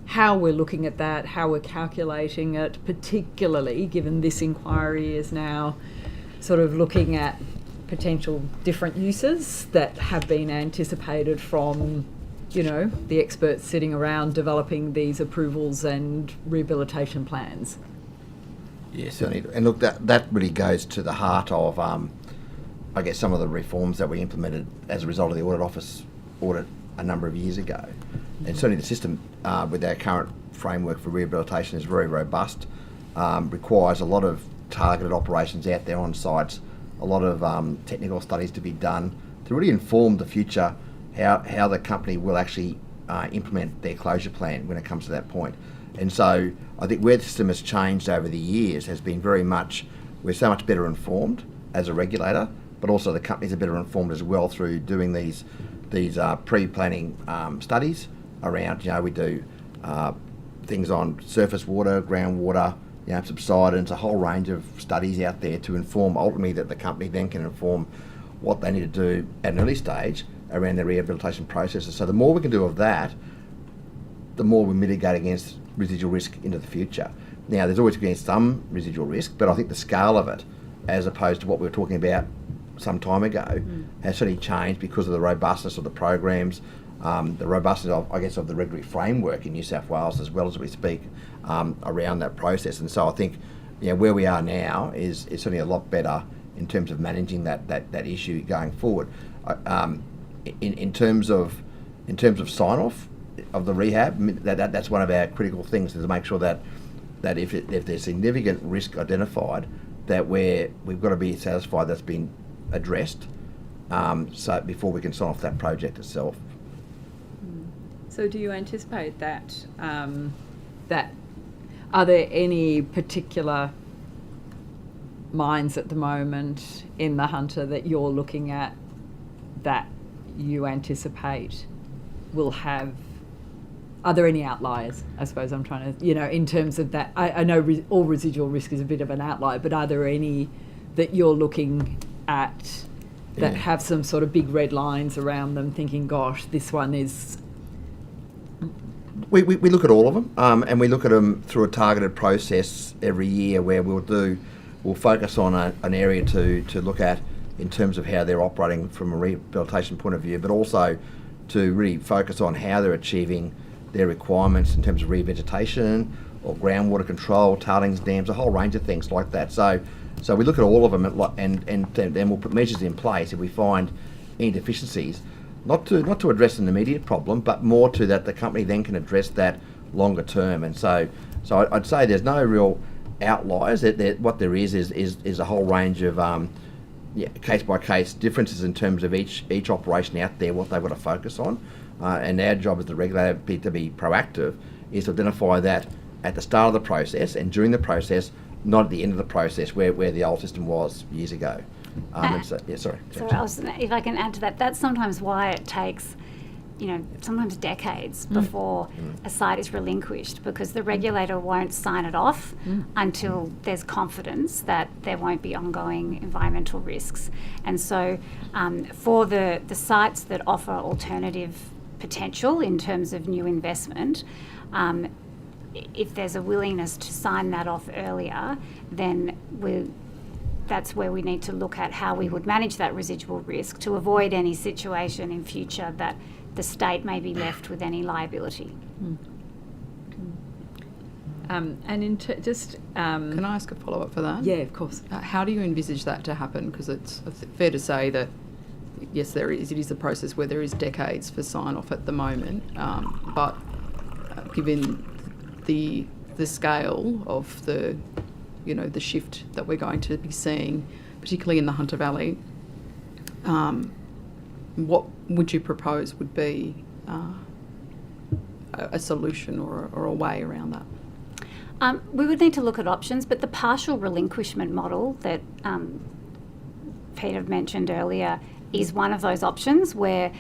how we're looking at that, how we're calculating it, particularly given this inquiry is now sort of looking at potential different uses that have been anticipated from, the experts sitting around developing these approvals and rehabilitation plans. Yeah, certainly. And look, that really goes to the heart of, I guess, some of the reforms that we implemented as a result of the Audit Office audit a number of years ago. And certainly the system with our current framework for rehabilitation is very robust, requires a lot of targeted operations out there on sites, a lot of technical studies to be done to really inform the future how the company will actually implement their closure plan when it comes to that point. And so I think where the system has changed over the years has been very much, we're so much better informed as a regulator, but also the companies are better informed as well through doing these pre-planning studies around, we do things on surface water, groundwater, subsidence, a whole range of studies out there to inform ultimately that the company then can inform what they need to do at an early stage around their rehabilitation processes. So the more we can do of that, the more we mitigate against residual risk into the future. Now, there's always been some residual risk, but I think the scale of it, as opposed to what we were talking about some time ago, has certainly changed because of the robustness of the programs, the robustness of the regulatory framework in New South Wales as well as we speak around that process. And so I think where we are now is certainly a lot better in terms of managing that issue going forward. In terms of sign-off of the rehab, that's one of our critical things, is to make sure that if there's significant risk identified, that we've got to be satisfied that's been addressed, so before we can sign off that project itself. So do you anticipate that, are there any particular mines at the moment in the Hunter that you're looking at that you anticipate will have, are there any outliers? I suppose I'm trying to, in terms of that, I know all residual risk is a bit of an outlier, but are there any that you're looking at that have some sort of big red lines around them, thinking, gosh, this one is... We look at all of them, and we look at them through a targeted process every year where we'll focus on an area to look at in terms of how they're operating from a rehabilitation point of view, but also to really focus on how they're achieving their requirements in terms of revegetation or groundwater control, tailings dams, a whole range of things like that. So we look at all of them and then we'll put measures in place if we find any deficiencies, not to address an immediate problem, but more to that the company then can address that longer term. And so I'd say there's no real outliers. What there is a whole range of case by case differences in terms of each operation out there, what they've got to focus on. And our job as the regulator to be proactive is to identify that at the start of the process and during the process, not at the end of the process where the old system was years ago. Sorry. So if I can add to that, that's sometimes why it takes, sometimes decades before a site is relinquished, because the regulator won't sign it off until there's confidence that there won't be ongoing environmental risks. And so for the sites that offer alternative potential in terms of new investment, if there's a willingness to sign that off earlier, then that's where we need to look at how we would manage that residual risk to avoid any situation in future that the state may be left with any liability. Can I ask a follow-up for that? Yeah, of course. How do you envisage that to happen? Because it's fair to say that, yes, it is a process where there is decades for sign-off at the moment, but given the scale of the shift that we're going to be seeing, particularly in the Hunter Valley, what would you propose would be a solution or a way around that? We would need to look at options, but the partial relinquishment model that Peter mentioned earlier is one of those options where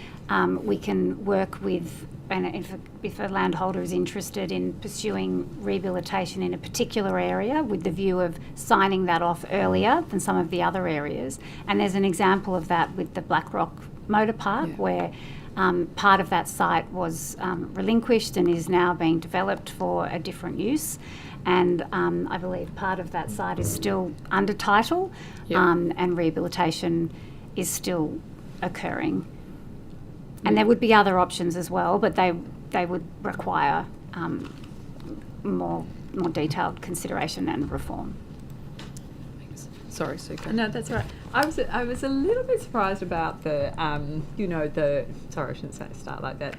we can work with, and if a landholder is interested in pursuing rehabilitation in a particular area with the view of signing that off earlier than some of the other areas. And there's an example of that with the Black Rock Motor Park, where part of that site was relinquished and is now being developed for a different use. And I believe part of that site is still under title, and rehabilitation is still occurring. And there would be other options as well, but they would require more detailed consideration and reform. Sorry, Suka. No, that's all right. I was a little bit surprised about the sorry, I shouldn't start like that.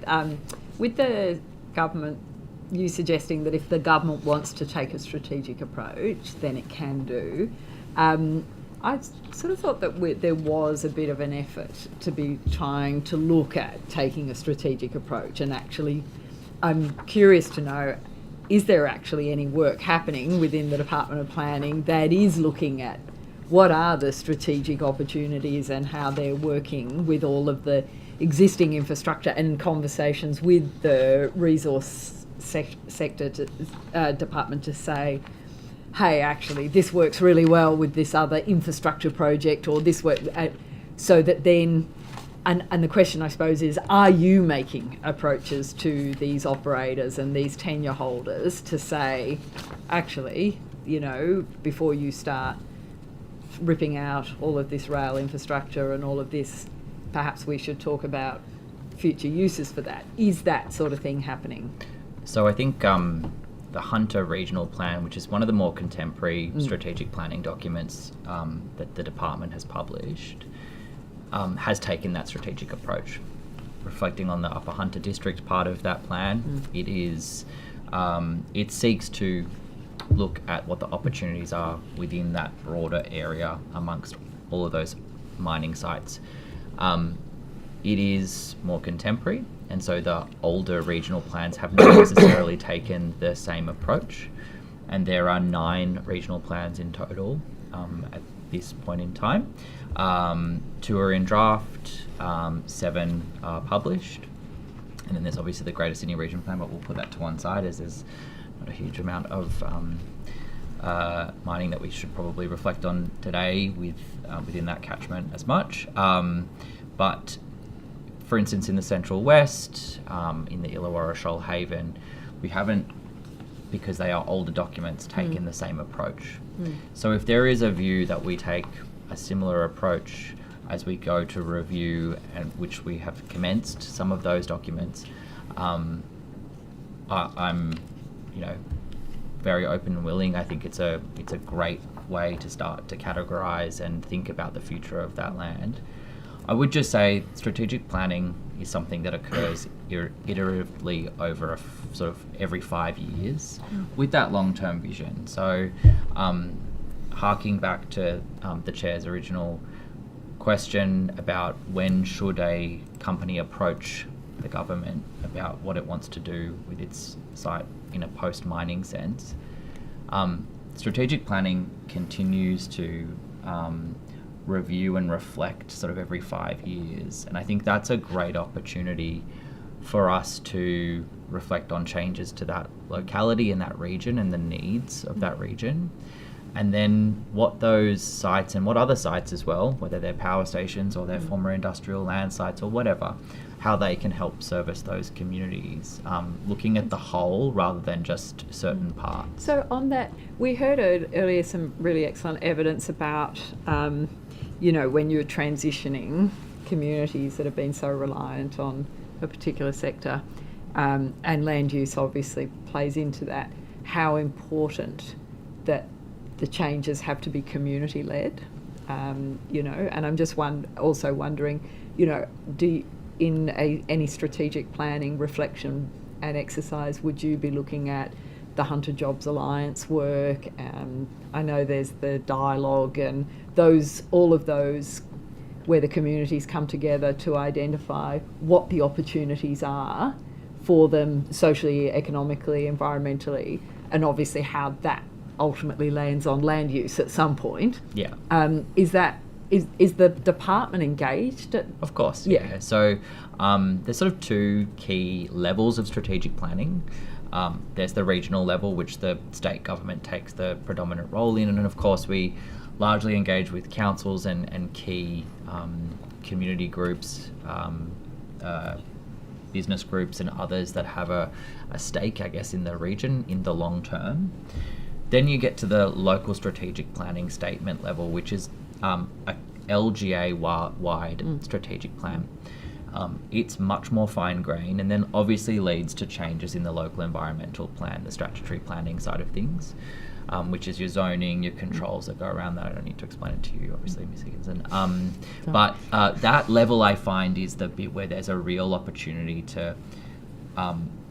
With the government, you suggesting that if the government wants to take a strategic approach, then it can do. I sort of thought that there was a bit of an effort to be trying to look at taking a strategic approach, and actually I'm curious to know, is there actually any work happening within the Department of Planning that is looking at what are the strategic opportunities and how they're working with all of the existing infrastructure and conversations with the resource sector department to say, hey, actually, this works really well with this other infrastructure project, or this work, so that then, and the question, I suppose, is, are you making approaches to these operators and these tenure holders to say, actually, before you start ripping out all of this rail infrastructure and all of this, perhaps we should talk about future uses for that. Is that sort of thing happening? So I think the Hunter Regional Plan, which is one of the more contemporary strategic planning documents that the department has published, has taken that strategic approach. Reflecting on the Upper Hunter District part of that plan, it is, it seeks to look at what the opportunities are within that broader area amongst all of those mining sites. It is more contemporary, and so the older regional plans have not necessarily taken the same approach. And there are 9 regional plans in total at this point in time. 2 are in draft, 7 are published. And then there's obviously the Greater Sydney Region Plan, but we'll put that to one side as there's not a huge amount of mining that we should probably reflect on today within that catchment as much. But for instance, in the Central West, in the Illawarra Shoalhaven, we haven't, because they are older documents, taken the same approach. So if there is a view that we take a similar approach as we go to review, and which we have commenced some of those documents, I'm very open and willing. I think it's a great way to start to categorise and think about the future of that land. I would just say strategic planning is something that occurs iteratively over sort of every 5 years with that long-term vision. So harking back to the Chair's original question about when should a company approach the government about what it wants to do with its site in a post-mining sense, strategic planning continues to review and reflect sort of every 5 years. And I think that's a great opportunity for us to reflect on changes to that locality and that region and the needs of that region. And then what those sites and what other sites as well, whether they're power stations or they're former industrial land sites or whatever, how they can help service those communities, looking at the whole rather than just certain parts. So on that, we heard earlier some really excellent evidence about, when you're transitioning communities that have been so reliant on a particular sector, and land use obviously plays into that, how important that the changes have to be community-led, and I'm just also wondering, in any strategic planning reflection and exercise, would you be looking at the Hunter Jobs Alliance work? I know there's the dialogue and all of those where the communities come together to identify what the opportunities are for them socially, economically, environmentally, and obviously how that ultimately lands on land use at some point. Yeah. Is the department engaged? Of course, yeah. So there's sort of 2 key levels of strategic planning. There's the regional level, which the state government takes the predominant role in, and of course we largely engage with councils and key community groups, business groups and others that have a stake, I guess, in the region in the long term. Then you get to the local strategic planning statement level, which is a LGA-wide strategic plan. It's much more fine-grained and then obviously leads to changes in the local environmental plan, the statutory planning side of things, which is your zoning, your controls that go around that. I don't need to explain it to you, obviously, Ms. Higginson. But that level, I find, is the bit where there's a real opportunity to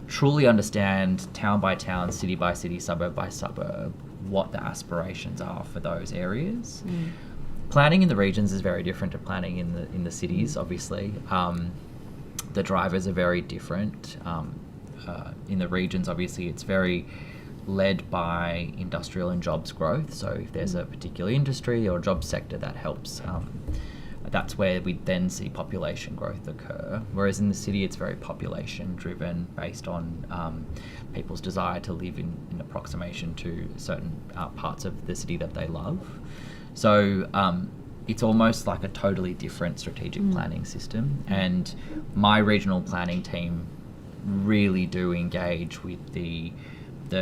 truly understand town by town, city by city, suburb by suburb, what the aspirations are for those areas. Planning in the regions is very different to planning in the cities, obviously. The drivers are very different. In the regions, obviously, it's very led by industrial and jobs growth. So if there's a particular industry or job sector that helps, that's where we then see population growth occur. Whereas in the city, it's very population driven, based on people's desire to live in approximation to certain parts of the city that they love. So it's almost like a totally different strategic planning system. And my regional planning team really do engage with the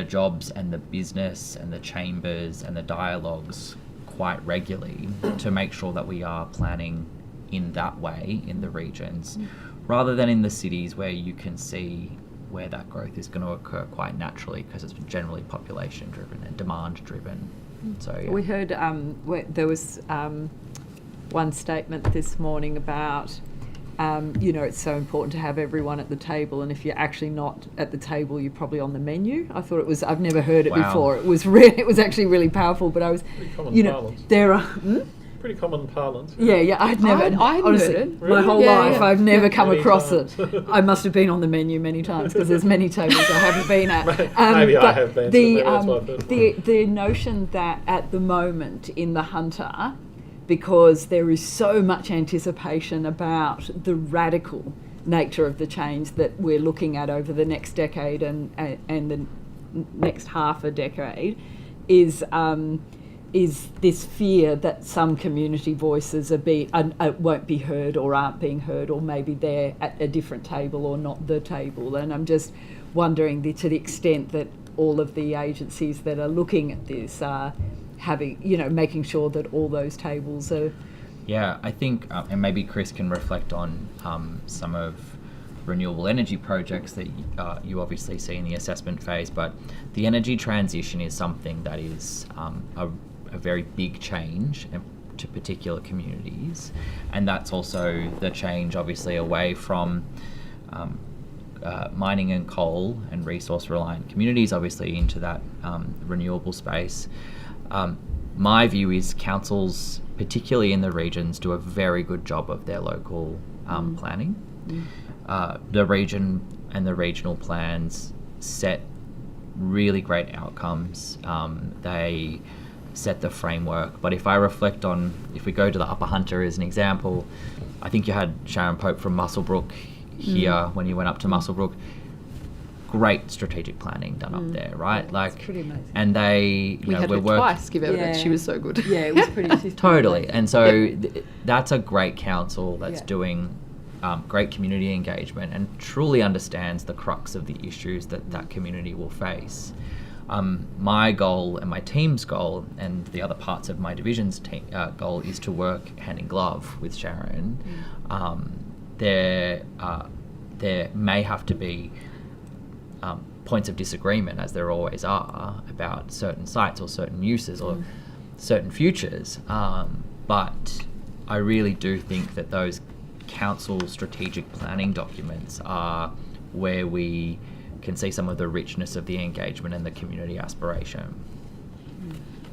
jobs and the business and the chambers and the dialogues quite regularly to make sure that we are planning in that way in the regions, rather than in the cities where you can see where that growth is going to occur quite naturally because it's generally population driven and demand driven. So yeah. We heard there was one statement this morning about it's so important to have everyone at the table, and if you're actually not at the table, you're probably on the menu. I thought I've never heard it before. It was actually really powerful. But I was, there are pretty common parlance. Yeah, I'd never. I hadn't honestly, heard it. my Really? whole Yeah, life, yeah. I've never come Many across times. it. I must have been on the menu many times because there's many tables I haven't been at. Maybe I but have been, so The, maybe that's why I've heard of the notion that at the moment in the Hunter, because there is so much anticipation about the radical nature of the change that we're looking at over the next decade and the next half a decade, is this fear that some community voices won't be heard or aren't being heard, or maybe they're at a different table or not the table. And I'm just wondering to the extent that all of the agencies that are looking at this are making sure that all those tables are. Yeah, I think, and maybe Chris can reflect on some of renewable energy projects that you obviously see in the assessment phase, but the energy transition is something that is a very big change to particular communities, and that's also the change obviously away from mining and coal and resource reliant communities obviously into that renewable space. My view is councils, particularly in the regions, do a very good job of their local planning. The region and the regional plans set really great outcomes. They set the framework. But if I reflect on, if we go to the Upper Hunter as an example, I think you had Sharon Pope from Muswellbrook here when you went up to Muswellbrook. Great strategic planning done up there, right? Yeah, like, it's pretty amazing. And they, We had her twice give evidence. Yeah. She was so good. Yeah, it was pretty. Totally. And so that's a great council that's doing great community engagement and truly understands the crux of the issues that community will face. My goal and my team's goal and the other parts of my division's goal is to work hand in glove with Sharon. There may have to be points of disagreement, as there always are, about certain sites or certain uses or certain futures. But I really do think that those council strategic planning documents are where we can see some of the richness of the engagement and the community aspiration.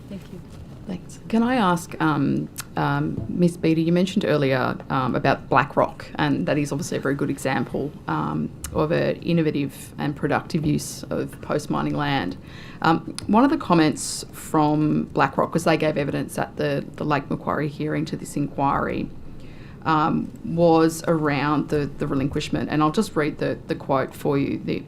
Thank you. Thanks. Can I ask, Ms. Beattie, you mentioned earlier about BlackRock, and that is obviously a very good example of an innovative and productive use of post-mining land. One of the comments from BlackRock, because they gave evidence at the Lake Macquarie hearing to this inquiry, was around the relinquishment. And I'll just read the quote for you.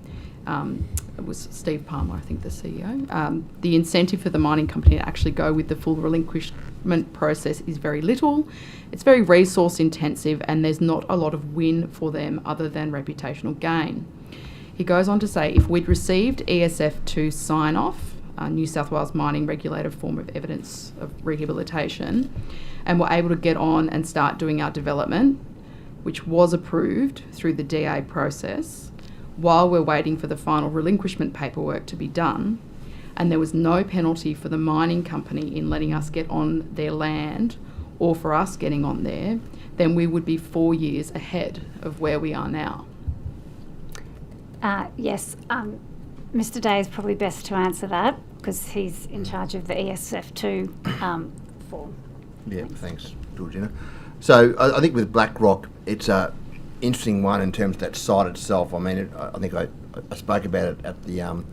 It was Steve Palmer, I think, the CEO. The incentive for the mining company to actually go with the full relinquishment process is very little. It's very resource intensive, and there's not a lot of win for them other than reputational gain. He goes on to say, if we'd received ESF2 sign-off, New South Wales mining regulator form of evidence of rehabilitation, and were able to get on and start doing our development, which was approved through the DA process, while we're waiting for the final relinquishment paperwork to be done, and there was no penalty for the mining company in letting us get on their land or for us getting on there, then we would be 4 years ahead of where we are now. Yes, Mr. Day is probably best to answer that because he's in charge of the ESF2 form. Yeah, thanks, Georgina. So I think with BlackRock, it's a interesting one in terms of that site itself. I mean, I think I spoke about it at the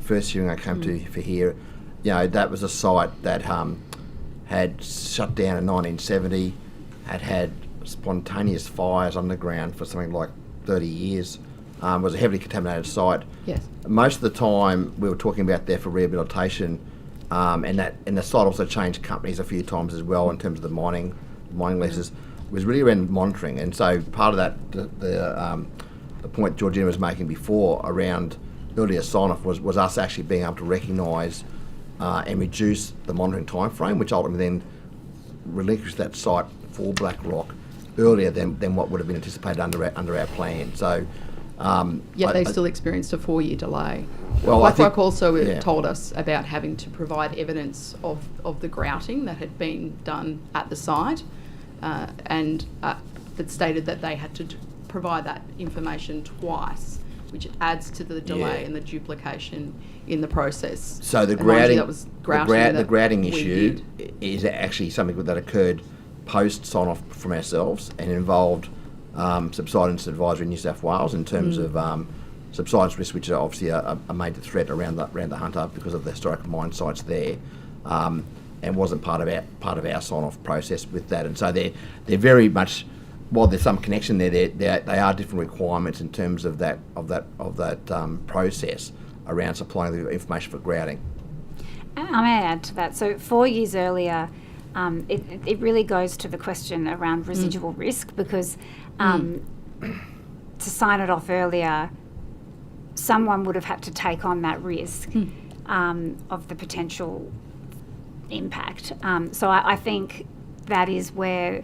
first hearing I came to for here. You know, that was a site that had shut down in 1970, had spontaneous fires underground for something like 30 years. Was a heavily contaminated site. Yes. Most of the time we were talking about there for rehabilitation, and the site also changed companies a few times as well in terms of the mining leases. Was really around monitoring, and so part of that, the point Georgina was making before around earlier sign-off was us actually being able to recognise and reduce the monitoring time frame, which ultimately then relinquished that site for BlackRock earlier than what would have been anticipated under our plan. So, yet they still experienced a 4-year delay. Well, BlackRock also told us about having to provide evidence of the grouting that had been done at the site. And that stated that they had to provide that information twice which adds to the delay and the duplication in the process. So the And mind you, grouting, that was grouting the grouting we issue did. is actually something that occurred post sign-off from ourselves and involved Subsidence Advisory New South Wales in terms of subsidence risk, which are obviously a major threat around the Hunter because of the historical mine sites there, and wasn't part of our sign-off process with that. And so they're very much, while there's some connection there, they are different requirements in terms of that process around supplying the information for grouting. I may add to that. So 4 years earlier, it really goes to the question around residual risk, because to sign it off earlier, someone would have had to take on that risk of the potential impact. So I think that is where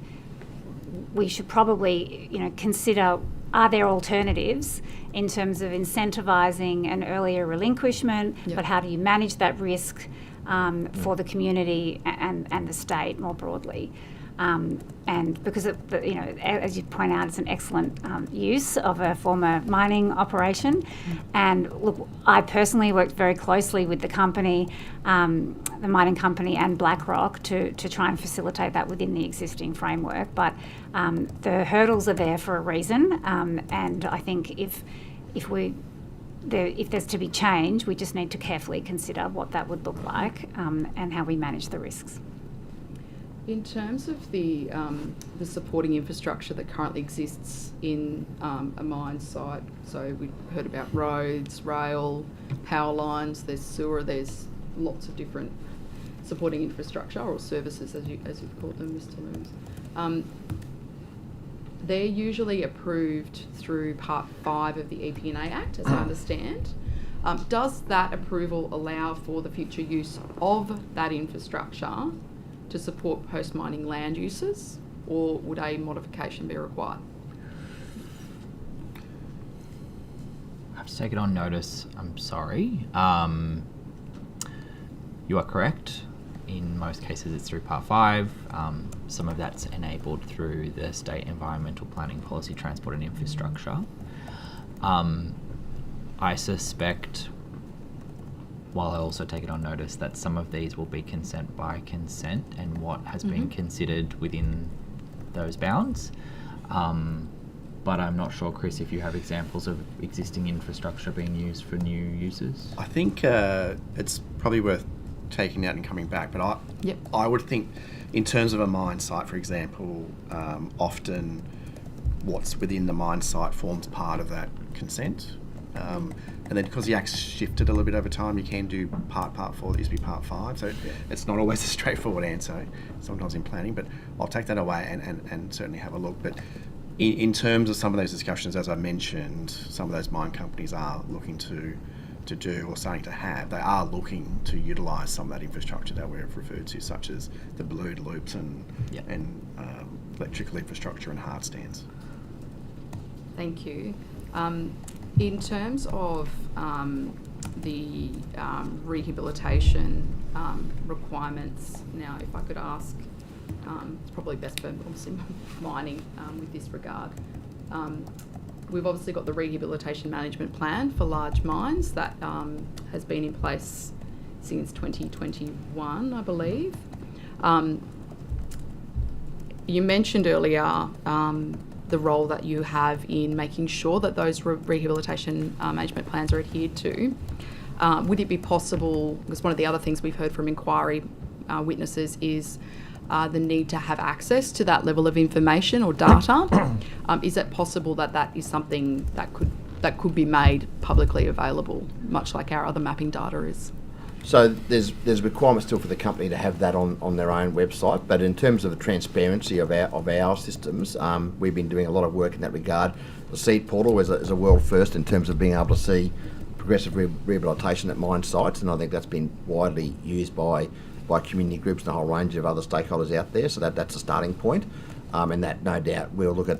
we should probably, consider, are there alternatives in terms of incentivising an earlier relinquishment, but how do you manage that risk for the community and the state more broadly? And because, as you point out, it's an excellent use of a former mining operation. And look, I personally worked very closely with the company, the mining company and BlackRock to try and facilitate that within the existing framework. But the hurdles are there for a reason. And I think if there's to be change, we just need to carefully consider what that would look like and how we manage the risks. In terms of the supporting infrastructure that currently exists in a mine site, so we heard about roads, rail, power lines, there's sewer, there's lots of different supporting infrastructure or services, as you've called them, Mr. Looms. They're usually approved through Part 5 of the EP&A Act, as I understand. Does that approval allow for the future use of that infrastructure to support post-mining land uses, or would a modification be required? I have to take it on notice. I'm sorry. You are correct. In most cases, it's through Part 5. Some of that's enabled through the State Environmental Planning Policy, Transport and Infrastructure. I suspect, while I also take it on notice, that some of these will be consent by consent and what has been considered within those bounds. But I'm not sure, Chris, if you have examples of existing infrastructure being used for new uses. I think it's probably worth taking out and coming back, but I would think in terms of a mine site, for example, often what's within the mine site forms part of that consent. And then because the Act's shifted a little bit over time, you can do Part 4 that used to be Part 5. So it's not always a straightforward answer, sometimes in planning, but I'll take that away and certainly have a look. But in terms of some of those discussions, as I mentioned, some of those mine companies are looking to do or starting to have, they are looking to utilise some of that infrastructure that we've referred to, such as the balloon loops and electrical infrastructure and hard stands. Thank you. In terms of the rehabilitation requirements, now if I could ask, it's probably best for obviously mining with this regard. We've obviously got the rehabilitation management plan for large mines that has been in place since 2021, I believe. You mentioned earlier the role that you have in making sure that those rehabilitation management plans are adhered to. Would it be possible, because one of the other things we've heard from inquiry witnesses is the need to have access to that level of information or data. Is it possible that that is something that could be made publicly available, much like our other mapping data is? So there's requirements still for the company to have that on their own website, but in terms of the transparency of our systems, we've been doing a lot of work in that regard. The SEED portal is a world first in terms of being able to see progressive rehabilitation at mine sites, and I think that's been widely used by community groups and a whole range of other stakeholders out there. So that's a starting point, and that no doubt we'll look at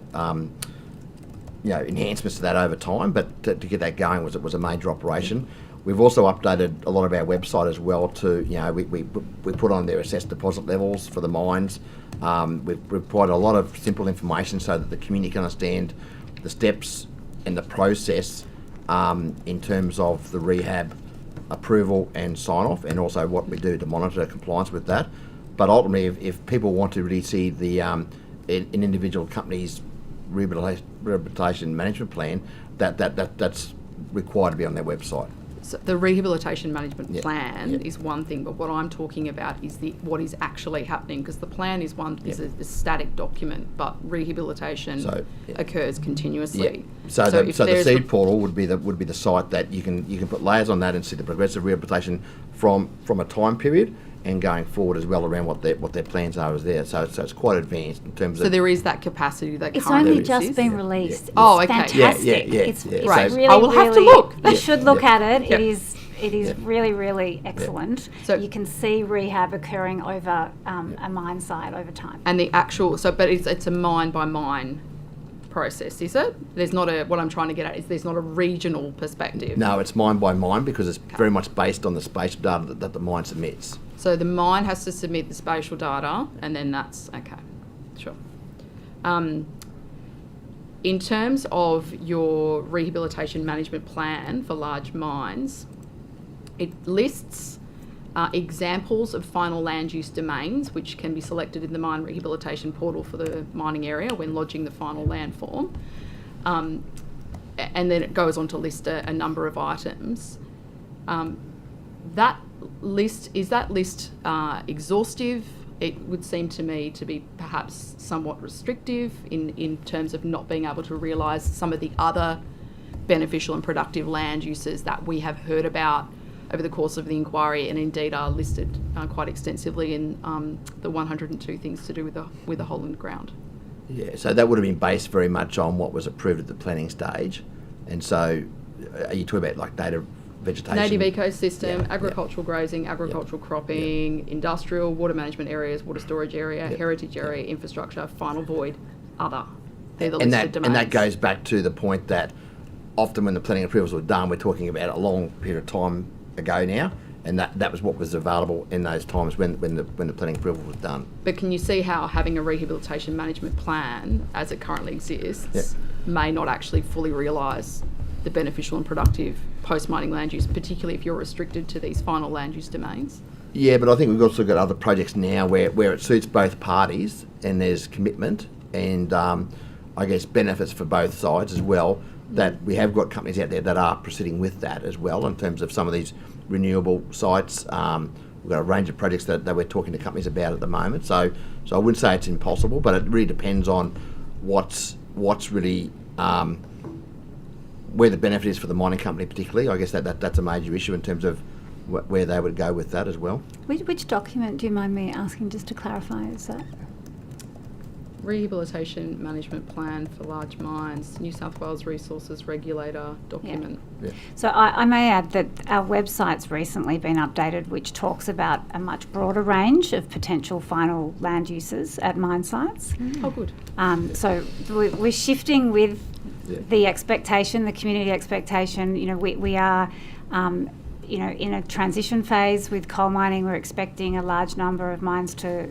enhancements to that over time. But to get that going was a major operation. We've also updated a lot of our website as well to, we put on their assessed deposit levels for the mines. We've provided a lot of simple information so that the community can understand the steps and the process in terms of the rehab approval and sign-off, and also what we do to monitor compliance with that. But ultimately, if people want to really see the an individual company's rehabilitation management plan, that's required to be on their website. So the rehabilitation management plan is one thing, but what I'm talking about is what is actually happening, because the plan is is a static document, but rehabilitation occurs continuously. So the seed portal would be the site that you can put layers on that and see the progressive rehabilitation from a time period and going forward as well around what their plans are as there. So it's quite advanced in terms of. So there is that capacity that it's currently only just exists. been released. It's Oh, okay. fantastic. Yeah. It's Right. really, I will have to look. You should look at it. Yeah. It is really, really excellent. So you can see rehab occurring over a mine site over time. And the actual, but it's a mine by mine process, is it? There's not what I'm trying to get at is there's not a regional perspective. No, it's mine by mine because it's very much based on the spatial data that the mine submits. So the mine has to submit the spatial data, and then that's okay. Sure. In terms of your rehabilitation management plan for large mines, it lists examples of final land use domains which can be selected in the mine rehabilitation portal for the mining area when lodging the final land form. And then it goes on to list a number of items. Is that list exhaustive? It would seem to me to be perhaps somewhat restrictive in terms of not being able to realise some of the other beneficial and productive land uses that we have heard about over the course of the inquiry, and indeed are listed quite extensively in the 102 things to do with the hole in the ground. Yeah, so that would have been based very much on what was approved at the planning stage. And so are you talking about like native vegetation? Native ecosystem, agricultural grazing, agricultural cropping, industrial, water management areas, water storage area, heritage area, infrastructure, final void, other. They're the listed domains. And that goes back to the point that often when the planning approvals were done, we're talking about a long period of time ago now, and that was what was available in those times when the planning approval was done. But can you see how having a rehabilitation management plan as it currently exists may not actually fully realise the beneficial and productive post-mining land use, particularly if you're restricted to these final land use domains? Yeah, but I think we've also got other projects now where it suits both parties and there's commitment and I guess benefits for both sides as well, that we have got companies out there that are proceeding with that as well in terms of some of these renewable sites. We've got a range of projects that we're talking to companies about at the moment. So I wouldn't say it's impossible, but it really depends on what's really where the benefit is for the mining company particularly. I guess that's a major issue in terms of where they would go with that as well. Which document do you mind me asking just to clarify? Is that? Rehabilitation Management Plan for Large Mines, New South Wales Resources Regulator document. Yeah. So I may add that our website's recently been updated, which talks about a much broader range of potential final land uses at mine sites. Oh, good. So we're shifting with the expectation, the community expectation. You know, we are in a transition phase with coal mining. We're expecting a large number of mines to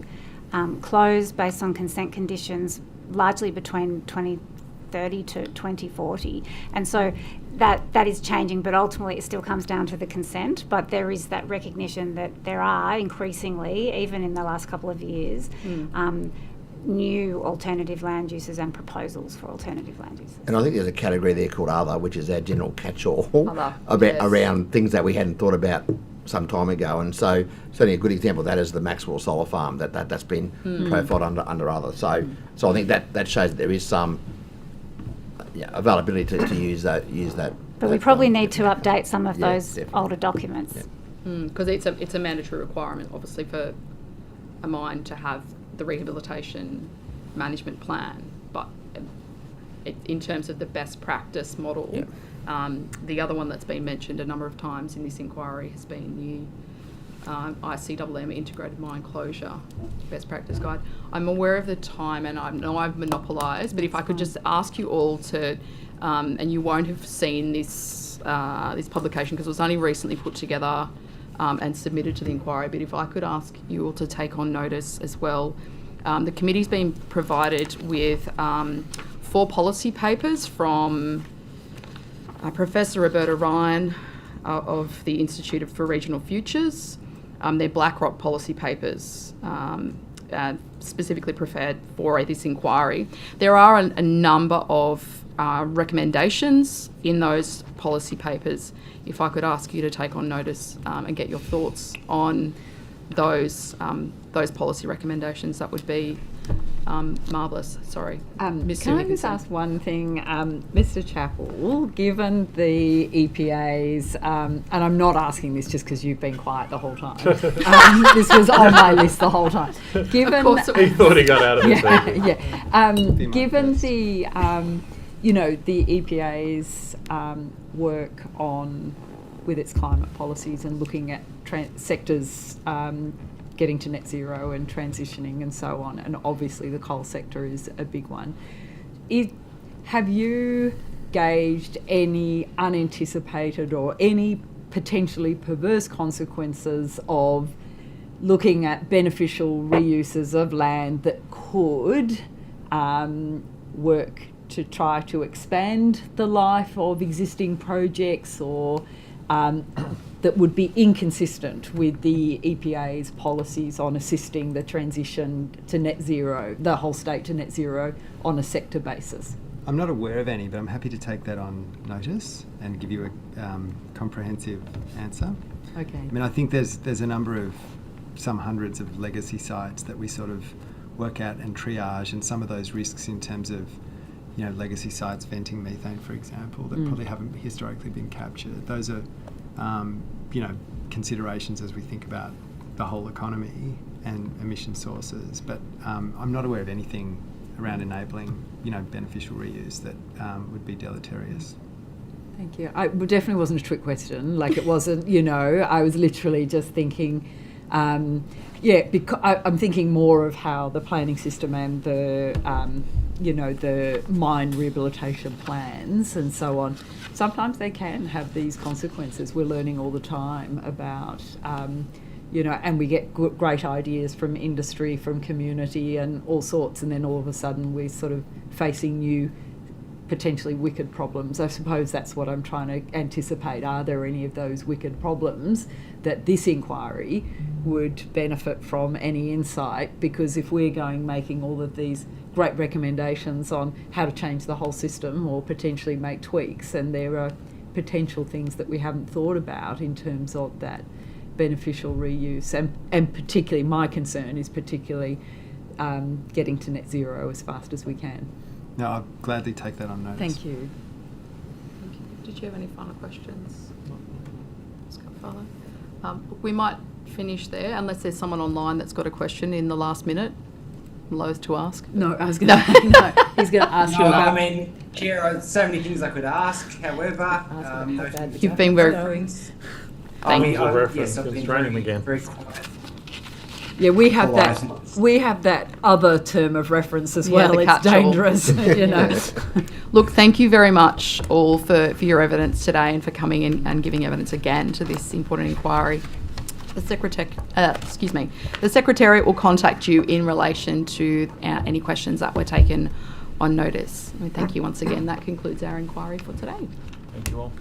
close based on consent conditions, largely between 2030 to 2040. And so that is changing, but ultimately it still comes down to the consent. But there is that recognition that there are increasingly, even in the last couple of years, new alternative land uses and proposals for alternative land uses. And I think there's a category there called other, which is our general catch-all Other, around things that we hadn't thought about some time ago. And so certainly a good example of that is the Maxwell Solar Farm that's been profiled under other. So I think that shows that there is some availability to use that. But we probably need to update some of those older documents. Because it's a mandatory requirement, obviously, for a mine to have the rehabilitation management plan. But in terms of the best practice model, the other one that's been mentioned a number of times in this inquiry has been the ICMM Integrated Mine Closure Best Practice Guide. I'm aware of the time, and I know I've monopolised, but if I could just ask you all to, and you won't have seen this publication because it was only recently put together and submitted to the inquiry, but if I could ask you all to take on notice as well. The committee's been provided with 4 policy papers from Professor Roberta Ryan of the Institute for Regional Futures, their BlackRock policy papers, specifically prepared for this inquiry. There are a number of recommendations in those policy papers. If I could ask you to take on notice and get your thoughts on those policy recommendations, that would be marvellous. Sorry. Ms. Can I Hickinson. just ask one thing, Mr. Chappell? Given the EPA's, and I'm not asking this just because you've been quiet the whole time. This was on my list the whole time. Given, of course, he thought he got out of it. Given the, the EPA's work with its climate policies and looking at sectors getting to net zero and transitioning and so on, and obviously the coal sector is a big one. Have you gauged any unanticipated or any potentially perverse consequences of looking at beneficial reuses of land that could work to try to expand the life of existing projects, or that would be inconsistent with the EPA's policies on assisting the transition to net zero, the whole state to net zero, on a sector basis? I'm not aware of any, but I'm happy to take that on notice and give you a comprehensive answer. Okay. I mean, I think there's a number of, some hundreds of legacy sites that we sort of work out and triage, and some of those risks in terms of, legacy sites venting methane, for example, that probably haven't historically been captured. Those are, considerations as we think about the whole economy and emission sources. But I'm not aware of anything around enabling, beneficial reuse that would be deleterious. Thank you. It definitely wasn't a trick question. Like, it wasn't, I was literally just thinking, because I'm thinking more of how the planning system and the, the mine rehabilitation plans and so on, sometimes they can have these consequences. We're learning all the time about, and we get great ideas from industry, from community and all sorts, and then all of a sudden we're sort of facing new, potentially wicked problems. I suppose that's what I'm trying to anticipate. Are there any of those wicked problems that this inquiry would benefit from any insight? Because if we're making all of these great recommendations on how to change the whole system or potentially make tweaks, and there are potential things that we haven't thought about in terms of that beneficial reuse, and particularly my concern is particularly getting to net zero as fast as we can. No, I'll gladly take that on notice. Thank you. Did you have any final questions? We might finish there, unless there's someone online that's got a question in the last minute. I'm loath to ask. No, I was going to say no. He's going to ask you about... I mean, Chair, so many things I could ask. However, you've been very... Thank you. Yes, I've been very quiet. Yeah, we have that. We have that other term of reference as well. It's dangerous, Look, thank you very much all for your evidence today and for coming in and giving evidence again to this important inquiry. The Secretariat will contact you in relation to any questions that were taken on notice. Thank you once again. That concludes our inquiry for today. Thank you all.